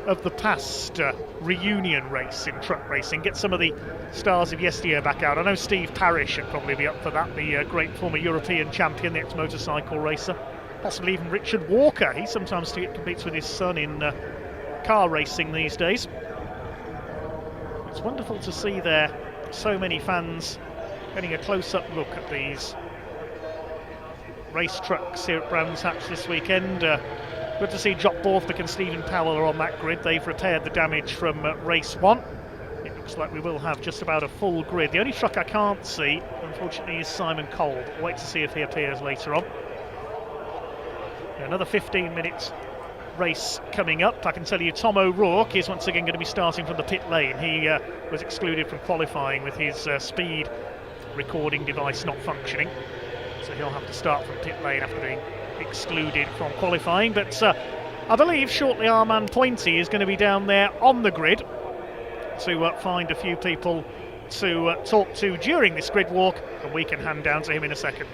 of the Past reunion race in truck racing. Get some of the stars of yesteryear back out. I know Steve Parrish should probably be up for that, the great former European champion, the ex-motorcycle racer. Possibly even Richard Walker. He sometimes competes with his son in car racing these days. It's wonderful to see there so many fans getting a close-up look at these race trucks here at Brands Hatch this weekend. Good to see Jock Borthwick and Stephen Powell are on that grid. They've repaired the damage from race 1. It looks like we will have just about a full grid. The only truck I can't see, unfortunately, is Simon Cole. Wait to see if he appears later on. Another 15 minutes race coming up. I can tell you Tom O'Rourke is once again going to be starting from the pit lane. He was excluded from qualifying with his speed recording device not functioning, so he'll have to start from pit lane after being excluded from qualifying. But I believe shortly our man Pointy is going to be down there on the grid to find a few people to talk to during this grid walk, and we can hand down to him in a second.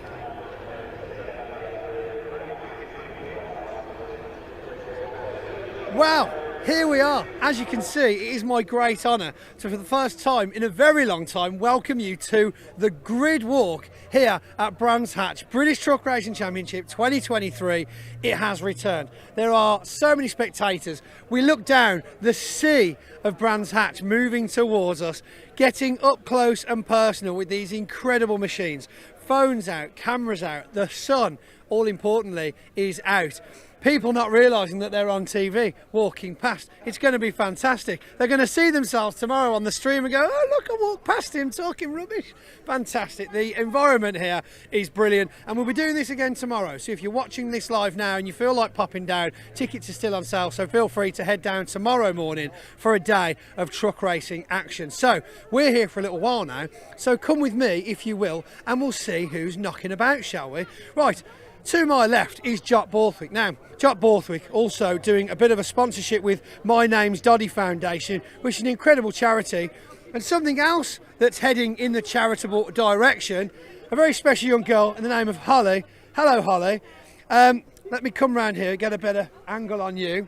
Wow, here we are. As you can see, it is my great honour to, for the first time in a very long time, welcome you to the grid walk here at Brands Hatch British Truck Racing Championship 2023. It has returned. There are so many spectators. We look down, the sea of Brands Hatch moving towards us, getting up close and personal with these incredible machines. Phones out, cameras out, the sun, all importantly, is out. People not realising that they're on TV, walking past. It's going to be fantastic. They're going to see themselves tomorrow on the stream and go, oh look, I walked past him talking rubbish. Fantastic. The environment here is brilliant, and we'll be doing this again tomorrow. So if you're watching this live now and you feel like popping down, tickets are still on sale, so feel free to head down tomorrow morning for a day of truck racing action. So we're here for a little while now, so come with me if you will, and we'll see who's knocking about, shall we? Right. To my left is Jock Borthwick. Now, Jock Borthwick also doing a bit of a sponsorship with My Name's Doddy Foundation, which is an incredible charity. And something else that's heading in the charitable direction, a very special young girl in the name of Holly. Hello, Holly. Let me come round here, get a better angle on you.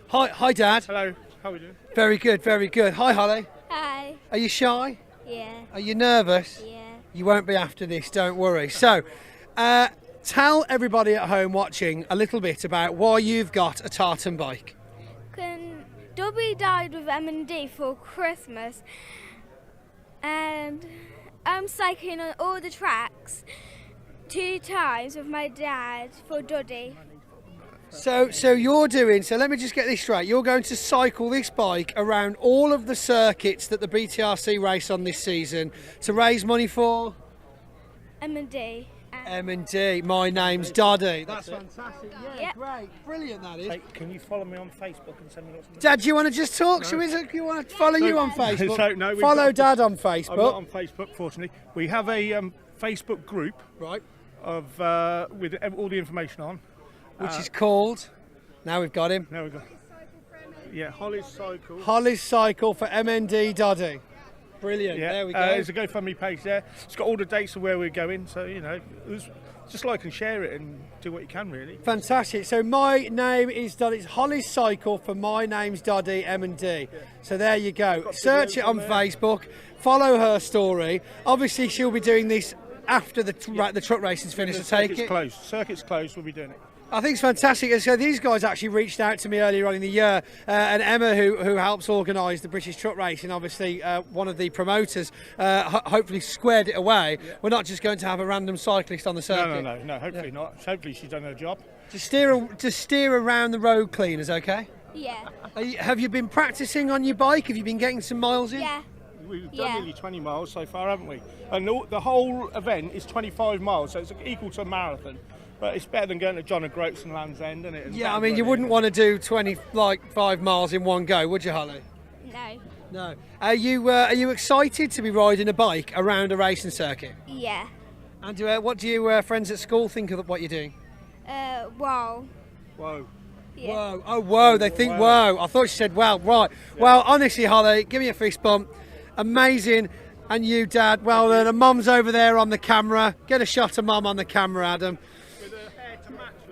Hi, Dad. Hello, how are we doing? Very good, very good. Hi, Holly. Hi. Are you shy? Yeah. Are you nervous? Yeah. You won't be after this, don't worry. So, tell everybody at home watching a little bit about why you've got a tartan bike. Dobby died with M&D for Christmas, and I'm cycling on all the tracks 2 times with my dad for Doddy. So let me just get this straight. You're going to cycle this bike around all of the circuits that the BTRC race on this season to raise money for? M&D. M&D, my name's Doddy. That's fantastic. Yeah, Yep. great. Brilliant, that is. Hey, can you follow me on Facebook and send me lots of Dad, do you want to just talk? No. Shall we? You want to follow you on Facebook? So, no, we've follow got- Dad on I'm Facebook. not on Facebook, fortunately. We have a Facebook group, right, of with all the information on, which is called. Now we've got him. Now we've got. Yeah, Holly's Cycle. Holly's Cycle for MND Doddy. Brilliant. Yeah, There we go. there's a GoFundMe page there. It's got all the dates of where we're going, so you know, just like and share it and do what you can, really. Fantastic. So my name is Doddy. It's Holly's Cycle for my name's Doddy M&D. So there you go. Search it on Facebook. Follow her story. Obviously, she'll be doing this after the truck racing's finished. The I take circuit's it. closed. Circuit's closed. We'll be doing it. I think it's fantastic. And so these guys actually reached out to me earlier on in the year, and Emma, who helps organise the British Truck Racing, obviously one of the promoters, hopefully squared it away. Yeah. We're not just going to have a random cyclist on the circuit. No. Hopefully not. Hopefully she's done her job. To steer around the road cleaners, okay? Yeah. Have you been practising on your bike? Have you been getting some miles in? Yeah. We've done nearly 20 miles so far, haven't we? And the whole event is 25 miles, so it's equal to a marathon. But it's better than going to John O'Groats and Land's End, isn't it? It's Yeah, I mean, you wouldn't want to do 5 miles in one go, would you, Holly? No. No. Are you excited to be riding a bike around a racing circuit? Yeah. And what do your friends at school think of what you're doing? Wow. Whoa. Yeah. Whoa. Oh, whoa. They think whoa. I thought she said wow. Right. Yeah. Well, honestly, Holly, give me a fist bump. Amazing. And you, Dad, well done. And Mum's over there on the camera. Get a shot of Mum on the camera, Adam.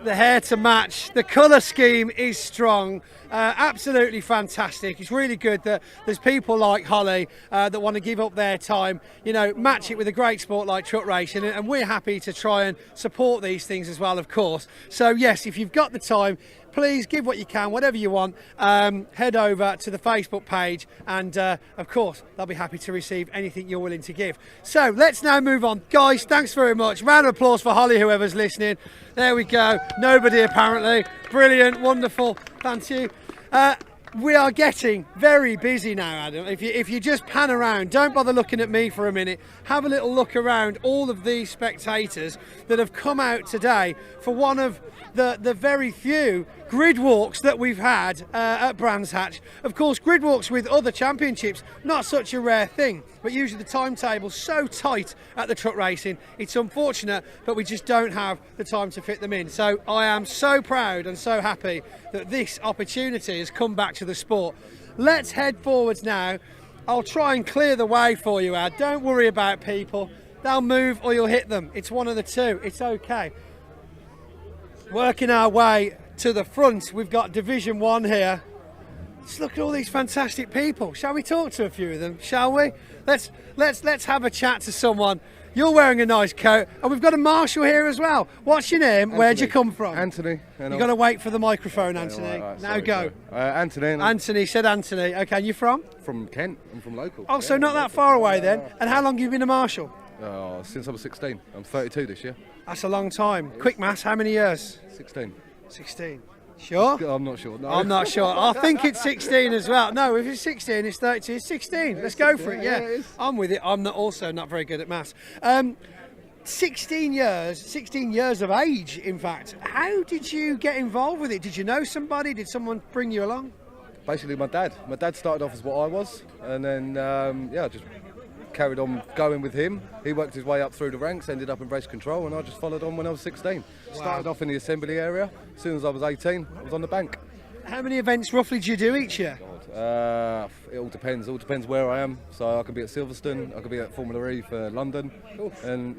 The hair to match. The colour scheme is strong. Absolutely fantastic. It's really good that there's people like Holly that want to give up their time, match it with a great sport like truck racing, and we're happy to try and support these things as well, of course. So yes, if you've got the time, please give what you can, whatever you want. Head over to the Facebook page, and of course they'll be happy to receive anything you're willing to give. So let's now move on. Guys, thanks very much. Round of applause for Holly, whoever's listening. There we go. Nobody apparently. Brilliant, wonderful. Thank you. We are getting very busy now, Adam. If you just pan around, don't bother looking at me for a minute. Have a little look around all of these spectators that have come out today for one of the very few grid walks that we've had at Brands Hatch. Of course, grid walks with other championships, not such a rare thing, but usually the timetable's so tight at the truck racing, it's unfortunate, but we just don't have the time to fit them in. So I am so proud and so happy that this opportunity has come back to the sport. Let's head forwards now. I'll try and clear the way for you, Ad. Don't worry about people. They'll move or you'll hit them. It's one of the two. It's okay. Working our way to the front, we've got Division 1 here. Just look at all these fantastic people. Shall we talk to a few of them, shall we? Let's have a chat to someone. You're wearing a nice coat, and we've got a marshal here as well. What's your name? Anthony. Where'd you come from? Anthony. You've got to wait for the microphone, Anthony. Okay, right, now sorry, go. Anthony. Anthony said Anthony. Okay, and you from? From Kent. I'm from local. Oh, so not that far away then. And how long have you been a marshal? Since I was 16. I'm 32 this year. That's a long time. Quick maths, how many years? 16. 16. Sure? I'm not sure. No. I'm not sure. I think it's 16 as well. No, if it's 16, it's 32. It's 16. Let's go for it. Yeah, I'm with it. I'm also not very good at maths. 16 years of age, in fact. How did you get involved with it? Did you know somebody? Did someone bring you along? Basically, my dad. My dad started off as what I was, and then just carried on going with him. He worked his way up through the ranks, ended up in race control, and I just followed on when I was 16. Wow. Started off in the assembly area. As soon as I was 18, I was on the bank. How many events roughly do you do each year? It all depends. It all depends where I am. So I could be at Silverstone, I could be at Formula E for London, and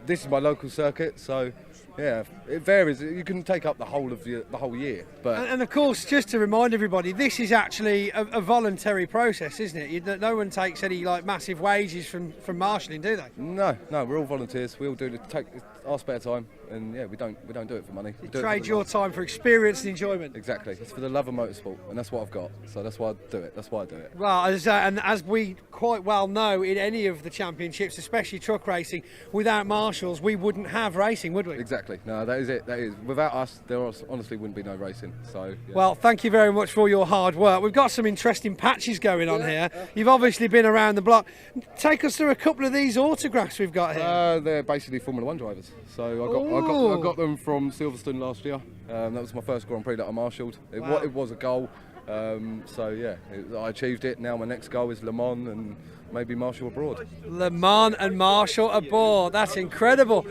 this is my local circuit. So it varies. You can take up the whole year. But and of course, just to remind everybody, this is actually a voluntary process, isn't it? No one takes any massive wages from marshalling, do they? No, we're all volunteers. We all do take our spare time, and we don't do it for money. You trade your time for experience and enjoyment. Exactly. It's for the love of motorsport, and that's what I've got. So that's why I do it. That's why I do it. Well, as we quite well know, in any of the championships, especially truck racing, without marshalling Marshalls, we wouldn't have racing, would we? Exactly. No, that is it. That is. Without us, there honestly wouldn't be no racing. So. Yeah. Well, thank you very much for all your hard work. We've got some interesting patches going on here. You've obviously been around the block. Take us through a couple of these autographs we've got here. They're basically Formula 1 drivers. So I got them from Silverstone last year. That was my first Grand Prix that I marshalled. It was a goal. So yeah, I achieved it. Now my next goal is Le Mans and maybe Marshall abroad. Le Mans and Marshall aboard. That's incredible.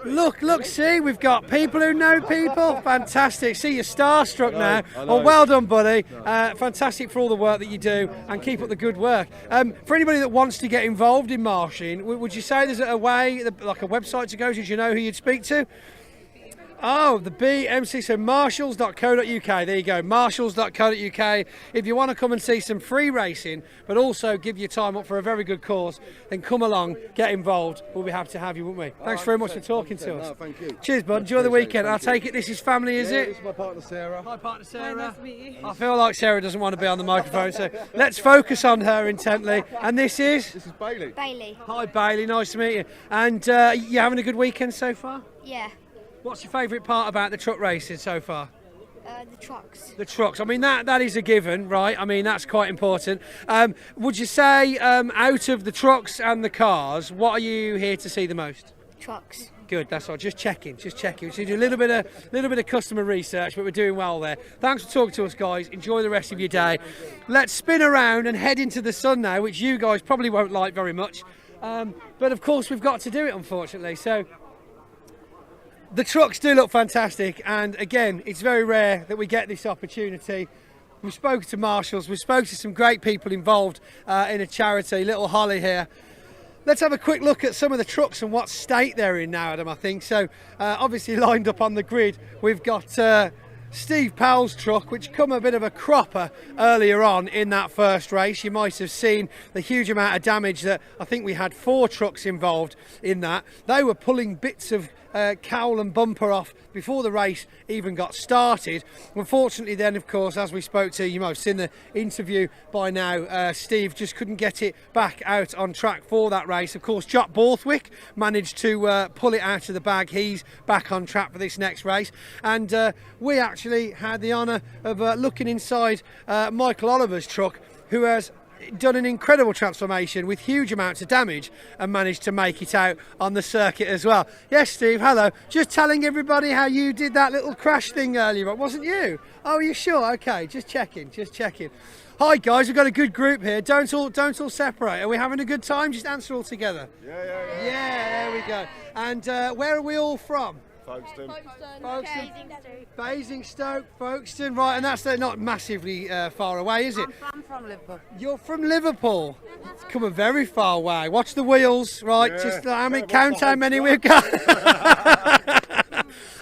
Look, see, we've got people who know people. Fantastic. See, you're starstruck now. Well, well done, buddy. Fantastic for all the work that you do, and keep up the good work. For anybody that wants to get involved in marshalling, would you say there's a way, like a website to go to? Do you know who you'd speak to? Oh, the BMC, so marshalls.co.uk. There you go, marshalls.co.uk. If you want to come and see some free racing, but also give your time up for a very good cause, then come along, get involved. We'll be happy to have you, won't we? Thanks very much for talking to us. No, thank you. Cheers, bud. Enjoy the weekend. I'll take it this is family, is it? This is my partner, Sarah. Hi, partner Sarah. Nice to meet you. I feel like Sarah doesn't want to be on the microphone, so let's focus on her intently. And this is? This is Bailey. Bailey. Hi, Bailey. Nice to meet you. And you having a good weekend so far? Yeah. What's your favourite part about the truck racing so far? The trucks. The trucks. I mean, that is a given, right? I mean, that's quite important. Would you say, out of the trucks and the cars, what are you here to see the most? Trucks. Good, that's all. Just checking. We should do a little bit of customer research, but we're doing well there. Thanks for talking to us, guys. Enjoy the rest of your day. Let's spin around and head into the sun now, which you guys probably won't like very much. But of course, we've got to do it, unfortunately. So. The trucks do look fantastic, and again, it's very rare that we get this opportunity. We've spoken to Marshalls, we've spoken to some great people involved in a charity, Little Holly here. Let's have a quick look at some of the trucks and what state they're in now, Adam, I think. So, obviously lined up on the grid, we've got Steve Powell's truck, which come a bit of a cropper earlier on in that first race. You might have seen the huge amount of damage that I think we had 4 trucks involved in that. They were pulling bits of cowl and bumper off before the race even got started. Unfortunately then, of course, as we spoke to, you might have seen the interview by now, Steve just couldn't get it back out on track for that race. Of course, Jock Borthwick managed to pull it out of the bag. He's back on track for this next race, and we actually had the honour of looking inside Michael Oliver's truck, who has done an incredible transformation with huge amounts of damage and managed to make it out on the circuit as well. Yes, Steve, hello. Just telling everybody how you did that little crash thing earlier on, wasn't you? Oh, are you sure? Okay, just checking. Hi guys, we've got a good group here. Don't all separate. Are we having a good time? Just answer all together. Yeah. Yeah, there we go. And where are we all from? Folkestone. Basingstoke, Folkestone, right, and that's not massively far away, is it? I'm from Liverpool. You're from Liverpool. It's come a very far way. Watch the wheels, right? Yeah. Just count how many we've got.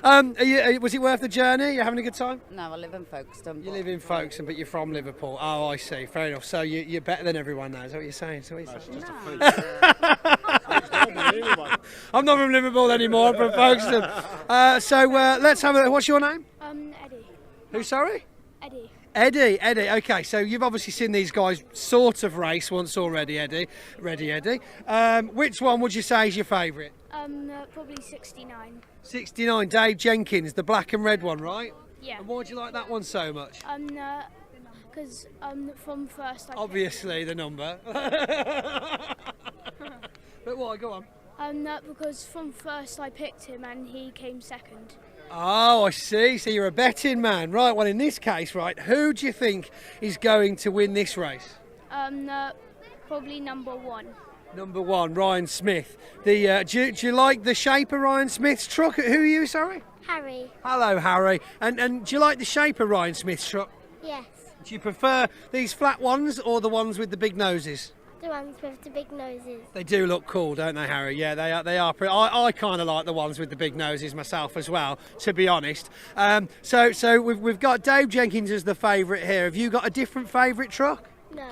Was it worth the journey? You having a good time? No, I live in Folkestone. You live in Folkestone, but you're from Liverpool. Oh, I see. Fair enough. So you're better than everyone now. Is that what you're saying? I'm not from Liverpool anymore. I'm from Folkestone. So let's have a. What's your name? Eddie. Who? Sorry. Eddie. Eddie. Okay, so you've obviously seen these guys sort of race once already, Eddie. Which one would you say is your favourite? Probably 69. 69. Dave Jenkins, the black and red one, right? Yeah. And why do you like that one so much? Because from first. Obviously, the number. But why? Go on. Because from first I picked him and he came second. Oh, I see. So you're a betting man, right? Well, in this case, right, who do you think is going to win this race? Probably number 1. Number 1, Ryan Smith. Do you like the shape of Ryan Smith's truck? Who are you, sorry? Harry. Hello, Harry. And do you like the shape of Ryan Smith's truck? Yes. Do you prefer these flat ones or the ones with the big noses? The ones with the big noses. They do look cool, don't they, Harry? Yeah, they are pretty. I kind of like the ones with the big noses myself as well, to be honest. So we've got Dave Jenkins as the favourite here. Have you got a different favourite truck? No.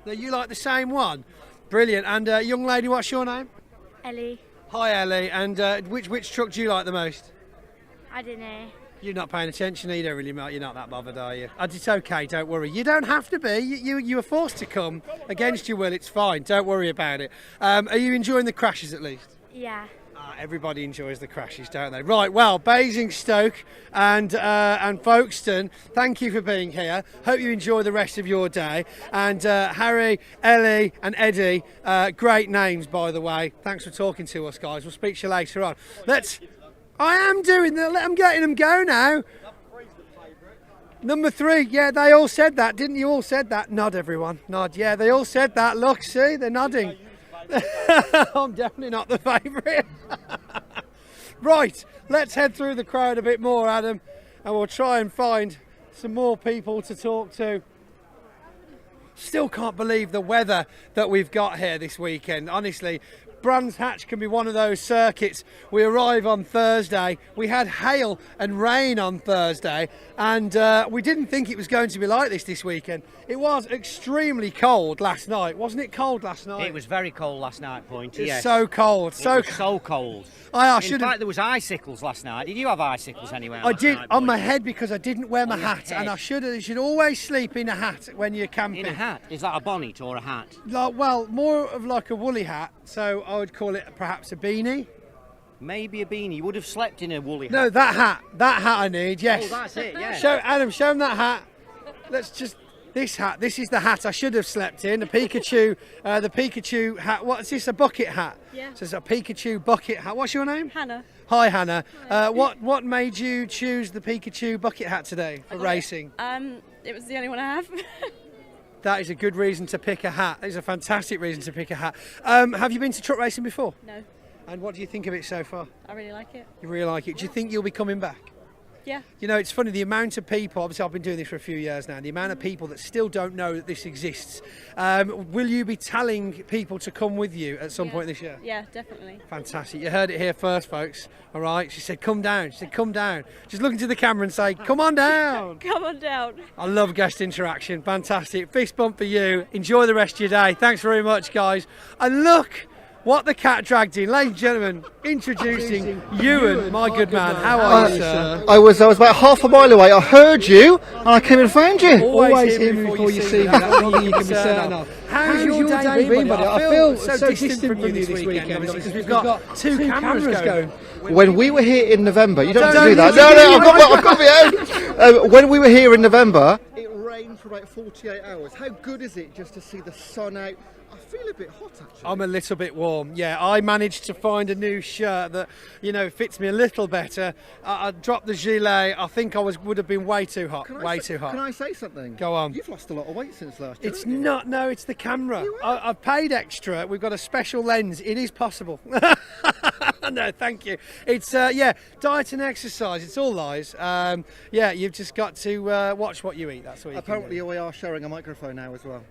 No, you like the same one? Brilliant. And young lady, what's your name? Ellie. Hi, Ellie. And which truck do you like the most? I don't know. You're not paying attention either, really, Mark. You're not that bothered, are you? It's okay, don't worry. You don't have to be. You were forced to come against your will. It's fine. Don't worry about it. Are you enjoying the crashes at least? Yeah. Everybody enjoys the crashes, don't they? Right, well, Basingstoke and Folkestone, thank you for being here. Hope you enjoy the rest of your day. And Harry, Ellie and Eddie, great names, by the way. Thanks for talking to us, guys. We'll speak to you later on. I am doing that. I'm letting them go now. Number 3, yeah, they all said that, didn't you? All said that. Nod, everyone. Nod. Yeah, they all said that. Look, see, they're nodding. I'm definitely not the favourite. Right, let's head through the crowd a bit more, Adam, and we'll try and find some more people to talk to. Still can't believe the weather that we've got here this weekend, honestly. Brands Hatch can be one of those circuits. We arrive on Thursday. We had hail and rain on Thursday, and we didn't think it was going to be like this weekend. It was extremely cold last night. Wasn't it cold last night? It was very cold last night, Pointy. It's yes. so cold. So cold. In fact, there was icicles last night. Did you have icicles anywhere? I did on my head because I didn't wear my hat, and I should. You should always sleep in a hat when you're camping. In a hat? Is that a bonnet or a hat? Well, more of like a woolly hat. So I would call it perhaps a beanie. Maybe a beanie. You would have slept in a woolly hat. No, that hat I need. Yes. Oh, that's it. Yeah. Show him that hat. Let's just. This hat, this is the hat I should have slept in, the Pikachu hat. What's this, a bucket hat? Yeah. So it's a Pikachu bucket hat. What's your name? Hannah. Hi, Hannah. What made you choose the Pikachu bucket hat today for racing? It was the only one I have. That is a good reason to pick a hat. That is a fantastic reason to pick a hat. Have you been to truck racing before? No. And what do you think of it so far? I really like it. You really like it? Do you think you'll be coming back? Yeah. You know, it's funny, the amount of people, obviously I've been doing this for a few years now, the amount of people that still don't know that this exists. Will you be telling people to come with you at some point this year? Yeah, definitely. Fantastic. You heard it here first, folks. All right. She said, come down. She said, come down. Just look into the camera and say, come on down. Come on down. I love guest interaction. Fantastic. Fist bump for you. Enjoy the rest of your day. Thanks very much, guys. And look what the cat dragged in. Ladies and gentlemen, introducing Ewan, my good man. How are you, sir? I was about half a mile away. I heard you and I came and found you. Always hear me before you see me. That's one thing you can be certain of. How's your day been, buddy? I feel so distant from you this weekend because we've got two cameras going. When we were here in November, you don't have to do that. No, I've got my own. When we were here in November, it rained for about 48 hours. How good is it just to see the sun out? I feel a bit hot, actually. I'm a little bit warm, yeah. I managed to find a new shirt that, you know, fits me a little better. I dropped the gilet. I think would have been way too hot, too hot. Can I say something? Go on. You've lost a lot of weight since last year. It's not, no, it's the camera. I've paid extra. We've got a special lens. It is possible. No, thank you. It's, yeah, diet and exercise. It's all lies. Yeah, you've just got to watch what you eat. That's what you Apparently we are sharing a microphone now as well.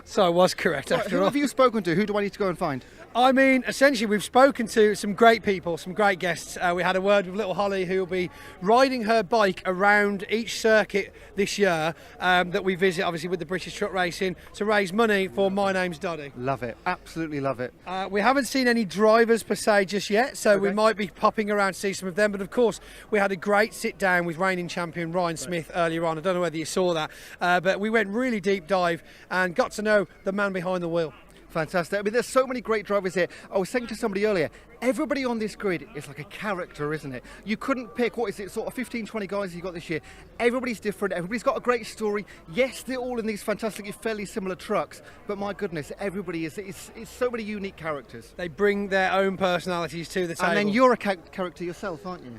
So I was correct after all. Who have you spoken to? Who do I need to go and find? I mean, essentially, we've spoken to some great people, some great guests. We had a word with little Holly, who will be riding her bike around each circuit this year that we visit, obviously, with the British Truck Racing to raise money for My Name's Doddy. Love it. Absolutely love it. We haven't seen any drivers per se just yet, so we might be popping around to see some of them. But of course, we had a great sit down with reigning champion Ryan Smith earlier on. I don't know whether you saw that, but we went really deep dive and got to know the man behind the wheel. Fantastic. I mean, there's so many great drivers here. I was saying to somebody earlier, everybody on this grid is like a character, isn't it? You couldn't pick, what is it, sort of 15, 20 guys you got this year. Everybody's different. Everybody's got a great story. Yes, they're all in these fantastic, fairly similar trucks, but my goodness, everybody is, it's so many unique characters. They bring their own personalities to the table. And then you're a character yourself, aren't you?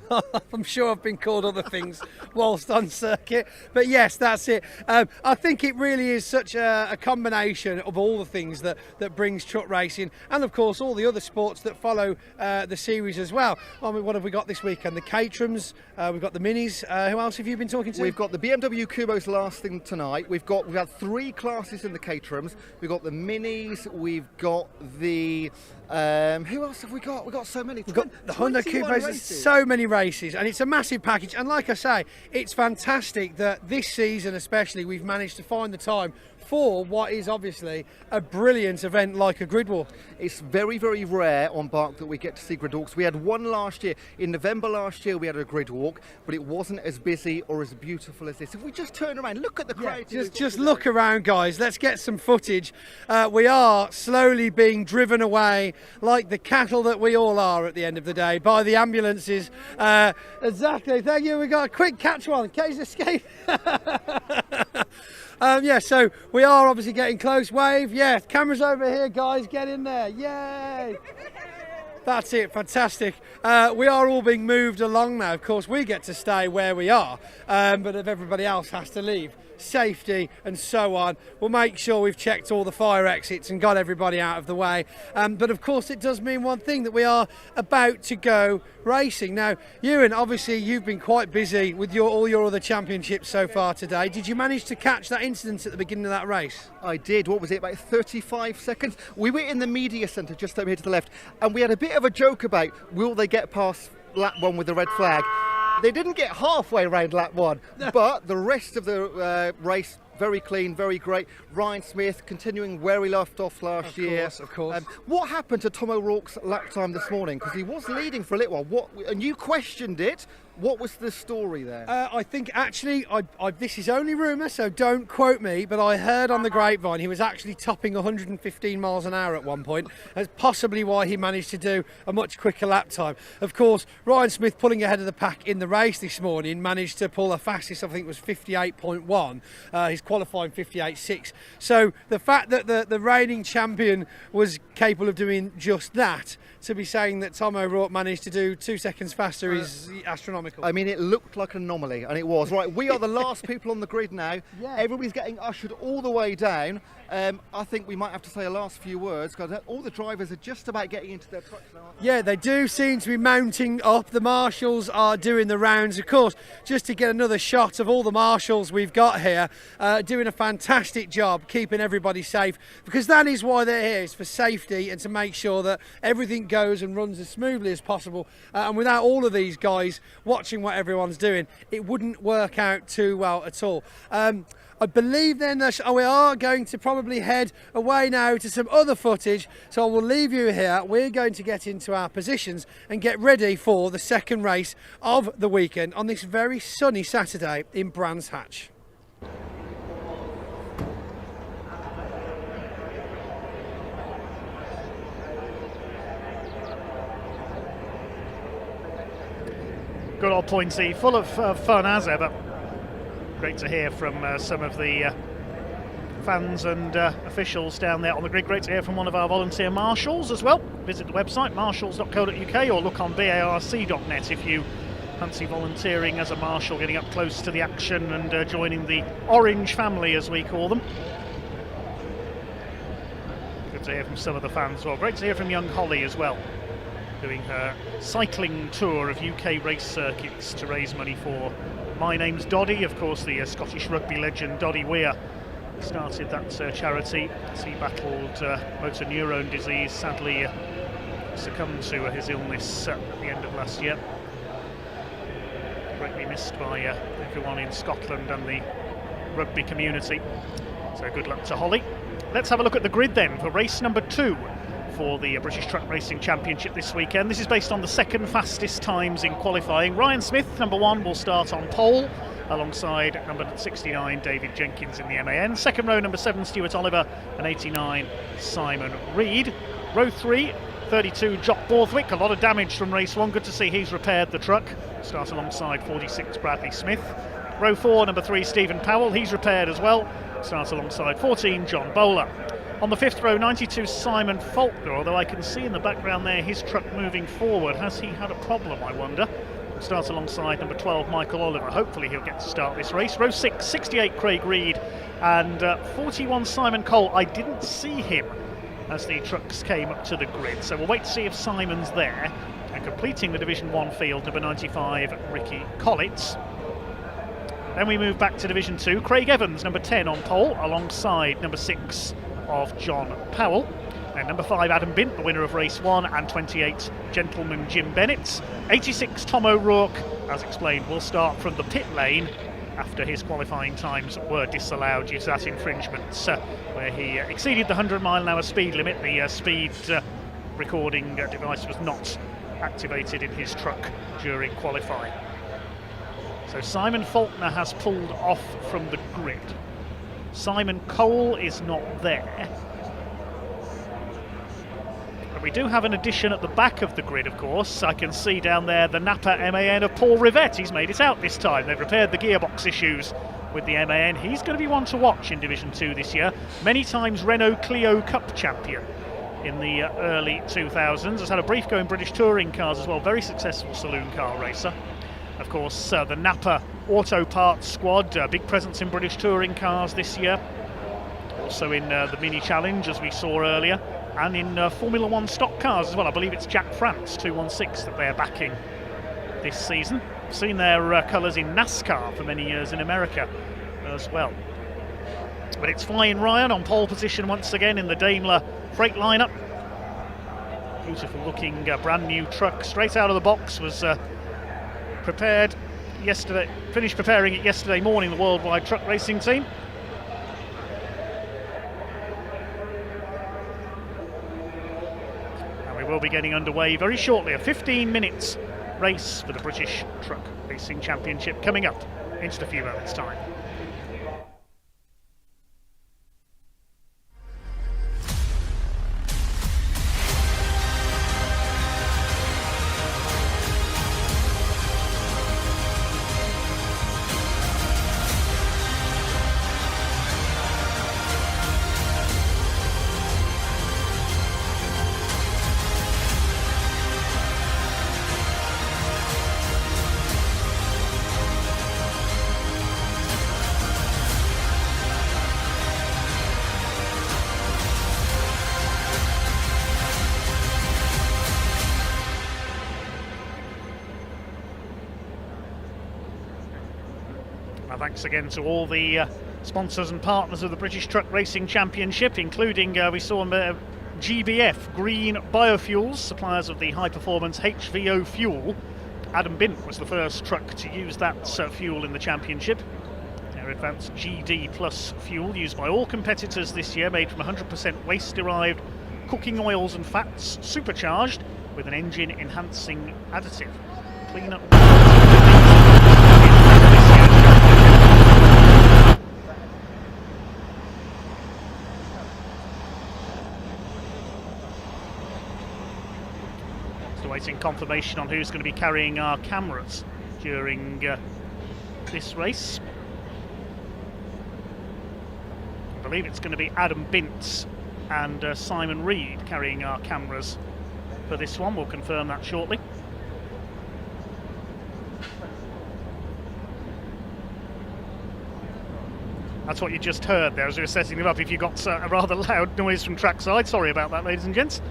I'm sure I've been called other things whilst on circuit, but yes, that's it. I think it really is such a combination of all the things that brings truck racing, and of course all the other sports that follow the series as well. I mean, what have we got this weekend? The Caterhams, we've got the Minis. Who else have you been talking to? We've got the BMW Kubo's last thing tonight. We've had 3 classes in the Caterhams. We've got the Minis. We've got the who else have we got? We've got so many. We've got the Honda Coupes. There's so many races, and it's a massive package. And like I say, it's fantastic that this season especially we've managed to find the time for what is obviously a brilliant event like a grid walk. It's very, very rare on BARC that we get to see grid walks. We had one last year. In November last year, we had a grid walk, but it wasn't as busy or as beautiful as this. If we just turn around, look at the crowd. Just look around, guys. Let's get some footage. We are slowly being driven away, like the cattle that we all are at the end of the day, by the ambulances. Exactly. Thank you. We got a quick catch one. Case escape. Yeah, so we are obviously getting close. Wave. Yeah, cameras over here, guys. Get in there. Yay. That's it, fantastic. We are all being moved along now. Of course, we get to stay where we are, but if everybody else has to leave, safety and so on, we'll make sure we've checked all the fire exits and got everybody out of the way. But of course, it does mean one thing, that we are about to go racing. Now, Ewan, obviously you've been quite busy with all your other championships so far today. Did you manage to catch that incident at the beginning of that race? I did. What was it, about 35 seconds? We were in the media centre just over here to the left, and we had a bit of a joke about, will they get past lap 1 with the red flag? They didn't get halfway around lap 1, but the rest of the race, very clean, very great. Ryan Smith continuing where he left off last year. Of course. What happened to Tom O'Rourke's lap time this morning? Because he was leading for a little while. And you questioned it. What was the story there? I think actually, this is only rumour, so don't quote me, but I heard on the grapevine he was actually topping 115 miles an hour at one point. That's possibly why he managed to do a much quicker lap time. Of course, Ryan Smith, pulling ahead of the pack in the race this morning, managed to pull the fastest, I think it was 58.1. He's qualifying 58.6. So the fact that the reigning champion was capable of doing just that, to be saying that Tom O'Rourke managed to do 2 seconds faster is astronomical. I mean, it looked like an anomaly, and it was. Right, we are the last people on the grid now. Yeah. Everybody's getting ushered all the way down. I think we might have to say a last few words, because all the drivers are just about getting into their trucks now. Yeah, they do seem to be mounting up. The marshals are doing the rounds, of course, just to get another shot of all the marshals we've got here, doing a fantastic job keeping everybody safe, because that is why they're here, is for safety and to make sure that everything goes and runs as smoothly as possible. And without all of these guys watching what everyone's doing, it wouldn't work out too well at all. I believe then that we are going to probably head away now to some other footage, so I will leave you here. We're going to get into our positions and get ready for the second race of the weekend on this very sunny Saturday in Brands Hatch. Good old Pointy, full of fun as ever. Great to hear from some of the fans and officials down there on the grid. Great to hear from one of our volunteer marshals as well. Visit the website marshals.co.uk or look on barc.net if you fancy volunteering as a marshal, getting up close to the action and joining the Orange family, as we call them. Good to hear from some of the fans as well. Great to hear from young Holly as well, doing her cycling tour of UK race circuits to raise money for My Name's Doddy, of course, the Scottish rugby legend Doddy Weir started that charity as he battled motor neurone disease, sadly succumbed to his illness at the end of last year. Greatly missed by everyone in Scotland and the rugby community. So good luck to Holly. Let's have a look at the grid then for race number 2 for the British Truck Racing Championship this weekend. This is based on the second fastest times in qualifying. Ryan Smith, number 1, will start on pole alongside number 69 David Jenkins in the MAN. Second row, number 7 Stuart Oliver and 89 Simon Reed. Row 3, 32 Jock Borthwick. A lot of damage from race 1. Good to see he's repaired the truck. Start alongside 46 Bradley Smith. Row 4, number 3 Stephen Powell. He's repaired as well. Start alongside 14 John Bowler. On the 5th row, 92 Simon Faulkner, although I can see in the background there his truck moving forward. Has he had a problem, I wonder? Start alongside number 12 Michael Oliver. Hopefully he'll get to start this race. Row 6, 68 Craig Reed and 41 Simon Cole. I didn't see him as the trucks came up to the grid, so we'll wait to see if Simon's there. And completing the Division 1 field, number 95 Ricky Collitz. Then we move back to Division 2. Craig Evans, number 10 on pole, alongside number 6 of John Powell. And number 5 Adam Bint, the winner of race 1, and 28 Gentleman Jim Bennett. 86 Tom O'Rourke, as explained, will start from the pit lane after his qualifying times were disallowed due to that infringement, where he exceeded the 100-mile-an-hour speed limit. The speed recording device was not activated in his truck during qualifying. So Simon Faulkner has pulled off from the grid. Simon Cole is not there. But we do have an addition at the back of the grid, of course. I can see down there the Napa MAN of Paul Rivette. He's made it out this time. They've repaired the gearbox issues with the MAN. He's going to be one to watch in Division 2 this year. Many times Renault Clio Cup champion in the early 2000s. Has had a brief go in British touring cars as well. Very successful saloon car racer. Of course, the Napa Auto Parts squad, big presence in British touring cars this year. Also in the Mini Challenge, as we saw earlier. And in Formula One stock cars as well. I believe it's Jack France 216 that they're backing this season. I've seen their colours in NASCAR for many years in America as well. But it's Flying Ryan on pole position once again in the Daimler Freight lineup. Beautiful looking brand new truck straight out of the box. Was prepared yesterday, finished preparing it yesterday morning, the Worldwide Truck Racing team. Will be getting underway very shortly. A 15 minutes race for the British Truck Racing Championship coming up in just a few moments' time. Thanks again to all the sponsors and partners of the British Truck Racing Championship, including we saw GBF, Green Biofuels, suppliers of the high-performance HVO fuel. Adam Bint was the first truck to use that fuel in the championship. Their advanced GD Plus fuel used by all competitors this year, made from 100% waste-derived cooking oils and fats, supercharged with an engine-enhancing additive. Clean up. Waiting confirmation on who's going to be carrying our cameras during this race. I believe it's going to be Adam Bint and Simon Reed carrying our cameras for this one. We'll confirm that shortly. That's what you just heard there as we were setting them up. If you got a rather loud noise from trackside, sorry about that, ladies and gents.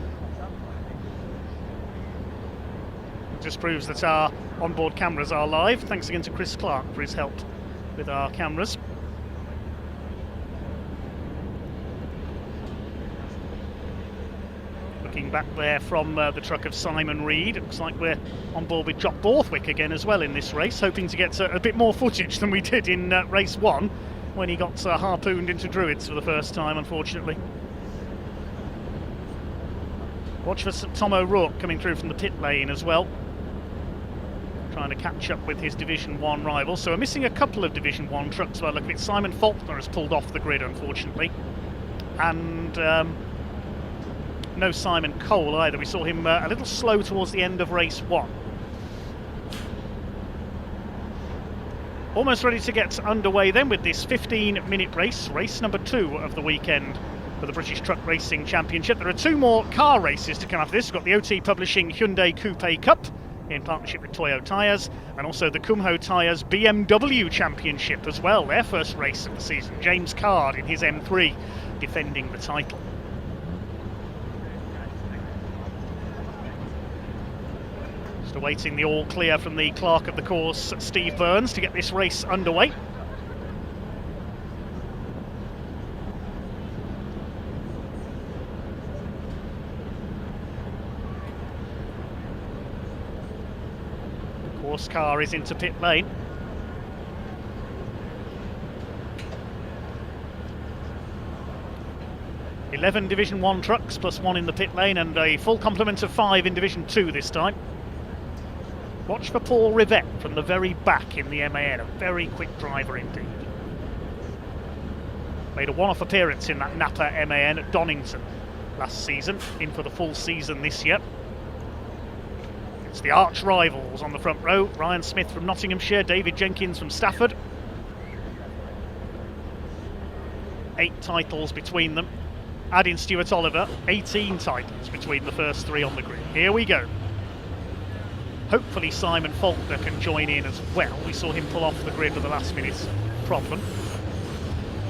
Just proves that our onboard cameras are live. Thanks again to Chris Clark for his help with our cameras. Looking back there from the truck of Simon Reed, it looks like we're on board with Jock Borthwick again as well in this race, hoping to get a bit more footage than we did in race 1 when he got harpooned into Druids for the first time, unfortunately. Watch for Tom O'Rourke coming through from the pit lane as well, trying to catch up with his Division 1 rival. So we're missing a couple of Division 1 trucks by the look of it. Simon Faulkner has pulled off the grid, unfortunately. And no Simon Cole either. We saw him a little slow towards the end of race 1. Almost ready to get underway then with this 15-minute race, race number 2 of the weekend for the British Truck Racing Championship. There are 2 more car races to come after this. We've got the OT Publishing Hyundai Coupe Cup in partnership with Toyo tyres, and also the Kumho Tyres BMW Championship as well, their first race of the season. James Card in his M3 defending the title. Just awaiting the all clear from the clerk of the course, Steve Burns, to get this race underway. Car is into pit lane. 11 Division 1 trucks plus 1 in the pit lane, and a full complement of 5 in Division 2 this time. Watch for Paul Rivette from the very back in the MAN, a very quick driver indeed. Made a one-off appearance in that Napa MAN at Donington last season, in for the full season this year. It's the arch rivals on the front row. Ryan Smith from Nottinghamshire, David Jenkins from Stafford. 8 titles between them. Add in Stuart Oliver, 18 titles between the first 3 on the grid. Here we go. Hopefully Simon Faulkner can join in as well. We saw him pull off the grid at the last minute problem.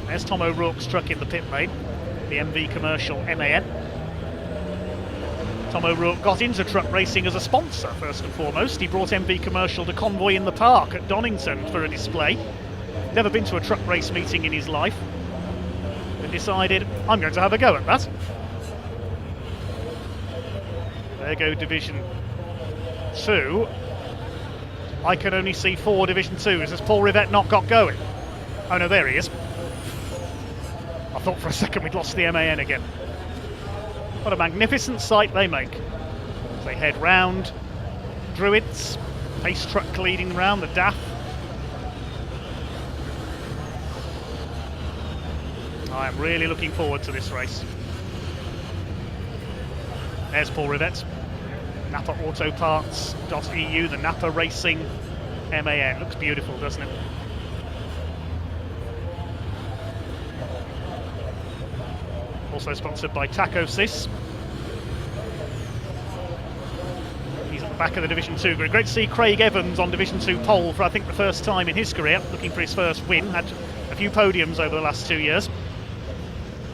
There's Tom O'Rourke's truck in the pit lane, the MV Commercial MAN. Tom O'Rourke got into truck racing as a sponsor, first and foremost. He brought MV Commercial to Convoy in the Park at Donington for a display. Never been to a truck race meeting in his life, but decided, I'm going to have a go at that. There go Division 2. I can only see 4 Division 2s. Has Paul Rivette not got going? Oh no, there he is. I thought for a second we'd lost the MAN again. What a magnificent sight they make. As they head round, Druids, pace truck leading round the DAF. I am really looking forward to this race. There's Paul Rivette. Napa Autoparts.eu, the Napa Racing MAN. Looks beautiful, doesn't it? Also sponsored by Tacosis. He's at the back of the Division 2 grid. Great to see Craig Evans on Division 2 pole for I think the first time in his career, looking for his first win. Had a few podiums over the last 2 years.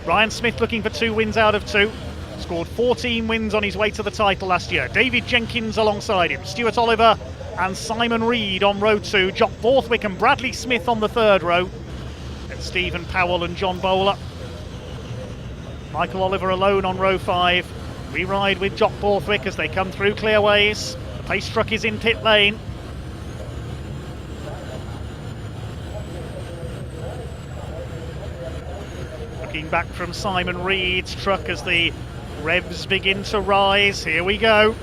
Ryan Smith looking for 2 wins out of 2. Scored 14 wins on his way to the title last year. David Jenkins alongside him. Stuart Oliver and Simon Reed on row 2. Jock Borthwick and Bradley Smith on the 3rd row. And Stephen Powell and John Bowler. Michael Oliver alone on row 5. We ride with Jock Borthwick as they come through clearways. The pace truck is in pit lane. Looking back from Simon Reed's truck as the revs begin to rise. Here we go.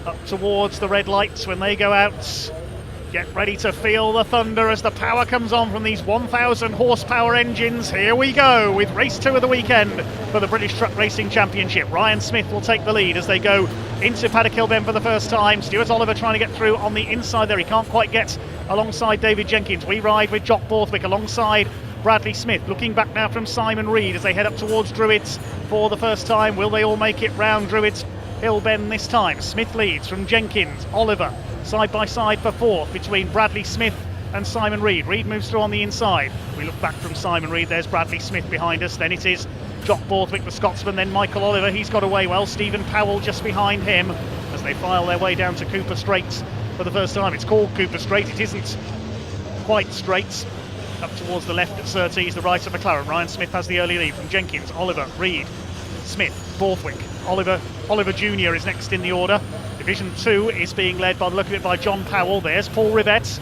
Up towards the red lights when they go out. Get ready to feel the thunder as the power comes on from these 1,000 horsepower engines. Here we go with race 2 of the weekend for the British Truck Racing Championship. Ryan Smith will take the lead as they go into Paddock Hill Bend for the first time. Stuart Oliver trying to get through on the inside there. He can't quite get alongside David Jenkins. We ride with Jock Borthwick alongside Bradley Smith. Looking back now from Simon Reed as they head up towards Druids for the first time. Will they all make it round Druids Hill Bend this time? Smith leads from Jenkins. Oliver side by side for 4th between Bradley Smith and Simon Reed. Reed moves through on the inside. We look back from Simon Reed. There's Bradley Smith behind us. Then it is Jock Borthwick, the Scotsman. Then Michael Oliver. He's got away well. Stephen Powell just behind him as they file their way down to Cooper Straight for the first time. It's called Cooper Straight. It isn't quite straight. Up towards the left at Surtees, the right at McLaren. Ryan Smith has the early lead from Jenkins, Oliver, Reed, Smith, Borthwick. Oliver Jr. is next in the order. Division 2 is being led by the look of it by John Powell. There's Paul Rivette,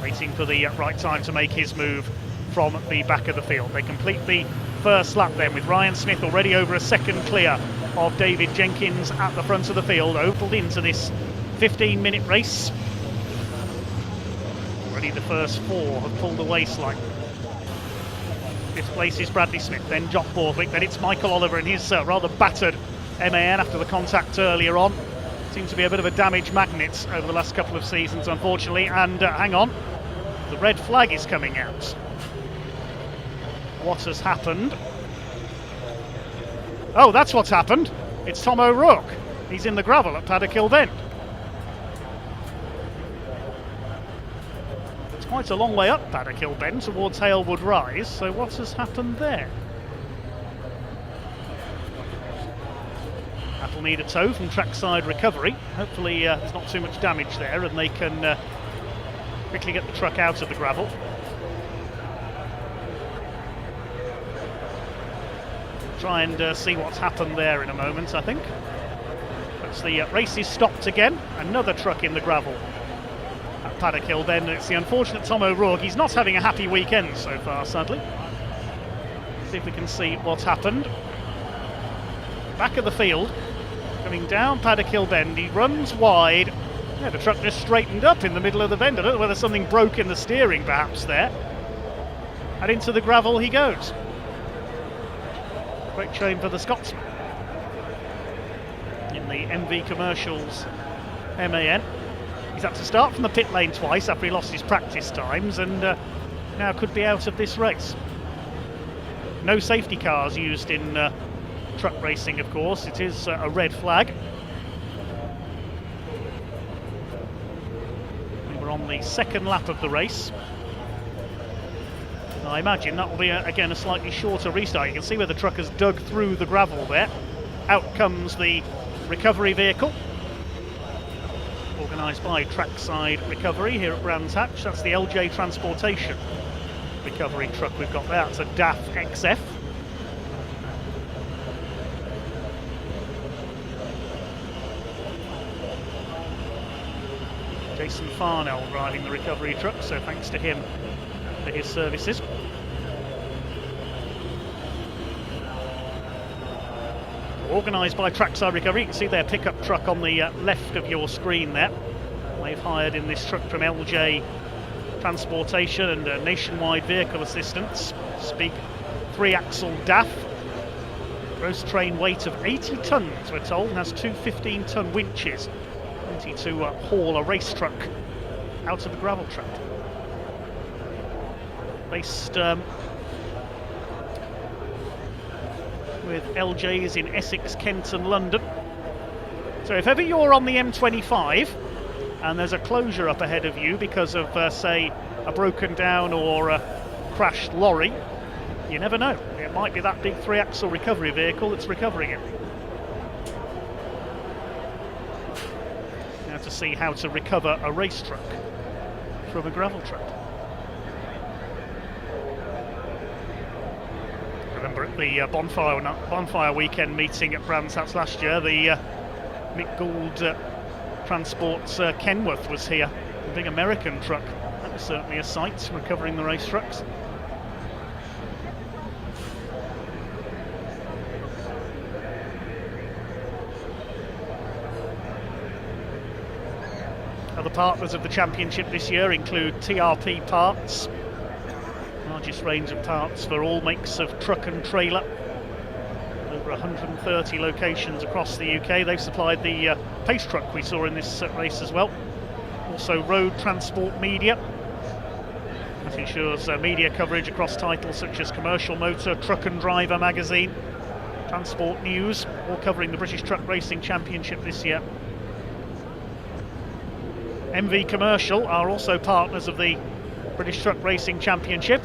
waiting for the right time to make his move from the back of the field. They complete the first lap then with Ryan Smith already over a second clear of David Jenkins at the front of the field. Opened into this 15-minute race. Already the first 4 have pulled away slightly. 5th place is Bradley Smith, then Jock Borthwick, then it's Michael Oliver in his rather battered MAN after the contact earlier on. Seems to be a bit of a damaged magnet over the last couple of seasons, unfortunately. And hang on, the red flag is coming out. What has happened? Oh, that's what's happened. It's Tom O'Rourke. He's in the gravel at Paddock Hill Bend. It's quite a long way up Paddock Hill Bend towards Halewood Rise. So what has happened there? That'll need a tow from trackside recovery. Hopefully there's not too much damage there and they can quickly get the truck out of the gravel. Try and see what's happened there in a moment, I think. But the race is stopped again. Another truck in the gravel at Paddock Hill Bend. It's the unfortunate Tom O'Rourke. He's not having a happy weekend so far, sadly. See if we can see what's happened. Back of the field, coming down Paddock Hill Bend, he runs wide. Yeah, the truck just straightened up in the middle of the bend. I don't know whether something broke in the steering perhaps there. And into the gravel he goes. Great shame for the Scotsman. In the MV Commercials MAN. He's had to start from the pit lane twice after he lost his practice times, and now could be out of this race. No safety cars used in truck racing, of course. It is a red flag. We were on the second lap of the race. I imagine that will be, again, a slightly shorter restart. You can see where the truck has dug through the gravel there. Out comes the recovery vehicle, organised by Trackside Recovery here at Brands Hatch. That's the LJ Transportation recovery truck we've got there. It's a DAF XF. Jason Farnell driving the recovery truck, so thanks to him for his services. Organised by Trackside Recovery. You can see their pickup truck on the left of your screen there. They've hired in this truck from LJ Transportation and Nationwide Vehicle Assistance. Speak 3-axle DAF. Gross train weight of 80 tonnes, we're told, and has two 15-tonne winches. Plenty to haul a race truck out of the gravel trap. Based with LJs in Essex, Kent and London. So if ever you're on the M25 and there's a closure up ahead of you because of, say, a broken down or a crashed lorry, you never know. It might be that big 3-axle recovery vehicle that's recovering it. Now to see how to recover a race truck from a gravel trap. Remember at the bonfire weekend meeting at Brands Hatch last year, the Mick Gould Transport's Kenworth was here, a big American truck. That was certainly a sight, recovering the race trucks. Other partners of the championship this year include TRP Parts, largest range of parts for all makes of truck and trailer. Over 130 locations across the UK. They've supplied the pace truck we saw in this race as well. Also Road Transport Media. That ensures media coverage across titles such as Commercial Motor, Truck and Driver magazine, Transport News, all covering the British Truck Racing Championship this year. MV Commercial are also partners of the British Truck Racing Championship,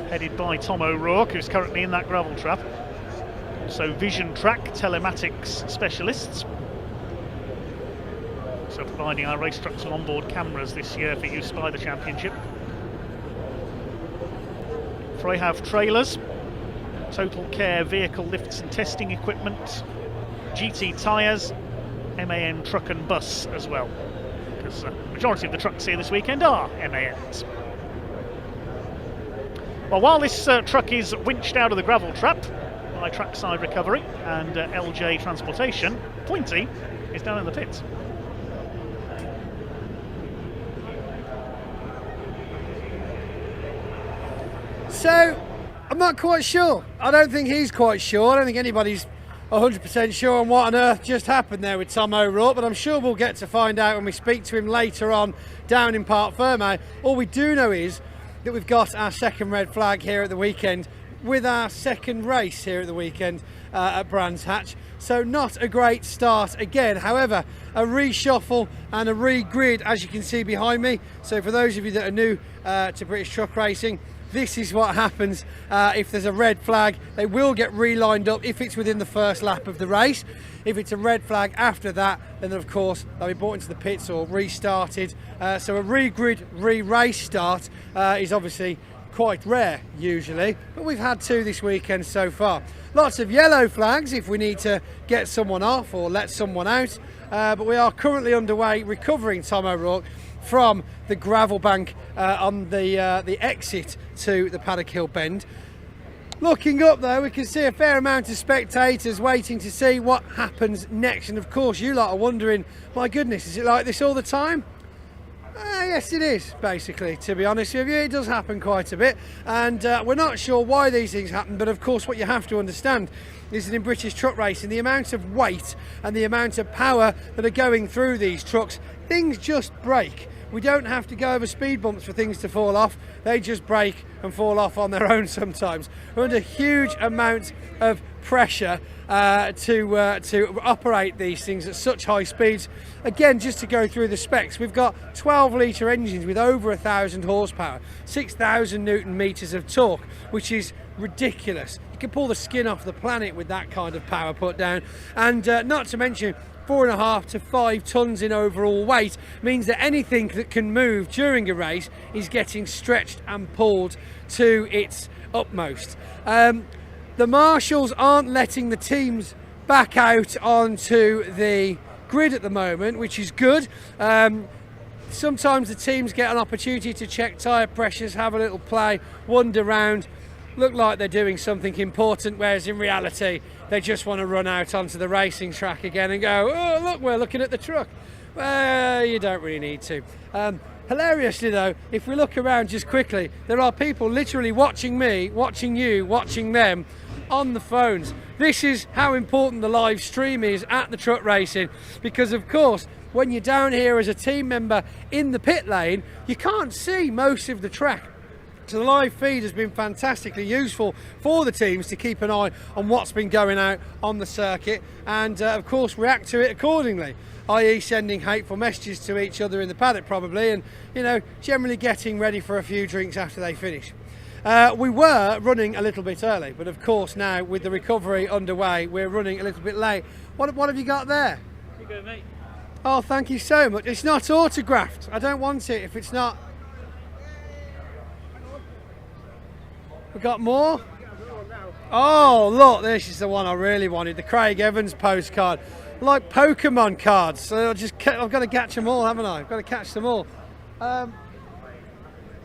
headed by Tom O'Rourke, who's currently in that gravel trap. Also Vision Track telematics specialists, so providing our race trucks with onboard cameras this year for use by the championship. Freyhav Trailers, Total Care Vehicle Lifts and Testing Equipment, GT Tyres, MAN Truck and Bus as well, because the majority of the trucks here this weekend are MANs. Well, while this truck is winched out of the gravel trap by Trackside Recovery and LJ Transportation, Pointy is down in the pits. So, I'm not quite sure. I don't think he's quite sure. I don't think anybody's 100% sure on what on earth just happened there with Tom O'Rourke, but I'm sure we'll get to find out when we speak to him later on down in Parc Fermé. All we do know is that we've got our second red flag here at the weekend with our second race here at the weekend at Brands Hatch. So not a great start again. However, a reshuffle and a regrid, as you can see behind me. So for those of you that are new to British truck racing, this is what happens if there's a red flag. They will get relined up if it's within the first lap of the race. If it's a red flag after that, then of course they'll be brought into the pits or restarted. So a regrid, re-race start is obviously quite rare usually, but we've had two this weekend so far. Lots of yellow flags if we need to get someone off or let someone out, but we are currently underway recovering Tom O'Rourke from the gravel bank on the exit to the Paddock Hill Bend. Looking up though, we can see a fair amount of spectators waiting to see what happens next, and of course you lot are wondering, my goodness, is it like this all the time? Yes it is, basically, to be honest with you. It does happen quite a bit, and we're not sure why these things happen, but of course what you have to understand is that in British truck racing, the amount of weight and the amount of power that are going through these trucks, things just break. We don't have to go over speed bumps for things to fall off. They just break and fall off on their own sometimes. We're under huge amounts of pressure to operate these things at such high speeds. Again, just to go through the specs, we've got 12-litre engines with over 1,000 horsepower, 6,000 Newton meters of torque, which is ridiculous. You can pull the skin off the planet with that kind of power put down, and not to mention 4.5 to 5 tons in overall weight means that anything that can move during a race is getting stretched and pulled to its utmost. The marshals aren't letting the teams back out onto the grid at the moment, which is good. Sometimes the teams get an opportunity to check tyre pressures, have a little play, wander around, look like they're doing something important, whereas in reality they just want to run out onto the racing track again and go, oh look, we're looking at the truck. Well, you don't really need to. Hilariously though, if we look around just quickly, there are people literally watching me, watching you, watching them on the phones. This is how important the live stream is at the truck racing, because of course when you're down here as a team member in the pit lane, you can't see most of the track. So the live feed has been fantastically useful for the teams to keep an eye on what's been going out on the circuit, and of course react to it accordingly, i.e. sending hateful messages to each other in the paddock probably, and you know, generally getting ready for a few drinks after they finish. We were running a little bit early, but of course now with the recovery underway we're running a little bit late. What have you got there? Here you go, mate. Oh, thank you so much. It's not autographed. I don't want it if it's not. We got more? Oh look, this is the one I really wanted, the Craig Evans postcard. Like Pokemon cards, so I've got to catch them all, haven't I? I've got to catch them all.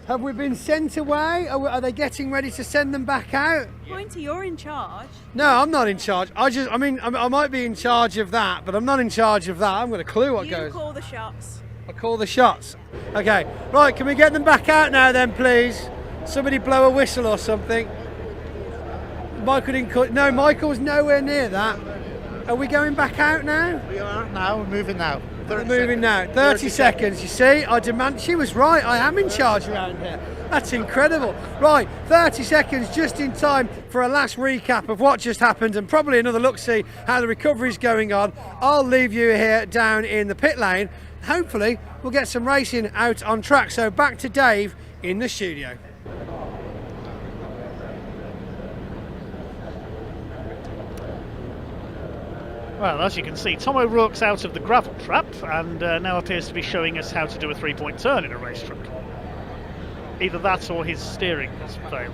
Have we been sent away? Are they getting ready to send them back out? Pointy, you're in charge. No, I'm not in charge. I might be in charge of that, but I'm not in charge of that. I haven't got a clue what goes. You call the shots. I call the shots. Okay, right, can we get them back out now then, please? Somebody blow a whistle or something. Michael didn't call. No, Michael's nowhere near that. Are we going back out now? We are now, we're moving now. We're moving now. 30 seconds, you see? I demand. She was right, I am in charge around here. That's incredible. Right, 30 seconds just in time for a last recap of what just happened and probably another look-see how the recovery's going on. I'll leave you here down in the pit lane. Hopefully, we'll get some racing out on track. So back to Dave in the studio. Well, as you can see, Tom O'Rourke's out of the gravel trap and now appears to be showing us how to do a three-point turn in a race truck. Either that or his steering has failed.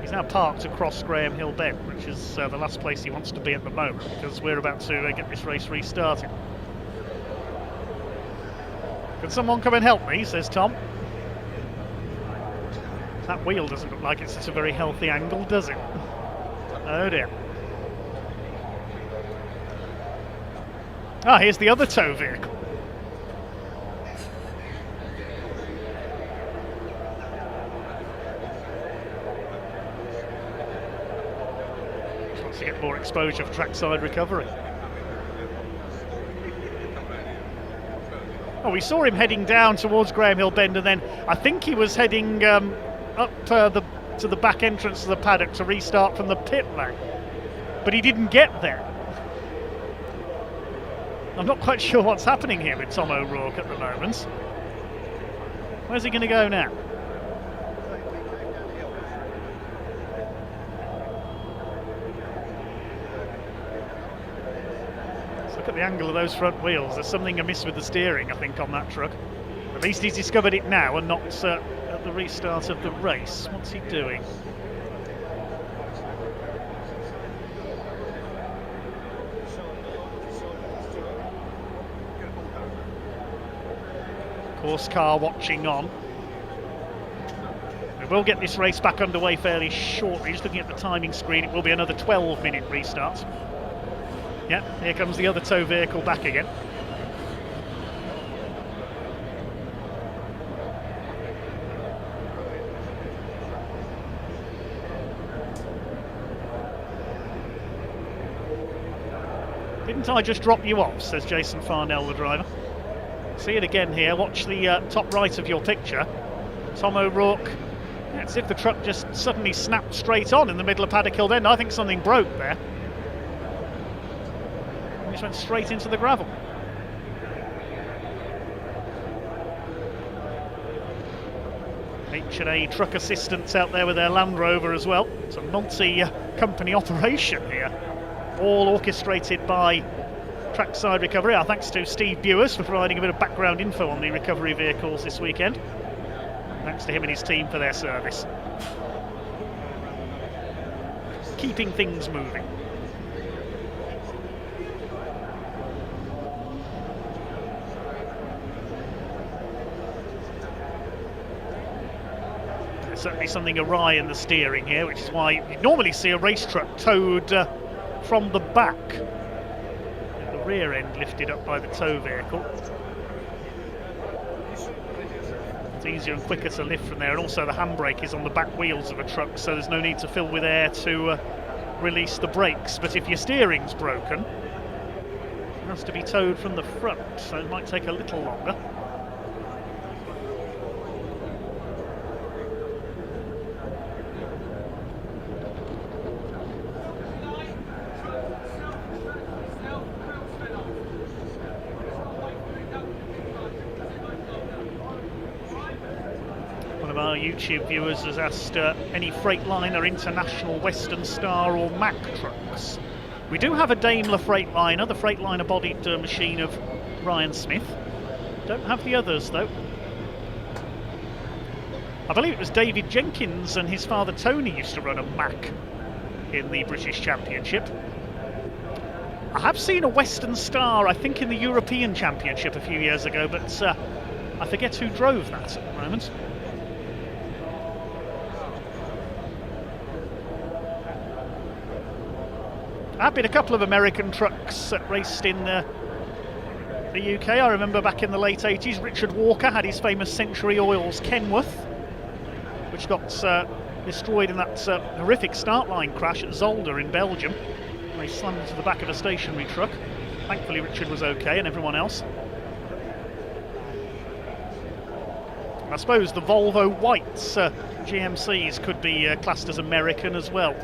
He's now parked across Graham Hill Bend, which is the last place he wants to be at the moment, because we're about to get this race restarted. Can someone come and help me, says Tom. That wheel doesn't look like it's at a very healthy angle, does it? Oh dear. Ah, here's the other tow vehicle. Just wants to get more exposure for trackside recovery. Oh, we saw him heading down towards Graham Hill Bend, and then I think he was heading up to the back entrance of the paddock to restart from the pit lane. But he didn't get there. I'm not quite sure what's happening here with Tom O'Rourke at the moment. Where's he going to go now? Let's look at the angle of those front wheels. There's something amiss with the steering, I think, on that truck. At least he's discovered it now and not at the restart of the race. What's he doing? Course car watching on. We will get this race back underway fairly shortly. Just looking at the timing screen, it will be another 12-minute restart. Yeah, here comes the other tow vehicle back again. Didn't I just drop you off, says Jason Farnell, the driver. See it again here, watch the top right of your picture. Tom O'Rourke, it's as if the truck just suddenly snapped straight on in the middle of Paddock Hill End. I think something broke there. It just went straight into the gravel. H&A truck assistants out there with their Land Rover as well. It's a multi-company operation here, all orchestrated by Trackside Recovery. Our thanks to Steve Bewers for providing a bit of background info on the recovery vehicles this weekend. Thanks to him and his team for their service. Keeping things moving. There's certainly something awry in the steering here, which is why you normally see a race truck towed from the back. The rear end lifted up by the tow vehicle. It's easier and quicker to lift from there, and also the handbrake is on the back wheels of a truck, so there's no need to fill with air to release the brakes. But if your steering's broken, it has to be towed from the front, so it might take a little longer. YouTube viewers has asked any Freightliner, International, Western Star or Mack trucks. We do have a Daimler Freightliner, the Freightliner bodied machine of Ryan Smith. Don't have the others though. I believe it was David Jenkins and his father Tony used to run a Mack in the British Championship. I have seen a Western Star, I think in the European Championship a few years ago, but I forget who drove that at the moment. There have been a couple of American trucks that raced in the UK. I remember back in the late 80s, Richard Walker had his famous Century Oils Kenworth, which got destroyed in that horrific start line crash at Zolder in Belgium. They slammed into the back of a stationary truck. Thankfully Richard was okay, and everyone else. I suppose the Volvo Whites GMCs could be classed as American as well.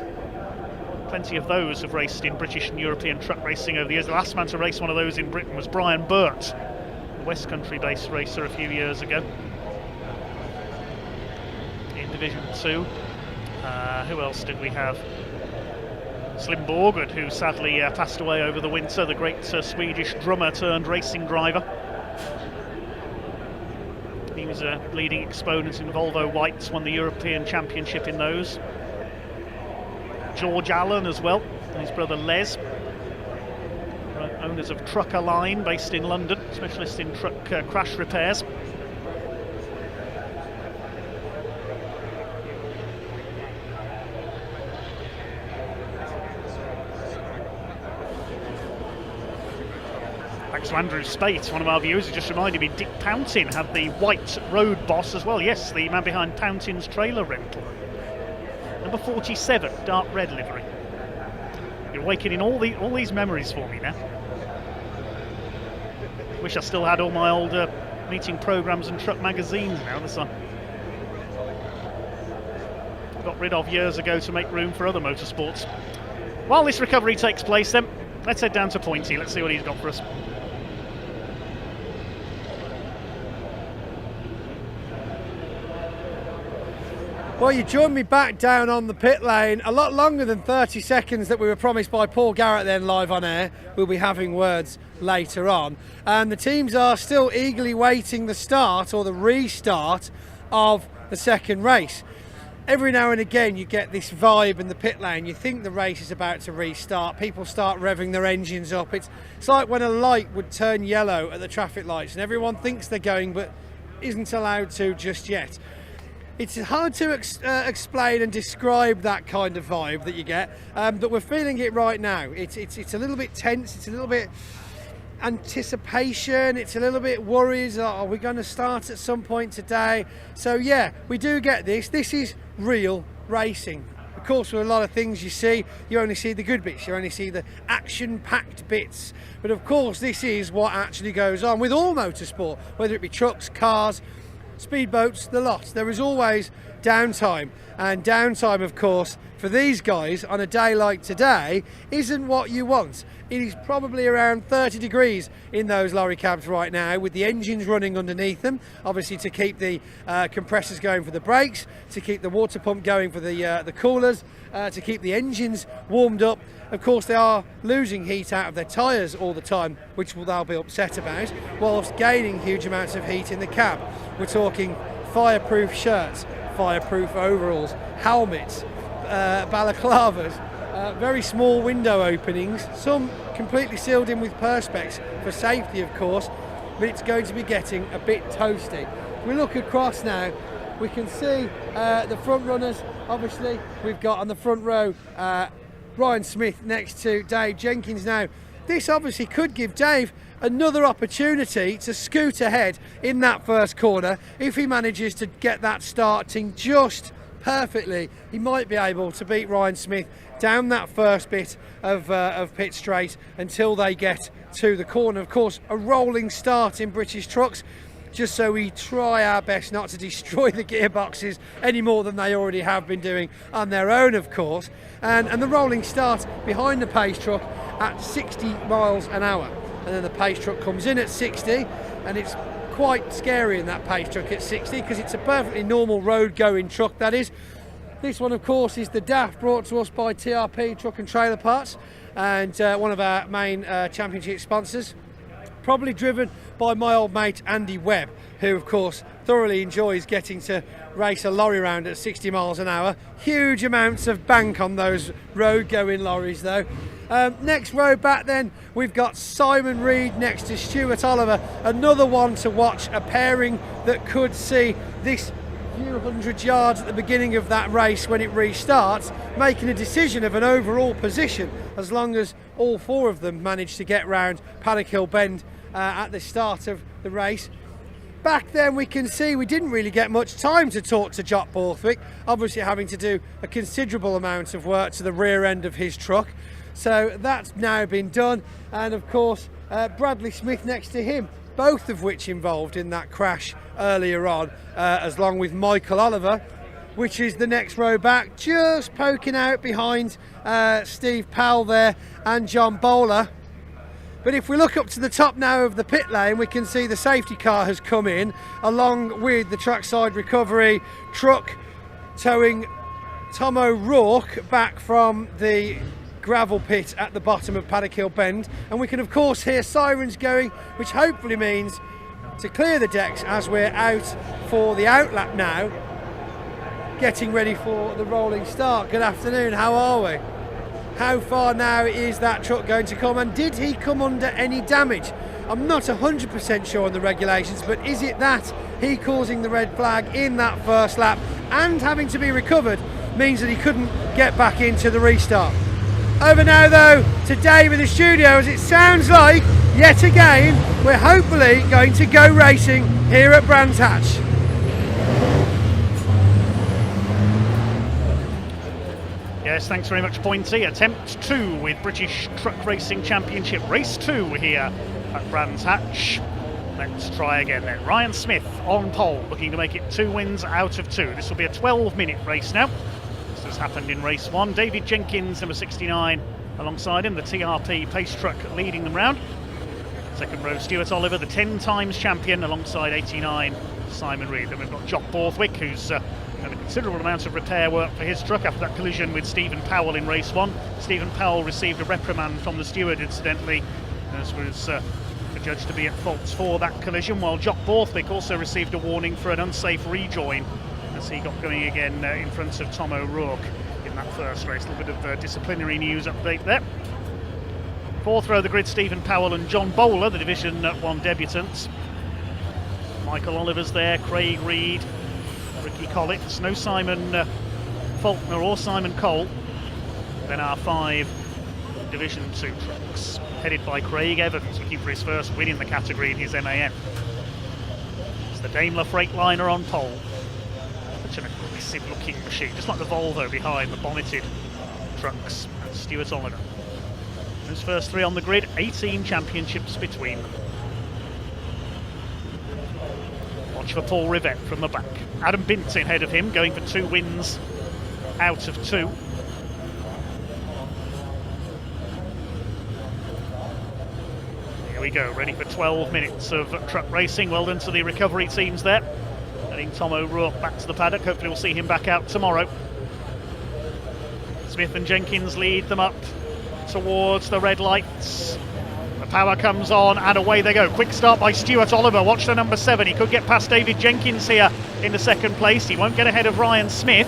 Plenty of those have raced in British and European truck racing over the years. The last man to race one of those in Britain was Brian Burt, a West Country-based racer a few years ago in Division 2. Who else did we have? Slim Borgard, who sadly passed away over the winter, the great Swedish drummer turned racing driver. He was a leading exponent in Volvo Whites, won the European Championship in those. George Allen as well, and his brother Les, owners of Trucker Line based in London, specialist in truck crash repairs. Thanks to Andrew Spate, one of our viewers, who just reminded me Dick Pountin had the white road boss as well. Yes, the man behind Pountin's trailer rental. Number 47, dark red livery. You're awakening all these memories for me now. Wish I still had all my old meeting programmes and truck magazines now. This I got rid of years ago to make room for other motorsports. While this recovery takes place then, let's head down to Pointy. Let's see what he's got for us. Well, you joined me back down on the pit lane, a lot longer than 30 seconds that we were promised by Paul Garrett then live on air. We'll be having words later on. And the teams are still eagerly waiting the start or the restart of the second race. Every now and again you get this vibe in the pit lane, you think the race is about to restart, people start revving their engines up. It's like when a light would turn yellow at the traffic lights and everyone thinks they're going, but isn't allowed to just yet. It's hard to explain and describe that kind of vibe that you get, but we're feeling it right now. It's a little bit tense, it's a little bit anticipation, it's a little bit worries. Are we going to start at some point today? So yeah, we do get this. This is real racing. Of course, with a lot of things you only see the good bits, you only see the action-packed bits. But of course, this is what actually goes on with all motorsport, whether it be trucks, cars, speedboats, the lot. There is always downtime, and downtime, of course, for these guys on a day like today isn't what you want. It is probably around 30 degrees in those lorry cabs right now, with the engines running underneath them, obviously to keep the compressors going for the brakes, to keep the water pump going for the coolers, to keep the engines warmed up. Of course, they are losing heat out of their tyres all the time, which they'll be upset about, whilst gaining huge amounts of heat in the cab. We're talking fireproof shirts, fireproof overalls, helmets, balaclavas, very small window openings, some completely sealed in with perspex for safety, of course, but it's going to be getting a bit toasty. If we look across now, we can see the front runners. Obviously, we've got on the front row Ryan Smith next to Dave Jenkins. Now, this obviously could give Dave another opportunity to scoot ahead in that first corner. If he manages to get that starting just perfectly, he might be able to beat Ryan Smith down that first bit of pit straight until they get to the corner. Of course, a rolling start in British trucks, just so we try our best not to destroy the gearboxes any more than they already have been doing on their own, of course. And the rolling start behind the pace truck at 60 miles an hour. And then the pace truck comes in at 60, and it's quite scary in that pace truck at 60 because it's a perfectly normal road going truck, that is. This one, of course, is the DAF, brought to us by TRP Truck and Trailer Parts, and one of our main championship sponsors. Probably driven by my old mate Andy Webb, who of course thoroughly enjoys getting to race a lorry round at 60 miles an hour. Huge amounts of bank on those road going lorries though. Next row back then, we've got Simon Reed next to Stuart Oliver, another one to watch, a pairing that could see this few hundred yards at the beginning of that race when it restarts, making a decision of an overall position, as long as all four of them manage to get round Paddock Hill Bend at the start of the race. Back then we can see we didn't really get much time to talk to Jock Borthwick, obviously having to do a considerable amount of work to the rear end of his truck. So that's now been done, and of course Bradley Smith next to him, both of which involved in that crash earlier on, as long with Michael Oliver, which is the next row back, just poking out behind Steve Powell there and John Bowler. But if we look up to the top now of the pit lane, we can see the safety car has come in, along with the trackside recovery truck towing Tom O'Rourke back from the gravel pit at the bottom of Paddock Hill Bend. And we can of course hear sirens going, which hopefully means to clear the decks as we're out for the outlap now, getting ready for the rolling start. Good afternoon, how are we? How far now is that truck going to come, and did he come under any damage? I'm not 100% sure on the regulations, but is it that he causing the red flag in that first lap and having to be recovered means that he couldn't get back into the restart? Over now though to Dave in the studio, as it sounds like yet again we're hopefully going to go racing here at Brands Hatch. Yes, thanks very much, Pointy. Attempt 2 with British Truck Racing Championship Race 2 here at Brands Hatch. Let's try again then. Ryan Smith on pole, looking to make it 2 wins out of 2. This will be a 12-minute race now. This has happened in race 1. David Jenkins, number 69, alongside him. The TRP pace truck leading them round. Second row, Stuart Oliver, the 10 times champion, alongside 89, Simon Reed. Then we've got Jock Borthwick, who's done a considerable amount of repair work for his truck after that collision with Stephen Powell in race 1. Stephen Powell received a reprimand from the steward, incidentally, as was judged to be at fault for that collision, while Jock Borthwick also received a warning for an unsafe rejoin as he got going again in front of Tom O'Rourke in that first race. A little bit of disciplinary news update there. Fourth row of the grid, Stephen Powell and John Bowler, the Division 1 debutants. Michael Oliver's there, Craig Reed, Ricky Collins, no Simon Faulkner or Simon Cole. Then our 5 Division 2 trucks, headed by Craig Evans, looking for his first win in the category in his MAN. It's the Daimler Freightliner on pole. Such an aggressive looking machine, just like the Volvo behind the bonneted trucks. And Stuart Oliver. Those first 3 on the grid, 18 championships between them. Watch for Paul Rivette from the back. Adam Bint ahead of him, going for 2 wins out of 2. Here we go, ready for 12 minutes of truck racing. Well done to the recovery teams there. Heading Tom O'Rourke back to the paddock. Hopefully we'll see him back out tomorrow. Smith and Jenkins lead them up towards the red lights. The power comes on and away they go. Quick start by Stuart Oliver. Watch the number 7. He could get past David Jenkins here in the second place. He won't get ahead of Ryan Smith.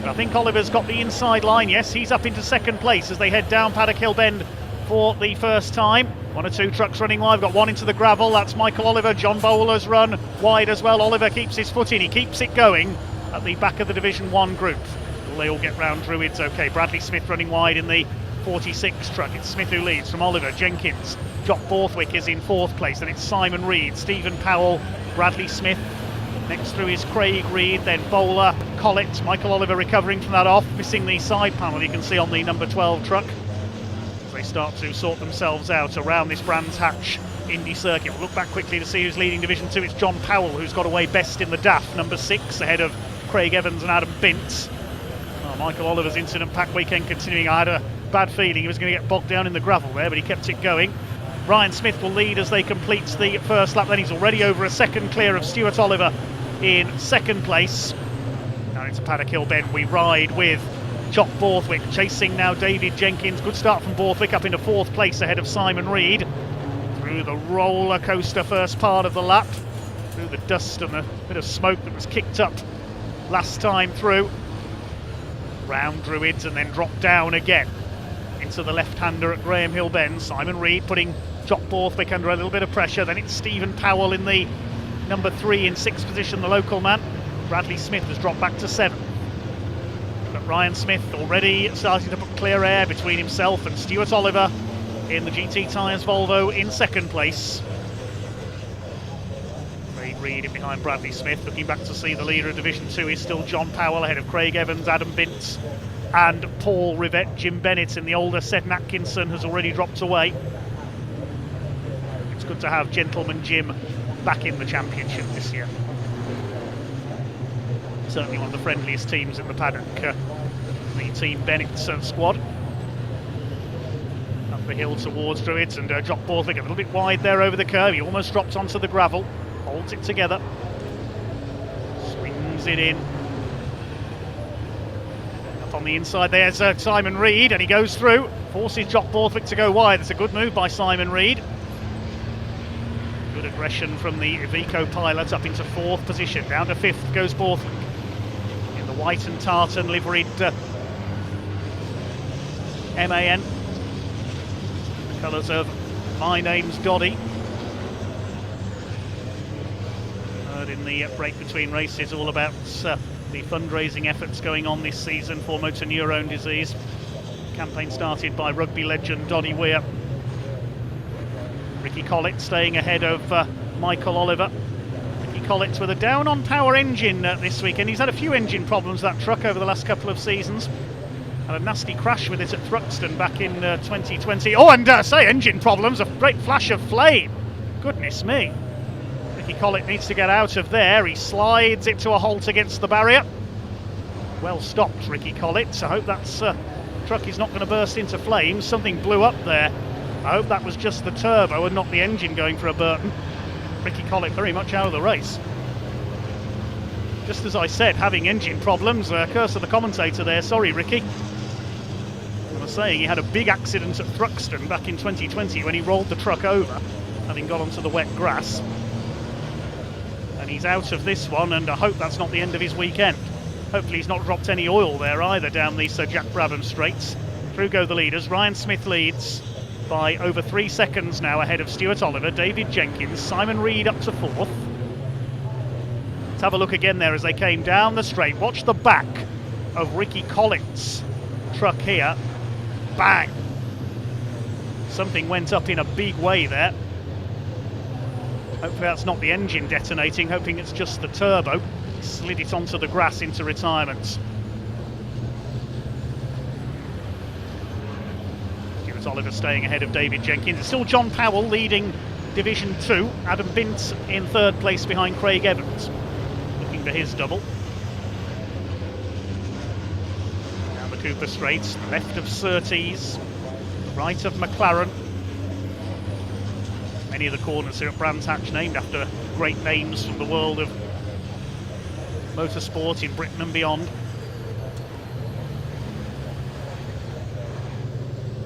But I think Oliver's got the inside line. Yes, he's up into second place as they head down Paddock Hill Bend for the first time. 1 or 2 trucks running wide. We've got 1 into the gravel. That's Michael Oliver. John Bowler's run wide as well. Oliver keeps his foot in. He keeps it going at the back of the Division 1 group. Will they all get round Druids? Okay, Bradley Smith running wide in the 46 truck. It's Smith who leads from Oliver. Jenkins. Jock Borthwick is in 4th place. Then it's Simon Reed, Stephen Powell, Bradley Smith. Next through is Craig Reed, then Bowler, Collett. Michael Oliver recovering from that off, missing the side panel you can see on the number 12 truck. As they start to sort themselves out around this Brands Hatch Indy circuit. We'll look back quickly to see who's leading Division 2. It's John Powell who's got away best in the DAF, number 6, ahead of Craig Evans and Adam Bint. Michael Oliver's incident pack weekend continuing. I had a bad feeling he was going to get bogged down in the gravel there, but he kept it going. Ryan Smith will lead as they complete the first lap. Then he's already over a second clear of Stuart Oliver in second place. Now into Paddock Hill Bend we ride with Jock Borthwick chasing now David Jenkins. Good start from Borthwick up into 4th place ahead of Simon Reed. Through the roller coaster first part of the lap, through the dust and the bit of smoke that was kicked up last time through. Round Druids and then drop down again into the left-hander at Graham Hill Bend. Simon Reed putting Jock Borthwick under a little bit of pressure. Then it's Stephen Powell in the number 3 in 6th position, the local man. Bradley Smith has dropped back to 7th. But Ryan Smith already starting to put clear air between himself and Stuart Oliver in the GT Tyres Volvo in second place. Craig Reed in behind Bradley Smith. Looking back to see the leader of Division 2 is still John Powell ahead of Craig Evans, Adam Bint and Paul Rivette. Jim Bennett in the older Seth Atkinson has already dropped away. It's good to have Gentleman Jim back in the championship this year. Certainly one of the friendliest teams in the paddock, the Team Bennett squad. Up the hill towards Druids and Jock Borthwick a little bit wide there over the curve. He almost drops onto the gravel, holds it together, swings it in. Up on the inside there's Simon Reed and he goes through, forces Jock Borthwick to go wide. It's a good move by Simon Reed. Good aggression from the Iveco pilot up into 4th position. Down to 5th goes Borthwick in the white and tartan liveried MAN. The colours of My Name's Doddy. Heard in the break between races all about the fundraising efforts going on this season for motor neurone disease. Campaign started by rugby legend Doddy Weir. Ricky Collett staying ahead of Michael Oliver. Ricky Collett with a down on power engine this weekend. He's had a few engine problems, that truck, over the last couple of seasons. Had a nasty crash with it at Thruxton back in 2020. Oh, and say engine problems, a great flash of flame. Goodness me. Ricky Collett needs to get out of there. He slides it to a halt against the barrier. Well stopped, Ricky Collett. I hope that's truck is not going to burst into flames. Something blew up there. I hope that was just the turbo and not the engine going for a burden. Ricky Collett very much out of the race. Just as I said, having engine problems. Curse of the commentator there. Sorry, Ricky. I was saying he had a big accident at Thruxton back in 2020 when he rolled the truck over, having got onto the wet grass. And he's out of this one, and I hope that's not the end of his weekend. Hopefully he's not dropped any oil there either down the Sir Jack Brabham straights. Through go the leaders. Ryan Smith leads by over 3 seconds now ahead of Stuart Oliver, David Jenkins, Simon Reed up to 4th. Let's have a look again there as they came down the straight. Watch the back of Ricky Collins' truck here. Bang! Something went up in a big way there. Hopefully that's not the engine detonating, hoping it's just the turbo. Slid it onto the grass into retirement. Stuart Oliver staying ahead of David Jenkins. It's still John Powell leading Division 2. Adam Bint in third place behind Craig Evans, looking for his double. Down the Cooper Straights, left of Surtees, right of McLaren. Many of the corners here at Brands Hatch named after great names from the world of motorsport in Britain and beyond.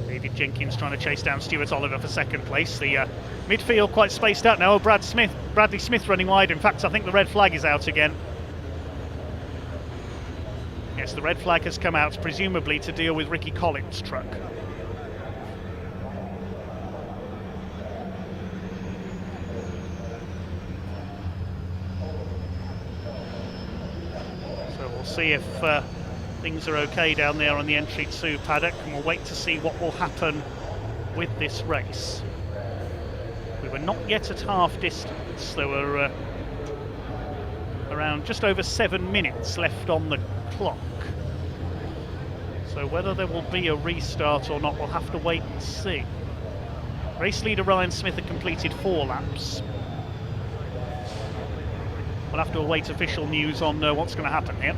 David Jenkins trying to chase down Stuart Oliver for second place. The midfield quite spaced out now. Bradley Smith running wide. In fact, I think the red flag is out again. Yes, the red flag has come out, presumably to deal with Ricky Collins' truck. See if things are okay down there on the entry 2 paddock, and we'll wait to see what will happen with this race. We were not yet at half distance. There were around just over 7 minutes left on the clock, so whether there will be a restart or not, we'll have to wait and see. Race leader Ryan Smith had completed 4 laps. We'll have to await official news on what's going to happen here.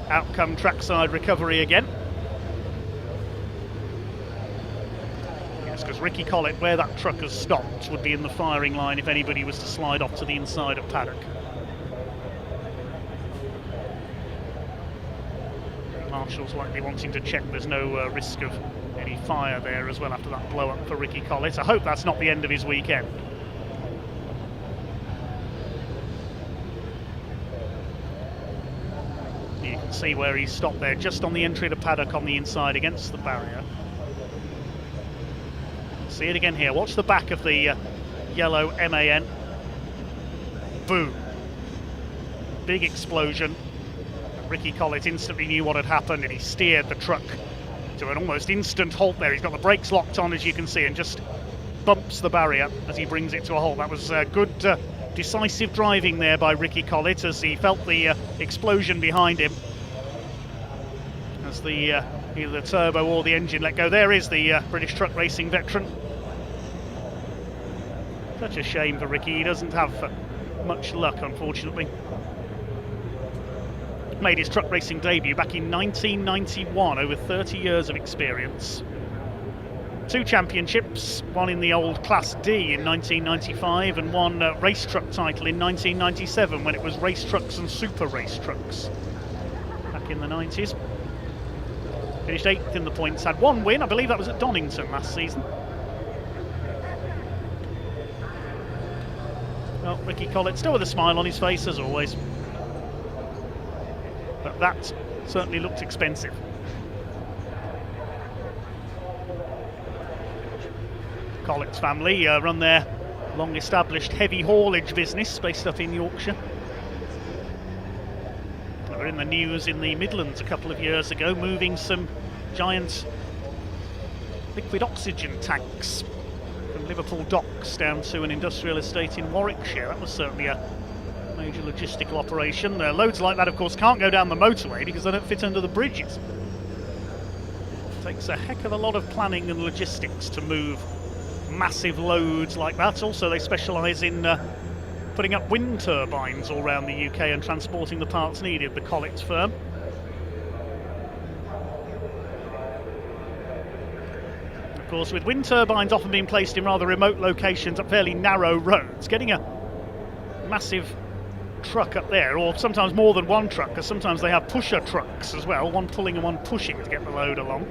Out come trackside recovery again. Yes, because Ricky Collett, where that truck has stopped, would be in the firing line if anybody was to slide off to the inside of paddock. Marshall's likely wanting to check there's no risk of any fire there as well after that blow up for Ricky Collett. I hope that's not the end of his weekend. You can see where he stopped there, just on the entry to paddock on the inside against the barrier. See it again here. Watch the back of the yellow MAN. Boom. Big explosion. Ricky Collett instantly knew what had happened, and he steered the truck to an almost instant halt there. He's got the brakes locked on, as you can see, and just bumps the barrier as he brings it to a halt. That was good decisive driving there by Ricky Collett as he felt the explosion behind him as the either the turbo or the engine let go. There is the British truck racing veteran. Such a shame for Ricky. He doesn't have much luck, unfortunately. Made his truck racing debut back in 1991, over 30 years of experience. 2 championships, one in the old Class D in 1995 and one race truck title in 1997 when it was race trucks and super race trucks back in the 90s. Finished 8th in the points, had 1 win, I believe that was at Donington last season. Well, Ricky Collett still with a smile on his face as always. But that certainly looked expensive. Collett's family run their long-established heavy haulage business based up in Yorkshire. They were in the news in the Midlands a couple of years ago, moving some giant liquid oxygen tanks from Liverpool docks down to an industrial estate in Warwickshire. That was certainly a major logistical operation. Loads like that, of course, can't go down the motorway because they don't fit under the bridges. It takes a heck of a lot of planning and logistics to move massive loads like that. Also, they specialise in putting up wind turbines all around the UK and transporting the parts needed, the Collett firm. Of course, with wind turbines often being placed in rather remote locations up fairly narrow roads, getting a massive truck up there, or sometimes more than one truck, because sometimes they have pusher trucks as well, one pulling and one pushing to get the load along.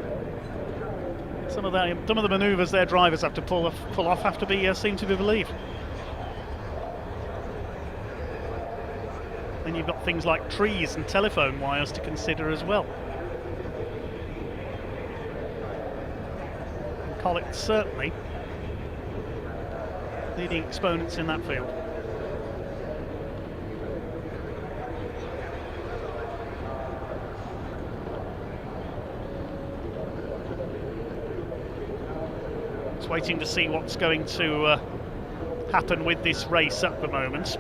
Some of the manoeuvres their drivers have to pull off have to be seem to be believed. Then you've got things like trees and telephone wires to consider as well. Collett certainly leading exponents in that field. Just waiting to see what's going to happen with this race at the moment.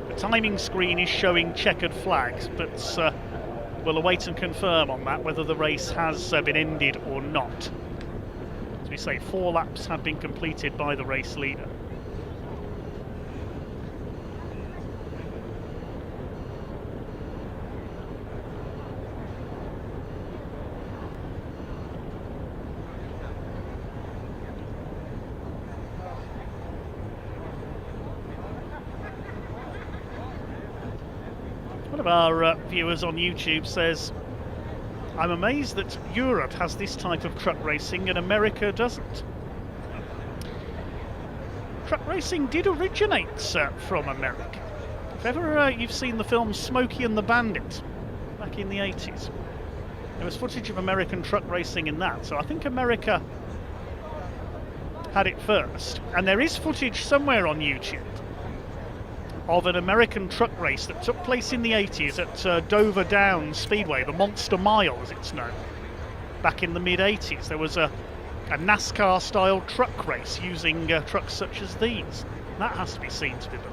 The timing screen is showing checkered flags, but we'll await and confirm on that whether the race has been ended or not. As we say, 4 laps have been completed by the race leader. One of our viewers on YouTube says, I'm amazed that Europe has this type of truck racing and America doesn't. Truck racing did originate from America. If ever you've seen the film Smokey and the Bandit back in the 80s, there was footage of American truck racing in that, so I think America had it first. And there is footage somewhere on YouTube of an American truck race that took place in the 80s at Dover Downs Speedway, the Monster Mile as it's known. Back in the mid-80s there was a NASCAR style truck race using trucks such as these. That has to be seen to be believed.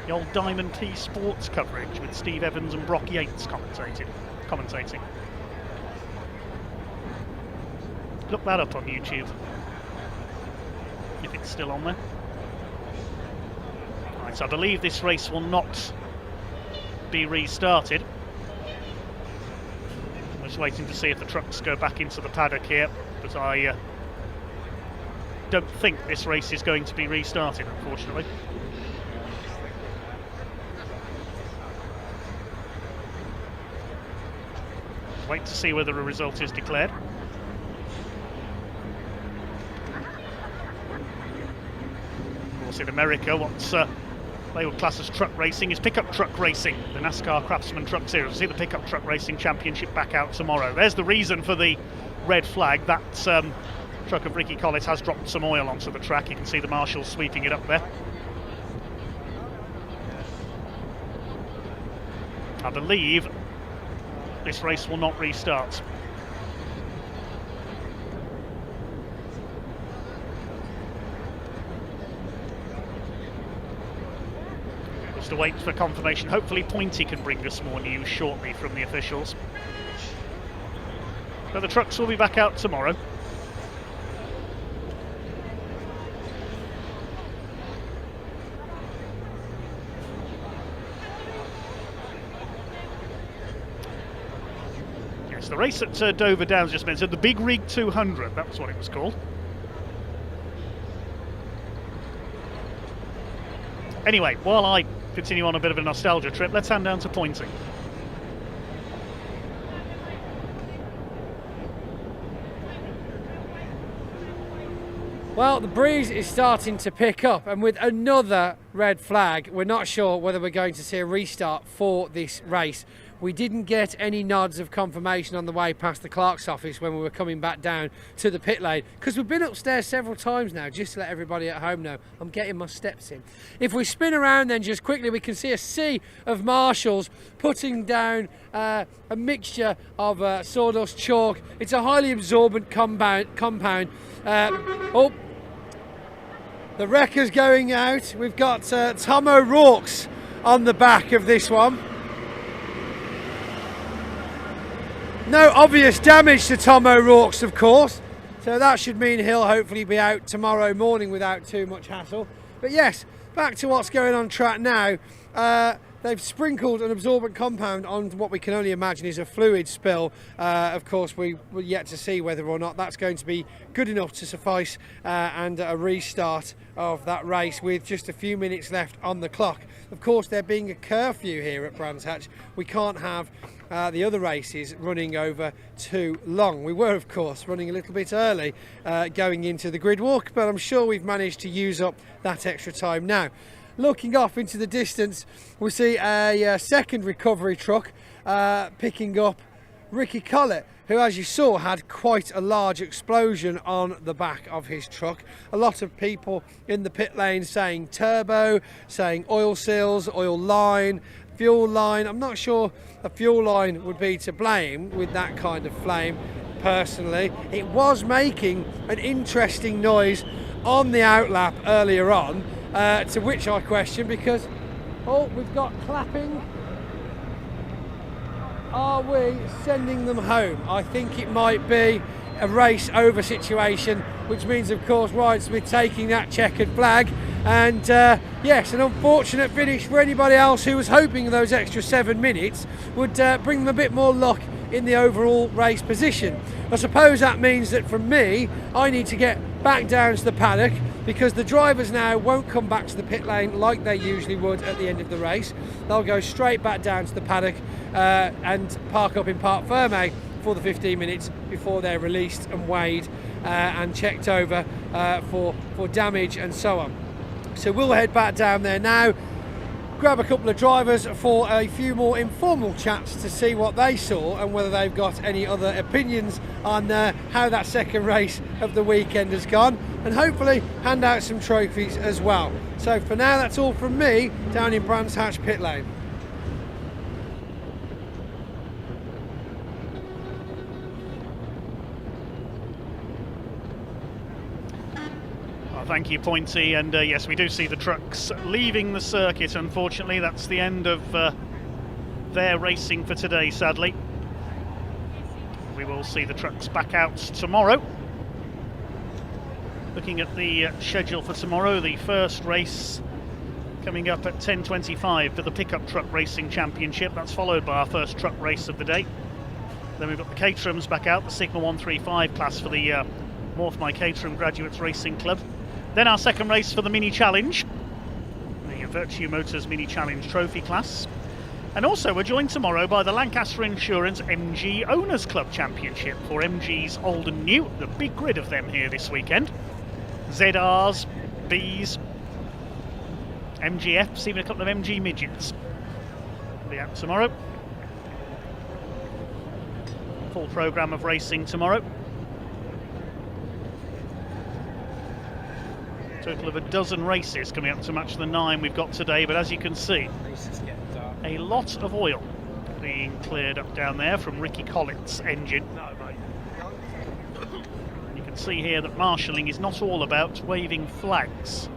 The old Diamond T Sports coverage with Steve Evans and Brock Yates commentating. Look that up on YouTube, if it's still on there. Right, so I believe this race will not be restarted. I'm just waiting to see if the trucks go back into the paddock here, but I don't think this race is going to be restarted, unfortunately. Wait to see whether a result is declared. Of course, in America, what's they would class as truck racing is pickup truck racing. The NASCAR Craftsman Truck Series. We'll see the Pickup Truck Racing Championship back out tomorrow. There's the reason for the red flag. That truck of Ricky Collett has dropped some oil onto the track. You can see the marshals sweeping it up there. I believe this race will not restart. Just to wait for confirmation. Hopefully Pointy can bring us more news shortly from the officials. But the trucks will be back out tomorrow. Yes, the race at Dover Downs just mentioned, the Big Rig 200, that was what it was called. Anyway, while I continue on a bit of a nostalgia trip, let's hand down to Pointy. Well, the breeze is starting to pick up, and with another red flag, we're not sure whether we're going to see a restart for this race. We didn't get any nods of confirmation on the way past the clerk's office when we were coming back down to the pit lane, because we've been upstairs several times now, just to let everybody at home know I'm getting my steps in. If we spin around then just quickly, we can see a sea of marshals putting down a mixture of sawdust chalk. It's a highly absorbent compound. Oh, the wrecker's going out. We've got Tom O'Rourke's on the back of this one. No obvious damage to Tom O'Rourke's, of course, so that should mean he'll hopefully be out tomorrow morning without too much hassle. But yes, back to what's going on track now. They've sprinkled an absorbent compound on what we can only imagine is a fluid spill. Of course, we're yet to see whether or not that's going to be good enough to suffice and a restart of that race with just a few minutes left on the clock. Of course, there being a curfew here at Brands Hatch, we can't have the other races running over too long. We were, of course, running a little bit early going into the grid walk, but I'm sure we've managed to use up that extra time now. Looking off into the distance, we see a second recovery truck picking up Ricky Collett, who, as you saw, had quite a large explosion on the back of his truck. A lot of people in the pit lane saying turbo, saying oil seals, oil line, fuel line. I'm not sure a fuel line would be to blame with that kind of flame. Personally, it was making an interesting noise on the outlap earlier on, to which I question, because we've got clapping. Are we sending them home? I think it might be a race over situation, which means, of course, Ryan Smith taking that checkered flag. And yes, an unfortunate finish for anybody else who was hoping those extra 7 minutes would bring them a bit more luck in the overall race position. I suppose that means that for me, I need to get back down to the paddock, because the drivers now won't come back to the pit lane like they usually would at the end of the race. They'll go straight back down to the paddock and park up in Parc Fermé for the 15 minutes before they're released and weighed and checked over for damage and so on. So we'll head back down there now, grab a couple of drivers for a few more informal chats to see what they saw and whether they've got any other opinions on how that second race of the weekend has gone, and hopefully hand out some trophies as well. So for now, that's all from me down in Brands Hatch pit lane. Thank you, Pointy, and yes, we do see the trucks leaving the circuit. Unfortunately, that's the end of their racing for today, sadly. We will see the trucks back out tomorrow. Looking at the schedule for tomorrow, the first race coming up at 10:25 for the Pickup Truck Racing Championship. That's followed by our first truck race of the day. Then we've got the Caterhams back out, the Sigma 135 class for the Morph My Caterham Graduates Racing Club. Then our second race for the Mini Challenge, the Virtue Motors Mini Challenge Trophy class. And also we're joined tomorrow by the Lancaster Insurance MG Owners Club Championship for MGs old and new. The big grid of them here this weekend. ZRs, Bs, MGFs, even a couple of MG midgets. We'll be out tomorrow. Full programme of racing tomorrow. Total of a dozen races coming up to match the 9 we've got today, but as you can see, a lot of oil being cleared up down there from Ricky Collett's engine. You can see here that marshalling is not all about waving flags.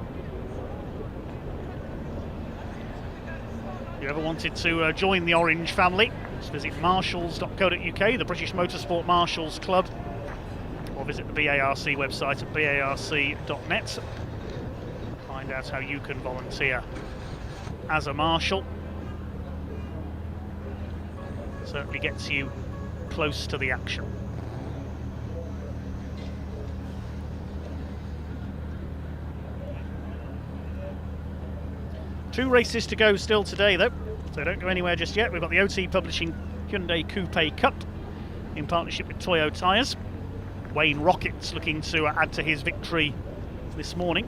If you ever wanted to join the Orange family, just visit marshals.co.uk, the British Motorsport Marshals Club, or visit the BARC website at barc.net. Find out how you can volunteer as a marshal. Certainly gets you close to the action. Two races to go still today though, so don't go anywhere just yet. We've got the OT Publishing Hyundai Coupe Cup in partnership with Toyo tyres. Wayne Rockets looking to add to his victory this morning.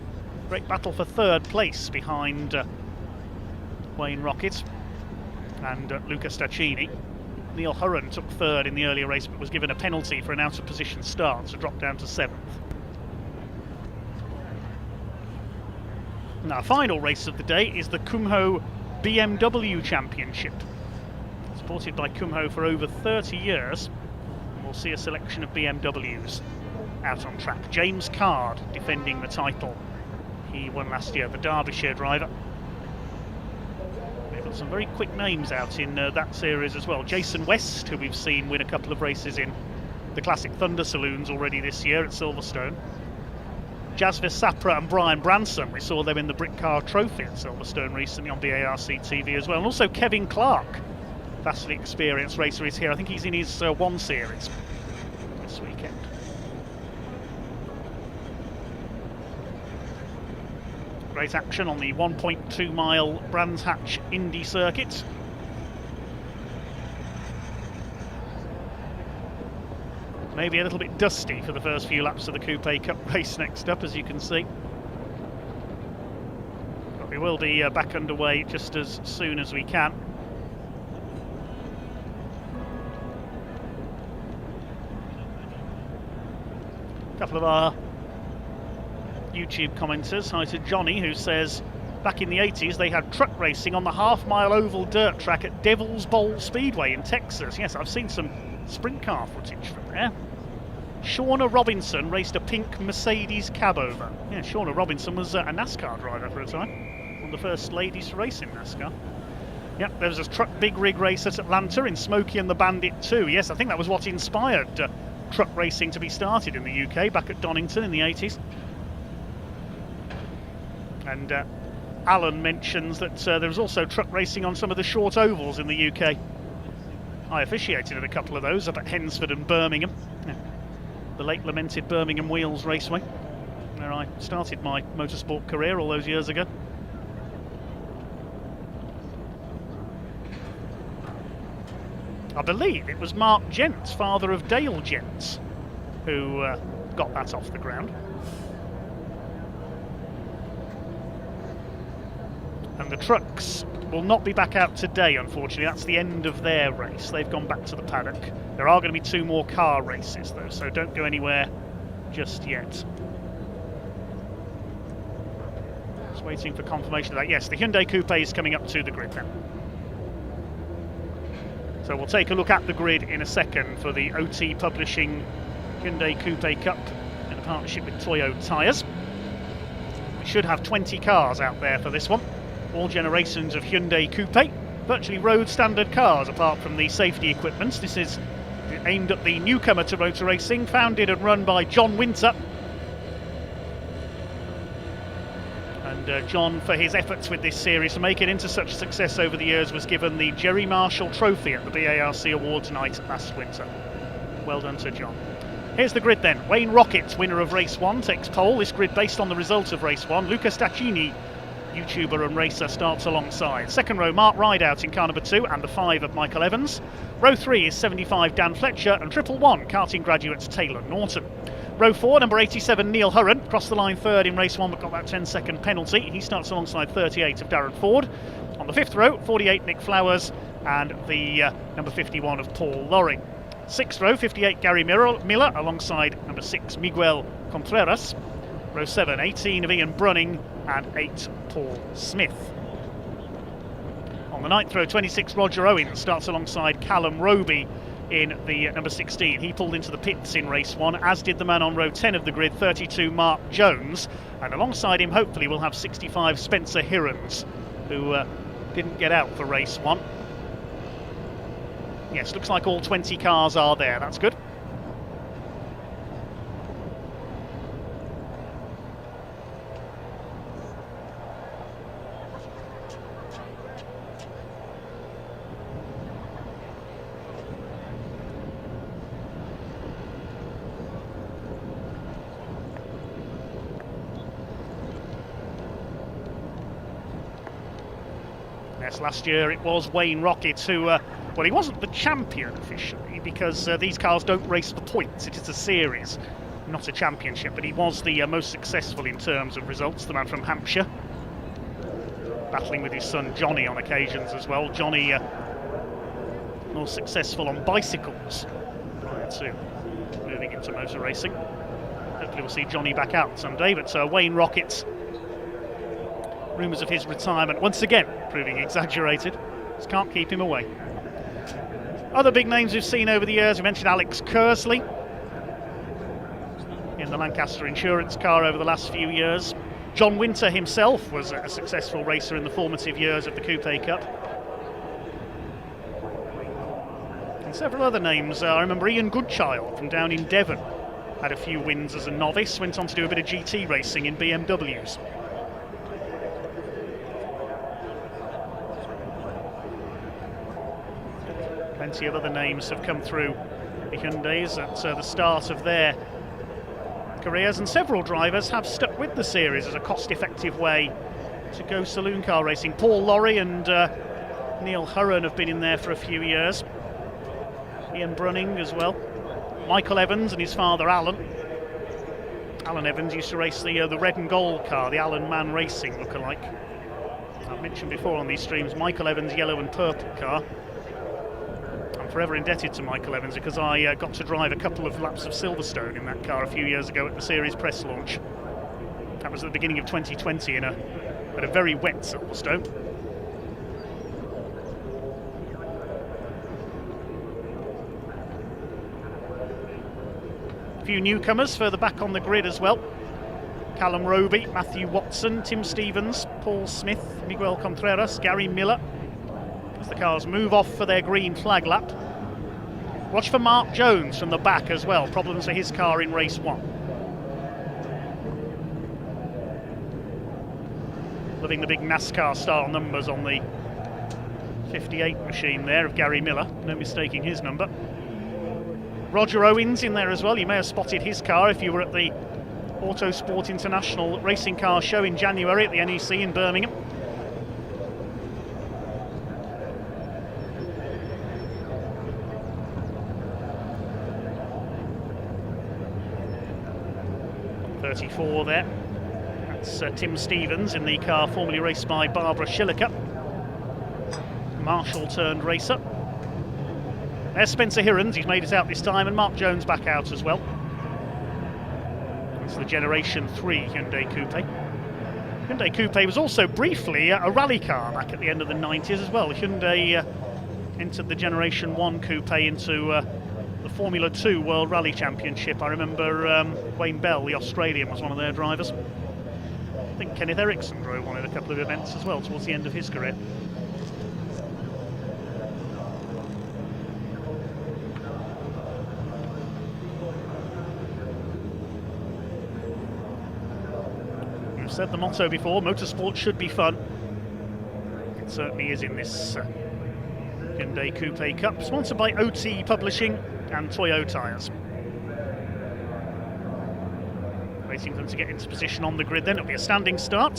Great battle for third place behind Wayne Rocket and Luca Staccini. Neil Hurren took third in the earlier race but was given a penalty for an out of position start, so dropped down to 7th. Now, final race of the day is the Kumho BMW Championship. Supported by Kumho for over 30 years. We'll see a selection of BMWs out on track. James Card defending the title. He won last year, the Derbyshire driver. We've got some very quick names out in that series as well. Jason West, who we've seen win a couple of races in the Classic Thunder Saloons already this year at Silverstone. Jasvis Sapra and Brian Branson, we saw them in the Brick Car Trophy at Silverstone recently on BARC TV as well. And also Kevin Clark, vastly experienced racer, is here. I think he's in his 1 series this weekend. Great action on the 1.2 mile Brands Hatch Indy circuit. Maybe a little bit dusty for the first few laps of the Coupe Cup race next up, as you can see. But we will be back underway just as soon as we can. couple of our YouTube commenters. Hi to Johnny, who says back in the 80s they had truck racing on the half-mile oval dirt track at Devil's Bowl Speedway in Texas. Yes, I've seen some sprint car footage from there. Shauna Robinson raced a pink Mercedes cab over. Yeah, Shauna Robinson was a NASCAR driver for a time. One of the first ladies to race in NASCAR. Yeah, there was a truck big rig race at Atlanta in Smokey and the Bandit 2. Yes, I think that was what inspired truck racing to be started in the UK back at Donington in the 80s. And Alan mentions that there was also truck racing on some of the short ovals in the UK. I officiated at a couple of those up at Hensford and Birmingham. Yeah. The late lamented Birmingham Wheels Raceway, where I started my motorsport career all those years ago. I believe it was Mark Gents, father of Dale Gents, who got that off the ground. And the trucks will not be back out today, unfortunately. That's the end of their race. They've gone back to the paddock. There are going to be 2 more car races, though, so don't go anywhere just yet. Just waiting for confirmation of that. Yes, the Hyundai Coupe is coming up to the grid now. So we'll take a look at the grid in a second for the OT Publishing Hyundai Coupe Cup in a partnership with Toyo tyres. We should have 20 cars out there for this one. All generations of Hyundai Coupe, virtually road standard cars apart from the safety equipment. This is aimed at the newcomer to motor racing, founded and run by John Winter. And John, for his efforts with this series to make it into such success over the years, was given the Jerry Marshall Trophy at the BARC Awards night last winter. Well done to John. Here's the grid then. Wayne Rocket, winner of race 1, takes pole. This grid based on the result of race 1. Luca Staccini, YouTuber and racer, starts alongside. Second row, Mark Rideout in car number 2 and the 5 of Michael Evans. Row 3 is 75 Dan Fletcher and triple 1 karting graduates Taylor Norton. Row 4, number 87 Neil Hurren, crossed the line third in race 1 but got that 10-second penalty. He starts alongside 38 of Darren Ford. On the 5th row, 48 Nick Flowers and the number 51 of Paul Lorry. 6th row, 58 Gary Miller alongside number 6 Miguel Contreras. Row 7, 18 of Ian Brunning and 8 Paul Smith. On the 9th row, 26 Roger Owen starts alongside Callum Roby in the number 16. He pulled into the pits in race 1, as did the man on row 10 of the grid, 32 Mark Jones. And alongside him, hopefully, we'll have 65 Spencer Hirons, who didn't get out for race 1. Yes, looks like all 20 cars are there. That's good. Last year it was Wayne Rocket who, well, he wasn't the champion officially because these cars don't race for points. It is a series, not a championship, but he was the most successful in terms of results, the man from Hampshire, battling with his son Johnny on occasions as well. Johnny more successful on bicycles prior to moving into motor racing. Hopefully we'll see Johnny back out someday, but Wayne Rocket, rumours of his retirement once again proving exaggerated. Just can't keep him away. Other big names we've seen over the years, we mentioned Alex Kersley in the Lancaster Insurance car over the last few years. John Winter himself was a successful racer in the formative years of the Coupe Cup. And several other names. I remember Ian Goodchild from down in Devon had a few wins as a novice, went on to do a bit of GT racing in BMWs. Plenty of other names have come through the Hyundais at the start of their careers, and several drivers have stuck with the series as a cost-effective way to go saloon car racing. Paul Lorry and Neil Hurren have been in there for a few years. Ian Brunning as well. Michael Evans and his father Alan. Alan Evans used to race the red and gold car, the Alan Mann Racing lookalike. I've mentioned before on these streams Michael Evans' yellow and purple car. forever indebted to Michael Evans because I got to drive a couple of laps of Silverstone in that car a few years ago at the series press launch. That was at the beginning of 2020 at a very wet Silverstone. A few newcomers further back on the grid as well. Callum Roby, Matthew Watson, Tim Stevens, Paul Smith, Miguel Contreras, Gary Miller. As the cars move off for their green flag lap. Watch for Mark Jones from the back as well. Problems for his car in race 1. Loving the big NASCAR style numbers on the 58 machine there of Gary Miller. No mistaking his number. Roger Owens in there as well. You may have spotted his car if you were at the Autosport International Racing Car Show in January at the NEC in Birmingham. .34 there. That's Tim Stevens in the car formerly raced by Barbara Schilliker. Marshall turned racer. There's Spencer Hirons, he's made it out this time, and Mark Jones back out as well. It's the Generation 3 Hyundai Coupe. Hyundai Coupe was also briefly a rally car back at the end of the 90s as well. Hyundai entered the Generation 1 Coupe into the Formula 2 World Rally Championship. I remember Wayne Bell, the Australian, was one of their drivers. I think Kenneth Eriksson drove one in a couple of events as well towards the end of his career. We've said the motto before, motorsport should be fun. It certainly is in this Hyundai Coupe Cup, sponsored by OT Publishing and Toyo tyres. Waiting for them to get into position on the grid then. It'll be a standing start.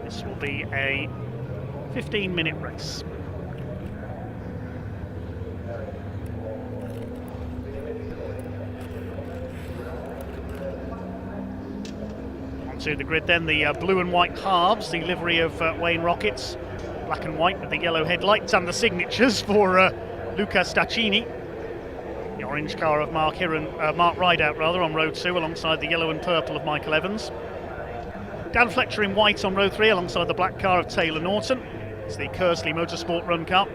This will be a 15-minute race. Onto the grid then, the blue and white halves, the livery of Wayne Rockets, black and white with the yellow headlights and the signatures for Luca Staccini. The orange car of Mark Rideout on row 2 alongside the yellow and purple of Michael Evans. Dan Fletcher in white on row 3 alongside the black car of Taylor Norton. It's the Kersley Motorsport Run Car.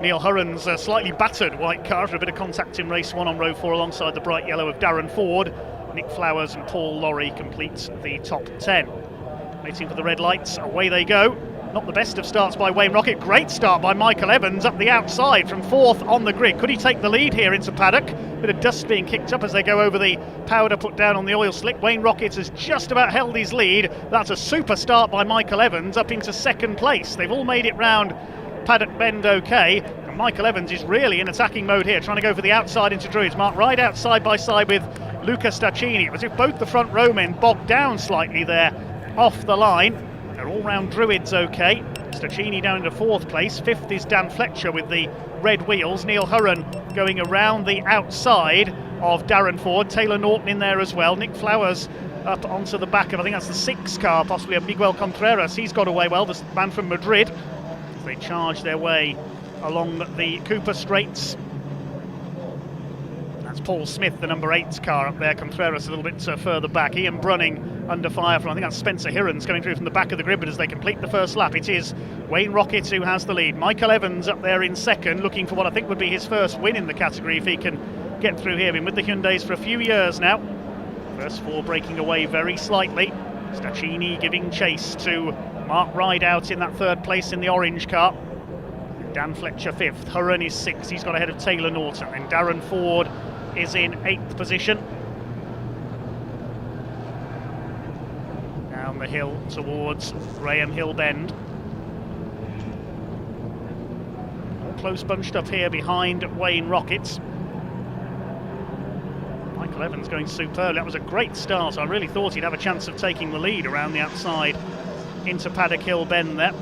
Neil Hurren's slightly battered white car after a bit of contact in race 1 on row 4 alongside the bright yellow of Darren Ford. Nick Flowers and Paul Lorry complete the top 10. Waiting for the red lights, away they go. Not the best of starts by Wayne Rocket. Great start by Michael Evans up the outside from 4th on the grid. Could he take the lead here into paddock? Bit of dust being kicked up as they go over the powder put down on the oil slick. Wayne Rocket has just about held his lead. That's a super start by Michael Evans up into 2nd place. They've all made it round paddock bend okay. And Michael Evans is really in attacking mode here, trying to go for the outside into Druids. Mark Rideout side by side with Luca Staccini. It was as if both the front row men bogged down slightly there off the line. They're all round Druids okay. Staccini down into 4th place. 5th is Dan Fletcher with the red wheels. Neil Hurren going around the outside of Darren Ford. Taylor Norton in there as well. Nick Flowers up onto the back of, I think that's the 6th car, possibly of Miguel Contreras. He's got away well, the man from Madrid. They charge their way along the Cooper Straights. That's Paul Smith, the number 8 car up there. Contreras a little bit further back. Ian Brunning under fire from, I think that's Spencer Hirons coming through from the back of the grid, but as they complete the first lap, it is Wayne Rocket who has the lead. Michael Evans up there in 2nd, looking for what I think would be his first win in the category if he can get through here. Been with the Hyundais for a few years now. First 4 breaking away very slightly. Staccini giving chase to Mark Rideout in that 3rd place in the orange car. Dan Fletcher 5th, Hurren is 6th, he's got ahead of Taylor Norton. And Darren Ford is in 8th position. Down the hill towards Graham Hill Bend. Close bunched up here behind Wayne Rockets. Michael Evans going superb. That was a great start. I really thought he'd have a chance of taking the lead around the outside into Paddock Hill Bend there.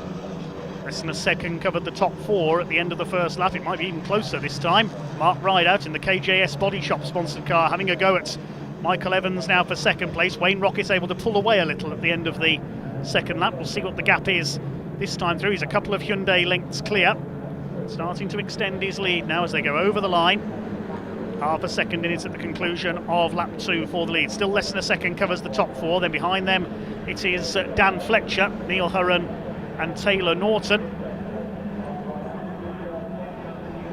Less than a second covered the top 4 at the end of the first lap. It might be even closer this time. Mark Rideout in the KJS Body Shop sponsored car having a go at Michael Evans now for 2nd place. Wayne Rocket's able to pull away a little at the end of the 2nd lap. We'll see what the gap is this time through. He's a couple of Hyundai lengths clear. starting to extend his lead now as they go over the line. Half a second in it at the conclusion of lap 2 for the lead. Still less than a second covers the top 4. Then behind them it is Dan Fletcher, Neil Hurren and Taylor Norton.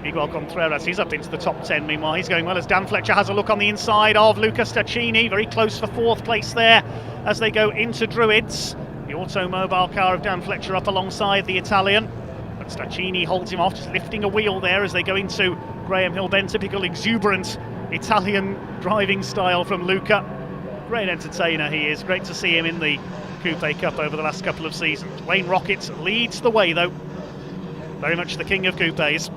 Miguel Contreras, he's up into the top 10 meanwhile. He's going well as Dan Fletcher has a look on the inside of Luca Staccini. Very close for 4th place there as they go into Druids. The automobile car of Dan Fletcher up alongside the Italian. But Staccini holds him off, just lifting a wheel there as they go into Graham Hill Bend. Typical exuberant Italian driving style from Luca. Great entertainer he is. Great to see him in the Coupe Cup over the last couple of seasons. Wayne Rockett leads the way though. Very much the king of coupes.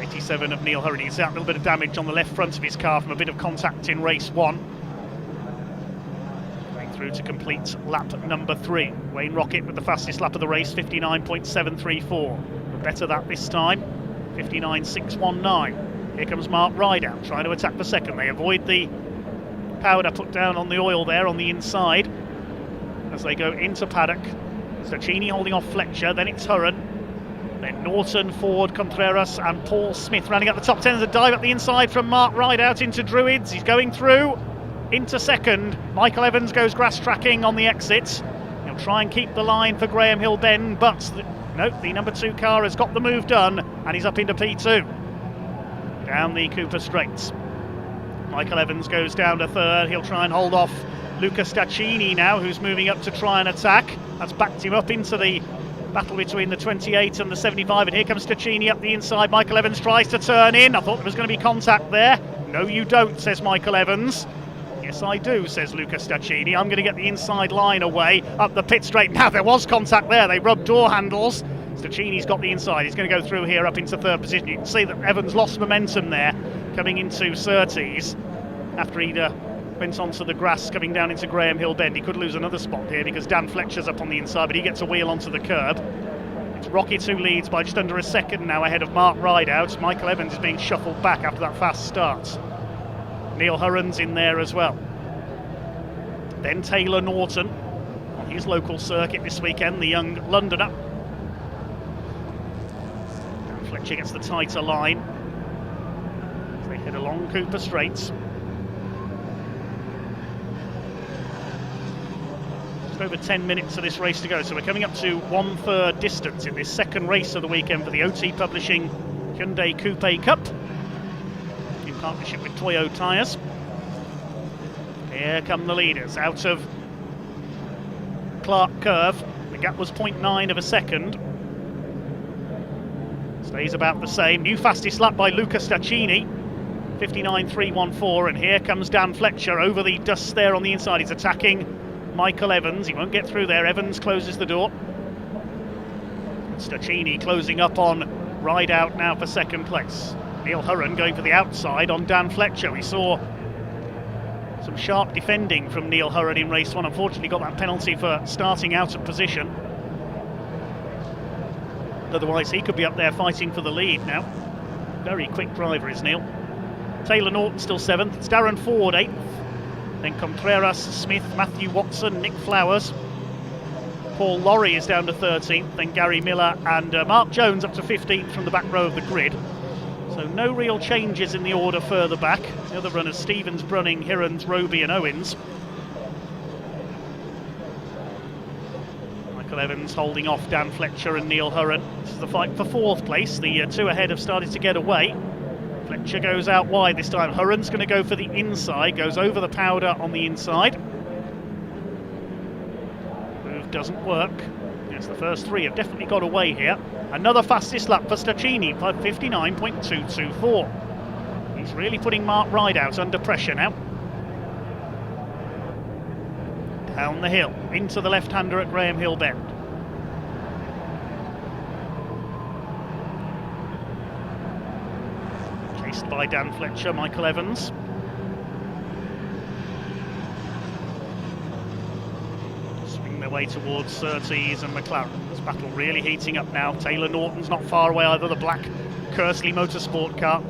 87 of Neil Hurren. He's out a little bit of damage on the left front of his car from a bit of contact in race 1. Going through to complete lap number 3. Wayne Rockett with the fastest lap of the race, 59.734. But better that this time, 59.619. Here comes Mark Rideout trying to attack for second. They avoid the powder put down on the oil there on the inside as they go into paddock. Staccini holding off Fletcher, then it's Hurren. Then Norton, Ford, Contreras and Paul Smith rounding up the top 10 as a dive up the inside from Mark Rideout into Druids. He's going through into second. Michael Evans goes grass tracking on the exit. He'll try and keep the line for Graham Hill Bend, but the number 2 car has got the move done and he's up into P2. Down the Cooper Straights. Michael Evans goes down to 3rd. He'll try and hold off Luca Staccini now, who's moving up to try and attack. That's backed him up into the battle between the 28 and the 75, and here comes Staccini up the inside. Michael Evans tries to turn in. I thought there was going to be contact there. No, you don't, says Michael Evans. Yes, I do, says Luca Staccini. I'm going to get the inside line away up the pit straight. Now, there was contact there. They rubbed door handles. Staccini's got the inside. He's going to go through here up into 3rd position. You can see that Evans lost momentum there coming into Surtees after he'd went onto the grass coming down into Graham Hill Bend. He could lose another spot here because Dan Fletcher's up on the inside, but he gets a wheel onto the curb. It's Rockett who leads by just under a second now ahead of Mark Rideout. Michael Evans is being shuffled back after that fast start. Neil Hurren's in there as well. Then Taylor Norton on his local circuit this weekend, the young Londoner. Dan Fletcher gets the tighter line as they head along Cooper Straights. Over 10 minutes of this race to go, so we're coming up to 1/3 distance in this second race of the weekend for the OT Publishing Hyundai Coupe Cup in partnership with Toyo tyres. Here come the leaders out of Clark Curve. The gap was 0.9 of a second. Stays about the same. New fastest lap by Luca Staccini, 59.314, and here comes Dan Fletcher over the dust there on the inside. He's attacking Michael Evans. He won't get through there. Evans closes the door. Staccini closing up on Rideout now for second place. Neil Hurren going for the outside on Dan Fletcher. We saw some sharp defending from Neil Hurren in race 1. Unfortunately got that penalty for starting out of position. Otherwise he could be up there fighting for the lead now. Very quick driver is Neil. Taylor Norton still 7th. It's Darren Ford 8th. Then Contreras, Smith, Matthew Watson, Nick Flowers. Paul Lorry is down to 13th. Then Gary Miller and Mark Jones up to 15th from the back row of the grid. So no real changes in the order further back. The other runners, Stevens, Brunning, Hirons, Roby and Owens. Michael Evans holding off Dan Fletcher and Neil Hurren. This is the fight for 4th place. The 2 ahead have started to get away. Fletcher goes out wide this time. Hurren's going to go for the inside, goes over the powder on the inside. Move doesn't work. Yes, the first 3 have definitely got away here. Another fastest lap for Staccini, 59.224. He's really putting Mark Rideout under pressure now. Down the hill, into the left-hander at Graham Hill Bend. By Dan Fletcher, Michael Evans. Swing their way towards Surtees and McLaren. This battle really heating up now. Taylor Norton's not far away either, the black Kersley Motorsport car.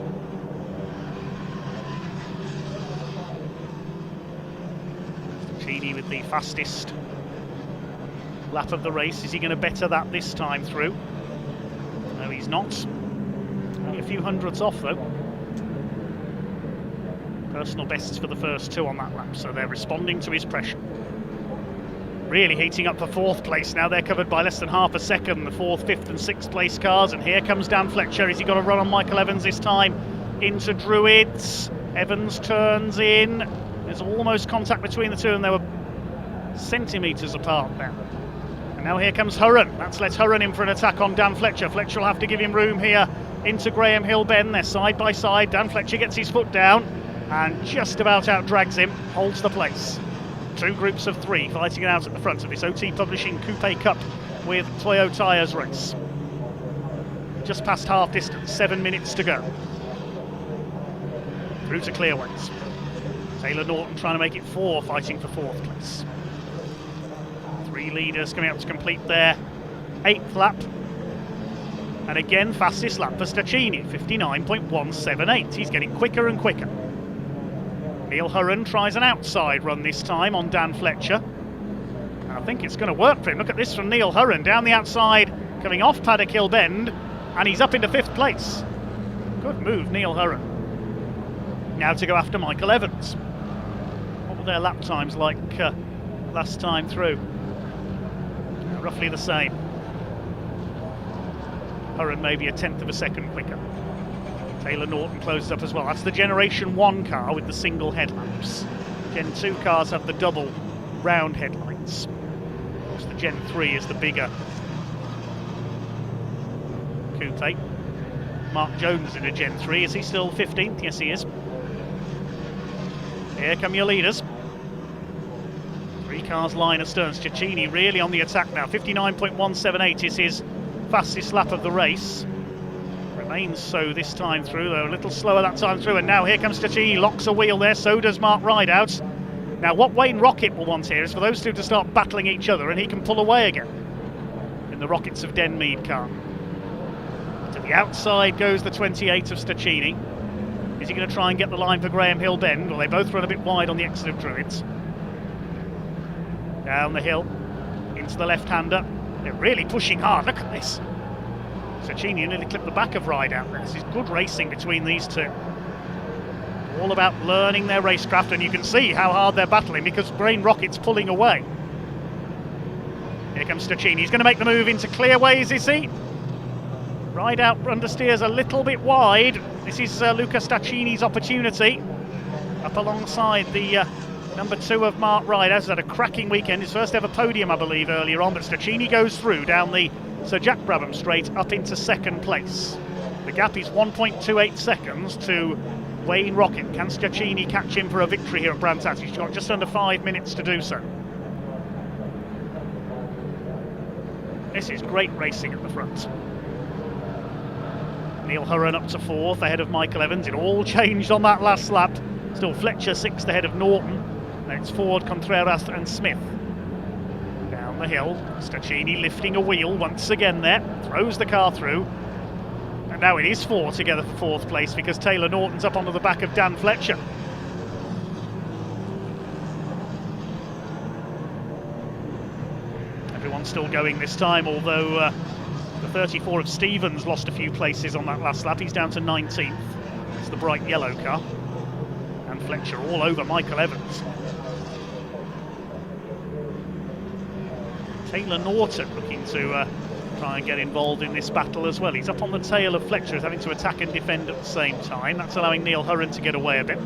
Staccini with the fastest lap of the race. Is he going to better that this time through? No, he's not. Only a few hundredths off, though. Personal bests for the first two on that lap, so they're responding to his pressure. Really heating up for fourth place now. They're covered by less than half a second, the fourth, fifth and sixth place cars. And here comes Dan Fletcher. Has he got a run on Michael Evans this time? Into Druids. Evans turns in. There's almost contact between the two, and they were centimetres apart there. And now here comes Hurren. That's let Hurren in for an attack on Dan Fletcher. Fletcher will have to give him room here into Graham Hill Bend. They're side by side. Dan Fletcher gets his foot down and just about out drags him, holds the place. Two groups of three fighting it out at the front of this OT Publishing Coupe Cup with Toyo tyres race. Just past half distance, 7 minutes to go. Through to clearways. Taylor Norton trying to make it four, fighting for fourth place. Three leaders coming up to complete their eighth lap. And again, fastest lap for Stacchini, 59.178. He's getting quicker and quicker. Neil Hurren tries an outside run this time on Dan Fletcher. And I think it's going to work for him. Look at this from Neil Hurren down the outside, coming off Paddock Hill Bend, and he's up into fifth place. Good move, Neil Hurren. Now to go after Michael Evans. What were their lap times like last time through? Roughly the same. Hurren maybe a tenth of a second quicker. Taylor Norton closes up as well. That's the Generation 1 car with the single headlamps. Gen 2 cars have the double round headlights. Of course, the Gen 3 is the bigger coupe. Mark Jones in a Gen 3. Is he still 15th? Yes, he is. Here come your leaders. Three cars line astern. Stacchini really on the attack now. 59.178 is his fastest lap of the race. Remains so this time through, though a little slower that time through. And now here comes Stacchini, locks a wheel there, so does Mark Rideout. Now what Wayne Rocket will want here is for those two to start battling each other, and he can pull away again in the Rockets of Denmead car. To the outside goes the 28 of Stacchini. Is he going to try and get the line for Graham Hill Bend? Well, they both run a bit wide on the exit of Druids. Down the hill, into the left-hander. They're really pushing hard, look at this. Stacchini nearly clipped the back of Rideout there. This is good racing between these two. All about learning their racecraft, and you can see how hard they're battling because Brain Rocket's pulling away. Here comes Stacchini. He's going to make the move into clearways, is he? Rideout understeers a little bit wide. This is Luca Stacchini's opportunity. Up alongside the number 2 of Mark Rideout. He's had a cracking weekend. His first ever podium, I believe, earlier on. But Stacchini goes through down the Sir Jack Brabham straight up into second place. The gap is 1.28 seconds to Wayne Rocket. Can Stacchini catch him for a victory here at Brands Hatch? He's got just under 5 minutes to do so. This is great racing at the front. Neil Hurren up to fourth ahead of Michael Evans. It all changed on that last lap. Still Fletcher sixth ahead of Norton. Then it's Ford, Contreras and Smith. Down the hill, Stacchini lifting a wheel once again there. Throws the car through. And now it is four together for fourth place because Taylor Norton's up onto the back of Dan Fletcher. Everyone's still going this time, although the 34 of Stevens lost a few places on that last lap. He's down to 19th. It's the bright yellow car. And Fletcher all over Michael Evans. Taylor Norton looking to try and get involved in this battle as well. He's up on the tail of Fletcher, having to attack and defend at the same time. That's allowing Neil Hurren to get away a bit.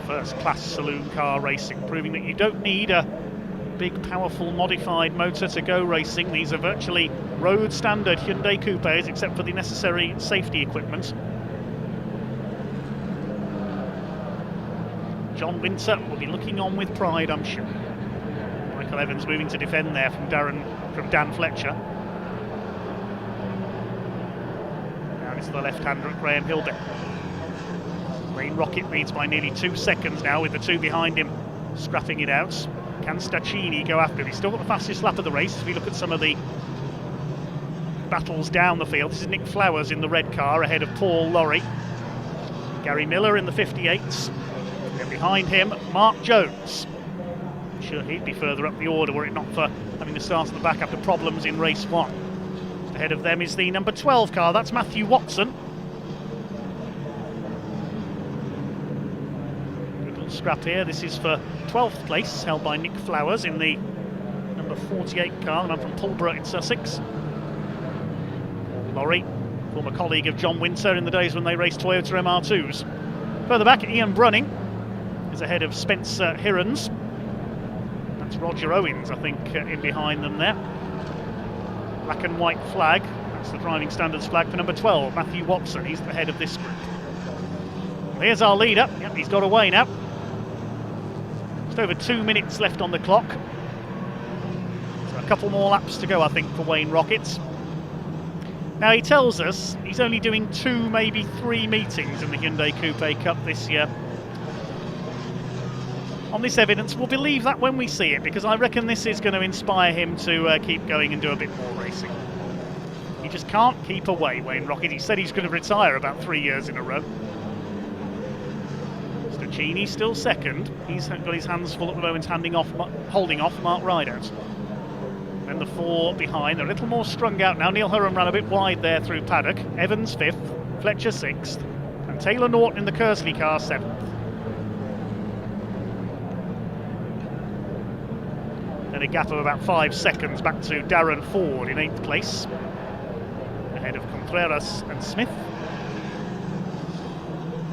First class saloon car racing, proving that you don't need a big powerful modified motor to go racing. These are virtually road standard Hyundai Coupes except for the necessary safety equipment. John Winter will be looking on with pride, I'm sure. Michael Evans moving to defend there from Dan Fletcher. Now it's the left-hander at Graham Hill Bend. Wayne Rocket leads by nearly 2 seconds now with the two behind him scrapping it out. Can Stacchini go after him? He's still got the fastest lap of the race. If we look at some of the battles down the field, this is Nick Flowers in the red car ahead of Paul Lorry. Gary Miller in the 58s. And behind him, Mark Jones. I'm sure he'd be further up the order were it not for having to start at the back after problems in race 1. Just ahead of them is the number 12 car, that's Matthew Watson. Good little scrap here, this is for 12th place, held by Nick Flowers in the number 48 car, the man from Pulborough in Sussex. Laurie, former colleague of John Winter in the days when they raced Toyota MR2s. Further back, Ian Brunning is ahead of Spencer Hirons. That's Roger Owens, I think, in behind them there. Black and white flag, that's the driving standards flag for number 12, Matthew Watson. He's the head of this group. Here's our leader. Yep, he's got away now. Just over 2 minutes left on the clock. So a couple more laps to go, I think, for Wayne Rockets. Now, he tells us he's only doing 2, maybe 3 meetings in the Hyundai Coupe Cup this year. On this evidence, we'll believe that when we see it, because I reckon this is going to inspire him to keep going and do a bit more racing. He just can't keep away, Wayne Rocket. He said he's going to retire about 3 years in a row. Stacchini still second. He's got his hands full at the moment, holding off Mark Rideout. And the 4 behind, they're a little more strung out now. Neil Hurren ran a bit wide there through paddock. Evans 5th, Fletcher 6th, and Taylor Norton in the Kersley car 7th. Then a gap of about 5 seconds back to Darren Ford in 8th place, ahead of Contreras and Smith.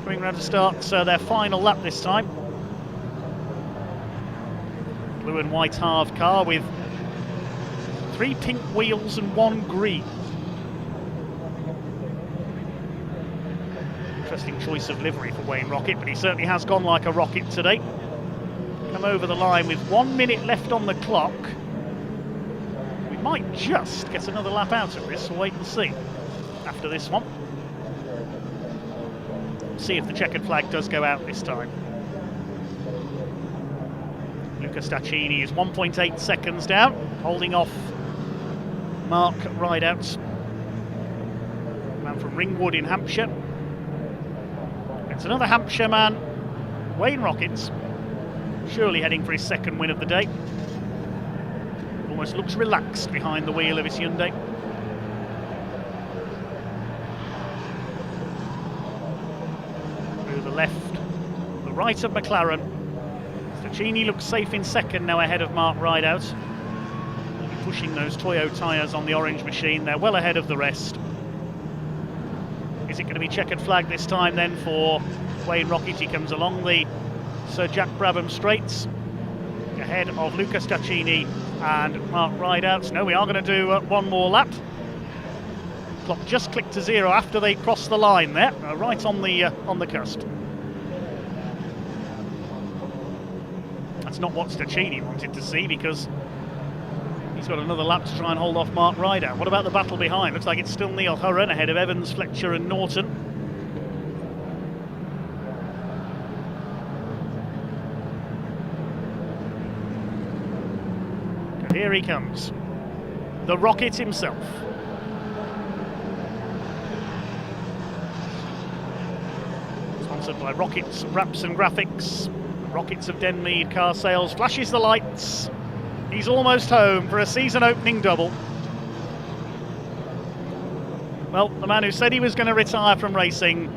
Coming round to start their final lap this time. Blue and white half car with 3 pink wheels and 1 green. Interesting choice of livery for Wayne Rocket, but he certainly has gone like a rocket today. Come over the line with 1 minute left on the clock. We might just get another lap out of this. We'll wait and see after this one. See if the checkered flag does go out this time. Luca Stacchini is 1.8 seconds down, holding off Mark Rideout, man from Ringwood in Hampshire. It's another Hampshire man, Wayne Rockets, surely heading for his second win of the day. Almost looks relaxed behind the wheel of his Hyundai. Through the left, the right of McLaren. Stacchini looks safe in second now, ahead of Mark Rideout. Pushing those Toyo tyres on the orange machine, they're well ahead of the rest. Is it going to be checkered flag this time then for Wayne Rocket? He comes along the Sir Jack Brabham straights, ahead of Luca Stacchini and Mark Rideout. No, we are going to do one more lap. Clock just clicked to 0 after they crossed the line there, right on the cusp. That's not what Stacchini wanted to see, because he's got another lap to try and hold off Mark Rideout. What about the battle behind? Looks like it's still Neil Hurren ahead of Evans, Fletcher and Norton. And here he comes, the Rocket himself. Sponsored by Rockets, Wraps and Graphics. Rockets of Denmead Car Sales flashes the lights. He's almost home for a season opening double. Well, the man who said he was going to retire from racing,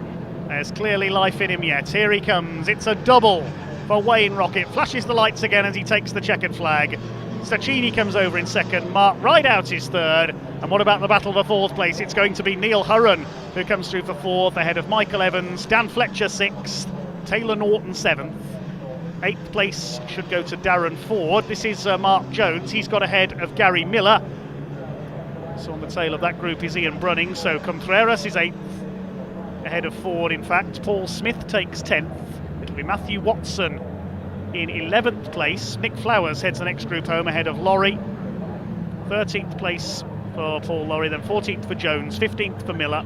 there's clearly life in him yet. Here he comes, it's a double for Wayne Rocket. Flashes the lights again as he takes the checkered flag. Stacchini comes over in second, Mark Rideout is third. And what about the battle for 4th place? It's going to be Neil Hurren who comes through for 4th, ahead of Michael Evans, Dan Fletcher 6th, Taylor Norton 7th. 8th place should go to Darren Ford. This is Mark Jones. He's got ahead of Gary Miller. So on the tail of that group is Ian Brunning. So Contreras is 8th, ahead of Ford, in fact. Paul Smith takes 10th. It'll be Matthew Watson in 11th place. Nick Flowers heads the next group home, ahead of Laurie. 13th place for Paul Laurie, then 14th for Jones, 15th for Miller.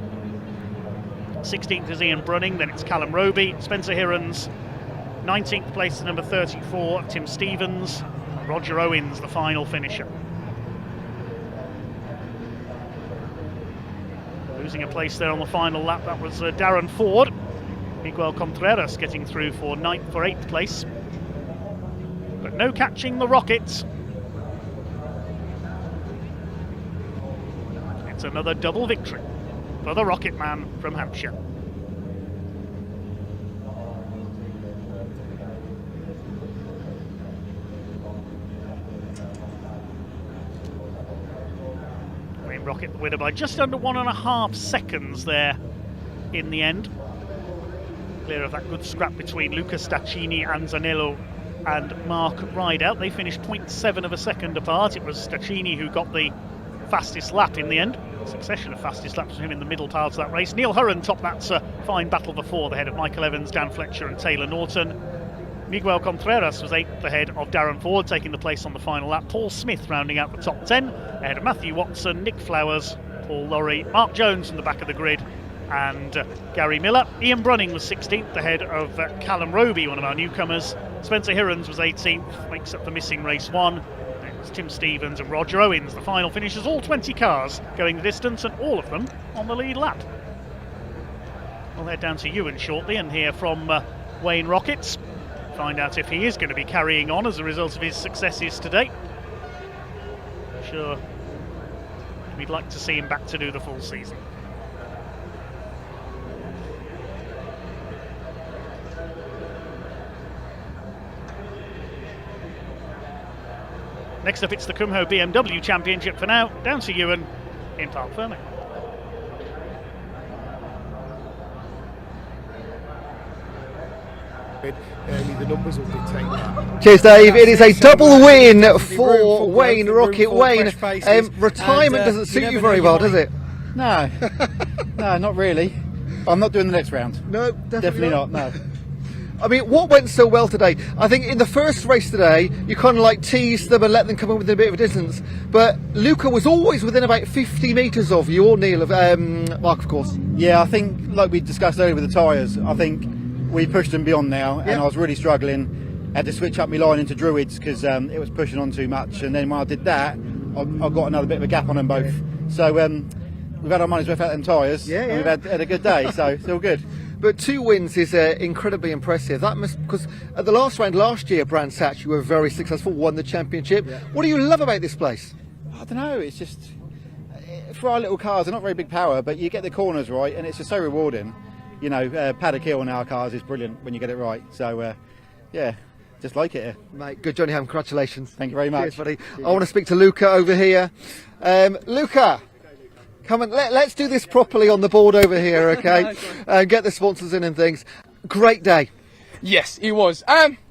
16th is Ian Brunning, then it's Callum Roby, Spencer Hirons. 19th place to number 34, Tim Stevens. Roger Owens, the final finisher. Losing a place there on the final lap, that was Darren Ford. Miguel Contreras getting through for 8th place. But no catching the Rockets. It's another double victory for the Rocket Man from Hampshire. Wayne Rocket the winner by just under 1.5 seconds there in the end. Clear of that good scrap between Luca Staccini and Zanello and Mark Rideout. They finished 0.7 of a second apart. It was Staccini who got the fastest lap in the end. A succession of fastest laps for him in the middle part of that race. Neil Hurren topped that fine battle before, the head of Michael Evans, Dan Fletcher and Taylor Norton. Miguel Contreras was 8th ahead of Darren Ford, taking the place on the final lap. Paul Smith rounding out the top 10, ahead of Matthew Watson, Nick Flowers, Paul Lorry, Mark Jones in the back of the grid, and Gary Miller. Ian Brunning was 16th ahead of Callum Roby, one of our newcomers. Spencer Hirons was 18th, makes up the missing race 1. It was Tim Stevens and Roger Owens. The final finishes, all 20 cars going the distance and all of them on the lead lap. We'll head down to Ewan shortly and hear from Wayne Rockets. Find out if he is going to be carrying on as a result of his successes today. I'm sure we'd like to see him back to do the full season. Next up, it's the Kumho BMW Championship. For now, down to Ewan in Parc Ferme. The numbers will dictate that. Cheers, Dave. It is a double win for Wayne Rocket. Wayne, retirement doesn't suit you very well, does it? No, no, not really. I'm not doing the next round. No, definitely not. No. I mean, what went so well today? I think in the first race today, you kind of like teased them and let them come in within a bit of a distance. But Luca was always within about 50 metres of you, or Neil, of Mark, of course. Yeah, I think, like we discussed earlier with the tyres, I think we pushed them beyond now, and I was really struggling. Had to switch up my line into Druids because it was pushing on too much. And then when I did that, I got another bit of a gap on them both. So we've had our money's worth out of them tyres, and we've had a good day, so it's all good. But 2 wins is incredibly impressive. That must, because at the last round last year, Brands Hatch, you were very successful, won the championship. Yeah. What do you love about this place? I don't know. It's just, for our little cars, they're not very big power, but you get the corners right, and it's just so rewarding. You know, paddock hill on our cars is brilliant when you get it right. So, yeah, just like it here. Mate, good Johnny Ham, congratulations. Thank you very much. Cheers, buddy. I want to speak to Luca over here. Luca. Come on, let's do this properly on the board over here, okay? Get the sponsors in and things. Great day. Yes, it was.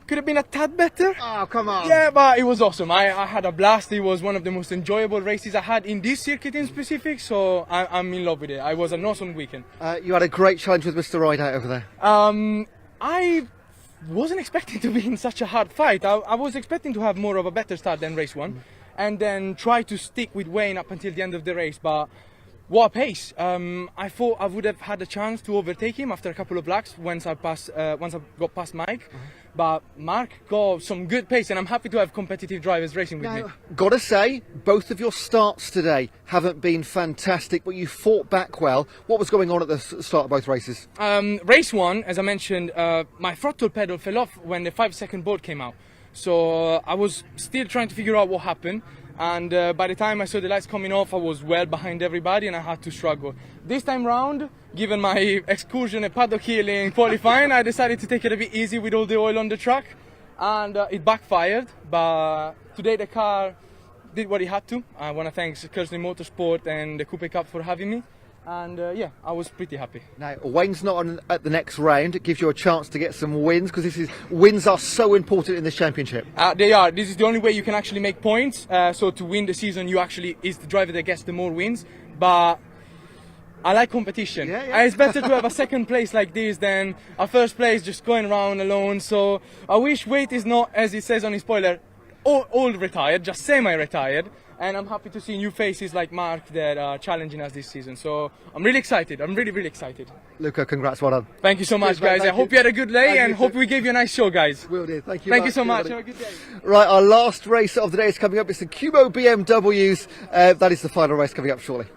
Could have been a tad better. Oh, come on. Yeah, but it was awesome. I had a blast. It was one of the most enjoyable races I had in this circuit in specific, so I'm in love with it. It was an awesome weekend. You had a great challenge with Mr. Rideout over there. I wasn't expecting to be in such a hard fight. I was expecting to have more of a better start than race 1, and then try to stick with Wayne up until the end of the race, but what a pace. I thought I would have had a chance to overtake him after a couple of laps once I got past Mike. But Mark got some good pace, and I'm happy to have competitive drivers racing with me. Gotta say, both of your starts today haven't been fantastic, but you fought back well. What was going on at the start of both races? Race 1, as I mentioned, my throttle pedal fell off when the 5-second board came out. So I was still trying to figure out what happened. And by the time I saw the lights coming off, I was well behind everybody and I had to struggle. This time round, given my excursion at paddock hill in qualifying, I decided to take it a bit easy with all the oil on the truck, and it backfired. But today the car did what it had to. I want to thank Caterham Motorsport and the Coupe Cup for having me. And yeah, I was pretty happy. Now, Wayne's not on at the next round. It gives you a chance to get some wins, because wins are so important in this championship. They are. This is the only way you can actually make points. So to win the season, is the driver that gets the more wins. But I like competition. It's better to have a second place like this than a first place just going around alone. So I wish Wade is not, as it says on his spoiler, all retired, just semi-retired. And I'm happy to see new faces like Mark that are challenging us this season. So I'm really excited. I'm really, really excited. Luca, congrats, well done. Thank you so much, guys. I hope you had a good day and hope we gave you a nice show, guys. Will do. Thank you. Thank you so much. Have a good day. Right, our last race of the day is coming up. It's the Kumho BMWs. That is the final race coming up shortly.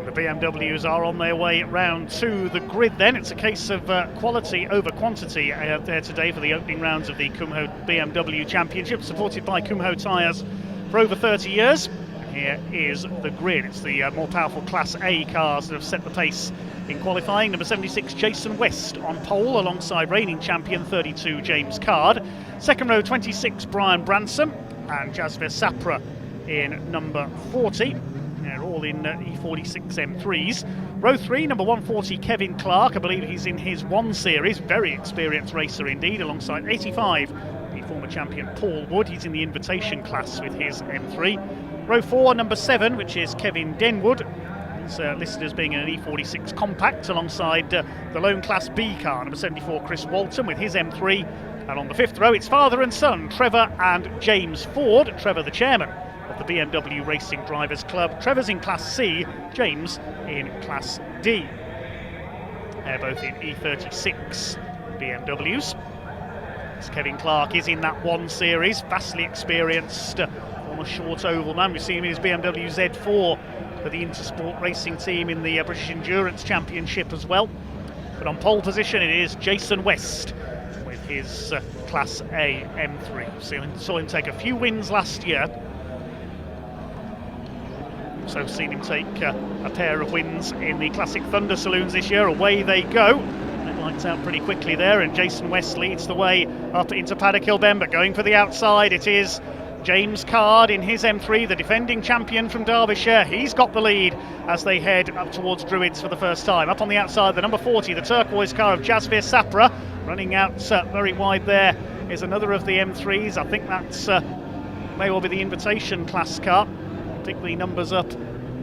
The BMWs are on their way round to the grid then. It's a case of quality over quantity there today for the opening rounds of the Kumho BMW Championship, supported by Kumho tyres for over 30 years. Here is the grid. It's the more powerful Class A cars that have set the pace in qualifying. Number 76, Jason West on pole alongside reigning champion 32, James Card. Second row, 26, Brian Bransom and Jasvir Sapra in number 40. They're all in E46 M3s. Row 3, number 140, Kevin Clark. I believe he's in his 1 Series. Very experienced racer indeed, alongside 85, the former champion Paul Wood. He's in the invitation class with his M3. Row 4, number 7, which is Kevin Denwood. He's listed as being in an E46 compact alongside the lone Class B car, number 74, Chris Walton, with his M3. And on the 5th row, it's father and son, Trevor and James Ford. Trevor, the chairman of the BMW Racing Drivers Club. Trevor's in Class C, James in Class D. They're both in E36 BMWs. As Kevin Clark is in that 1 Series, vastly experienced on a short oval man. We've seen him in his BMW Z4 for the Intersport Racing team in the British Endurance Championship as well. But on pole position it is Jason West with his Class A M3. Saw him take a few wins last year. Also seen him take a pair of wins in the Classic Thunder Saloons this year. Away they go. It lights out pretty quickly there, and Jason West leads the way up into Paddock Hill Bend, but going for the outside it is James Card in his M3, the defending champion from Derbyshire. He's got the lead as they head up towards Druids for the first time. Up on the outside, the number 40, the turquoise car of Jasvir Sapra. Running out very wide there is another of the M3s. I think that's may well be the invitation class car. Pick the numbers up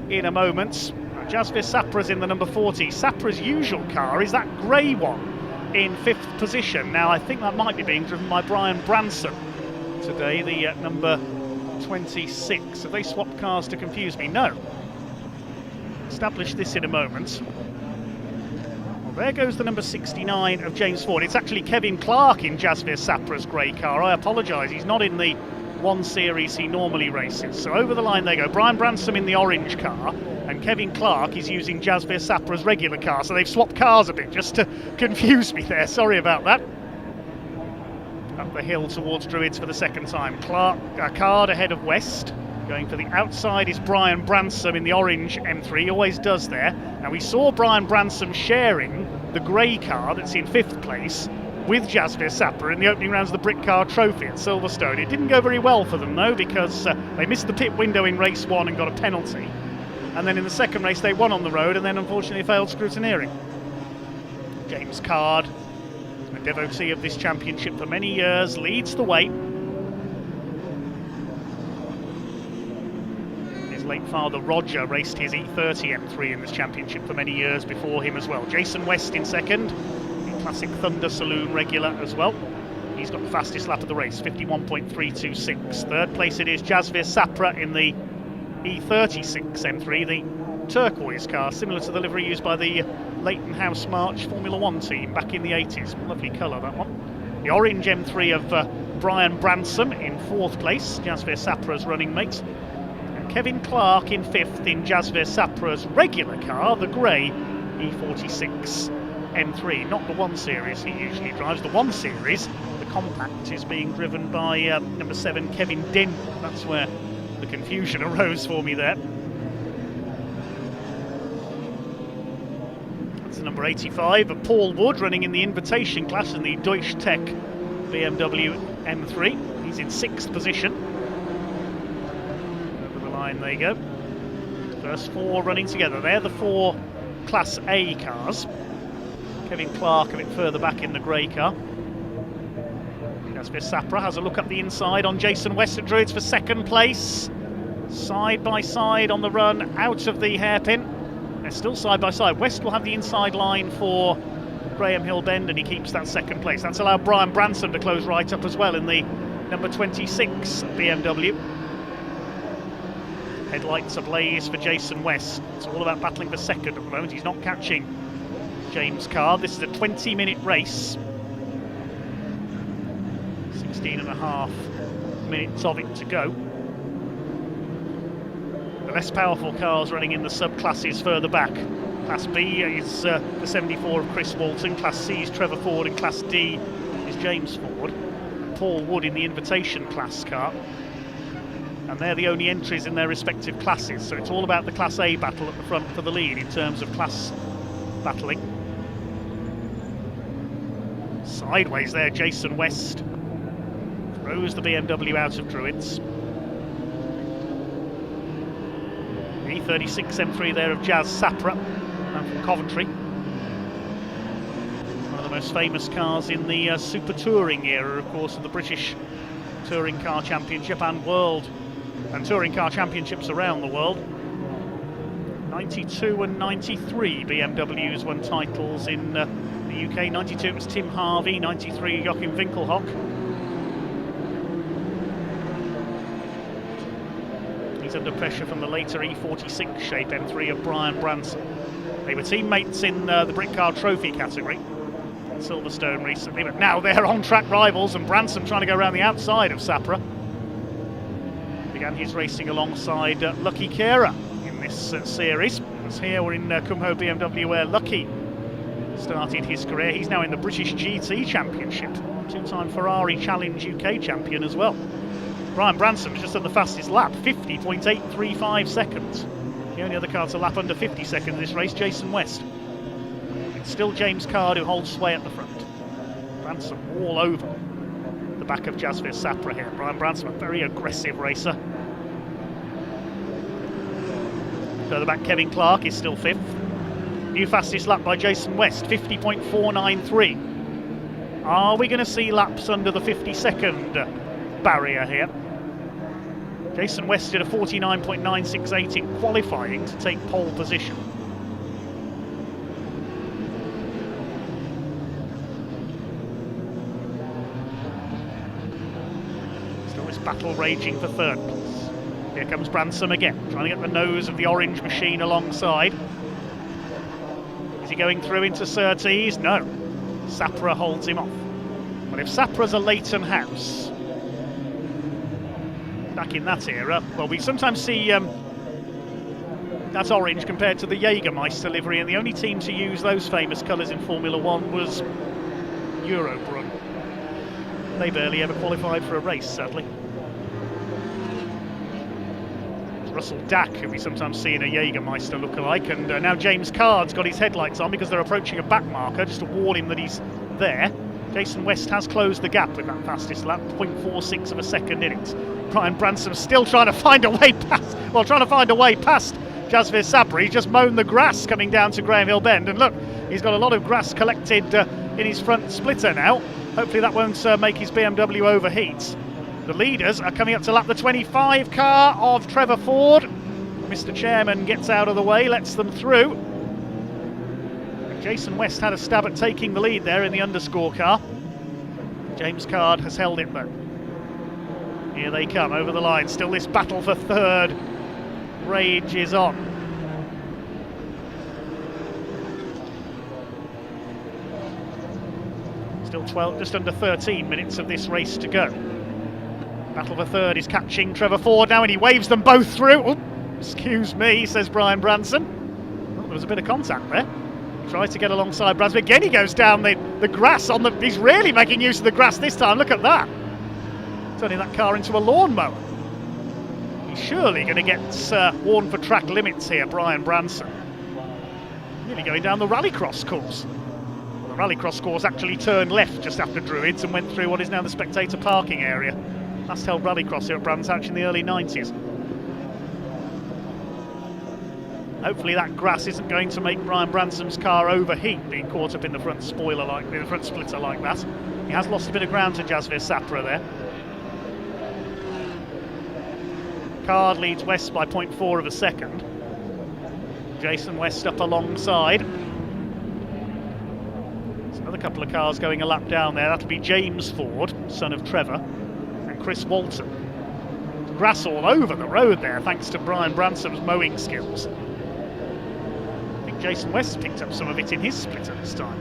in a moment. Jasvir Sapra's in the number 40. Sapra's usual car is that grey one in 5th position. Now I think that might be being driven by Brian Branson today, the number 26. Have they swapped cars to confuse me? No. Establish this in a moment. Well, there goes the number 69 of James Ford. It's actually Kevin Clark in Jasvir Sapra's grey car. I apologise, he's not in the 1 Series he normally races. So over the line they go. Brian Bransom in the orange car, and Kevin Clark is using Jasvir Sapra's regular car. So they've swapped cars a bit just to confuse me there. Sorry about that. Up the hill towards Druids for the second time. Card ahead of West. Going for the outside is Brian Bransom in the orange M3. He always does there. Now we saw Brian Bransom sharing the grey car that's in 5th place with Jasvir Sapra in the opening rounds of the Brick Car Trophy at Silverstone. It didn't go very well for them though, because they missed the pit window in race 1 and got a penalty. And then in the second race they won on the road and then unfortunately failed scrutineering. James Card, a devotee of this championship for many years, leads the way. His late father Roger raced his E30 M3 in this championship for many years before him as well. Jason West in second. Classic Thunder Saloon regular as well. He's got the fastest lap of the race, 51.326. Third place it is Jasvir Sapra in the E36 M3, the turquoise car, similar to the livery used by the Leighton House March Formula 1 team back in the 80s. Lovely colour, that one. The orange M3 of Brian Bransom in 4th place, Jasvir Sapra's running mate. And Kevin Clark in 5th in Jasvir Sapra's regular car, the grey E46 M3, not the 1 Series he usually drives. The 1 Series, the compact, is being driven by number 7, Kevin Denwood. That's where the confusion arose for me there. That's the number 85 of Paul Wood, running in the invitation class in the Deutsche Tech BMW M3. He's in 6th position. Over the line they go. First 4 running together. They're the 4 Class A cars. Kevin Clark a bit further back in the grey car. Jasvir Sapra has a look up the inside on Jason West at Druids for 2nd place. Side by side on the run out of the hairpin. They're still side by side. West will have the inside line for Graham Hill Bend and he keeps that 2nd place. That's allowed Brian Branson to close right up as well in the number 26 BMW. Headlights ablaze for Jason West. It's all about battling for 2nd at the moment. He's not catching James Card. This is a 20-minute race. 16.5 minutes of it to go. The less powerful cars running in the subclasses further back. Class B is the 74 of Chris Walton, Class C is Trevor Ford, and Class D is James Ford. And Paul Wood in the invitation class car. And they're the only entries in their respective classes, so it's all about the Class A battle at the front for the lead in terms of class battling. Sideways there, Jason West throws the BMW out of Druids. The E36 M3 there of Jazz Sapra, and from Coventry. One of the most famous cars in the Super Touring era, of course, of the British Touring Car Championship and World and Touring Car Championships around the world. 92 and 93 BMWs won titles in the UK. 92 it was Tim Harvey, 93 Joachim Winkelhock. He's under pressure from the later E46 shape M3 of Brian Branson. They were teammates in the Brit Car Trophy category at Silverstone recently, but now they're on-track rivals, and Branson trying to go around the outside of Sapra. Began his racing alongside Lucky Kera in this series. As here we're in Kumho BMW where Lucky started his career. He's now in the British GT Championship, two-time Ferrari Challenge UK champion as well. Brian Branson's just done the fastest lap, 50.835 seconds. The only other car to lap under 50 seconds in this race, Jason West. It's still James Card who holds sway at the front. Branson all over the back of Jasvir Sapra here. Brian Branson, a very aggressive racer. Further back, Kevin Clark is still fifth. New fastest lap by Jason West, 50.493. Are we going to see laps under the 50-second barrier here? Jason West did a 49.968 in qualifying to take pole position. Still this battle raging for third place. Here comes Branson again, trying to get the nose of the orange machine alongside. Is he going through into Surtees? No. Sapra holds him off. Well, if Sapra's a Leighton House, back in that era, well, we sometimes see that orange compared to the Jägermeister livery, and the only team to use those famous colours in Formula One was Eurobrunn. They barely ever qualified for a race, sadly. Russell Dack, who we sometimes see in a Jägermeister lookalike, and now James Card's got his headlights on because they're approaching a back marker just to warn him that he's there. Jason West has closed the gap with that fastest lap, 0.46 of a second in it. Brian Branson still trying to find a way past, Jasvir Sapra. He's just mown the grass coming down to Graham Hill Bend, and look, he's got a lot of grass collected in his front splitter now. Hopefully that won't make his BMW overheat. The leaders are coming up to lap the 25 car of Trevor Ford. Mr. Chairman gets out of the way, lets them through. And Jason West had a stab at taking the lead there in the underscore car. James Card has held it though. Here they come over the line. Still this battle for third rages on. Still 12, just under 13 minutes of this race to go. Battle for third is catching Trevor Ford now, and he waves them both through. Oh, excuse me, says Brian Branson. Oh, there was a bit of contact there. He tries to get alongside Branson. Again, he goes down the grass on the. He's really making use of the grass this time. Look at that. Turning that car into a lawnmower. He's surely going to get warned for track limits here, Brian Branson. Nearly going down the rallycross course. Well, the rallycross course actually turned left just after Druids and went through what is now the spectator parking area. Last held rallycross here at Brands Hatch in the early 90s. Hopefully that grass isn't going to make Brian Branson's car overheat, being caught up in the front spoiler like the front splitter like that. He has lost a bit of ground to Jasvir Sapra there. Card leads West by 0.4 of a second. Jason West up alongside. There's another couple of cars going a lap down there. That'll be James Ford, son of Trevor, and Chris Walton. Grass all over the road there, thanks to Brian Branson's mowing skills. I think Jason West picked up some of it in his splitter this time.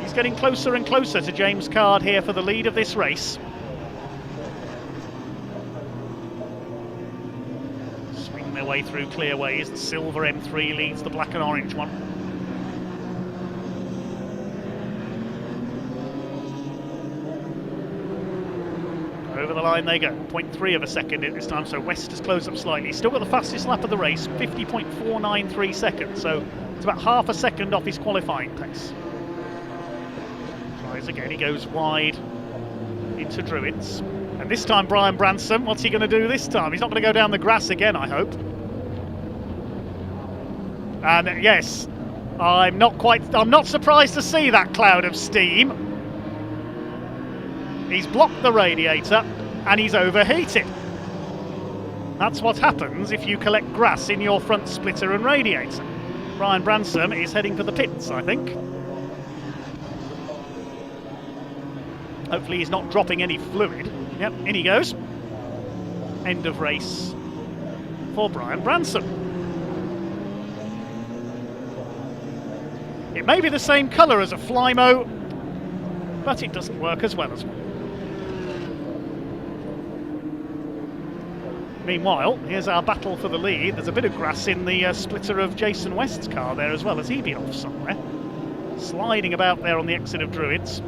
He's getting closer and closer to James Card here for the lead of this race. their way through clearways. The silver M3 leads the black and orange one. Over the line they go, 0.3 of a second at this time, so West has closed up slightly. Still got the fastest lap of the race, 50.493 seconds, so it's about half a second off his qualifying pace. Tries again, he goes wide into Druids. And this time Brian Branson, what's he going to do this time? He's not going to go down the grass again, I hope. And yes, I'm not surprised to see that cloud of steam. He's blocked the radiator and he's overheated. That's what happens if you collect grass in your front splitter and radiator. Brian Branson is heading for the pits, I think. Hopefully he's not dropping any fluid. Yep, in he goes. End of race for Brian Branson. It may be the same colour as a Flymo, but it doesn't work as well as one. Meanwhile, here's our battle for the lead. There's a bit of grass in the splitter of Jason West's car there as well. Has he been off somewhere? Sliding about there on the exit of Druids.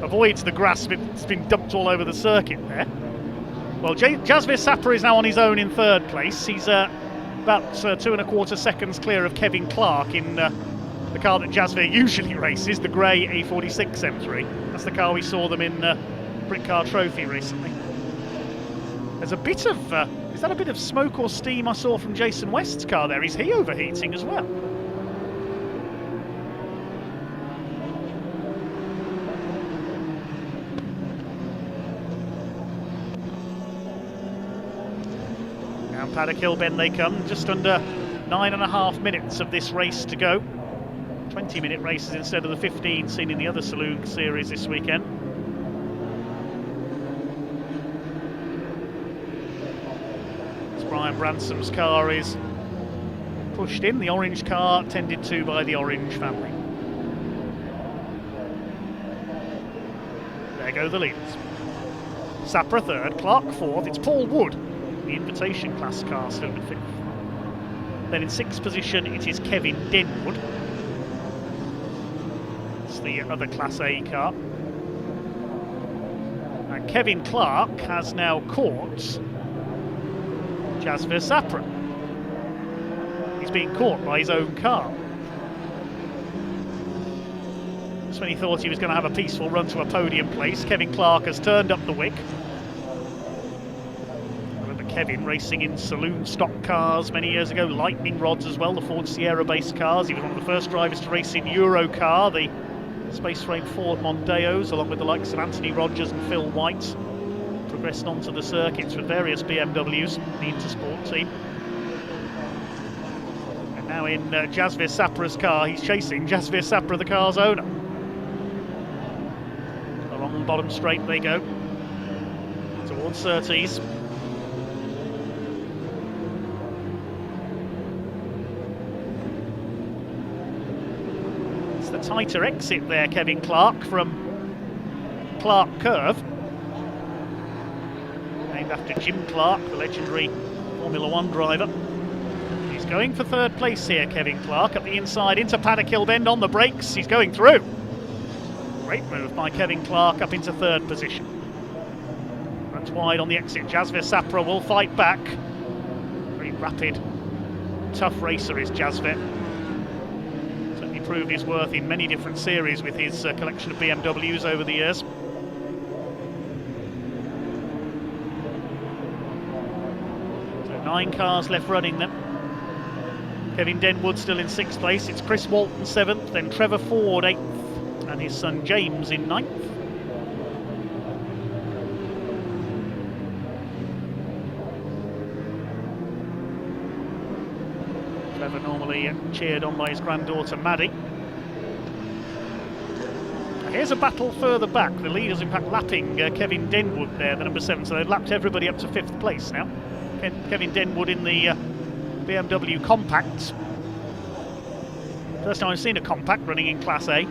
Avoids the grass that's been dumped all over the circuit there. Well, Jasvir Sapra is now on his own in third place. He's about 2.25 seconds clear of Kevin Clark in the car that Jasvir usually races, the grey A46 M3. That's the car we saw them in Brick Car Trophy recently. There's a bit of, is that a bit of smoke or steam I saw from Jason West's car there? Is he overheating as well? Down Paddock Hill Bend they come, just under 9.5 minutes of this race to go. 20-minute races instead of the 15 seen in the other Saloon Series this weekend. Brian Branson's car is pushed in, the orange car tended to by the Orange family. There go the leaders. Sapra third, Clark fourth, it's Paul Wood, the invitation class car still in fifth. Then in sixth position it is Kevin Denwood. It's the other Class A car. And Kevin Clark has now caught Jasvir Sapra. He's being caught by his own car. Just when he thought he was going to have a peaceful run to a podium place, Kevin Clark has turned up the wick. I remember Kevin racing in saloon stock cars many years ago, lightning rods as well, the Ford Sierra based cars. He was one of the first drivers to race in Eurocar, the space frame Ford Mondeos, along with the likes of Anthony Rogers and Phil White. Progressed onto the circuits with various BMWs, the Intersport team. And now in Jasvir Sapra's car, he's chasing Jasvir Sapra, the car's owner. Along the bottom straight they go, towards Surtees. It's the tighter exit there, Kevin Clark, from Clark Curve. Named after Jim Clark, the legendary Formula One driver. He's going for third place here, Kevin Clark, up the inside into Paddock Hill Bend on the brakes. He's going through. Great move by Kevin Clark up into third position. Runs wide on the exit. Jasvir Sapra will fight back. Very rapid, tough racer is Jasvir. Certainly proved his worth in many different series with his collection of BMWs over the years. So 9 cars left running then. Kevin Denwood still in 6th place. It's Chris Walton 7th, then Trevor Ford 8th, and his son James in 9th. Trevor normally cheered on by his granddaughter Maddie. Here's a battle further back. The leaders in fact lapping Kevin Denwood there, the number 7, so they've lapped everybody up to 5th place now. Kevin Denwood in the BMW Compact. First time I've seen a compact running in Class A.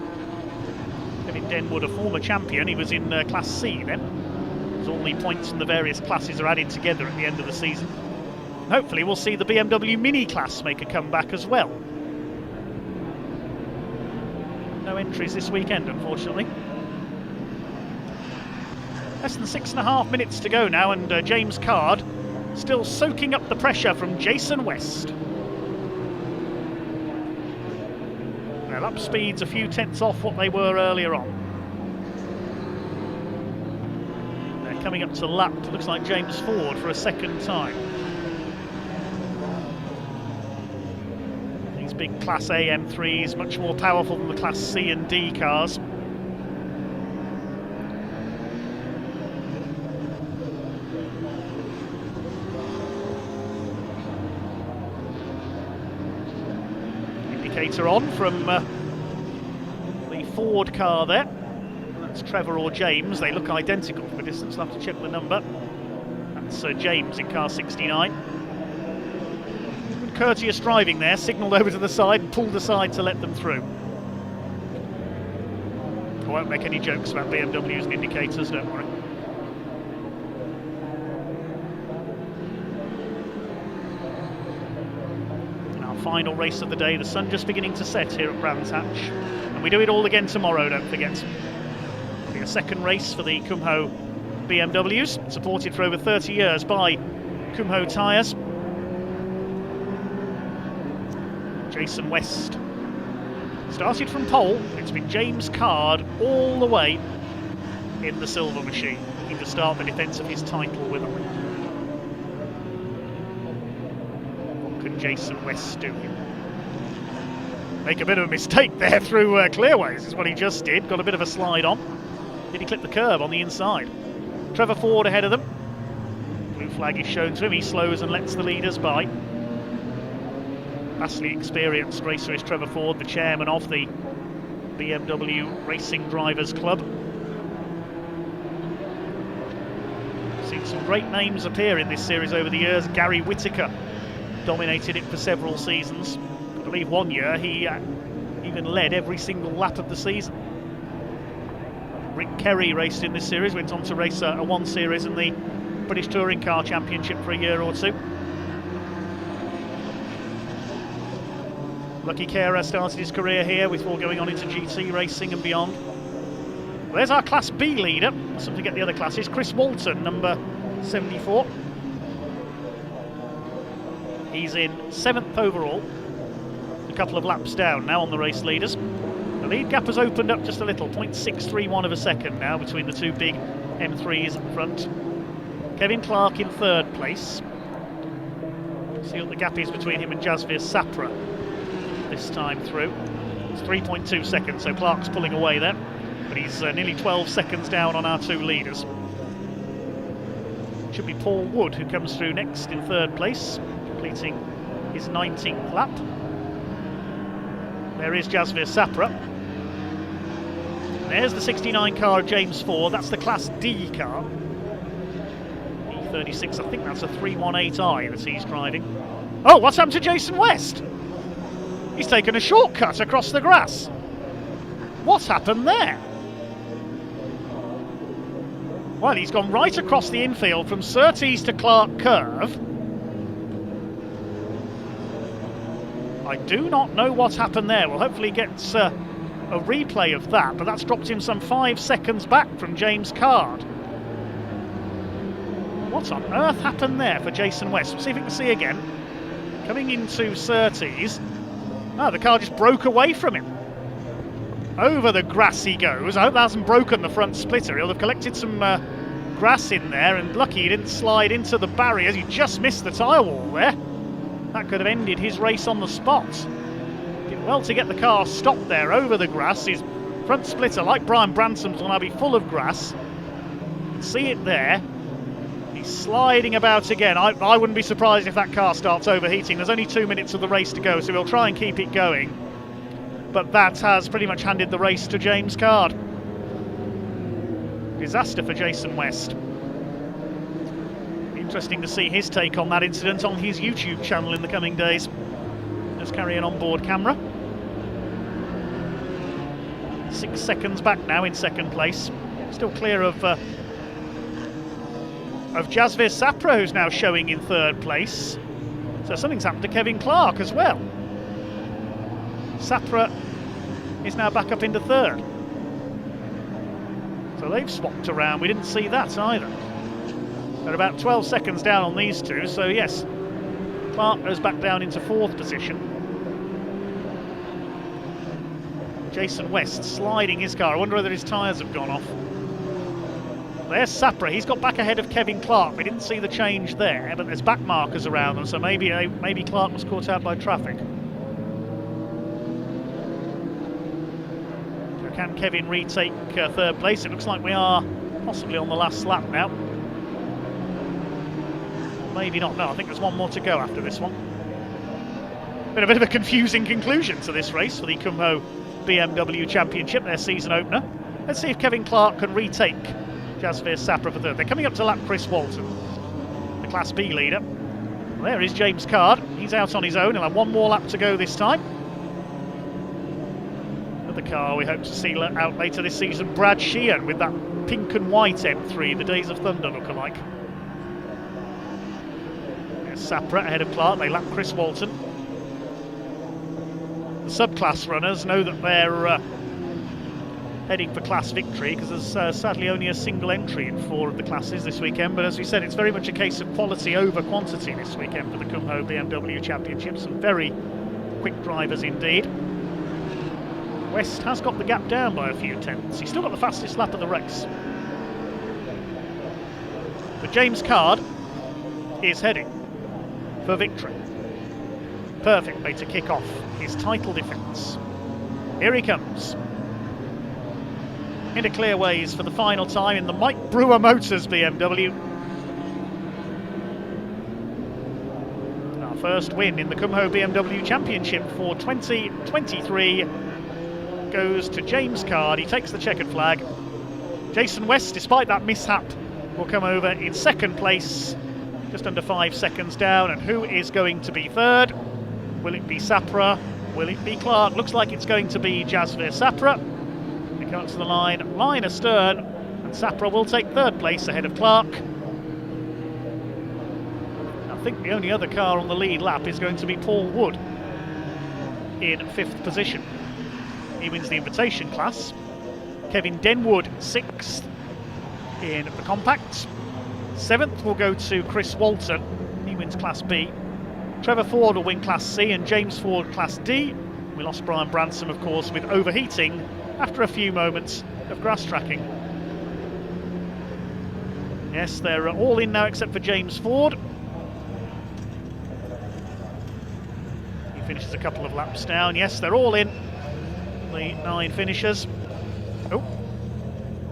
Kevin Denwood, a former champion, he was in Class C then. As all the points from the various classes are added together at the end of the season. hopefully we'll see the BMW Mini class make a comeback as well. No entries this weekend, unfortunately. Less than 6.5 minutes to go now, and James Card still soaking up the pressure from Jason West. Well, up speed's a few tenths off what they were earlier on. They're coming up to lap, looks like James Ford for a second time. These big Class A M3s, much more powerful than the Class C and D cars. Indicator on from the Ford car there. That's Trevor or James. They look identical from a distance. I'll have to check the number. That's James in car 69. Good courteous driving there. Signalled over to the side and pulled aside to let them through. I won't make any jokes about BMWs and indicators, don't worry. Final race of the day. The sun just beginning to set here at Brands Hatch, and we do it all again tomorrow, don't forget. It'll be a second race for the Kumho BMWs, supported for over 30 years by Kumho tyres. Jason West started from pole. It's been James Card all the way in the silver machine, looking to start the defence of his title with them. Jason West do? Make a bit of a mistake there through clearways is what he just did. Got a bit of a slide on. Did he clip the curb on the inside? Trevor Ford ahead of them. Blue flag is shown to him. He slows and lets the leaders by. Vastly experienced racer is Trevor Ford, the chairman of the BMW Racing Drivers Club. Seen some great names appear in this series over the years. Gary Whittaker dominated it for several seasons. I believe one year he even led every single lap of the season. Rick Kerry raced in this series, went on to race a 1 Series in the British Touring Car Championship for a year or two. Lucky Kera started his career here before going on into GT racing and beyond. Well, there's our Class B leader. Something to get the other classes. Chris Walton, number 74. He's in 7th overall, a couple of laps down now on the race leaders. The lead gap has opened up just a little, 0.631 of a second now between the two big M3s at the front. Kevin Clark in 3rd place. See what the gap is between him and Jasvir Sapra this time through. It's 3.2 seconds, so Clark's pulling away there, but he's nearly 12 seconds down on our two leaders. It should be Paul Wood who comes through next in 3rd place, completing his 19th lap. There is Jasvir Sapra. There's the 69 car of James Ford. That's the Class D car. E36, I think that's a 318i that he's driving. Oh, what's happened to Jason West? He's taken a shortcut across the grass. What's happened there? Well, he's gone right across the infield from Surtees to Clark Curve. I do not know what's happened there. We'll hopefully get a replay of that, but that's dropped him some 5 seconds back from James Card. What on earth happened there for Jason West? We'll see if we can see again. Coming into Surtees. The car just broke away from him. Over the grass he goes. I hope that hasn't broken the front splitter. He'll have collected some grass in there, and lucky he didn't slide into the barriers. He just missed the tyre wall there. That could have ended his race on the spot. Did well to get the car stopped there over the grass. His front splitter, like Brian Bransom's, will now be full of grass. You can see it there. He's sliding about again. I wouldn't be surprised if that car starts overheating. There's only 2 minutes of the race to go, so we'll try and keep it going. But that has pretty much handed the race to James Card. Disaster for Jason West. Interesting to see his take on that incident on his YouTube channel in the coming days. Let's carry an onboard camera. 6 seconds back now in 2nd place. Still clear of Jasvir Sapra, who's now showing in 3rd place. So something's happened to Kevin Clark as well. Sapra is now back up into third. So they've swapped around. We didn't see that either. They're about 12 seconds down on these two. So yes, Clark goes back down into fourth position. Jason West sliding his car. I wonder whether his tyres have gone off. There's Sapra. He's got back ahead of Kevin Clark. We didn't see the change there, but there's back markers around them, so maybe Clark was caught out by traffic. So can Kevin retake third place? It looks like we are possibly on the last lap now. Maybe not. No, I think there's one more to go after this one. Been a bit of a confusing conclusion to this race for the Kumho BMW Championship, their season opener. Let's see if Kevin Clark can retake Jasvir Sapra for third. They're coming up to lap Chris Walton, the Class B leader. Well, there is James Card. He's out on his own. He'll have one more lap to go this time. Another car we hope to see out later this season, Brad Sheehan, with that pink and white M3, the Days of Thunder look-alike. There's Sapra ahead of Clark. They lap Chris Walton. Subclass runners know that they're heading for class victory, because there's sadly only a single entry in 4 of the classes this weekend, but as we said, it's very much a case of quality over quantity this weekend for the Kumho BMW Championship. Some very quick drivers indeed. West has got the gap down by a few tenths. He's still got the fastest lap of the race, but James Card is heading for victory. Perfect way to kick off his title defence. Here he comes. Into clear ways for the final time in the Mike Brewer Motors BMW. Our first win in the Kumho BMW Championship for 2023 goes to James Card. He takes the checkered flag. Jason West, despite that mishap, will come over in second place, just under 5 seconds down. And who is going to be third? Will it be Sapra? Will it be Clark? Looks like it's going to be Jasvir Sapra. He comes to the line astern, and Sapra will take third place ahead of Clark. I think the only other car on the lead lap is going to be Paul Wood in 5th position. He wins the invitation class. Kevin Denwood 6th in the compact. 7th will go to Chris Walton. He wins Class B. Trevor Ford will win Class C and James Ford Class D. We lost Brian Bransom, of course, with overheating after a few moments of grass tracking. Yes, they're all in now except for James Ford. He finishes a couple of laps down. Yes, they're all in, the 9 finishers. Oh,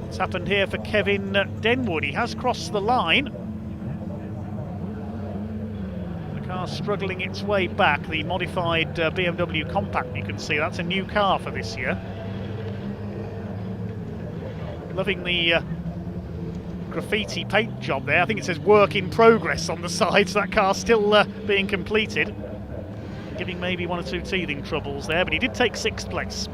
what's happened here for Kevin Denwood? He has crossed the line. Car struggling its way back, the modified BMW Compact, you can see that's a new car for this year. Loving the graffiti paint job there. I think it says work in progress on the sides. That car's still being completed, giving maybe 1 or 2 teething troubles there, but he did take 6th place.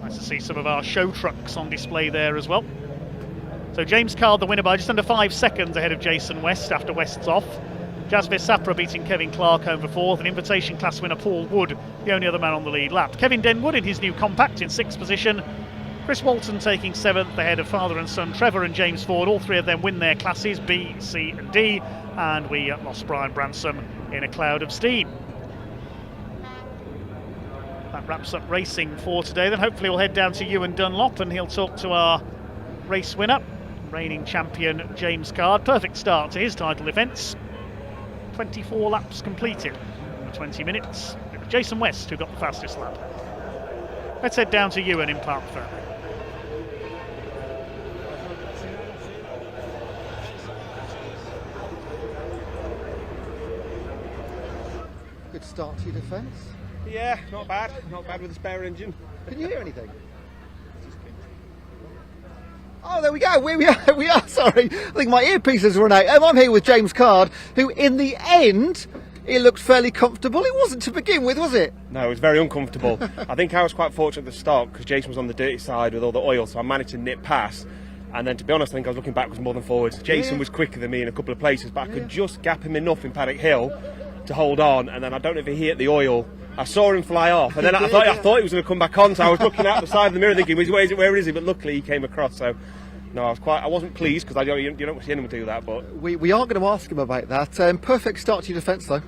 Nice to see some of our show trucks on display there as well. So James Card, the winner by just under 5 seconds ahead of Jason West after West's off. Jasvir Sapra beating Kevin Clark home for 4th, and invitation class winner Paul Wood, the only other man on the lead lap. Kevin Denwood in his new compact in 6th position. Chris Walton taking 7th ahead of father and son Trevor and James Ford. All 3 of them win their classes B, C and D, and we lost Brian Bransom in a cloud of steam. That wraps up racing for today. Then hopefully we'll head down to Ewan Dunlop and he'll talk to our race winner, reigning champion James Card. Perfect start to his title defence. 24 laps completed in 20 minutes. It was Jason West who got the fastest lap. Let's head down to Ewan in Park Fermé. Good start to your defence. Yeah, not bad with the spare engine. Can you hear anything? Oh, there we go. We are. Sorry, I think my earpieces run out. I'm here with James Card, who, in the end, it looked fairly comfortable. It wasn't to begin with, was it? No, it was very uncomfortable. I think I was quite fortunate at the start because Jason was on the dirty side with all the oil, so I managed to nip past. And then, to be honest, I think I was looking backwards more than forwards. Jason was quicker than me in a couple of places, but I could just gap him enough in Paddock Hill to hold on. And then I don't know if he hit the oil. I saw him fly off, and then I thought he was going to come back on. So I was looking out the side of the mirror, thinking, "Where is he?" But luckily, he came across. So no, I wasn't pleased because you don't see anyone do that. But we are going to ask him about that. Perfect start to your defence, though.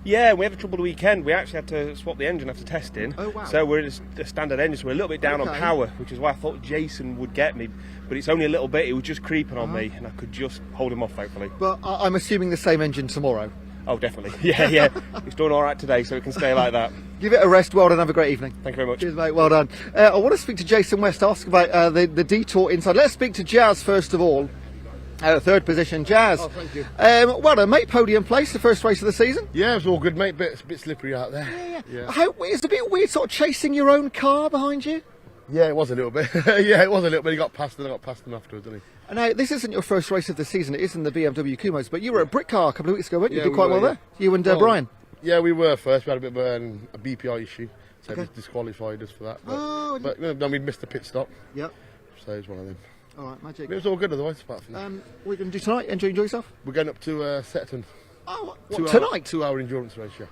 Yeah, we had a troubled weekend. We actually had to swap the engine after testing. Oh, wow. So we're in a standard engine, so we're a little bit down on power, which is why I thought Jason would get me. But it's only a little bit. He was just creeping on me, and I could just hold him off, thankfully. But I'm assuming the same engine tomorrow. Oh, definitely. Yeah. It's doing all right today, so it can stay like that. Give it a rest. Well done. Have a great evening. Thank you very much. Cheers, mate. Well done. I want to speak to Jason West, ask about the detour inside. Let's speak to Jazz first of all. Third position, Jazz. Oh, thank you. Well done, mate. Podium place, the first race of the season. Yeah, it was all good, mate. It's a bit slippery out there. Yeah. It's a bit weird, sort of chasing your own car behind you. Yeah, it was a little bit. Yeah, it was a little bit. He got past and I got past him afterwards, didn't he? Now, this isn't your first race of the season. It is in the BMW Kumhos, but you were at Brickcar a couple of weeks ago, weren't you? Yeah, You did quite well there. You and Brian. Yeah, we were first. We had a bit of a BPI issue, so they disqualified us for that. But then we missed the pit stop. Yep. So it was one of them. All right, magic. It was all good otherwise, apart from that. What are you going to do tonight? Enjoy yourself? We're going up to Setterton. Oh, what, tonight? 2-hour endurance race, yeah.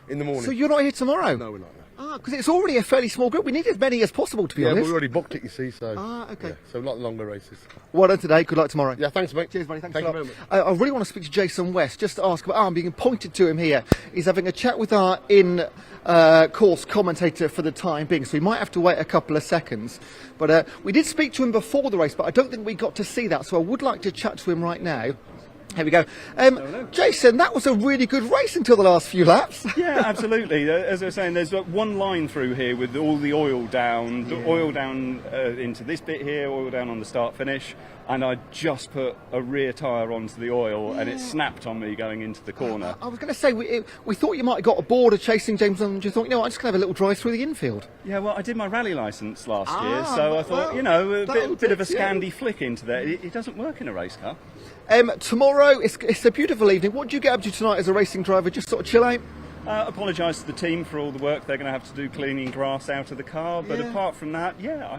In the morning. So you're not here tomorrow? No, we're not. Because it's already a fairly small group. We need as many as possible, to be honest. Yeah, we already booked it, you see, so... okay. Yeah, so a lot longer races. Well done today. Good luck tomorrow. Yeah, thanks, mate. Cheers, buddy. Thank you a lot. very much. I really want to speak to Jason West, just to ask about... I'm being pointed to him here. He's having a chat with our in-course commentator for the time being, so we might have to wait a couple of seconds. But we did speak to him before the race, but I don't think we got to see that, so I would like to chat to him right now. Here we go. Jason, that was a really good race until the last few laps. Yeah, absolutely. As I was saying, there's one line through here with all the oil down, into this bit here, oil down on the start finish, and I just put a rear tyre onto the oil and it snapped on me going into the corner. I was going to say, we thought you might have got aboard of chasing James and you thought, I'm just going to have a little drive through the infield. Yeah, well, I did my rally licence last year, so I thought, a bit of a Scandi flick into there. It doesn't work in a race car. Tomorrow, it's a beautiful evening. What do you get up to tonight as a racing driver? Just sort of chill out? Apologise to the team for all the work they're going to have to do cleaning grass out of the car, but apart from that,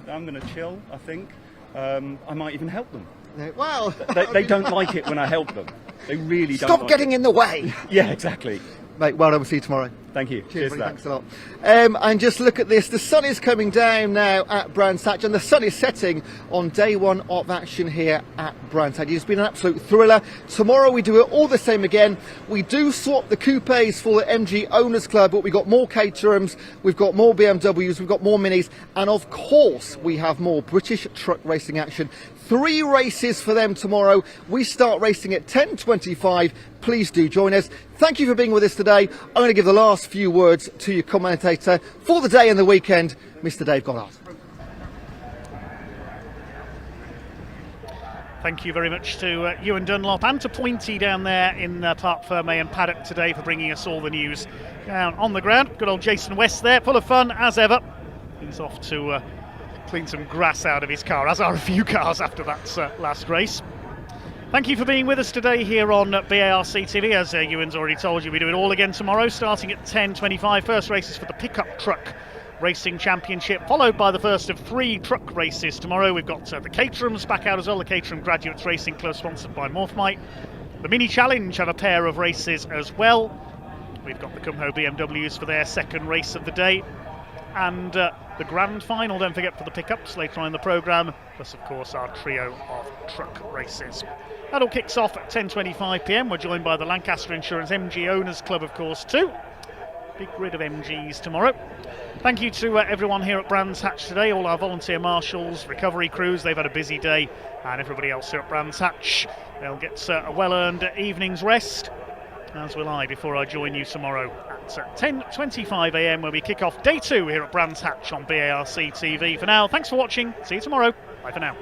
I'm going to chill, I think. I might even help them. Well, they don't like it when I help them. They really don't. Stop getting in the way. Yeah, exactly. Mate, well done. We'll see you tomorrow. Thank you. Cheers, buddy, thanks a lot. And just look at this. The sun is coming down now at Brands Hatch, and the sun is setting on day one of action here at Brands Hatch. It's been an absolute thriller. Tomorrow we do it all the same again. We do swap the coupes for the MG Owners Club, but we've got more Caterhams, we've got more BMWs, we've got more Minis, and of course we have more British truck racing action. 3 races for them tomorrow. We start racing at 10:25. Please do join us. Thank you for being with us today. I'm going to give the last few words to your commentator for the day and the weekend, Mr. Dave Goddard. Thank you very much to Ewan Dunlop and to Pointy down there in Parc Ferme and Paddock today for bringing us all the news down on the ground. Good old Jason West there, full of fun as ever. He's off to clean some grass out of his car, as are a few cars after that last race. Thank you for being with us today here on BARC TV. As Ewan's already told you, we do it all again tomorrow, starting at 10:25. First races for the Pickup Truck Racing Championship, followed by the first of 3 truck races tomorrow. We've got the Caterhams back out as well, the Caterham Graduates Racing Club, sponsored by Morphmite. The Mini Challenge have a pair of races as well. We've got the Kumho BMWs for their second race of the day. And the grand final, don't forget, for the pickups later on in the programme, plus of course our trio of truck races. That all kicks off at 10:25 p.m. We're joined by the Lancaster Insurance MG Owners Club, of course, too. Big grid of MGs tomorrow. Thank you to everyone here at Brands Hatch today, all our volunteer marshals, recovery crews. They've had a busy day, and everybody else here at Brands Hatch, they'll get a well-earned evening's rest, as will I, before I join you tomorrow at 10:25 a.m. where we kick off day 2 here at Brands Hatch on BARC TV. For now, thanks for watching. See you tomorrow. Bye for now.